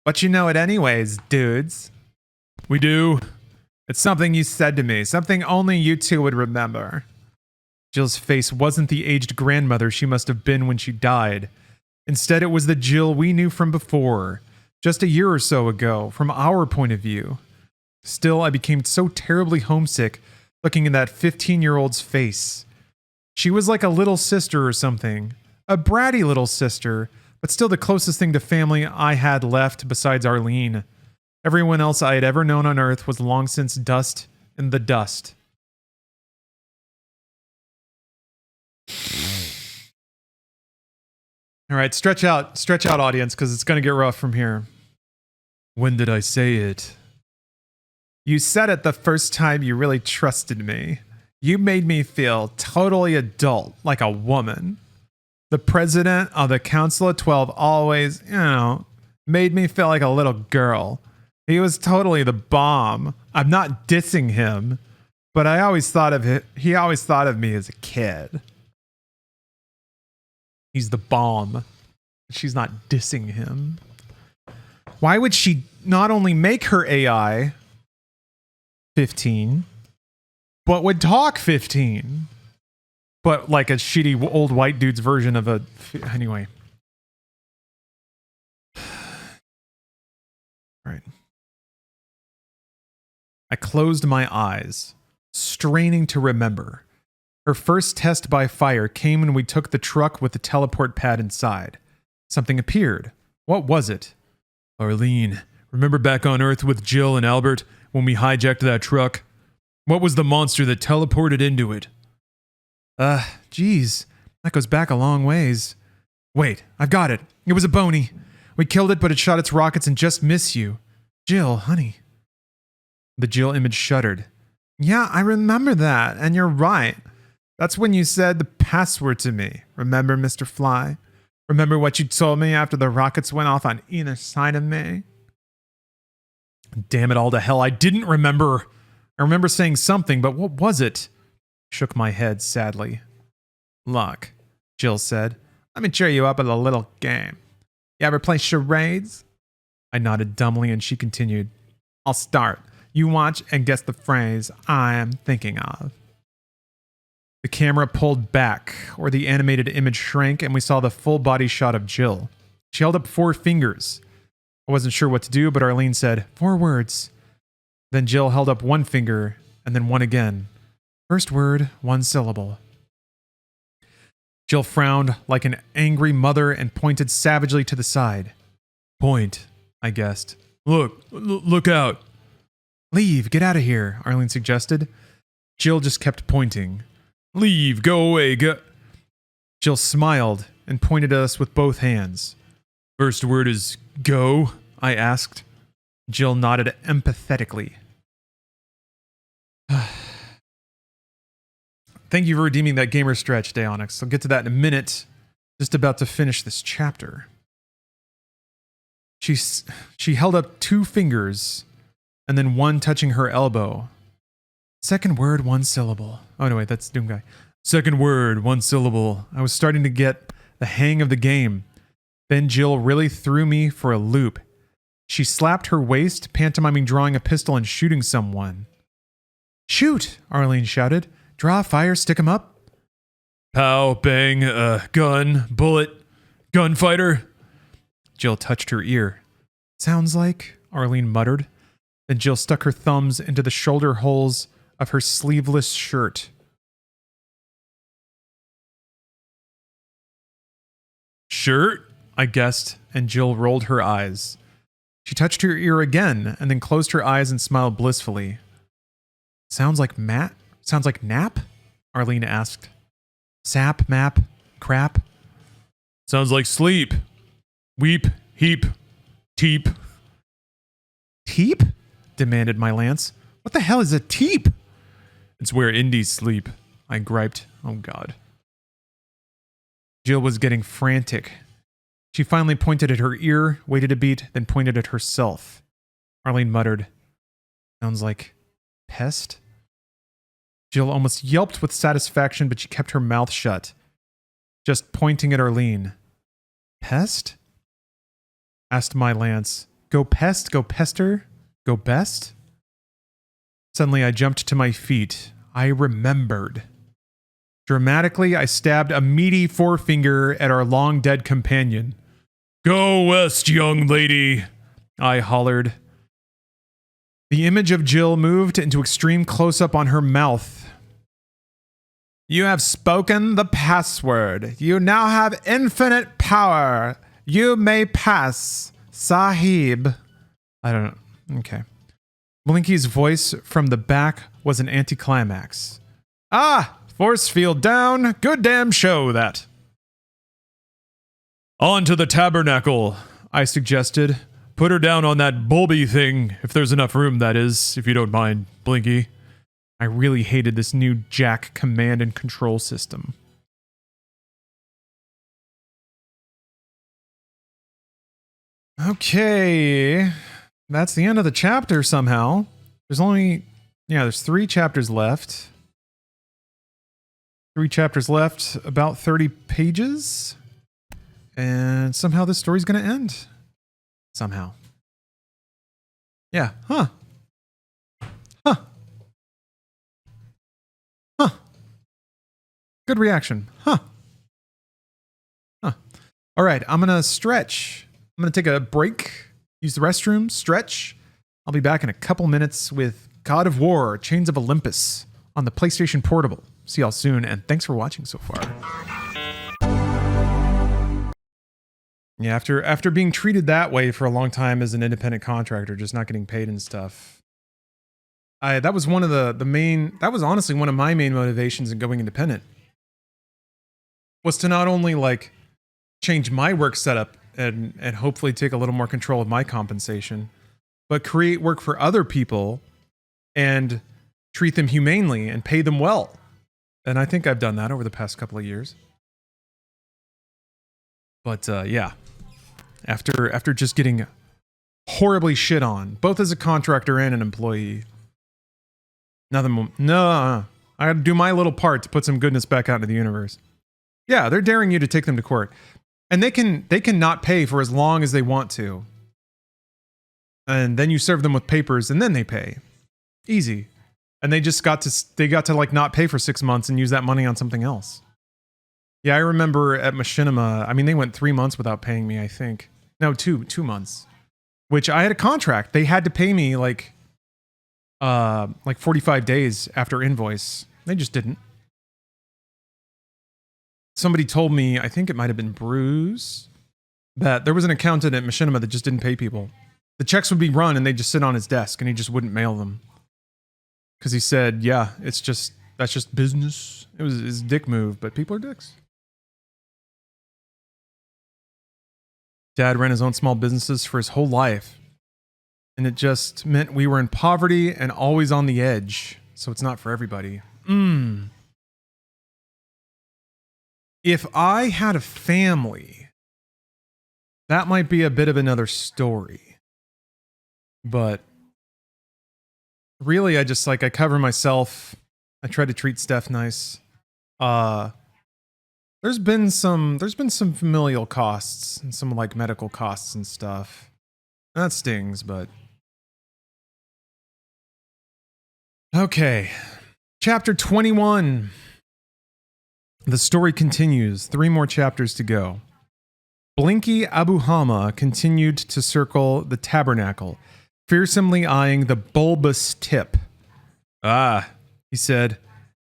S1: But you know it anyways, dudes. We do. It's something you said to me, something only you two would remember. Jill's face wasn't the aged grandmother she must have been when she died. Instead, it was the Jill we knew from before, just a year or so ago, from our point of view. Still, I became so terribly homesick looking at that 15-year-old's face. She was like a little sister or something, a bratty little sister, but still the closest thing to family I had left besides Arlene. Everyone else I had ever known on Earth was long since dust in the dust. All right, stretch out, audience, because it's going to get rough from here. When did I say it? You said it the first time you really trusted me. You made me feel totally adult, like a woman. The president of the Council of 12 always, made me feel like a little girl. He was totally the bomb. I'm not dissing him, but I always thought of it. He always thought of me as a kid. He's the bomb. She's not dissing him. Why would she not only make her AI 15, but would talk 15? But like a shitty old white dude's version of a... Anyway. All right. I closed my eyes, straining to remember. Her first test by fire came when we took the truck with the teleport pad inside. Something appeared. What was it? Arlene, remember back on Earth with Jill and Albert when we hijacked that truck? What was the monster that teleported into it? Geez, that goes back a long ways. Wait, I've got it. It was a bony. We killed it, but it shot its rockets and just missed you. Jill, honey. The Jill image shuddered. Yeah, I remember that, and you're right. That's when you said the password to me. Remember, Mr. Fly? Remember what you told me after the rockets went off on either side of me? Damn it all to hell, I didn't remember. I remember saying something, but what was it? Shook my head sadly. Look, Jill said, let me cheer you up with a little game. You ever play charades? I nodded dumbly and she continued. I'll start. You watch and guess the phrase I am thinking of. The camera pulled back, or the animated image shrank, and we saw the full body shot of Jill. She held up 4 fingers. I wasn't sure what to do, but Arlene said, 4 words. Then Jill held up 1 finger, and then 1 again. First word, 1 syllable. Jill frowned like an angry mother and pointed savagely to the side. Point, I guessed. Look out. Leave, get out of here, Arlene suggested. Jill just kept pointing.
S2: Leave, go away, go.
S1: Jill smiled and pointed at us with both hands.
S2: First word is go,
S1: I asked. Jill nodded empathetically. Thank you for redeeming that gamer stretch, Dayonyx. I'll get to that in a minute. Just about to finish this chapter. She held up 2 fingers and then one touching her elbow. Second word, 1 syllable. Oh, no, wait, that's Doomguy. Second word, 1 syllable. I was starting to get the hang of the game. Then Jill really threw me for a loop. She slapped her waist, pantomiming drawing a pistol and shooting someone. Shoot, Arlene shouted. Draw, fire, stick 'em up.
S2: Pow, bang, gun, bullet, gunfighter.
S1: Jill touched her ear. Sounds like, Arlene muttered. Then Jill stuck her thumbs into the shoulder holes of her sleeveless shirt.
S2: Shirt?
S1: I guessed, and Jill rolled her eyes. She touched her ear again, and then closed her eyes and smiled blissfully. Sounds like nap? Arlene asked. Sap, map, crap?
S2: Sounds like sleep. Weep, heap, teep.
S1: Teep? Demanded my lance. What the hell is a teep?
S2: It's where indies sleep, I griped. Oh, God.
S1: Jill was getting frantic. She finally pointed at her ear, waited a beat, then pointed at herself. Arlene muttered. Sounds like pest? Jill almost yelped with satisfaction, but she kept her mouth shut, just pointing at Arlene. Pest? Asked my lance. Go pest, go pester, go best? Suddenly I jumped to my feet. I remembered. Dramatically, I stabbed a meaty forefinger at our long-dead companion.
S2: Go west, young lady,
S1: I hollered. The image of Jill moved into extreme close-up on her mouth. You have spoken the password. You now have infinite power. You may pass, Sahib. I don't know. Okay. Blinky's voice from the back was an anticlimax. Ah! Force field down. Good damn show, that.
S2: On to the tabernacle, I suggested. Put her down on that bulby thing, if there's enough room, that is, if you don't mind, Blinky.
S1: I really hated this new Jack command and control system. Okay. That's the end of the chapter somehow. There's 3 chapters left. 3 chapters left, about 30 pages. And somehow this story's going to end. Somehow. Yeah, huh. Huh. Huh. Good reaction. Huh. Huh. All right, I'm going to stretch. I'm going to take a break, use the restroom, stretch. I'll be back in a couple minutes with God of War, Chains of Olympus on the PlayStation Portable. See y'all soon, and thanks for watching so far. Yeah, after being treated that way for a long time as an independent contractor, just not getting paid and stuff, that was one of that was honestly one of my main motivations in going independent. Was to not only like change my work setup and hopefully take a little more control of my compensation, but create work for other people and treat them humanely and pay them well. And I think I've done that over the past couple of years. But yeah, after just getting horribly shit on, both as a contractor and an employee, nothing more. No, I got to do my little part to put some goodness back out into the universe. Yeah, they're daring you to take them to court, and they can not pay for as long as they want to, and then you serve them with papers, and then they pay. Easy. And they got to like not pay for 6 months and use that money on something else. Yeah, I remember at Machinima, I mean, they went 3 months without paying me, I think. No, 2 months. Which I had a contract. They had to pay me like 45 days after invoice. They just didn't. Somebody told me, I think it might have been Bruce, that there was an accountant at Machinima that just didn't pay people. The checks would be run and they'd just sit on his desk and he just wouldn't mail them. Because he said, yeah, that's just business. It was his dick move, but people are dicks. Dad ran his own small businesses for his whole life. And it just meant we were in poverty and always on the edge. So it's not for everybody. If I had a family, that might be a bit of another story. But really, I just I cover myself. I try to treat Steph nice. There's been some familial costs and some medical costs and stuff. And that stings, but okay. Chapter 21. The story continues. 3 more chapters to go. Blinky Abu Hama continued to circle the tabernacle, fearsomely eyeing the bulbous tip. Ah, he said.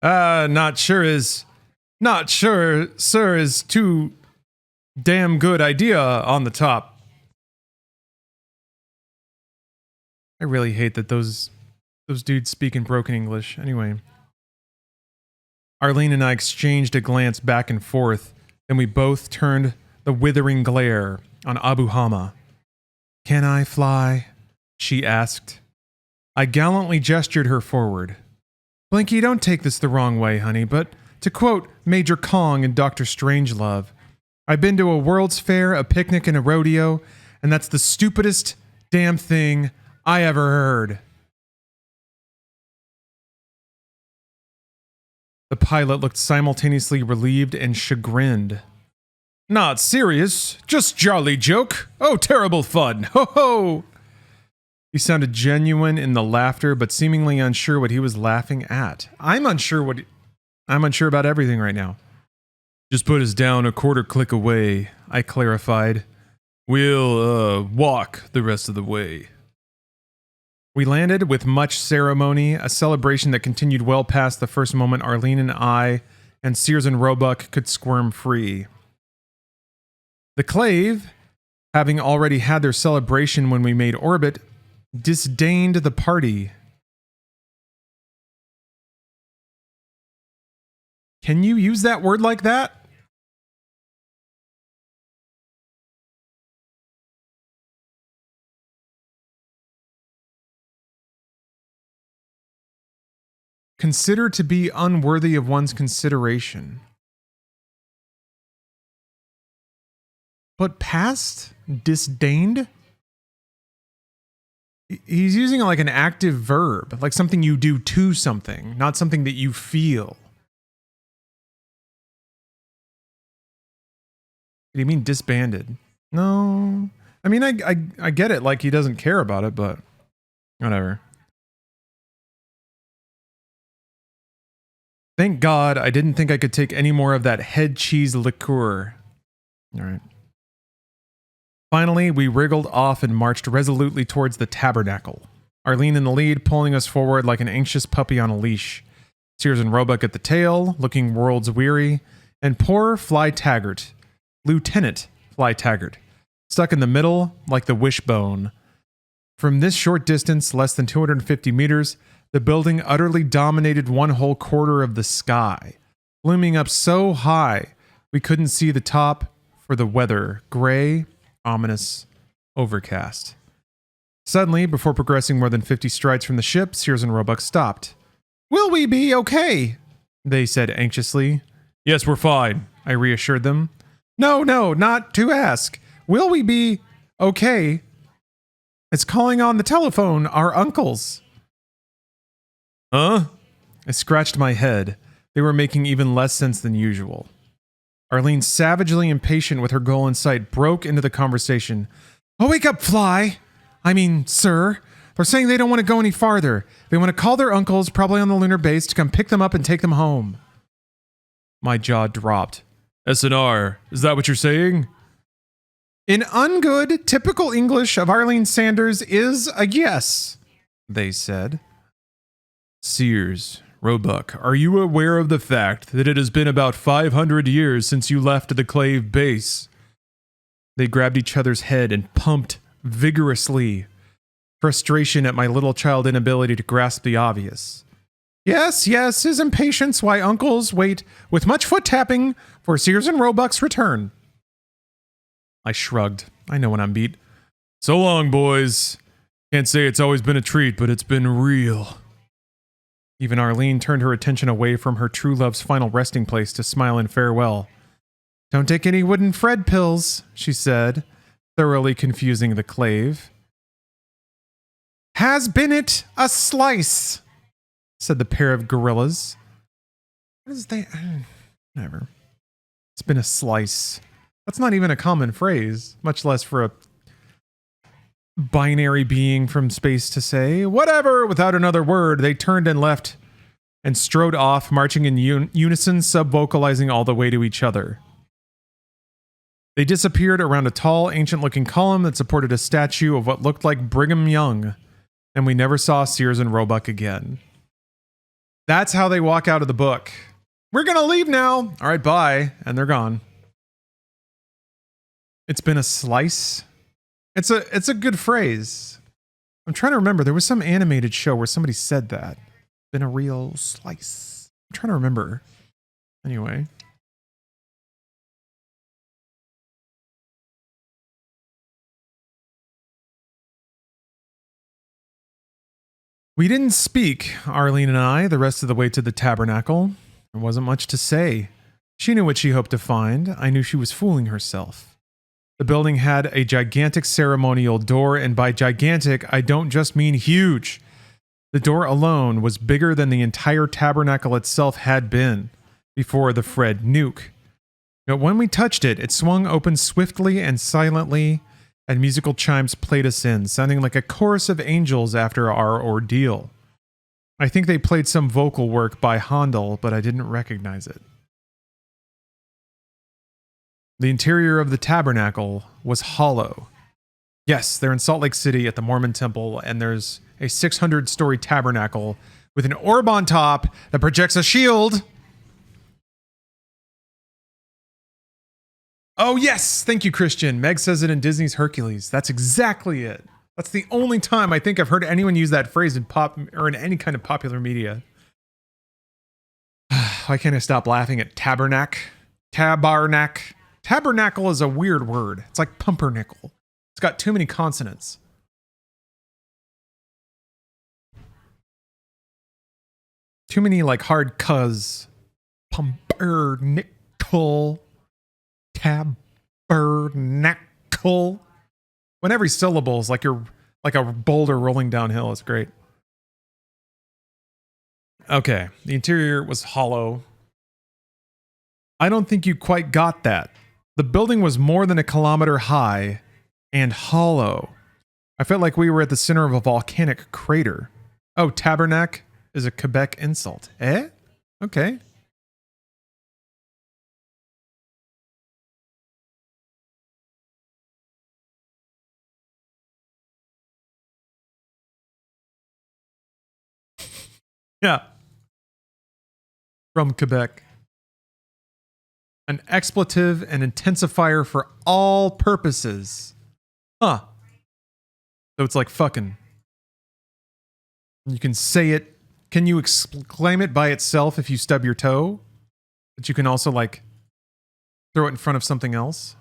S1: Not sure, sir, is too damn good idea on the top. I really hate that those dudes speak in broken English. Anyway. Arlene and I exchanged a glance back and forth, then we both turned the withering glare on Abu Hama. Can I fly? She asked. I gallantly gestured her forward. Blinky, don't take this the wrong way, honey, but to quote Major Kong in Dr. Strangelove, I've been to a World's Fair, a picnic, and a rodeo, and that's the stupidest damn thing I ever heard. The pilot looked simultaneously relieved and chagrined. Not serious, just jolly joke. Oh, terrible fun. Ho ho! He sounded genuine in the laughter, but seemingly unsure what he was laughing at. I'm unsure about everything right now. Just put us down a quarter click away, I clarified. We'll, walk the rest of the way. We landed with much ceremony, a celebration that continued well past the first moment Arlene and I and Sears and Roebuck could squirm free. The Clave, having already had their celebration when we made orbit, disdained the party. Can you use that word like that? Consider to be unworthy of one's consideration. But past disdained? He's using an active verb, like something you do to something, not something that you feel. Do you mean disbanded? No. I mean, I get it, like he doesn't care about it, but whatever. Thank God I didn't think I could take any more of that head cheese liqueur. All right. Finally, we wriggled off and marched resolutely towards the tabernacle. Arlene in the lead, pulling us forward like an anxious puppy on a leash. Sears and Roebuck at the tail, looking worlds weary. And poor Fly Taggart, Lieutenant Fly Taggart, stuck in the middle like the wishbone. From this short distance, less than 250 meters, the building utterly dominated one whole quarter of the sky, looming up so high we couldn't see the top for the weather, gray, ominous, overcast. Suddenly, before progressing more than 50 strides from the ship, Sears and Roebuck stopped. Will we be okay? They said anxiously. Yes, we're fine, I reassured them. No, not to ask. Will we be okay? It's calling on the telephone, our uncles. Huh? I scratched my head. They were making even less sense than usual. Arlene, savagely impatient with her goal in sight, broke into the conversation. Oh, wake up, Fly! I mean, sir. They're saying they don't want to go any farther. They want to call their uncles, probably on the lunar base, to come pick them up and take them home. My jaw dropped. SNR, is that what you're saying? In ungood, typical English of Arlene Sanders is a yes, they said. Sears, Roebuck, are you aware of the fact that it has been about 500 years since you left the Clave base? They grabbed each other's head and pumped vigorously frustration at my little child inability to grasp the obvious. Yes, yes, his impatience why uncles wait with much foot tapping for Sears and Roebuck's return. I shrugged. I know when I'm beat.
S2: So long, boys. Can't say it's always been a treat, but it's been real.
S1: Even Arlene turned her attention away from her true love's final resting place to smile in farewell. Don't take any wooden Fred pills, she said, thoroughly confusing the clave. Has been it a slice, said the pair of gorillas. What is they? Whatever. It's been a slice. That's not even a common phrase, much less for a binary being from space to say. Whatever, without another word, they turned and left and strode off, marching in unison, sub-vocalizing all the way to each other. They disappeared around a tall, ancient-looking column that supported a statue of what looked like Brigham Young, and we never saw Sears and Roebuck again. That's how they walk out of the book. We're gonna leave now. All right, bye. And they're gone. It's been a slice. It's a good phrase. I'm trying to remember. There was some animated show where somebody said that. Been a real slice. I'm trying to remember. Anyway. We didn't speak, Arlene and I, the rest of the way to the tabernacle. There wasn't much to say. She knew what she hoped to find. I knew she was fooling herself. The building had a gigantic ceremonial door, and by gigantic, I don't just mean huge. The door alone was bigger than the entire tabernacle itself had been before the Fred nuke. But when we touched it, it swung open swiftly and silently, and musical chimes played us in, sounding like a chorus of angels after our ordeal. I think they played some vocal work by Handel, but I didn't recognize it. The interior of the tabernacle was hollow. Yes, they're in Salt Lake City at the Mormon temple, and there's a 600-story tabernacle with an orb on top that projects a shield. Oh, yes. Thank you, Christian. Meg says it in Disney's Hercules. That's exactly it. That's the only time I think I've heard anyone use that phrase in pop or in any kind of popular media. Why can't I stop laughing at tabernacle? Tabernacle is a weird word. It's like pumpernickel. It's got too many consonants. Too many like hard cuz. Pumpernickel. Tabernacle. When every syllable is like you're like a boulder rolling downhill. It's great. Okay. The interior was hollow. I don't think you quite got that. The building was more than a kilometer high and hollow. I felt like we were at the center of a volcanic crater. Oh, tabernacle is a Quebec insult. Eh? Okay. Yeah. From Quebec. An expletive and intensifier for all purposes. Huh. So it's like fucking. You can say it. Can you exclaim it by itself if you stub your toe? But you can also like throw it in front of something else.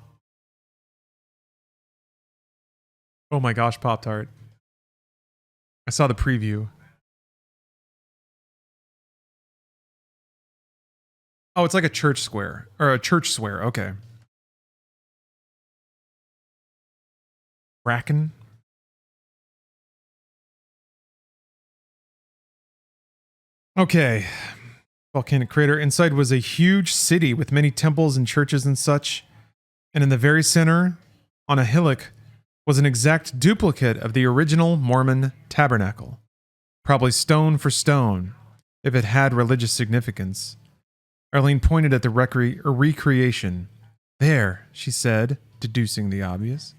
S1: Oh my gosh, Pop-Tart. I saw the preview. Oh, it's like a church square. Or a church swear. Okay. Bracken? Okay. Volcanic crater. Inside was a huge city with many temples and churches and such. And in the very center, on a hillock, was an exact duplicate of the original Mormon tabernacle. Probably stone for stone, if it had religious significance. Arlene pointed at the recreation. There, she said, deducing the obvious.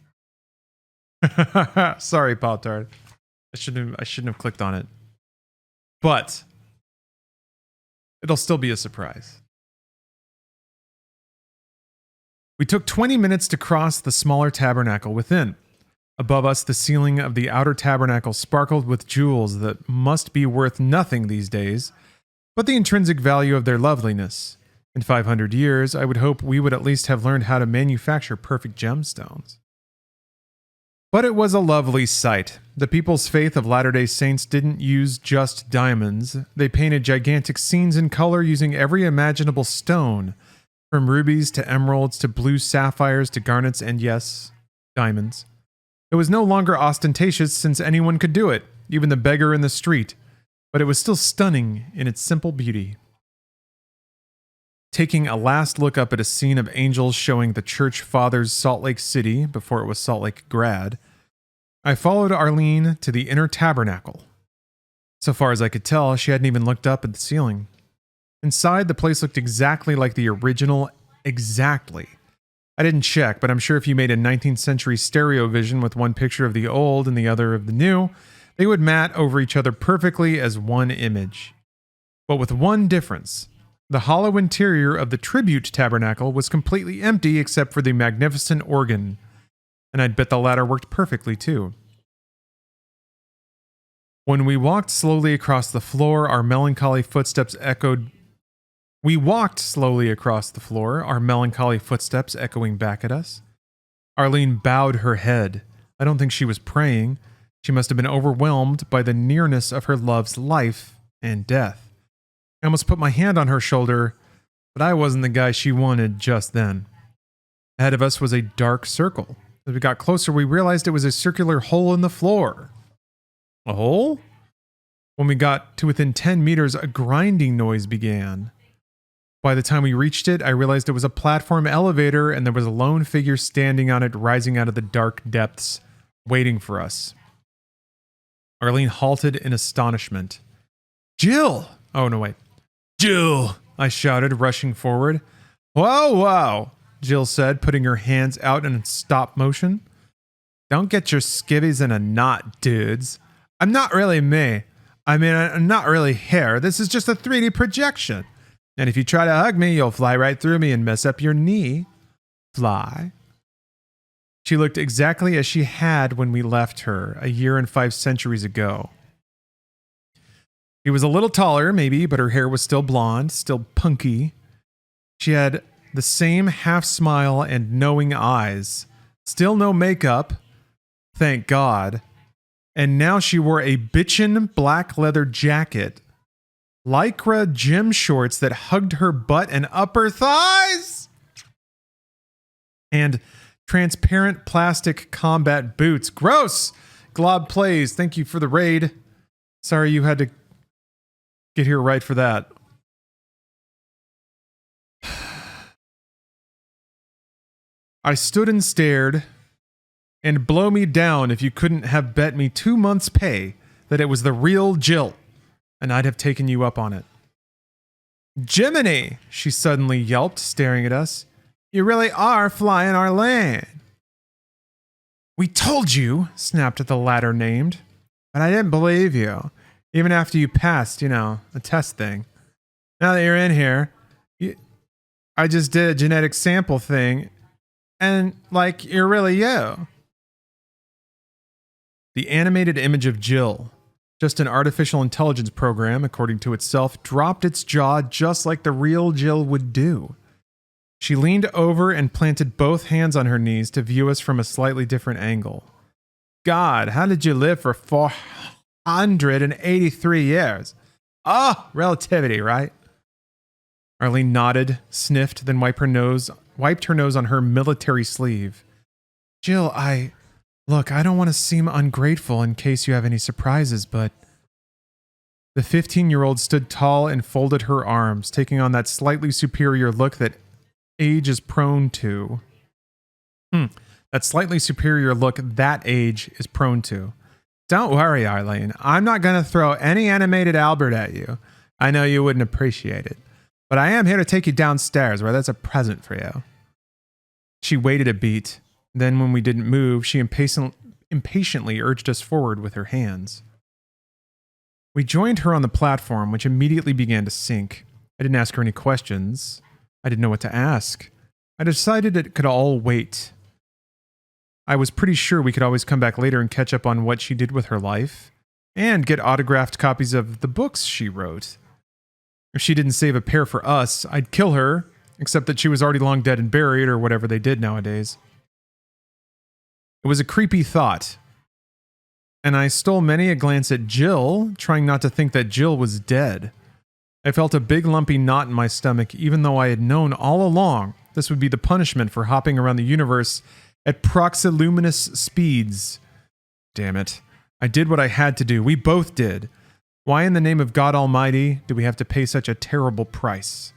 S1: Sorry, Pop-Tart. I shouldn't have clicked on it. But it'll still be a surprise. We took 20 minutes to cross the smaller tabernacle within. Above us, the ceiling of the outer tabernacle sparkled with jewels that must be worth nothing these days, but the intrinsic value of their loveliness. In 500 years, I would hope we would at least have learned how to manufacture perfect gemstones. But it was a lovely sight. The people's faith of Latter-day Saints didn't use just diamonds. They painted gigantic scenes in color using every imaginable stone, from rubies to emeralds to blue sapphires to garnets and, yes, diamonds. It was no longer ostentatious since anyone could do it, even the beggar in the street, but it was still stunning in its simple beauty. Taking a last look up at a scene of angels showing the church fathers' Salt Lake City before it was Salt Lake Grad, I followed Arlene to the inner tabernacle. So far as I could tell, she hadn't even looked up at the ceiling. Inside, the place looked exactly like the original, exactly. I didn't check, but I'm sure if you made a 19th century stereo vision with one picture of the old and the other of the new, they would mat over each other perfectly as one image. But with one difference. The hollow interior of the tribute tabernacle was completely empty except for the magnificent organ, and I'd bet the latter worked perfectly too. When we walked slowly across the floor, our melancholy footsteps echoing back at us. Arlene bowed her head. I don't think she was praying. She must have been overwhelmed by the nearness of her love's life and death. I almost put my hand on her shoulder, but I wasn't the guy she wanted just then. Ahead of us was a dark circle. As we got closer, we realized it was a circular hole in the floor. A hole? When we got to within 10 meters, a grinding noise began. By the time we reached it, I realized it was a platform elevator and there was a lone figure standing on it, rising out of the dark depths, waiting for us. Arlene halted in astonishment. Jill! Oh, no, wait. Jill! I shouted, rushing forward. Whoa, whoa! Jill said, putting her hands out in stop motion. Don't get your skivvies in a knot, dudes. I'm not really me. I'm not really here. This is just a 3D projection. And if you try to hug me, you'll fly right through me and mess up your knee. Fly. She looked exactly as she had when we left her, a year and 5 centuries ago. She was a little taller, maybe, but her hair was still blonde, still punky. She had the same half smile and knowing eyes. Still no makeup, thank God. And now she wore a bitchin' black leather jacket, lycra gym shorts that hugged her butt and upper thighs, and transparent plastic combat boots. Gross! Glob Plays, thank you for the raid. Sorry you had to get here right for that. I stood and stared, and blow me down if you couldn't have bet me 2 months' pay that it was the real Jill, and I'd have taken you up on it. Jiminy, she suddenly yelped, staring at us. You really are flying our lane. We told you, snapped the latter named, but I didn't believe you. Even after you passed, the test thing. Now that you're in here, I just did a genetic sample thing, and, you're really you. The animated image of Jill, just an artificial intelligence program, according to itself, dropped its jaw just like the real Jill would do. She leaned over and planted both hands on her knees to view us from a slightly different angle. God, how did you live for 483 years? Oh, relativity, right? Arlene nodded, sniffed, then wiped her nose on her military sleeve. Jill, Look, I don't want to seem ungrateful in case you have any surprises, but... The 15-year-old stood tall and folded her arms, taking on that slightly superior look that age is prone to. That slightly superior look that age is prone to. Don't worry, Arlene. I'm not going to throw any animated Albert at you. I know you wouldn't appreciate it. But I am here to take you downstairs, where that's a present for you. She waited a beat. Then, when we didn't move, she impatiently urged us forward with her hands. We joined her on the platform, which immediately began to sink. I didn't ask her any questions. I didn't know what to ask. I decided it could all wait. I was pretty sure we could always come back later and catch up on what she did with her life, and get autographed copies of the books she wrote. If she didn't save a pair for us, I'd kill her, except that she was already long dead and buried, or whatever they did nowadays. It was a creepy thought, and I stole many a glance at Jill, trying not to think that Jill was dead. I felt a big lumpy knot in my stomach, even though I had known all along this would be the punishment for hopping around the universe at proxiluminous speeds. Damn it. I did what I had to do. We both did. Why in the name of God Almighty do we have to pay such a terrible price?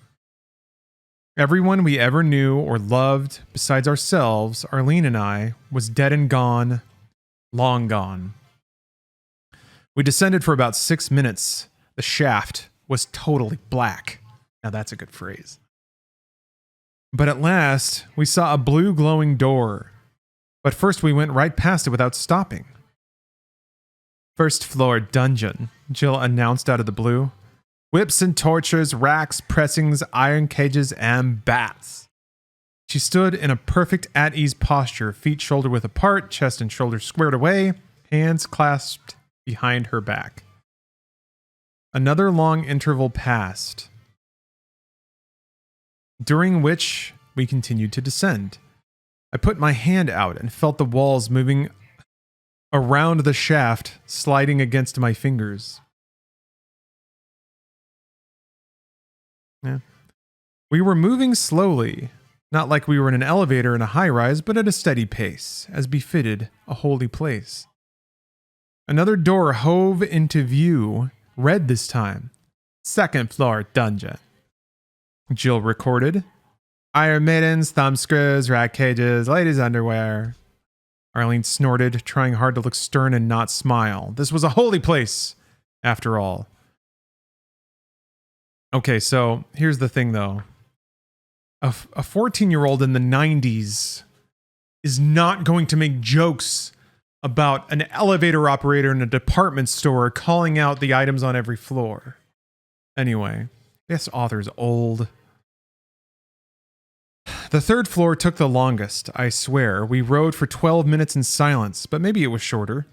S1: Everyone we ever knew or loved, besides ourselves, Arlene and I, was dead and gone, long gone. We descended for about 6 minutes. The shaft was totally black. Now that's a good phrase. But at last, we saw a blue glowing door. But first we went right past it without stopping. First floor dungeon, Jill announced out of the blue. Whips and tortures, racks, pressings, iron cages, and bats. She stood in a perfect at-ease posture, feet shoulder-width apart, chest and shoulders squared away, hands clasped behind her back. Another long interval passed, during which we continued to descend. I put my hand out and felt the walls moving around the shaft, sliding against my fingers. Yeah. We were moving slowly, not like we were in an elevator in a high-rise, but at a steady pace, as befitted a holy place. Another door hove into view, red this time. Second floor dungeon. Jill recorded. Iron mittens, thumb screws, rat cages, ladies' underwear. Arlene snorted, trying hard to look stern and not smile. This was a holy place, after all. Okay, so here's the thing, though. A 14-year-old in the 90s is not going to make jokes about an elevator operator in a department store calling out the items on every floor. Anyway, this author's old. The third floor took the longest, I swear. We rode for 12 minutes in silence, but maybe it was shorter.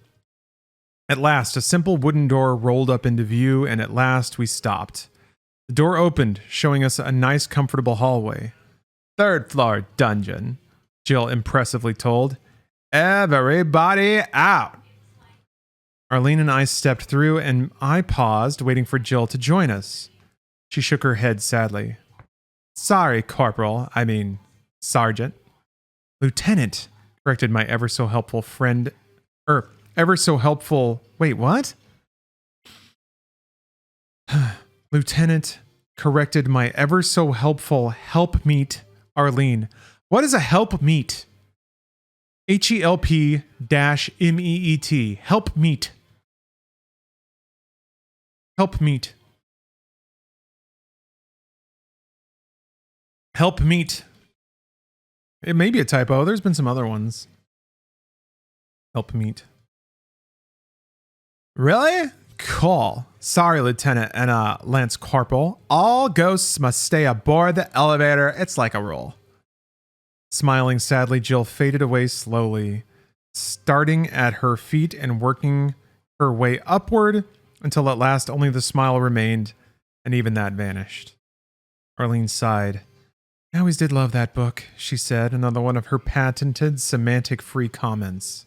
S1: At last, a simple wooden door rolled up into view, and at last we stopped. The door opened, showing us a nice, comfortable hallway. Third floor dungeon, Jill impressively told. Everybody out! Arlene and I stepped through, and I paused, waiting for Jill to join us. She shook her head sadly. Sorry, Corporal. I mean, Sergeant. Lieutenant, corrected my ever-so-helpful friend. Ever-so-helpful... Wait, what? Lieutenant corrected my ever-so-helpful helpmeet, Arlene. What is a helpmeet? HELP-MEET. Helpmeet. Helpmeet. Helpmeet. It may be a typo. There's been some other ones. Helpmeet. Really? Cool. Sorry, Lieutenant and Lance Corporal. All ghosts must stay aboard the elevator. It's like a rule. Smiling sadly, Jill faded away slowly, starting at her feet and working her way upward until at last only the smile remained, and even that vanished. Arlene sighed. I always did love that book, she said, another one of her patented semantic-free comments.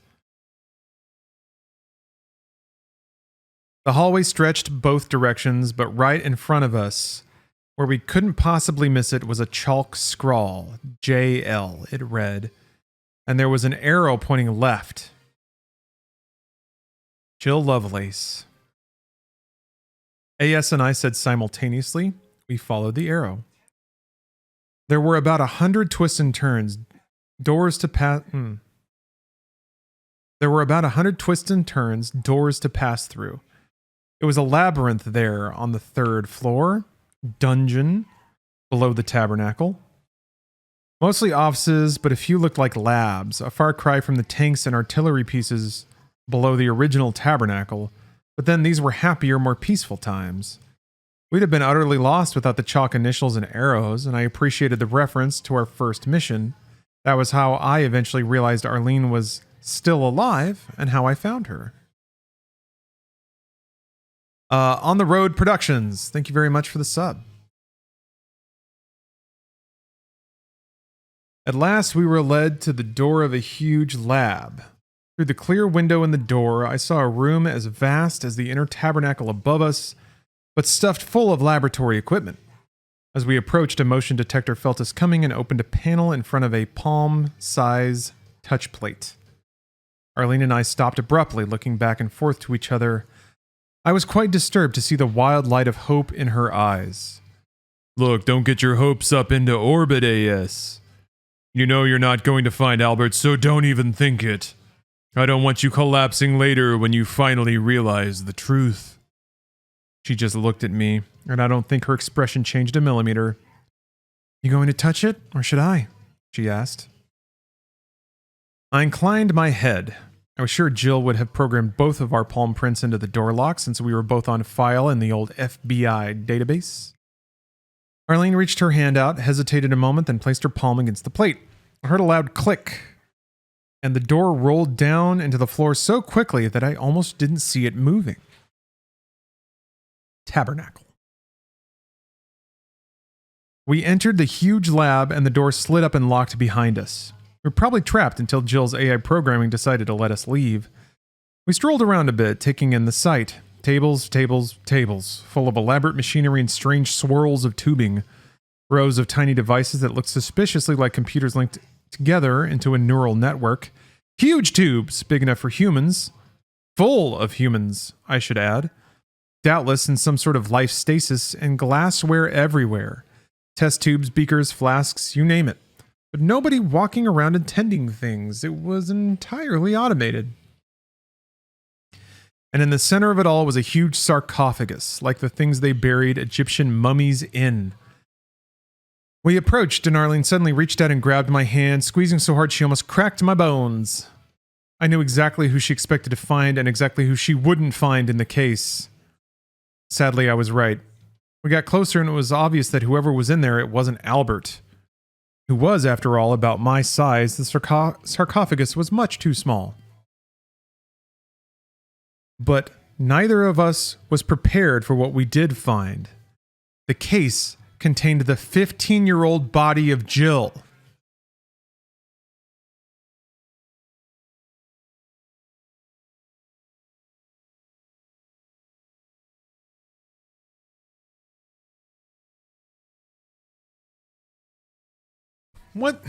S1: The hallway stretched both directions, but right in front of us, where we couldn't possibly miss it, was a chalk scrawl. JL, it read, and there was an arrow pointing left. Jill Lovelace. AS and I said simultaneously. We followed the arrow. There were about 100 twists and turns, doors to pass. There were about 100 twists and turns, doors to pass through. It was a labyrinth there on the third floor, dungeon, below the tabernacle. Mostly offices, but a few looked like labs, a far cry from the tanks and artillery pieces below the original tabernacle, but then these were happier, more peaceful times. We'd have been utterly lost without the chalk initials and arrows, and I appreciated the reference to our first mission, That was how I eventually realized Arlene was still alive and how I found her. On the Road Productions, thank you very much for the sub. At last, we were led to the door of a huge lab. Through the clear window in the door, I saw a room as vast as the inner tabernacle above us, but stuffed full of laboratory equipment. As we approached, a motion detector felt us coming and opened a panel in front of a palm-size touch plate. Arlene and I stopped abruptly, looking back and forth to each other. I was quite disturbed to see the wild light of hope in her eyes.
S2: Look, don't get your hopes up into orbit, AS. You know you're not going to find Albert, so don't even think it. I don't want you collapsing later when you finally realize the truth. She just looked at me, and I don't think her expression changed a millimeter. You going to touch it, or should I? She asked. I inclined my head. I was sure Jill would have programmed both of our palm prints into the door lock since we were both on file in the old FBI database. Arlene reached her hand out, hesitated a moment, then placed her palm against the plate. I heard a loud click, and the door rolled down into the floor so quickly that I almost didn't see it moving. Tabernacle. We entered the huge lab, and the door slid up and locked behind us. We were probably trapped until Jill's AI programming decided to let us leave. We strolled around a bit, taking in the sight. Tables, tables, tables, full of elaborate machinery and strange swirls of tubing. Rows of tiny devices that looked suspiciously like computers linked together into a neural network. Huge tubes, big enough for humans. Full of humans, I should add. Doubtless in some sort of life stasis, and glassware everywhere. Test tubes, beakers, flasks, you name it. But nobody walking around and tending things. It was entirely automated. And in the center of it all was a huge sarcophagus, like the things they buried Egyptian mummies in. We approached, and Arlene suddenly reached out and grabbed my hand, squeezing so hard she almost cracked my bones. I knew exactly who she expected to find and exactly who she wouldn't find in the case. Sadly, I was right. We got closer, and it was obvious that whoever was in there, it wasn't Albert. Who was, after all, about my size. The sarcophagus was much too small. But neither of us was prepared for what we did find. The case contained the 15-year-old body of Jill. What?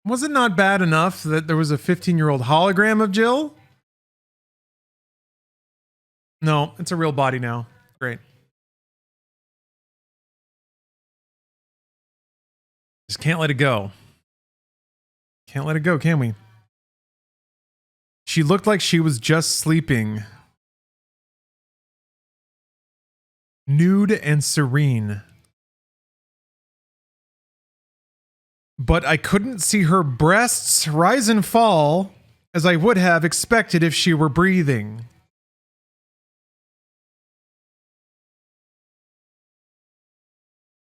S2: Was it not bad enough that there was a 15-year-old hologram of Jill? No, it's a real body now. Great. Just can't let it go. Can't let it go, can we? She looked like she was just sleeping. Nude and serene. But I couldn't see her breasts rise and fall as I would have expected if she were breathing.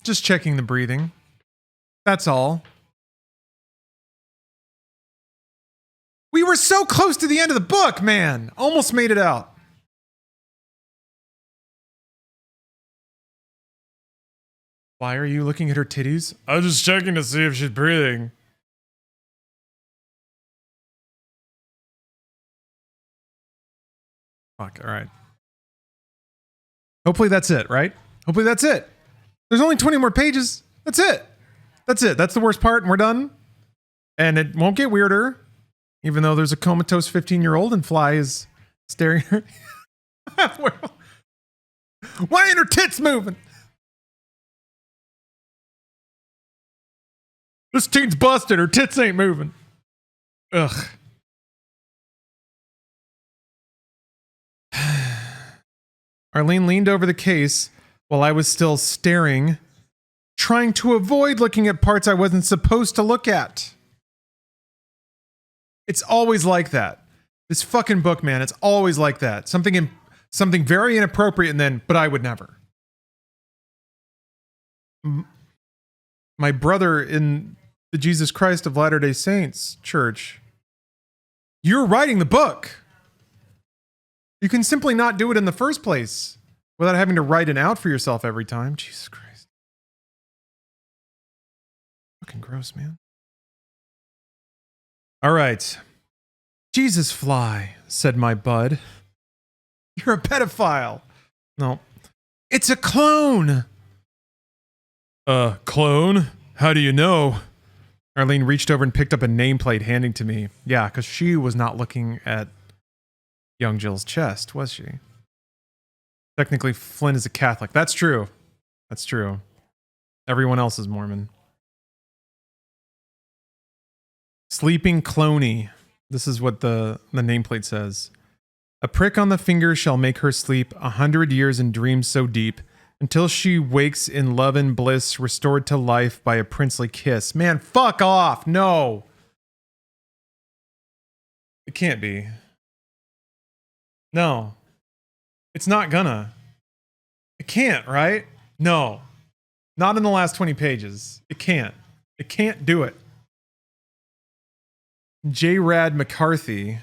S2: Just checking the breathing. That's all. We were so close to the end of the book, man. Almost made it out. Why are you looking at her titties? I was just checking to see if she's breathing. Fuck, alright. Hopefully that's it, right? Hopefully that's it. There's only 20 more pages. That's it. That's it. That's the worst part, and we're done. And it won't get weirder, even though there's a comatose 15-year-old and Fly is staring at her. Why ain't her tits moving? This teen's busted. Her tits ain't moving. Ugh. Arlene leaned over the case while I was still staring, trying to avoid looking at parts I wasn't supposed to look at. It's always like that. This fucking book, man, it's always like that. Something very inappropriate and then, but I would never.
S1: my brother in the Jesus Christ of Latter-day Saints church. You're writing the book. You can simply not do it in the first place without having to write it out for yourself every time. Jesus Christ. Fucking gross, man. All right. Jesus fly, said my bud. You're a pedophile. No. It's a clone.
S2: Clone? How do you know?
S1: Arlene reached over and picked up a nameplate, handing to me. Yeah, because she was not looking at young Jill's chest, was she? Technically, Flynn is a Catholic. That's true. That's true. Everyone else is Mormon. Sleeping Cloney. This is what the nameplate says. A prick on the finger shall make her sleep 100 years in dreams so deep, until she wakes in love and bliss, restored to life by a princely kiss. Man, fuck off. No. It can't be. No. It's not gonna. It can't, right? No. Not in the last 20 pages. It can't. It can't do it. J. Rad McCarthy.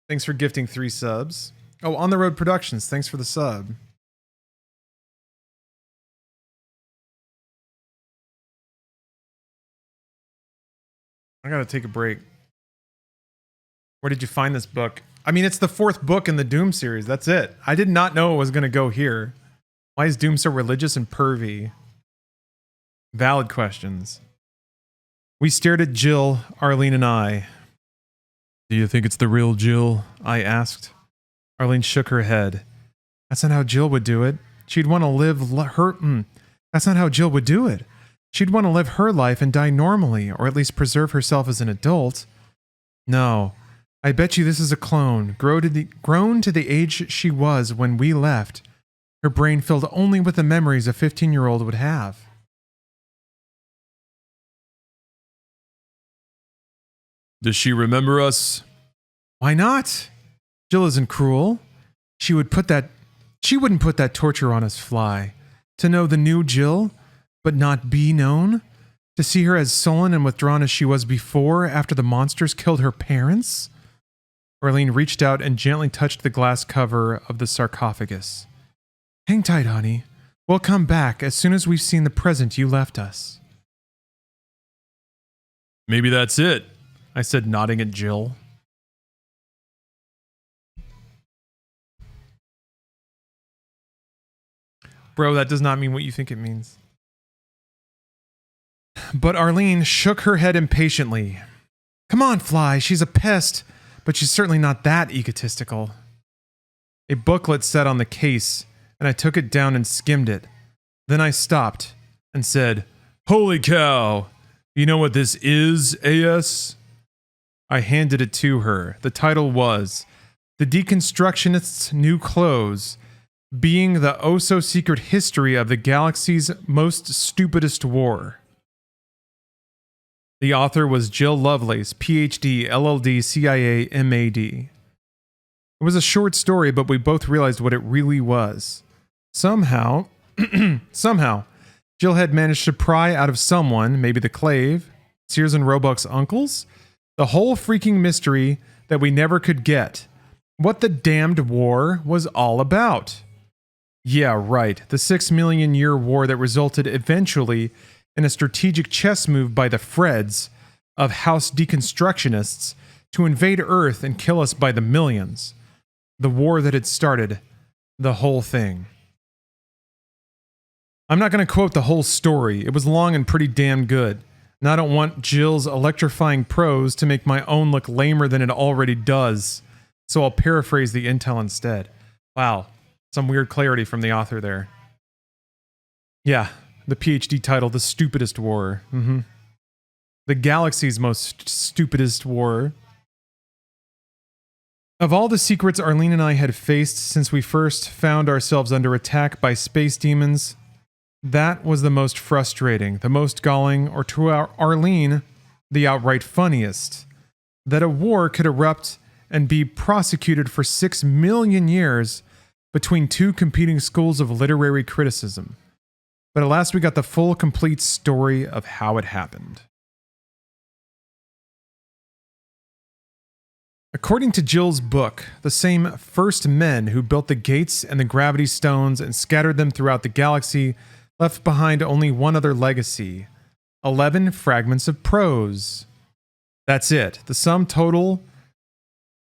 S1: Thanks for gifting 3 subs. Oh, On the Road Productions. Thanks for the sub. I gotta take a break. Where did you find this book? I mean, it's the 4th book in the Doom series. That's it. I did not know it was gonna go here. Why is Doom so religious and pervy? Valid questions. We stared at Jill, Arlene, and I.
S2: Do you think it's the real Jill?
S1: I asked. Arlene shook her head. That's not how Jill would do it. She'd want to live her... That's not how Jill would do it. She'd want to live her life and die normally, or at least preserve herself as an adult. No. I bet you this is a clone, grown to the age she was when we left. Her brain filled only with the memories a 15-year-old would have.
S2: Does she remember us?
S1: Why not? Jill isn't cruel. She wouldn't put that torture on us, Fly. To know the new Jill, but not be known? To see her as sullen and withdrawn as she was before, after the monsters killed her parents? Arlene reached out and gently touched the glass cover of the sarcophagus. Hang tight, honey. We'll come back as soon as we've seen the present you left us.
S2: Maybe that's it,
S1: I said, nodding at Jill. Bro, that does not mean what you think it means. But Arlene shook her head impatiently. Come on, Fly, she's a pest, but she's certainly not that egotistical. A booklet sat on the case, and I took it down and skimmed it. Then I stopped and said,
S2: Holy cow! You know what this is, AS?
S1: I handed it to her. The title was The Deconstructionists' New Clothes, Being the Oh-So-Secret History of the Galaxy's Most Stupidest War. The author was Jill Lovelace, PhD, LLD, CIA, MAD. It was a short story, but we both realized what it really was. Somehow, Jill had managed to pry out of someone, maybe the Clave, Sears and Roebuck's uncles, the whole freaking mystery that we never could get. What the damned war was all about. Yeah, right. The 6 million year war that resulted eventually in a strategic chess move by the Freds of House Deconstructionists to invade Earth and kill us by the millions. The war that had started the whole thing. I'm not going to quote the whole story. It was long and pretty damn good. And I don't want Jill's electrifying prose to make my own look lamer than it already does. So I'll paraphrase the intel instead. Wow. Some weird clarity from the author there. Yeah. The PhD title, The Stupidest War. The galaxy's most stupidest war. Of all the secrets Arlene and I had faced since we first found ourselves under attack by space demons, that was the most frustrating, the most galling, or to Arlene, the outright funniest. That a war could erupt and be prosecuted for 6 million years between 2 competing schools of literary criticism. But at last we got the full, complete story of how it happened. According to Jill's book, the same first men who built the gates and the gravity stones and scattered them throughout the galaxy left behind only one other legacy: 11 fragments of prose. That's it. The sum total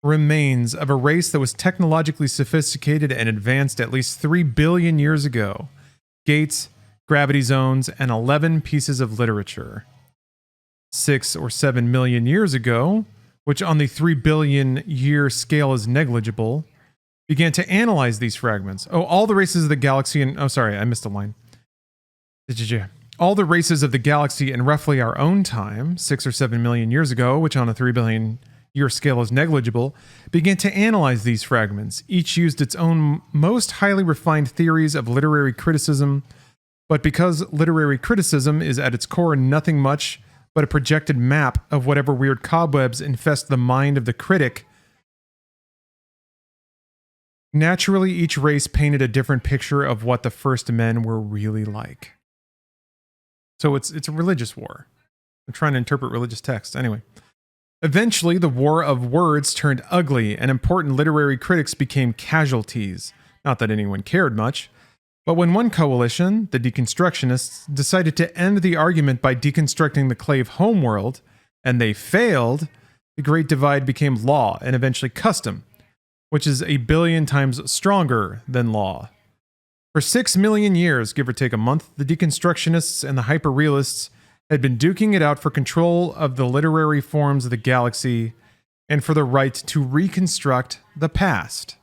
S1: remains of a race that was technologically sophisticated and advanced at least 3 billion years ago. Gates, gravity zones, and 11 pieces of literature. 6 or 7 million years ago, which on the 3 billion year scale is negligible, began to analyze these fragments. Oh, all the races of the galaxy and... Oh, sorry, I missed a line. All the races of the galaxy in roughly our own time, 6 or 7 million years ago, which on a 3 billion year scale is negligible, began to analyze these fragments. Each used its own most highly refined theories of literary criticism, but because literary criticism is at its core nothing much but a projected map of whatever weird cobwebs infest the mind of the critic, naturally each race painted a different picture of what the first men were really like. So it's a religious war. I'm trying to interpret religious texts. Anyway. Eventually, the war of words turned ugly, and important literary critics became casualties. Not that anyone cared much. But when one coalition, the deconstructionists, decided to end the argument by deconstructing the clave homeworld, and they failed, the Great Divide became law and eventually custom, which is 1 billion times stronger than law. For 6 million years, give or take a month, the deconstructionists and the hyperrealists had been duking it out for control of the literary forms of the galaxy and for the right to reconstruct the past.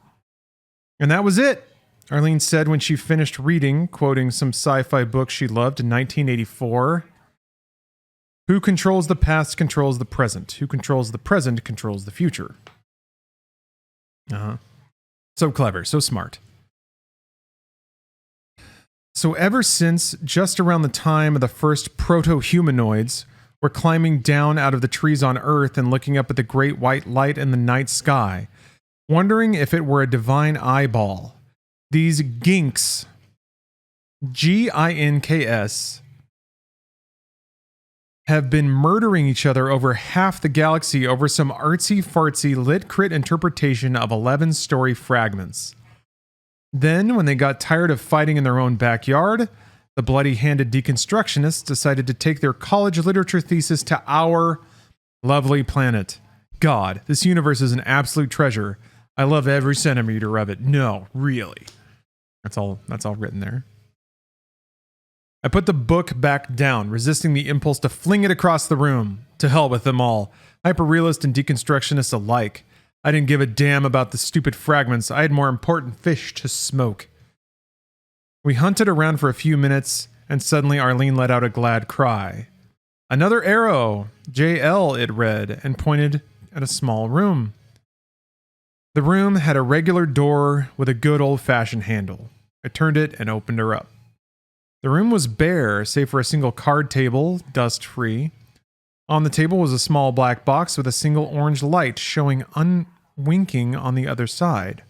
S1: And that was it, Arlene said when she finished reading, quoting some sci-fi book she loved in 1984. Who controls the past controls the present. Who controls the present controls the future. So clever, so smart. So ever since just around the time of the first proto-humanoids were climbing down out of the trees on Earth and looking up at the great white light in the night sky, wondering if it were a divine eyeball, these ginks, Ginks, have been murdering each other over half the galaxy over some artsy-fartsy lit-crit interpretation of 11-story fragments. Then, when they got tired of fighting in their own backyard, the bloody-handed deconstructionists decided to take their college literature thesis to our lovely planet. God, this universe is an absolute treasure. I love every centimeter of it. No, really. That's all written there. I put the book back down, resisting the impulse to fling it across the room. To hell with them all. Hyperrealist and deconstructionists alike. I didn't give a damn about the stupid fragments. I had more important fish to smoke. We hunted around for a few minutes, and suddenly Arlene let out a glad cry. Another arrow! JL, it read, and pointed at a small room. The room had a regular door with a good old-fashioned handle. I turned it and opened her up. The room was bare, save for a single card table, dust-free. On the table was a small black box with a single orange light showing unwinking on the other side.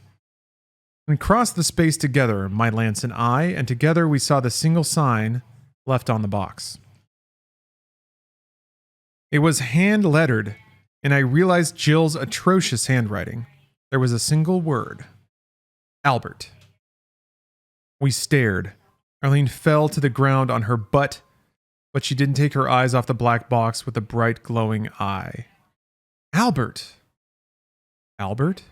S1: We crossed the space together, my lance and I, and together we saw the single sign left on the box. It was hand-lettered, and I realized Jill's atrocious handwriting. There was a single word. Albert. We stared. Arlene fell to the ground on her butt, but she didn't take her eyes off the black box with the bright, glowing eye. Albert! Albert?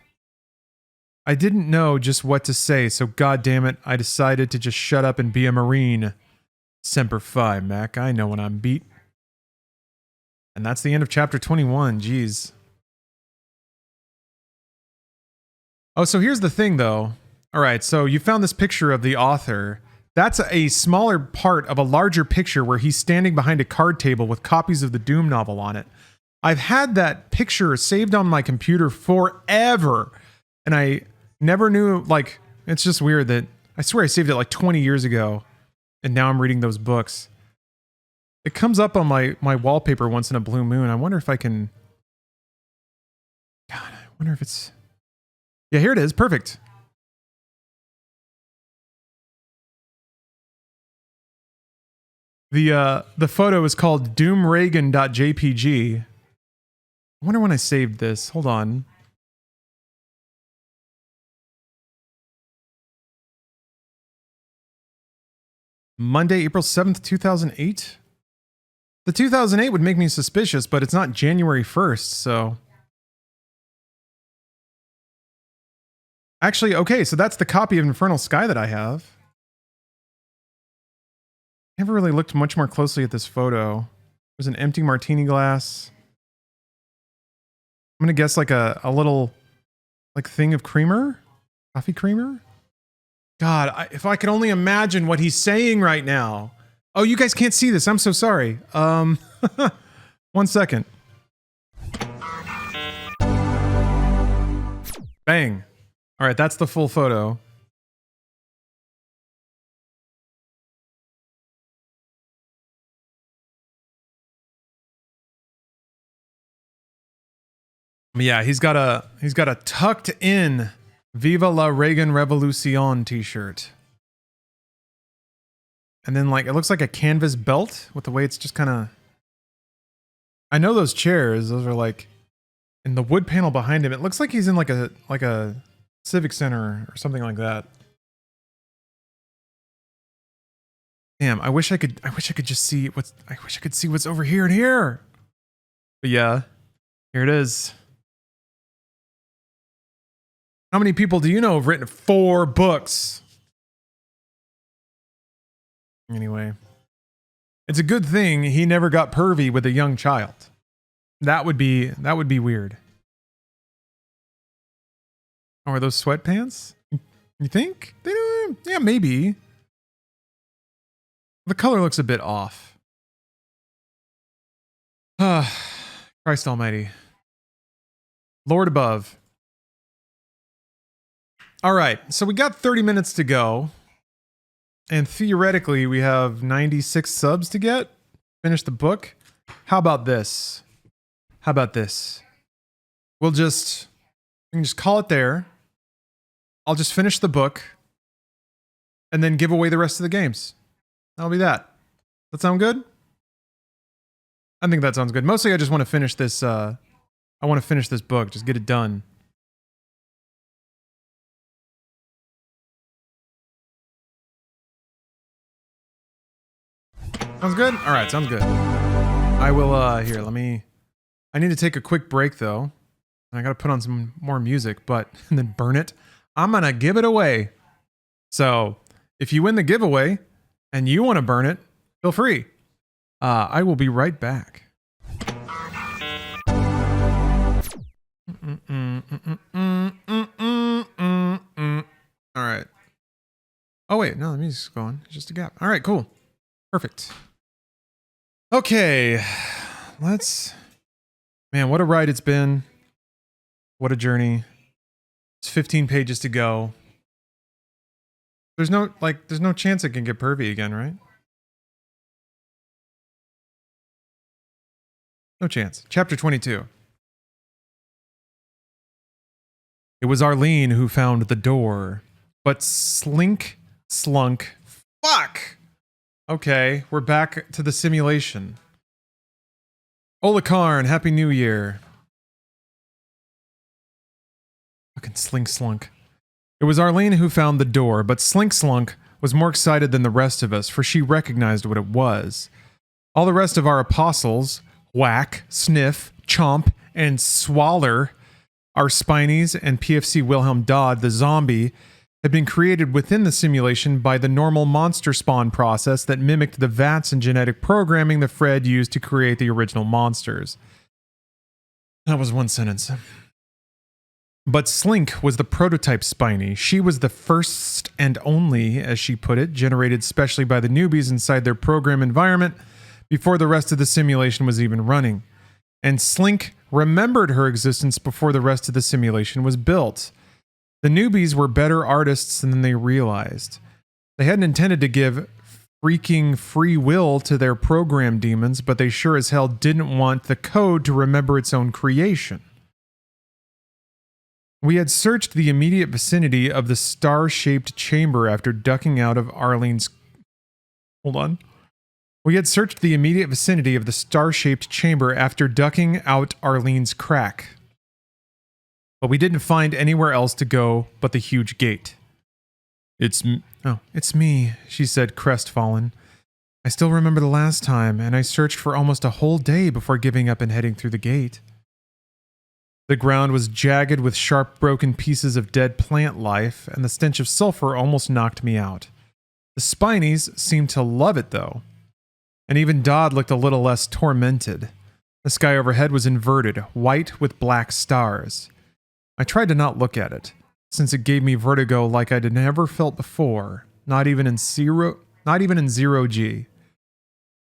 S1: I didn't know just what to say, so goddammit, I decided to just shut up and be a Marine. Semper Fi, Mac. I know when I'm beat. And that's the end of chapter 21. Jeez. Oh, so here's the thing, though. All right, so you found this picture of the author. That's a smaller part of a larger picture where he's standing behind a card table with copies of the Doom novel on it. I've had that picture saved on my computer forever, and I never knew, like, it's just weird that, I swear I saved it like 20 years ago, and now I'm reading those books. It comes up on my wallpaper once in a blue moon. I wonder if I can... God, I wonder if it's... Yeah, here it is. Perfect. The photo is called doomreagan.jpg. I wonder when I saved this. Hold on. Monday, April 7th, 2008. The 2008 would make me suspicious, but it's not January 1st, so. Actually, okay, so that's the copy of Infernal Sky that I have. Never really looked much more closely at this photo. There's an empty martini glass. I'm gonna guess like a little like thing of creamer? Coffee creamer? God, if I could only imagine what he's saying right now. Oh, you guys can't see this. I'm so sorry. 1 second. Bang. All right, that's the full photo. Yeah, he's got a tucked in Viva la Reagan Revolucion t-shirt. And then like it looks like a canvas belt with the way it's just kind of. I know those chairs, those are like in the wood panel behind him. It looks like he's in like a civic center or something like that. Damn, I wish I could just see what's over here and here. But yeah, here it is. How many people do you know have written 4 books? Anyway, it's a good thing he never got pervy with a young child. That would be weird. Oh, are those sweatpants? You think? Yeah, maybe. The color looks a bit off. Christ almighty. Lord above. All right, so we got 30 minutes to go. And theoretically, we have 96 subs to get. Finish the book. How about this? We can just call it there. I'll just finish the book. And then give away the rest of the games. That'll be that. That sound good? I think that sounds good. Mostly I just want to finish this, I want to finish this book. Just get it done. Sounds good? Alright, sounds good. I will, here, I need to take a quick break, though. And I gotta put on some more music, and then burn it. I'm gonna give it away. So, if you win the giveaway, and you want to burn it, feel free. I will be right back. Alright. Oh, wait, no, the music's going. It's just a gap. Alright, cool. Perfect. Okay, man, what a ride it's been. What a journey. It's 15 pages to go. There's no chance it can get pervy again, right? No chance. Chapter 22. It was Arlene who found the door, but slunk. Fuck! Okay, we're back to the simulation. Ola Karn, Happy New Year. Fucking slunk. It was Arlene who found the door, but slunk was more excited than the rest of us, for she recognized what it was. All the rest of our apostles, Whack, Sniff, Chomp, and Swaller, our Spinies, and PFC Wilhelm Dodd, the zombie, had been created within the simulation by the normal monster spawn process that mimicked the VATS and genetic programming that Fred used to create the original monsters. That was one sentence. But Slink was the prototype Spiny. She was the first and only, as she put it, generated specially by the newbies inside their program environment before the rest of the simulation was even running. And Slink remembered her existence before the rest of the simulation was built. The newbies were better artists than they realized. They hadn't intended to give freaking free will to their program demons, but they sure as hell didn't want the code to remember its own creation. We had searched the immediate vicinity of the star-shaped chamber after ducking out of Arlene's... Hold on. We had searched the immediate vicinity of the star-shaped chamber after ducking out Arlene's crack, but we didn't find anywhere else to go but the huge gate.
S2: It's
S1: me, she said, crestfallen. I still remember the last time, and I searched for almost a whole day before giving up and heading through the gate. The ground was jagged with sharp broken pieces of dead plant life, and the stench of sulfur almost knocked me out. The Spinies seemed to love it, though. And even Dodd looked a little less tormented. The sky overhead was inverted, white with black stars. I tried to not look at it, since it gave me vertigo like I'd never felt before, not even in zero G.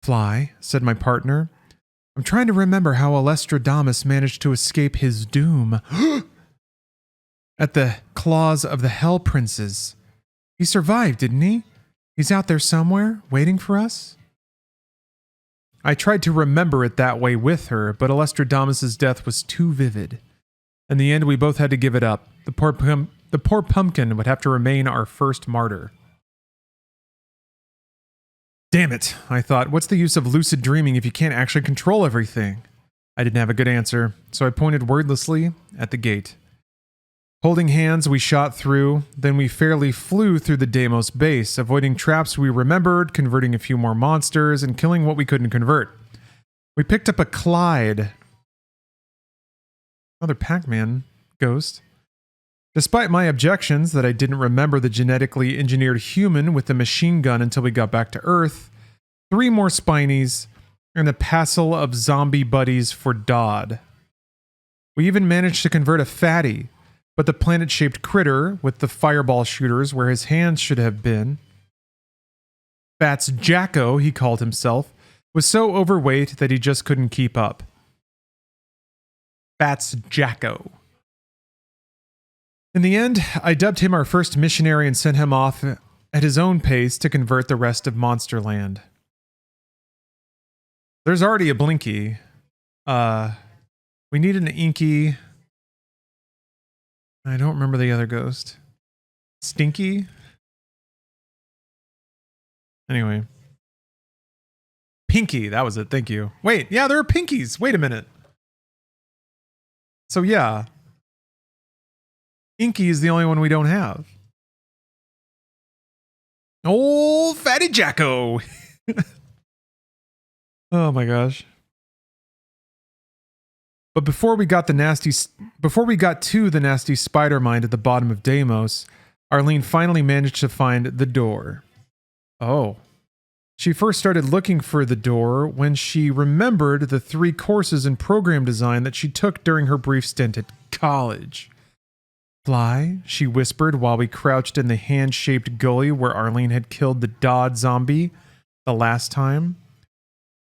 S1: Fly, said my partner. I'm trying to remember how Alestrodamus managed to escape his doom. At the claws of the Hell Princes. He survived, didn't he? He's out there somewhere, waiting for us? I tried to remember it that way with her, but Alestrodamus' death was too vivid. In the end, we both had to give it up. The poor pumpkin would have to remain our first martyr. Damn it, I thought. What's the use of lucid dreaming if you can't actually control everything? I didn't have a good answer, so I pointed wordlessly at the gate. Holding hands, we shot through, then we fairly flew through the Deimos base, avoiding traps we remembered, converting a few more monsters, and killing what we couldn't convert. We picked up a Clyde. Another Pac-Man ghost. Despite my objections that I didn't remember the genetically engineered human with the machine gun until we got back to Earth, 3 more Spinies, and a passel of zombie buddies for Dodd. We even managed to convert a fatty, but the planet-shaped critter with the fireball shooters where his hands should have been, Bats Jacko, he called himself, was so overweight that he just couldn't keep up. Bats Jacko. In the end, I dubbed him our first missionary and sent him off at his own pace to convert the rest of Monsterland. There's already a Blinky. We need an Inky. I don't remember the other ghost. Stinky? Anyway. Pinky, that was it, thank you. Wait, yeah, there are Pinkies. Wait a minute. So yeah. Inky is the only one we don't have. Oh, Fatty Jacko! Oh my gosh. But before we got to the nasty spider mind at the bottom of Deimos, Arlene finally managed to find the door. Oh. She first started looking for the door when she remembered the 3 courses in program design that she took during her brief stint at college. Fly, she whispered while we crouched in the hand-shaped gully where Arlene had killed the Dodd zombie the last time.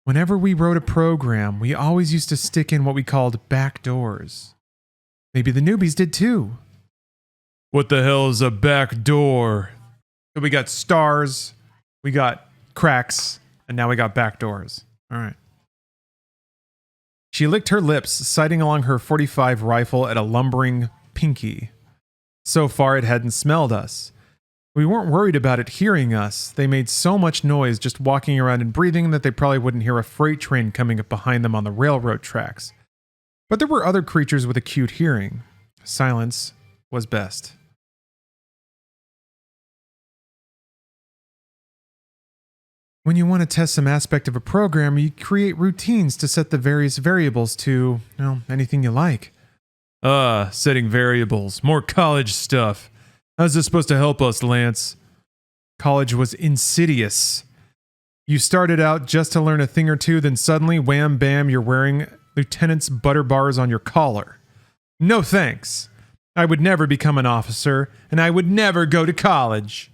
S1: Whenever we wrote a program, we always used to stick in what we called back doors. Maybe the newbies did too.
S2: What the hell is a back door?
S1: So we got stars, we got cracks, and now we got back doors. All right. She licked her lips, sighting along her .45 rifle at a lumbering Pinky. So far, it hadn't smelled us. We weren't worried about it hearing us. They made so much noise just walking around and breathing that they probably wouldn't hear a freight train coming up behind them on the railroad tracks. But there were other creatures with acute hearing. Silence was best. When you want to test some aspect of a program, you create routines to set the various variables to, anything you like.
S2: Setting variables. More college stuff. How's this supposed to help us, Lance?
S1: College was insidious. You started out just to learn a thing or two, then suddenly, wham bam, you're wearing lieutenant's butter bars on your collar. No thanks. I would never become an officer, and I would never go to college.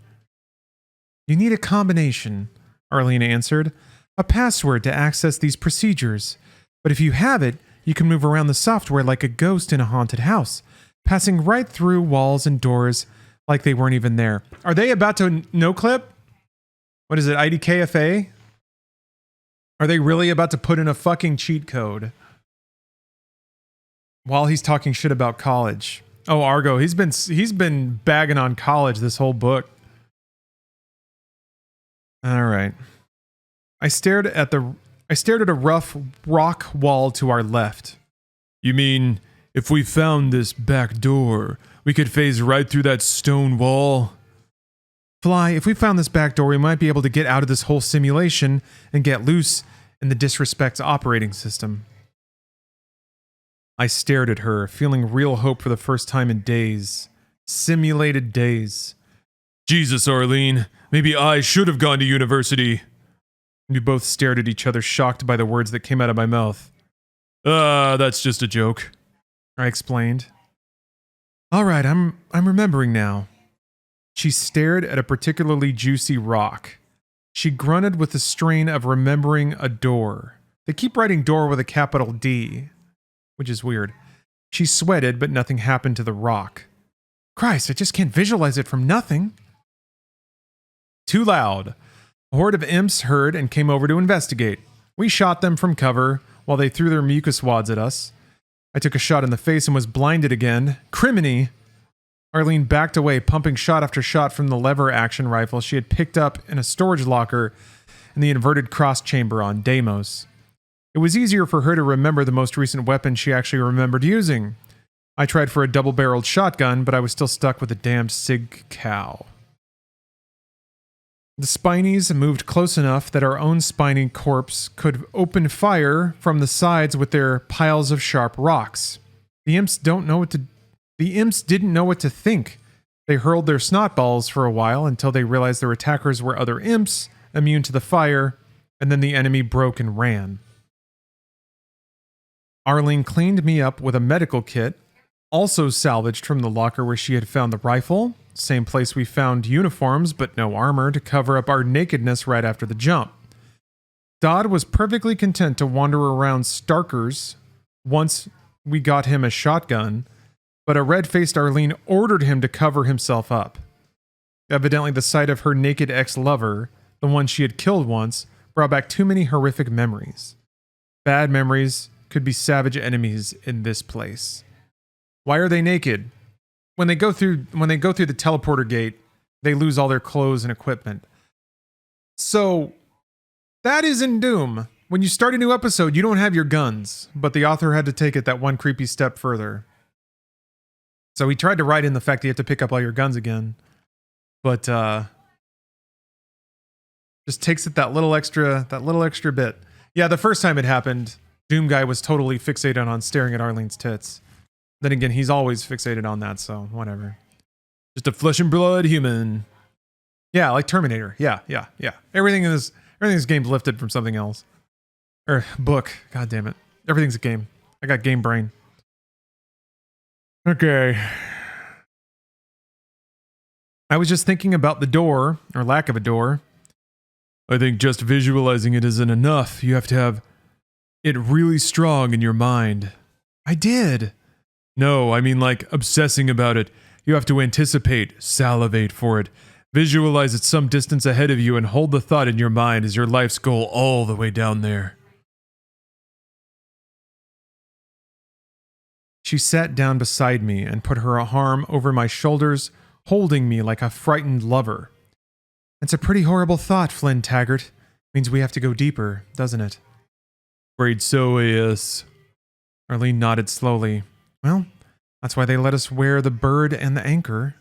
S1: You need a combination, Arlene answered. A password to access these procedures. But if you have it, you can move around the software like a ghost in a haunted house, passing right through walls and doors like they weren't even there. Are they about to no-clip? What is it, IDKFA? Are they really about to put in a fucking cheat code? While he's talking shit about college. Oh, Argo, he's been bagging on college this whole book. All right. I stared at a rough rock wall to our left.
S2: You mean, if we found this back door, we could phase right through that stone wall?
S1: Fly, if we found this back door, we might be able to get out of this whole simulation and get loose in the Disrespect's operating system. I stared at her, feeling real hope for the first time in days. Simulated days.
S2: Jesus, Arlene, maybe I should have gone to university.
S1: We both stared at each other, shocked by the words that came out of my mouth.
S2: That's just a joke,
S1: I explained. All right, I'm remembering now. She stared at a particularly juicy rock. She grunted with the strain of remembering a door. They keep writing door with a capital D, which is weird. She sweated, but nothing happened to the rock. Christ, I just can't visualize it from nothing. Too loud. A horde of imps heard and came over to investigate. We shot them from cover while they threw their mucus wads at us. I took a shot in the face and was blinded again. Criminy! Arlene backed away, pumping shot after shot from the lever action rifle she had picked up in a storage locker in the inverted cross chamber on Deimos. It was easier for her to remember the most recent weapon she actually remembered using. I tried for a double-barreled shotgun, but I was still stuck with a damned Sig Cow. The Spinies moved close enough that our own spiny corpse could open fire from the sides with their piles of sharp rocks. The imps didn't know what to think. They hurled their snot balls for a while until they realized their attackers were other imps, immune to the fire, and then the enemy broke and ran. Arlene cleaned me up with a medical kit, also salvaged from the locker where she had found the rifle, same place we found uniforms but no armor to cover up our nakedness right after the jump. Dodd was perfectly content to wander around Starker's once we got him a shotgun, but a red-faced Arlene ordered him to cover himself up. Evidently the sight of her naked ex-lover, the one she had killed once, brought back too many horrific memories. Bad memories could be savage enemies in this place. Why are they naked? When they go through the teleporter gate, they lose all their clothes and equipment. So, that is in Doom. When you start a new episode, you don't have your guns, but the author had to take it that one creepy step further. So he tried to write in the fact that you have to pick up all your guns again, but just takes it that little extra bit. Yeah, the first time it happened, Doom Guy was totally fixated on staring at Arlene's tits. Then again, he's always fixated on that, so whatever.
S2: Just a flesh and blood human.
S1: Yeah, like Terminator. Yeah. Everything in this game's lifted from something else. Or book. God damn it. Everything's a game. I got game brain. Okay. I was just thinking about the door, or lack of a door.
S2: I think just visualizing it isn't enough. You have to have it really strong in your mind.
S1: I did.
S2: No, I mean like obsessing about it. You have to anticipate, salivate for it. Visualize it some distance ahead of you and hold the thought in your mind as your life's goal all the way down there.
S1: She sat down beside me and put her arm over my shoulders, holding me like a frightened lover. It's a pretty horrible thought, Flynn Taggart. Means we have to go deeper, doesn't it?
S2: Afraid so, yes.
S1: Arlene nodded slowly. Well, that's why they let us wear the bird and the anchor.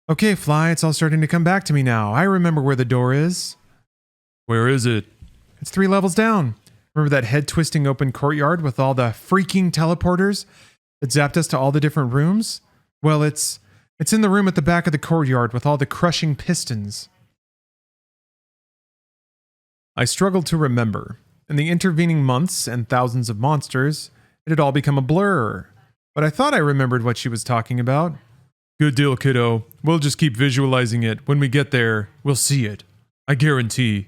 S1: Okay, Fly, it's all starting to come back to me now. I remember where the door is.
S2: Where is it?
S1: It's 3 levels down. Remember that head-twisting open courtyard with all the freaking teleporters that zapped us to all the different rooms? Well, it's in the room at the back of the courtyard with all the crushing pistons. I struggled to remember. In the intervening months and thousands of monsters, it had all become a blur. But I thought I remembered what she was talking about.
S2: Good deal, kiddo. We'll just keep visualizing it. When we get there, we'll see it. I guarantee.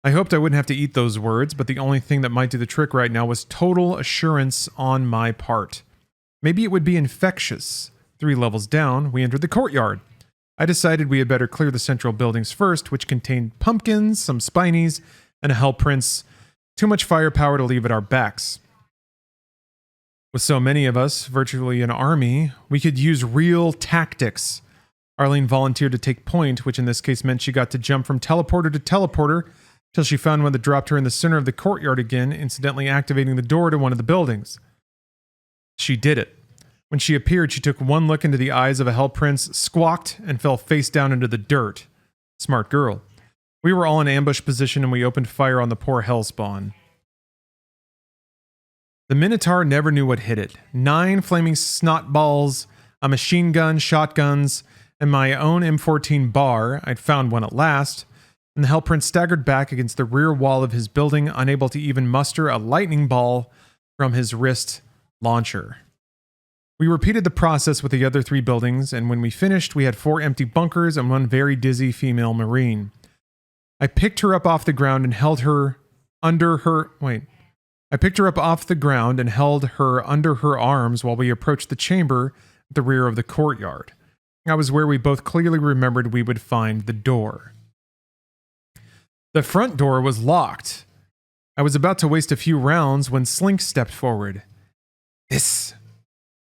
S1: I hoped I wouldn't have to eat those words, but the only thing that might do the trick right now was total assurance on my part. Maybe it would be infectious. 3 levels down, we entered the courtyard. I decided we had better clear the central buildings first, which contained pumpkins, some spinies, and a hell prince. Too much firepower to leave at our backs. With so many of us, virtually an army, we could use real tactics. Arlene volunteered to take point, which in this case meant she got to jump from teleporter to teleporter till she found one that dropped her in the center of the courtyard again, incidentally activating the door to one of the buildings. She did it. When she appeared, she took one look into the eyes of a hell prince, squawked, and fell face down into the dirt. Smart girl. We were all in ambush position and we opened fire on the poor hellspawn. The Minotaur never knew what hit it. 9 flaming snot balls, a machine gun, shotguns, and my own M14 bar. I'd found one at last, and the Hell Prince staggered back against the rear wall of his building, unable to even muster a lightning ball from his wrist launcher. We repeated the process with the other 3 buildings, and when we finished, we had 4 empty bunkers and 1 very dizzy female Marine. I picked her up off the ground and held her under her... I picked her up off the ground and held her under her arms while we approached the chamber at the rear of the courtyard. That was where we both clearly remembered we would find the door. The front door was locked. I was about to waste a few rounds when Slink stepped forward.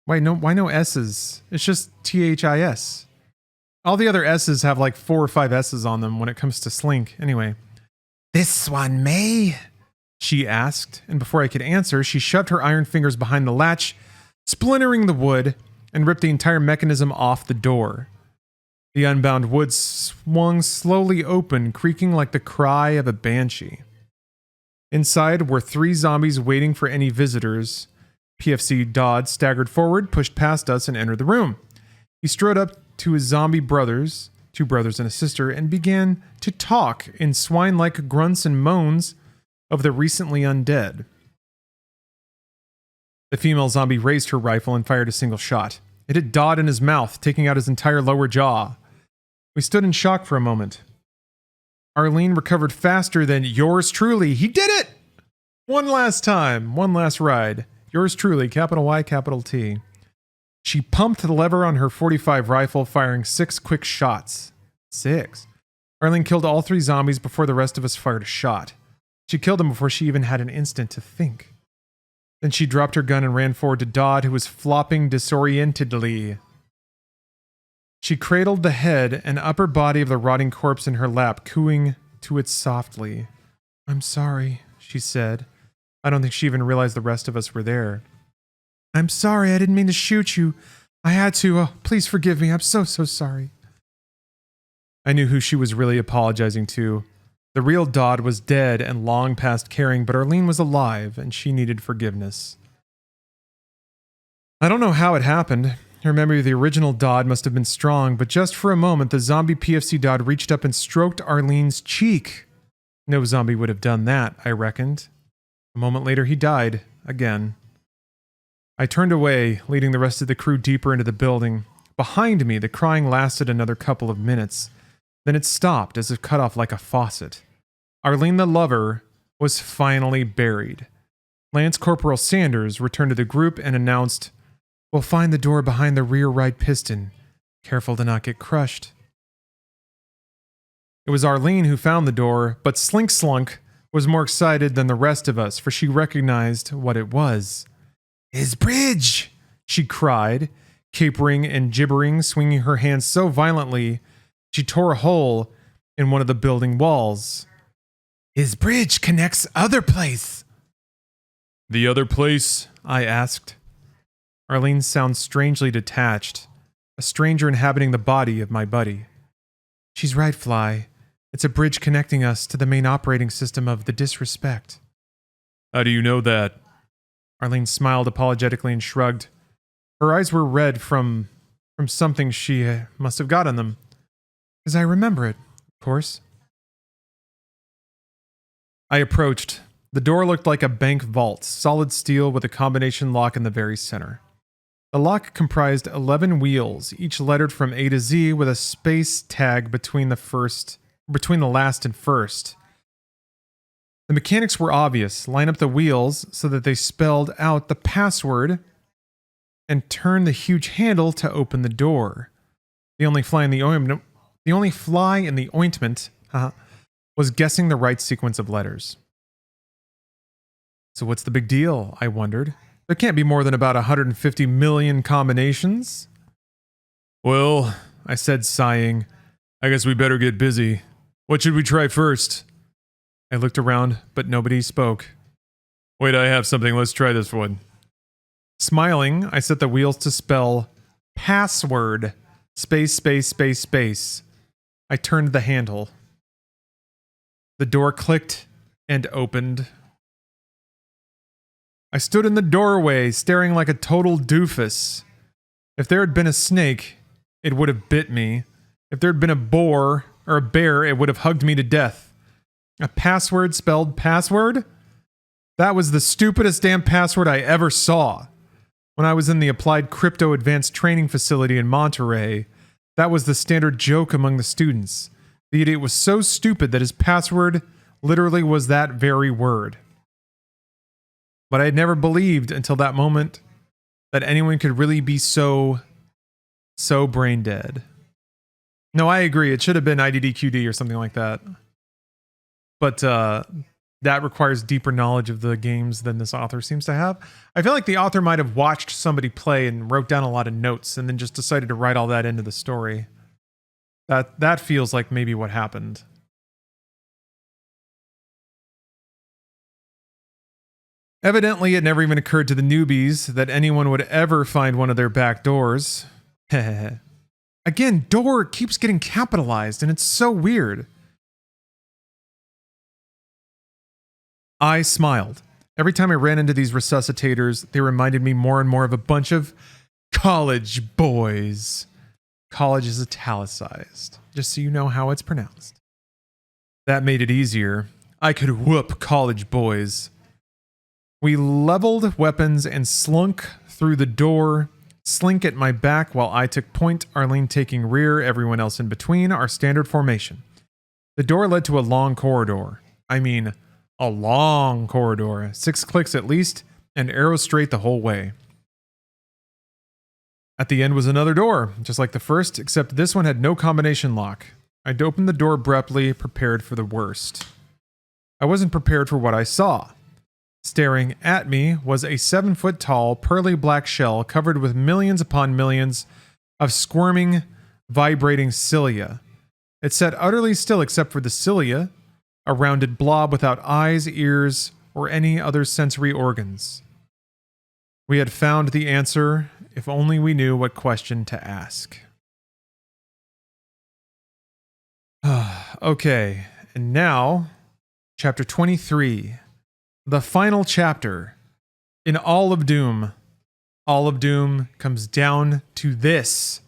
S1: Why no S's? It's just THIS. All the other S's have like 4 or 5 S's on them when it comes to Slink. Anyway. This one, May? She asked, and before I could answer, she shoved her iron fingers behind the latch, splintering the wood, and ripped the entire mechanism off the door. The unbound wood swung slowly open, creaking like the cry of a banshee. Inside were 3 zombies waiting for any visitors. PFC Dodd staggered forward, pushed past us, and entered the room. He strode up to his zombie brothers, 2 brothers and a sister, and began to talk in swine-like grunts and moans of the recently undead. The female zombie raised her rifle and fired a single shot. It hit Dodd in his mouth, taking out his entire lower jaw. We stood in shock for a moment. Arlene recovered faster than yours truly. He did it! One last time, one last ride. Yours truly, capital Y, capital T. She pumped the lever on her .45 rifle, firing 6 quick shots. 6. Arlene killed all 3 zombies before the rest of us fired a shot. She killed them before she even had an instant to think. Then she dropped her gun and ran forward to Dodd, who was flopping disorientedly. She cradled the head and upper body of the rotting corpse in her lap, cooing to it softly. "I'm sorry," she said. I don't think she even realized the rest of us were there. "I'm sorry, I didn't mean to shoot you. I had to. Oh, please forgive me. I'm so sorry." I knew who she was really apologizing to. The real Dodd was dead and long past caring, but Arlene was alive, and she needed forgiveness. I don't know how it happened. Her memory of the original Dodd must have been strong, but just for a moment, the zombie PFC Dodd reached up and stroked Arlene's cheek. No zombie would have done that, I reckoned. A moment later, he died, again. I turned away, leading the rest of the crew deeper into the building. Behind me, the crying lasted another couple of minutes. Then it stopped as if cut off like a faucet. Arlene the lover was finally buried. Lance Corporal Sanders returned to the group and announced, "We'll find the door behind the rear right piston. Careful to not get crushed." It was Arlene who found the door, but Slink Slunk was more excited than the rest of us, for she recognized what it was. "His bridge!" she cried, capering and gibbering, swinging her hands so violently she tore a hole in one of the building walls. "His bridge connects other place."
S2: "The other place?" I asked.
S1: Arlene sounds strangely detached, a stranger inhabiting the body of my buddy. "She's right, Fly. It's a bridge connecting us to the main operating system of the Disrespect."
S2: "How do you know that?"
S1: Arlene smiled apologetically and shrugged. Her eyes were red from something she must have got on them. "As I remember it, of course." I approached. The door looked like a bank vault, solid steel with a combination lock in the very center. The lock comprised 11 wheels, each lettered from A to Z with a space tag between the last and first. The mechanics were obvious. Line up the wheels so that they spelled out the password and turn the huge handle to open the door. The only fly in the ointment was guessing the right sequence of letters. So what's the big deal, I wondered. There can't be more than about 150 million combinations.
S2: "Well," I said, sighing, "I guess we better get busy. What should we try first?"
S1: I looked around, but nobody spoke.
S2: Wait, I have something. Let's try this one.
S1: Smiling, I set the wheels to spell password, space, space, space, space. I turned the handle. The door clicked and opened. I stood in the doorway, staring like a total doofus. If there had been a snake, it would have bit me. If there had been a boar or a bear, it would have hugged me to death. A password spelled password? That was the stupidest damn password I ever saw. When I was in the Applied Crypto Advanced Training Facility in Monterey, that was the standard joke among the students. The idiot was so stupid that his password literally was that very word. But I had never believed until that moment that anyone could really be so brain dead. No, I agree. It should have been IDDQD or something like that. But that requires deeper knowledge of the games than this author seems to have. I feel like the author might have watched somebody play and wrote down a lot of notes and then just decided to write all that into the story. That feels like maybe what happened. Evidently, it never even occurred to the newbies that anyone would ever find one of their back doors. Again, door keeps getting capitalized, and it's so weird. I smiled. Every time I ran into these resuscitators, they reminded me more and more of a bunch of college boys. College is italicized, just so you know how it's pronounced. That made it easier. I could whoop college boys. We leveled weapons and slunk through the door, Slink at my back while I took point, Arlene taking rear, everyone else in between, our standard formation. The door led to a long corridor. I mean, a long corridor, 6 clicks at least, and arrow straight the whole way. At the end was another door, just like the first, except this one had no combination lock. I'd opened the door abruptly, prepared for the worst. I wasn't prepared for what I saw. Staring at me was a 7-foot-tall, pearly black shell covered with millions upon millions of squirming, vibrating cilia. It sat utterly still except for the cilia, a rounded blob without eyes, ears, or any other sensory organs. We had found the answer, if only we knew what question to ask. Okay, and now, chapter 23. The final chapter. In all of Doom comes down to this.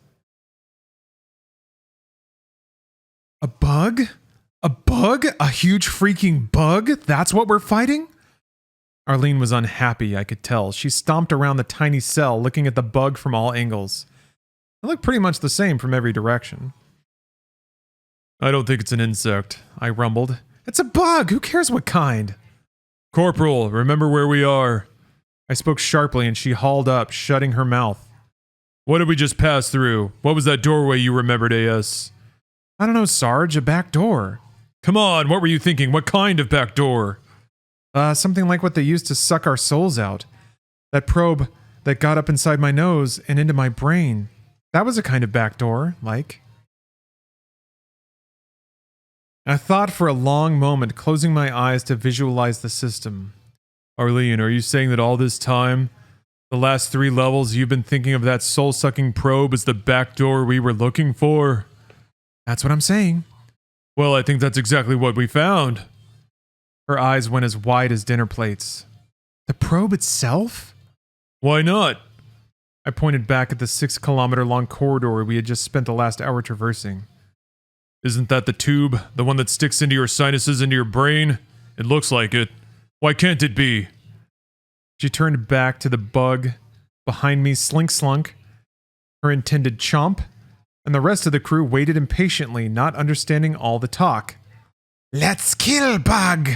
S1: A bug? A bug? A huge freaking bug? That's what we're fighting? Arlene was unhappy, I could tell. She stomped around the tiny cell, looking at the bug from all angles. It looked pretty much the same from every direction.
S2: I don't think it's an insect, I rumbled.
S1: It's a bug! Who cares what kind?
S2: Corporal, remember where we are.
S1: I spoke sharply and she hauled up, shutting her mouth.
S2: What did we just pass through? What was that doorway you remembered, AS?
S1: I don't know, Sarge, a back door.
S2: Come on, what were you thinking? What kind of back door?
S1: Something like what they used to suck our souls out. That probe that got up inside my nose and into my brain. That was a kind of back door, like. I thought for a long moment, closing my eyes to visualize the system.
S2: Arlene, are you saying that all this time, the last 3 levels, you've been thinking of that soul-sucking probe as the back door we were looking for?
S1: That's what I'm saying.
S2: Well, I think that's exactly what we found.
S1: Her eyes went as wide as dinner plates. The probe itself?
S2: Why not?
S1: I pointed back at the 6-kilometer-long corridor we had just spent the last hour traversing.
S2: Isn't that the tube? The one that sticks into your sinuses, into your brain? It looks like it. Why can't it be?
S1: She turned back to the bug. Behind me, Slink slunk, her intended chomp, and the rest of the crew waited impatiently, not understanding all the talk. Let's kill bug,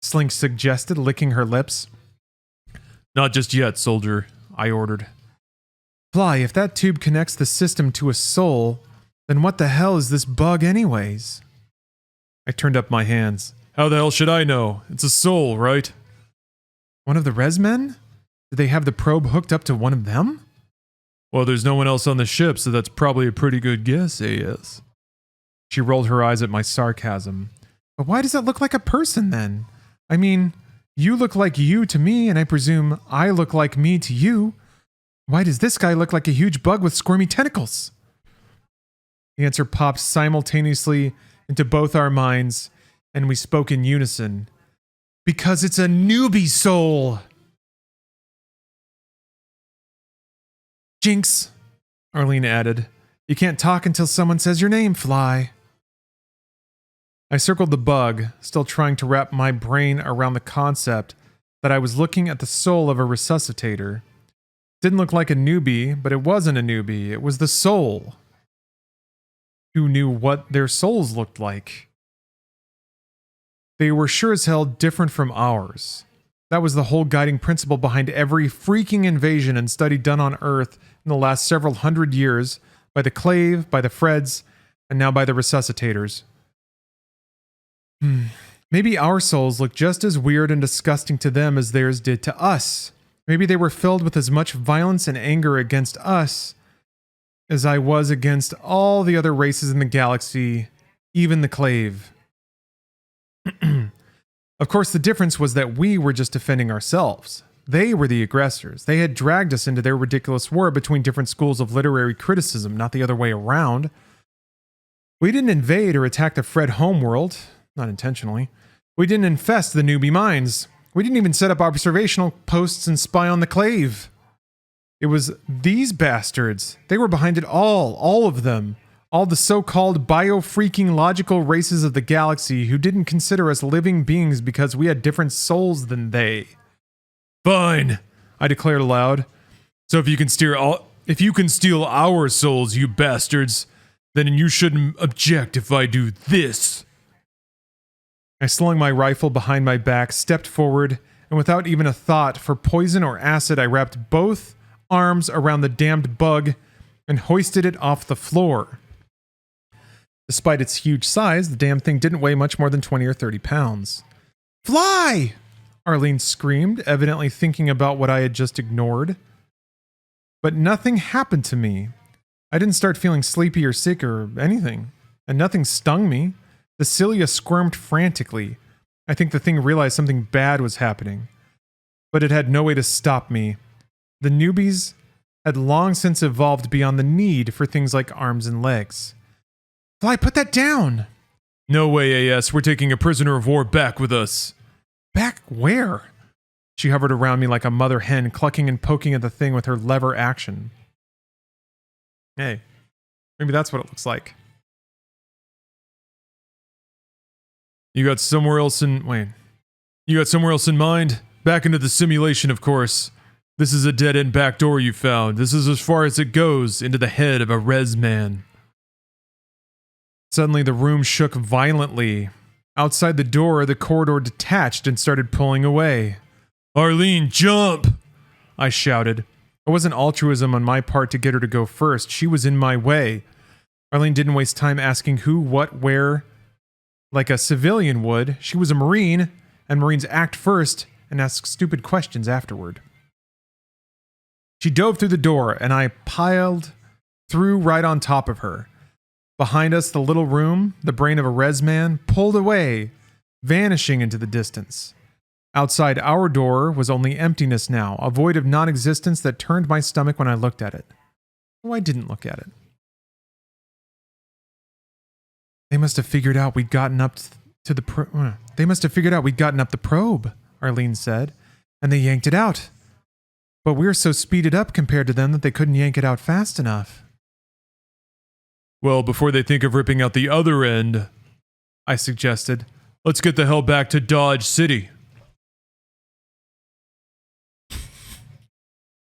S1: Slink suggested, licking her lips.
S2: Not just yet, soldier, I ordered.
S1: Fly, if that tube connects the system to a soul, then what the hell is this bug anyways? I turned up my hands.
S2: How the hell should I know? It's a soul, right?
S1: One of the res men? Did they have the probe hooked up to one of them?
S2: Well, there's no one else on the ship, so that's probably a pretty good guess, AS.
S1: She rolled her eyes at my sarcasm. But why does it look like a person then? I mean, you look like you to me, and I presume I look like me to you. Why does this guy look like a huge bug with squirmy tentacles? The answer popped simultaneously into both our minds, and we spoke in unison. Because it's a newbie soul! Jinx, Arlene added. You can't talk until someone says your name, Fly. I circled the bug, still trying to wrap my brain around the concept that I was looking at the soul of a resuscitator. Didn't look like a newbie, but it wasn't a newbie. It was the soul. Who knew what their souls looked like? They were sure as hell different from ours. That was the whole guiding principle behind every freaking invasion and study done on Earth in the last several hundred years by the Clave, by the Freds, and now by the resuscitators. Maybe our souls look just as weird and disgusting to them as theirs did to us. Maybe they were filled with as much violence and anger against us as I was against all the other races in the galaxy, even the Clave. Of course, the difference was that we were just defending ourselves. They were the aggressors. They had dragged us into their ridiculous war between different schools of literary criticism, not the other way around. We didn't invade or attack the Fred homeworld. Not intentionally. We didn't infest the newbie minds. We didn't even set up observational posts and spy on the Clave. It was these bastards. They were behind it all of them. All the so-called bio-freaking logical races of the galaxy who didn't consider us living beings because we had different souls than they.
S2: Fine, I declared aloud. So if you can steal our souls, you bastards, then you shouldn't object if I do this.
S1: I slung my rifle behind my back, stepped forward, and without even a thought for poison or acid, I wrapped both arms around the damned bug and hoisted it off the floor. Despite its huge size, the damn thing didn't weigh much more than 20 or 30 pounds. Fly! Arlene screamed, evidently thinking about what I had just ignored. But nothing happened to me. I didn't start feeling sleepy or sick or anything, and nothing stung me. The cilia squirmed frantically. I think the thing realized something bad was happening. But it had no way to stop me. The newbies had long since evolved beyond the need for things like arms and legs. Fly, put that down!
S2: No way, AS. We're taking a prisoner of war back with us.
S1: Back where? She hovered around me like a mother hen, clucking and poking at the thing with her lever action. Hey, maybe that's what it looks like.
S2: You got somewhere else in mind? Back into the simulation, of course. This is a dead-end back door you found. This is as far as it goes into the head of a res man.
S1: Suddenly, the room shook violently. Outside the door, the corridor detached and started pulling away.
S2: Arlene, jump!
S1: I shouted. It wasn't altruism on my part to get her to go first. She was in my way. Arlene didn't waste time asking who, what, where. Like a civilian would, she was a Marine, and Marines act first and ask stupid questions afterward. She dove through the door, and I piled through right on top of her. Behind us, the little room, the brain of a res man, pulled away, vanishing into the distance. Outside our door was only emptiness now, a void of non-existence that turned my stomach when I looked at it. Oh, I didn't look at it. They must have figured out we'd gotten up to the probe, Arlene said, and they yanked it out. But we're so speeded up compared to them that they couldn't yank it out fast enough.
S2: Well, before they think of ripping out the other end, I suggested, let's get the hell back to Dodge City.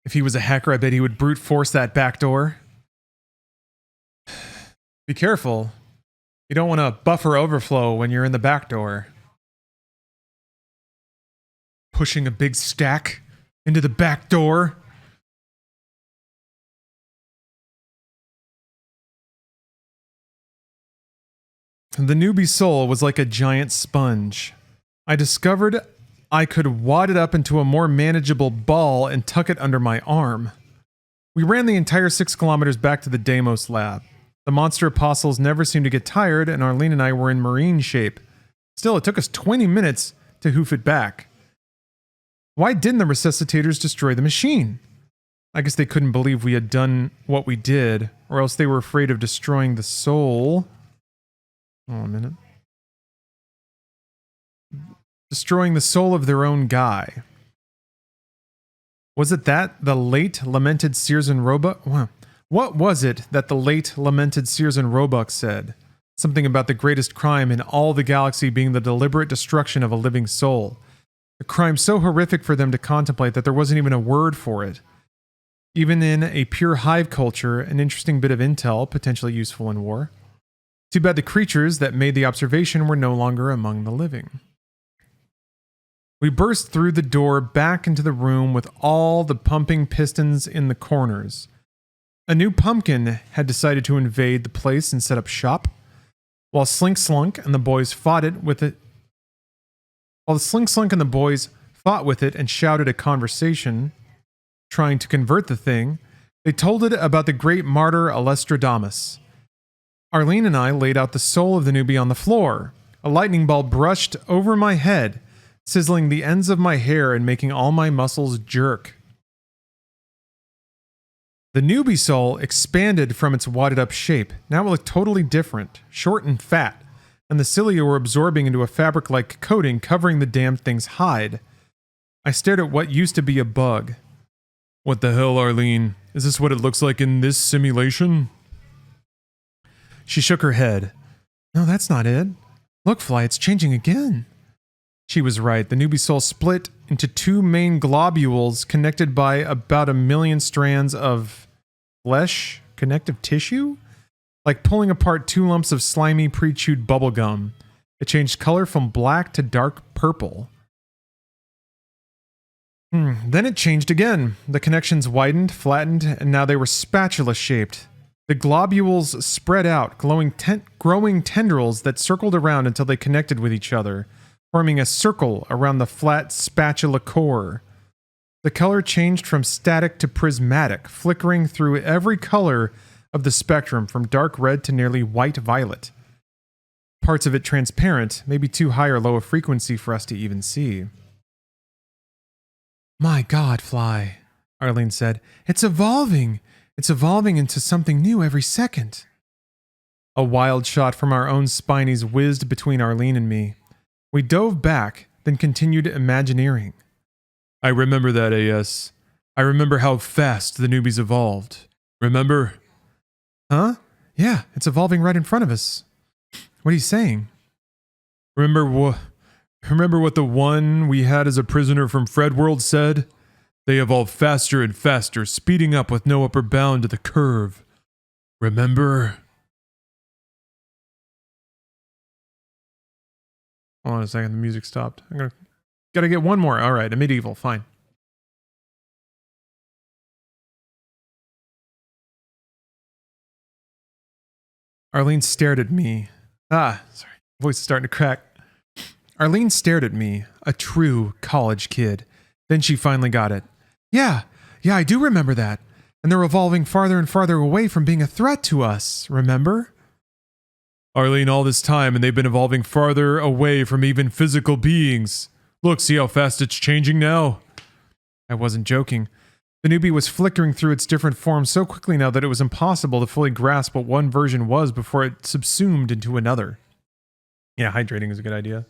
S1: If he was a hacker, I bet he would brute force that back door. Be careful. You don't want to buffer overflow when you're in the back door. Pushing a big stack into the back door. The newbie soul was like a giant sponge. I discovered I could wad it up into a more manageable ball and tuck it under my arm. We ran the entire 6 kilometers back to the Deimos lab. The monster apostles never seemed to get tired, and Arlene and I were in marine shape. Still, it took us 20 minutes to hoof it back. Why didn't the resuscitators destroy the machine? I guess they couldn't believe we had done what we did, or else they were afraid of destroying the soul. Oh, a minute. Destroying the soul of their own guy. Was it that the late lamented Sears and Roebuck? Well, what was it that the late lamented Sears and Roebuck said? Something about the greatest crime in all the galaxy being the deliberate destruction of a living soul. A crime so horrific for them to contemplate that there wasn't even a word for it. Even in a pure hive culture, an interesting bit of intel, potentially useful in war. Too bad the creatures that made the observation were no longer among the living. We burst through the door back into the room with all the pumping pistons in the corners. A new pumpkin had decided to invade the place and set up shop. While Slink Slunk and the boys fought with it and shouted a conversation, trying to convert the thing, they told it about the great martyr Alestradamus. Arlene and I laid out the soul of the newbie on the floor. A lightning ball brushed over my head, sizzling the ends of my hair and making all my muscles jerk. The newbie soul expanded from its wadded up shape. Now it looked totally different, short and fat, and the cilia were absorbing into a fabric-like coating covering the damned thing's hide. I stared at what used to be a bug.
S2: What the hell, Arlene? Is this what it looks like in this simulation?
S1: She shook her head. No, that's not it. Look, Fly, it's changing again. She was right. The newbie soul split into two main globules connected by about 1 million strands of flesh, connective tissue? Like pulling apart 2 lumps of slimy, pre-chewed bubblegum. It changed color from black to dark purple. Then it changed again. The connections widened, flattened, and now they were spatula-shaped. The globules spread out, growing tendrils that circled around until they connected with each other, forming a circle around the flat spatula core. The color changed from static to prismatic, flickering through every color of the spectrum from dark red to nearly white violet. Parts of it transparent, maybe too high or low a frequency for us to even see. My God, Fly, Arlene said. It's evolving. It's evolving into something new every second. A wild shot from our own spinies whizzed between Arlene and me. We dove back, then continued imagineering.
S2: I remember that, AS. I remember how fast the newbies evolved. Remember?
S1: Huh? Yeah, it's evolving right in front of us. What are you saying?
S2: Remember what the one we had as a prisoner from Fred World said? They evolve faster and faster, speeding up with no upper bound to the curve. Remember?
S1: Hold on a second, the music stopped. Gotta get one more. All right, a medieval, fine. Arlene stared at me. Sorry, voice is starting to crack. Arlene stared at me, a true college kid. Then she finally got it. Yeah, I do remember that. And they're evolving farther and farther away from being a threat to us, remember?
S2: Arlene, all this time, and they've been evolving farther away from even physical beings. Look, see how fast it's changing now?
S1: I wasn't joking. The newbie was flickering through its different forms so quickly now that it was impossible to fully grasp what one version was before it subsumed into another. Yeah, hydrating is a good idea.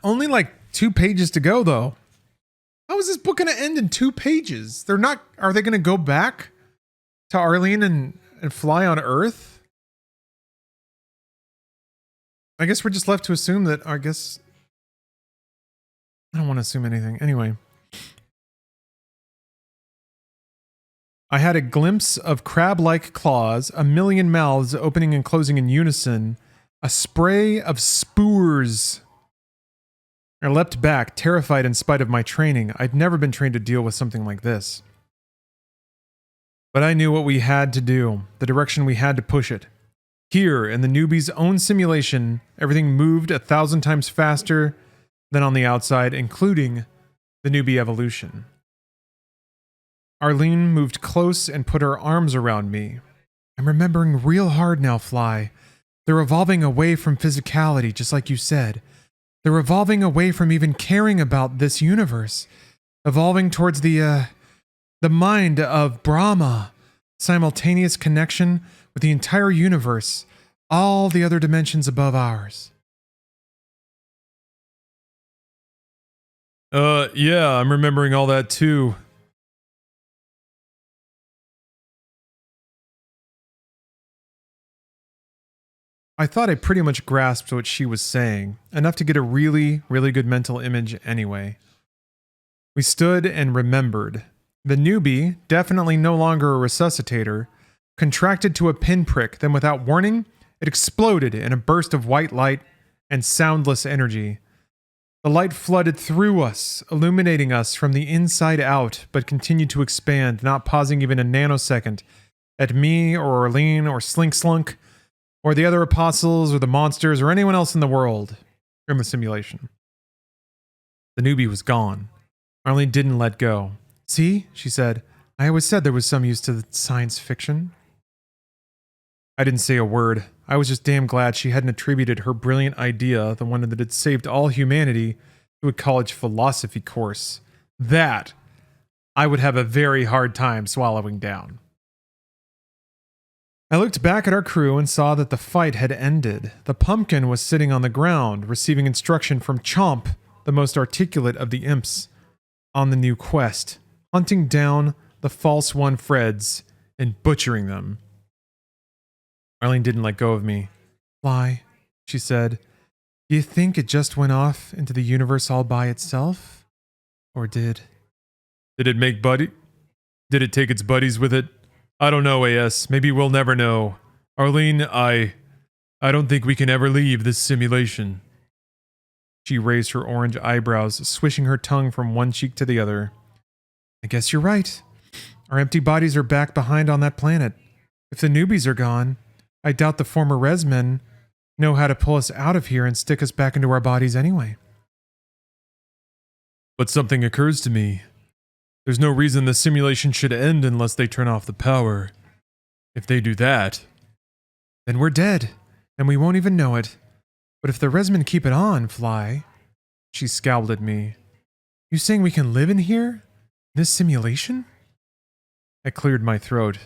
S1: Only like 2 pages to go, though. How is this book going to end in 2 pages? They're not. Are they going to go back to Arlene and fly on Earth? I guess we're just left to assume that. I don't want to assume anything. Anyway. I had a glimpse of crab-like claws, 1 million mouths opening and closing in unison, a spray of spores. I leapt back, terrified in spite of my training. I'd never been trained to deal with something like this. But I knew what we had to do, the direction we had to push it. Here, in the newbie's own simulation, everything moved 1,000 times faster than on the outside, including the newbie evolution. Arlene moved close and put her arms around me. I'm remembering real hard now, Fly. They're evolving away from physicality, just like you said. They're evolving away from even caring about this universe. Evolving towards the mind of Brahma. Simultaneous connection with the entire universe. All the other dimensions above ours.
S2: Yeah, I'm remembering all that too.
S1: I thought I pretty much grasped what she was saying, enough to get a really, really good mental image anyway. We stood and remembered. The newbie, definitely no longer a resuscitator, contracted to a pinprick, then without warning, it exploded in a burst of white light and soundless energy. The light flooded through us, illuminating us from the inside out, but continued to expand, not pausing even a nanosecond, at me or Arlene or Slink Slunk, or the other apostles or the monsters or anyone else in the world from the simulation. The newbie was gone. Arlene didn't let go. See, she said, I always said there was some use to the science fiction. I didn't say a word. I was just damn glad she hadn't attributed her brilliant idea, the one that had saved all humanity, to a college philosophy course. That I would have a very hard time swallowing down. I looked back at our crew and saw that the fight had ended. The pumpkin was sitting on the ground, receiving instruction from Chomp, the most articulate of the imps, on the new quest, hunting down the false one Freds and butchering them. Arlene didn't let go of me. Fly, she said, do you think it just went off into the universe all by itself? Or did
S2: it make buddy? Did it take its buddies with it? I don't know, AS. Maybe we'll never know. Arlene, I don't think we can ever leave this simulation. She raised her orange eyebrows, swishing her tongue from one cheek to the other. I guess you're right. Our empty bodies are back behind on that planet. If the newbies are gone, I doubt the former resmen know how to pull us out of here and stick us back into our bodies anyway. But something occurs to me. There's no reason the simulation should end unless they turn off the power. If they do that, then we're dead, and we won't even know it. But if the resmen keep it on, Fly, she scowled at me. You saying we can live in here? This simulation? I cleared my throat.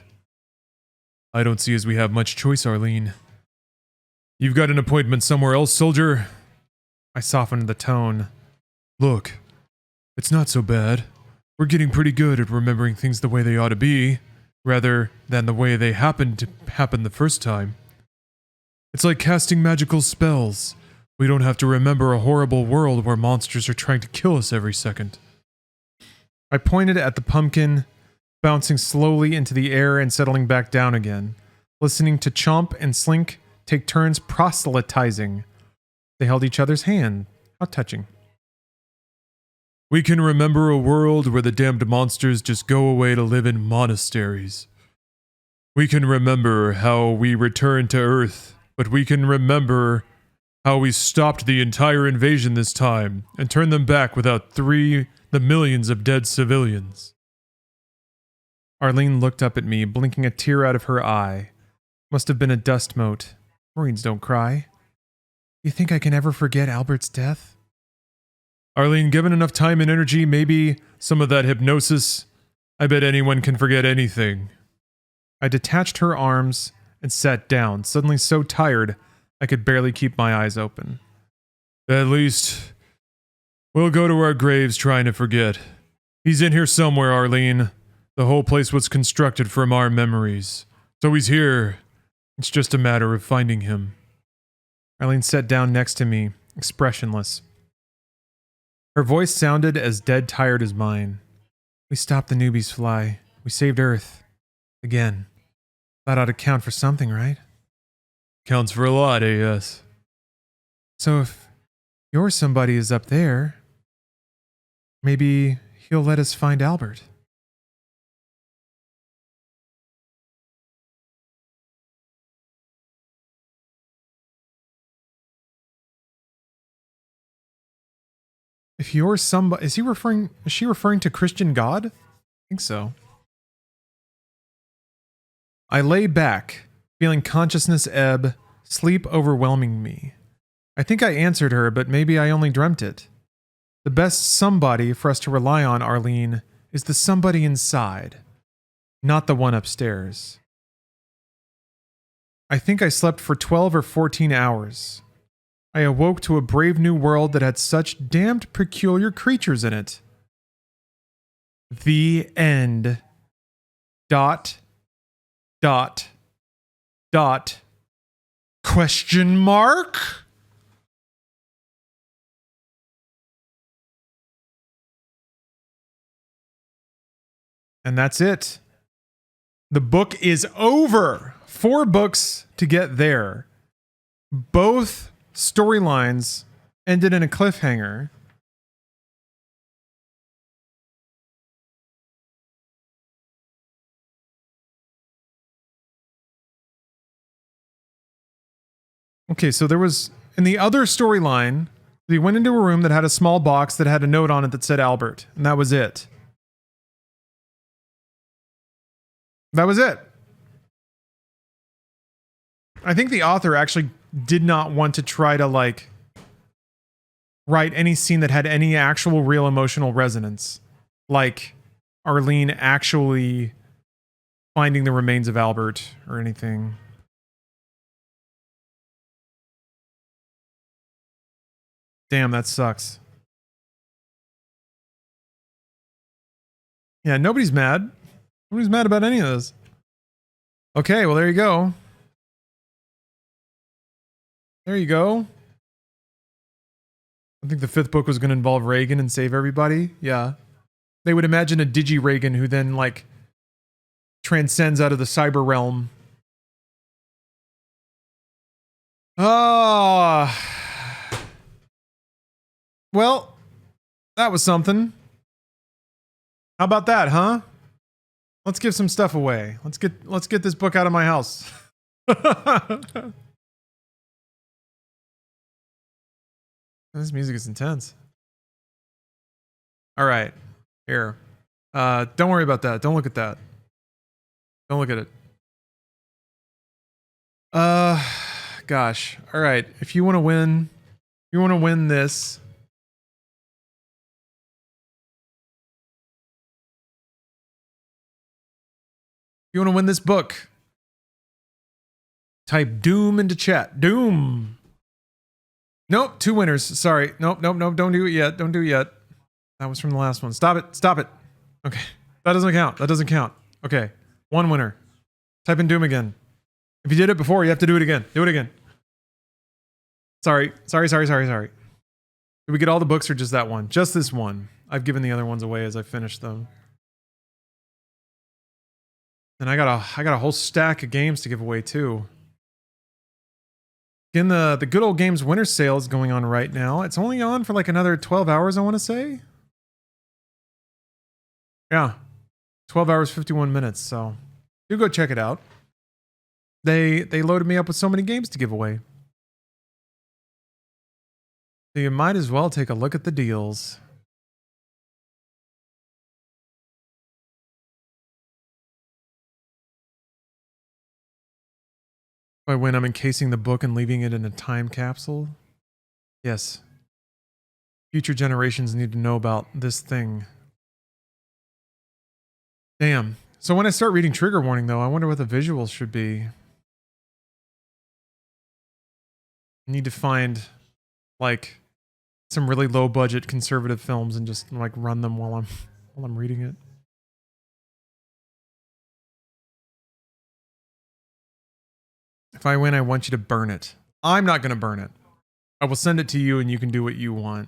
S2: I don't see as we have much choice, Arlene. You've got an appointment somewhere else, soldier? I softened the tone. Look, it's not so bad. We're getting pretty good at remembering things the way they ought to be, rather than the way they happened to happen the first time. It's like casting magical spells. We don't have to remember a horrible world where monsters are trying to kill us every second. I pointed at the pumpkin, bouncing slowly into the air and settling back down again, listening to Chomp and Slink take turns proselytizing. They held each other's hand. How touching. We can remember a world where the damned monsters just go away to live in monasteries. We can remember how we returned to Earth, but we can remember how we stopped the entire invasion this time and turned them back without the millions of dead civilians. Arlene looked up at me, blinking a tear out of her eye. Must have been a dust mote. Marines don't cry. You think I can ever forget Albert's death? Arlene, given enough time and energy, maybe some of that hypnosis, I bet anyone can forget anything. I detached her arms and sat down, suddenly so tired I could barely keep my eyes open. At least, we'll go to our graves trying to forget. He's in here somewhere, Arlene. The whole place was constructed from our memories. So he's here. It's just a matter of finding him. Arlene sat down next to me, expressionless. Her voice sounded as dead tired as mine. We stopped the newbies, Fly. We saved Earth. Again. That ought to count for something, right? Counts for a lot, AS. So if your somebody is up there, maybe he'll let us find Albert. If you're somebody, is she referring to Christian God? I think so.
S1: I lay back, feeling consciousness ebb, sleep overwhelming me. I think I answered her, but maybe I only dreamt it. The best somebody for us to rely on, Arlene, is the somebody inside, not the one upstairs. I think I slept for 12 or 14 hours. I awoke to a brave new world that had such damned peculiar creatures in it. The end. Dot. Dot. Dot. Question mark? And that's it. The book is over. 4 books to get there. Both storylines ended in a cliffhanger. Okay, so there was, in the other storyline, they went into a room that had a small box that had a note on it that said Albert, and that was it. That was it. I think the author actually did not want to try to, like, write any scene that had any actual real emotional resonance. Like Arlene actually finding the remains of Albert or anything. Damn, that sucks. Yeah, nobody's mad. Nobody's mad about any of this. Okay, well, there you go. There you go. I think the 5th book was going to involve Reagan and save everybody. Yeah. They would imagine a Digi-Reagan who then, like, transcends out of the cyber realm. Oh. Well, that was something. How about that, huh? Let's give some stuff away. Let's get this book out of my house. This music is intense. All right. Here. Don't worry about that. Don't look at that. Don't look at it. Gosh. All right. If you want to win, this. If you want to win this book, type Doom into chat. Doom. Nope, 2 winners. Sorry. Nope. Don't do it yet. Don't do it yet. That was from the last one. Stop it. Stop it. Okay. That doesn't count. That doesn't count. Okay. 1 winner. Type in Doom again. If you did it before, you have to do it again. Do it again. Sorry. Did we get all the books or just that one? Just this one. I've given the other ones away as I finished them. And I got a whole stack of games to give away too. Again, the Good Old Games winter sale is going on right now. It's only on for like another 12 hours, I want to say. Yeah. 12 hours, 51 minutes. So do go check it out. They loaded me up with so many games to give away. So you might as well take a look at the deals. By when I'm encasing the book and leaving it in a time capsule? Yes. Future generations need to know about this thing. Damn. So when I start reading Trigger Warning, though, I wonder what the visuals should be. I need to find, like, some really low-budget conservative films and just, like, run them while I'm reading it. If I win, I want you to burn it. I'm not going to burn it. I will send it to you and you can do what you want.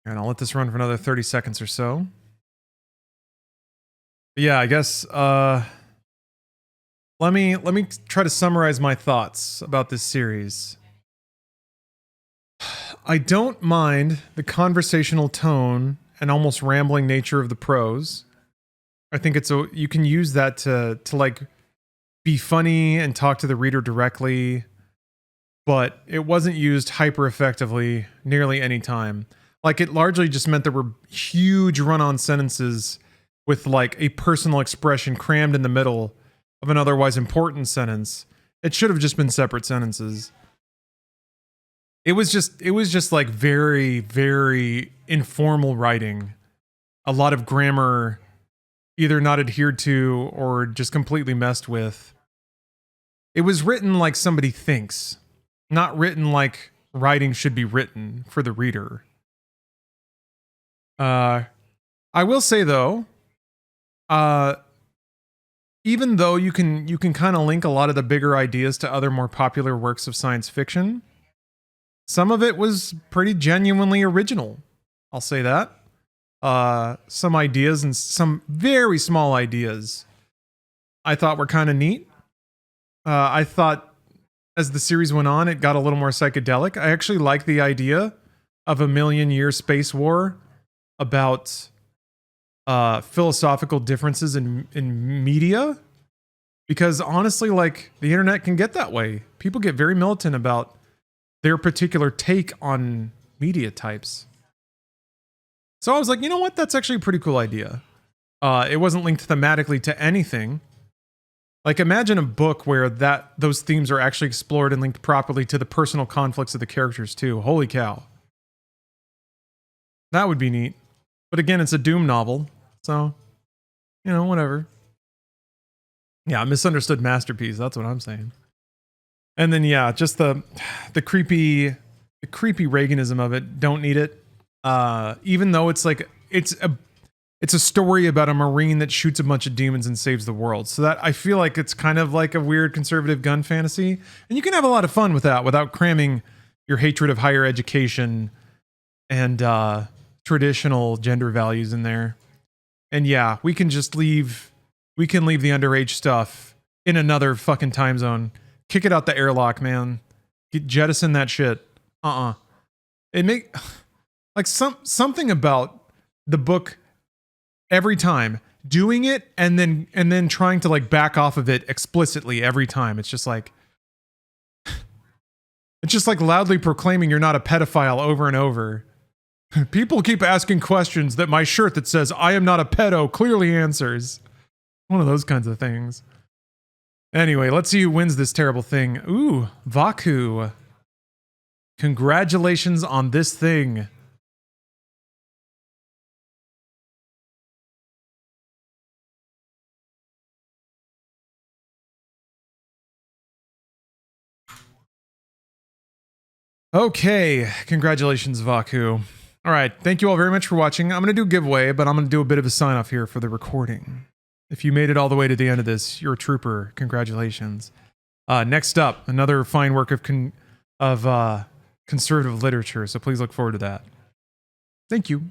S1: And I'll let this run for another 30 seconds or so. But yeah, I guess let me try to summarize my thoughts about this series. I don't mind the conversational tone and almost rambling nature of the prose. I think you can use that to like be funny and talk to the reader directly. but it wasn't used hyper effectively nearly any time. Like, it largely just meant there were huge run-on sentences with like a personal expression crammed in the middle of an otherwise important sentence. It should have just been separate sentences. It was just like very, very informal writing. A lot of grammar either not adhered to or just completely messed with. It was written like somebody thinks, not written like writing should be written for the reader. I will say though, even though you can kind of link a lot of the bigger ideas to other more popular works of science fiction, some of it was pretty genuinely original. I'll say that. Some ideas and some very small ideas I thought were kind of neat. I thought as the series went on, it got a little more psychedelic. I actually like the idea of a million-year space war about philosophical differences in media, because honestly, like, the internet can get that way. People get very militant about their particular take on media types. So I was like, you know what? That's actually a pretty cool idea. It wasn't linked thematically to anything. Like, imagine a book where those themes are actually explored and linked properly to the personal conflicts of the characters too. Holy cow. That would be neat. But again, it's a Doom novel, so, you know, whatever. Yeah, misunderstood masterpiece, that's what I'm saying. And then yeah, just the creepy Reaganism of it, don't need it. Even though it's like it's a story about a Marine that shoots a bunch of demons and saves the world. So that, I feel like it's kind of like a weird conservative gun fantasy. And you can have a lot of fun with that without cramming your hatred of higher education and traditional gender values in there. And yeah, we can leave the underage stuff in another fucking time zone. Kick it out the airlock, man. Jettison that shit. It make like something about the book every time doing it and then trying to like back off of it explicitly every time. It's just like loudly proclaiming you're not a pedophile over and over. People keep asking questions that my shirt that says I am not a pedo clearly answers. One of those kinds of things. Anyway, let's see who wins this terrible thing. Ooh, Vaku. Congratulations on this thing. Okay, congratulations, Vaku. All right, thank you all very much for watching. I'm going to do a giveaway, but I'm going to do a bit of a sign-off here for the recording. If you made it all the way to the end of this, you're a trooper. Congratulations. Next up, another fine work of conservative literature, so please look forward to that. Thank you.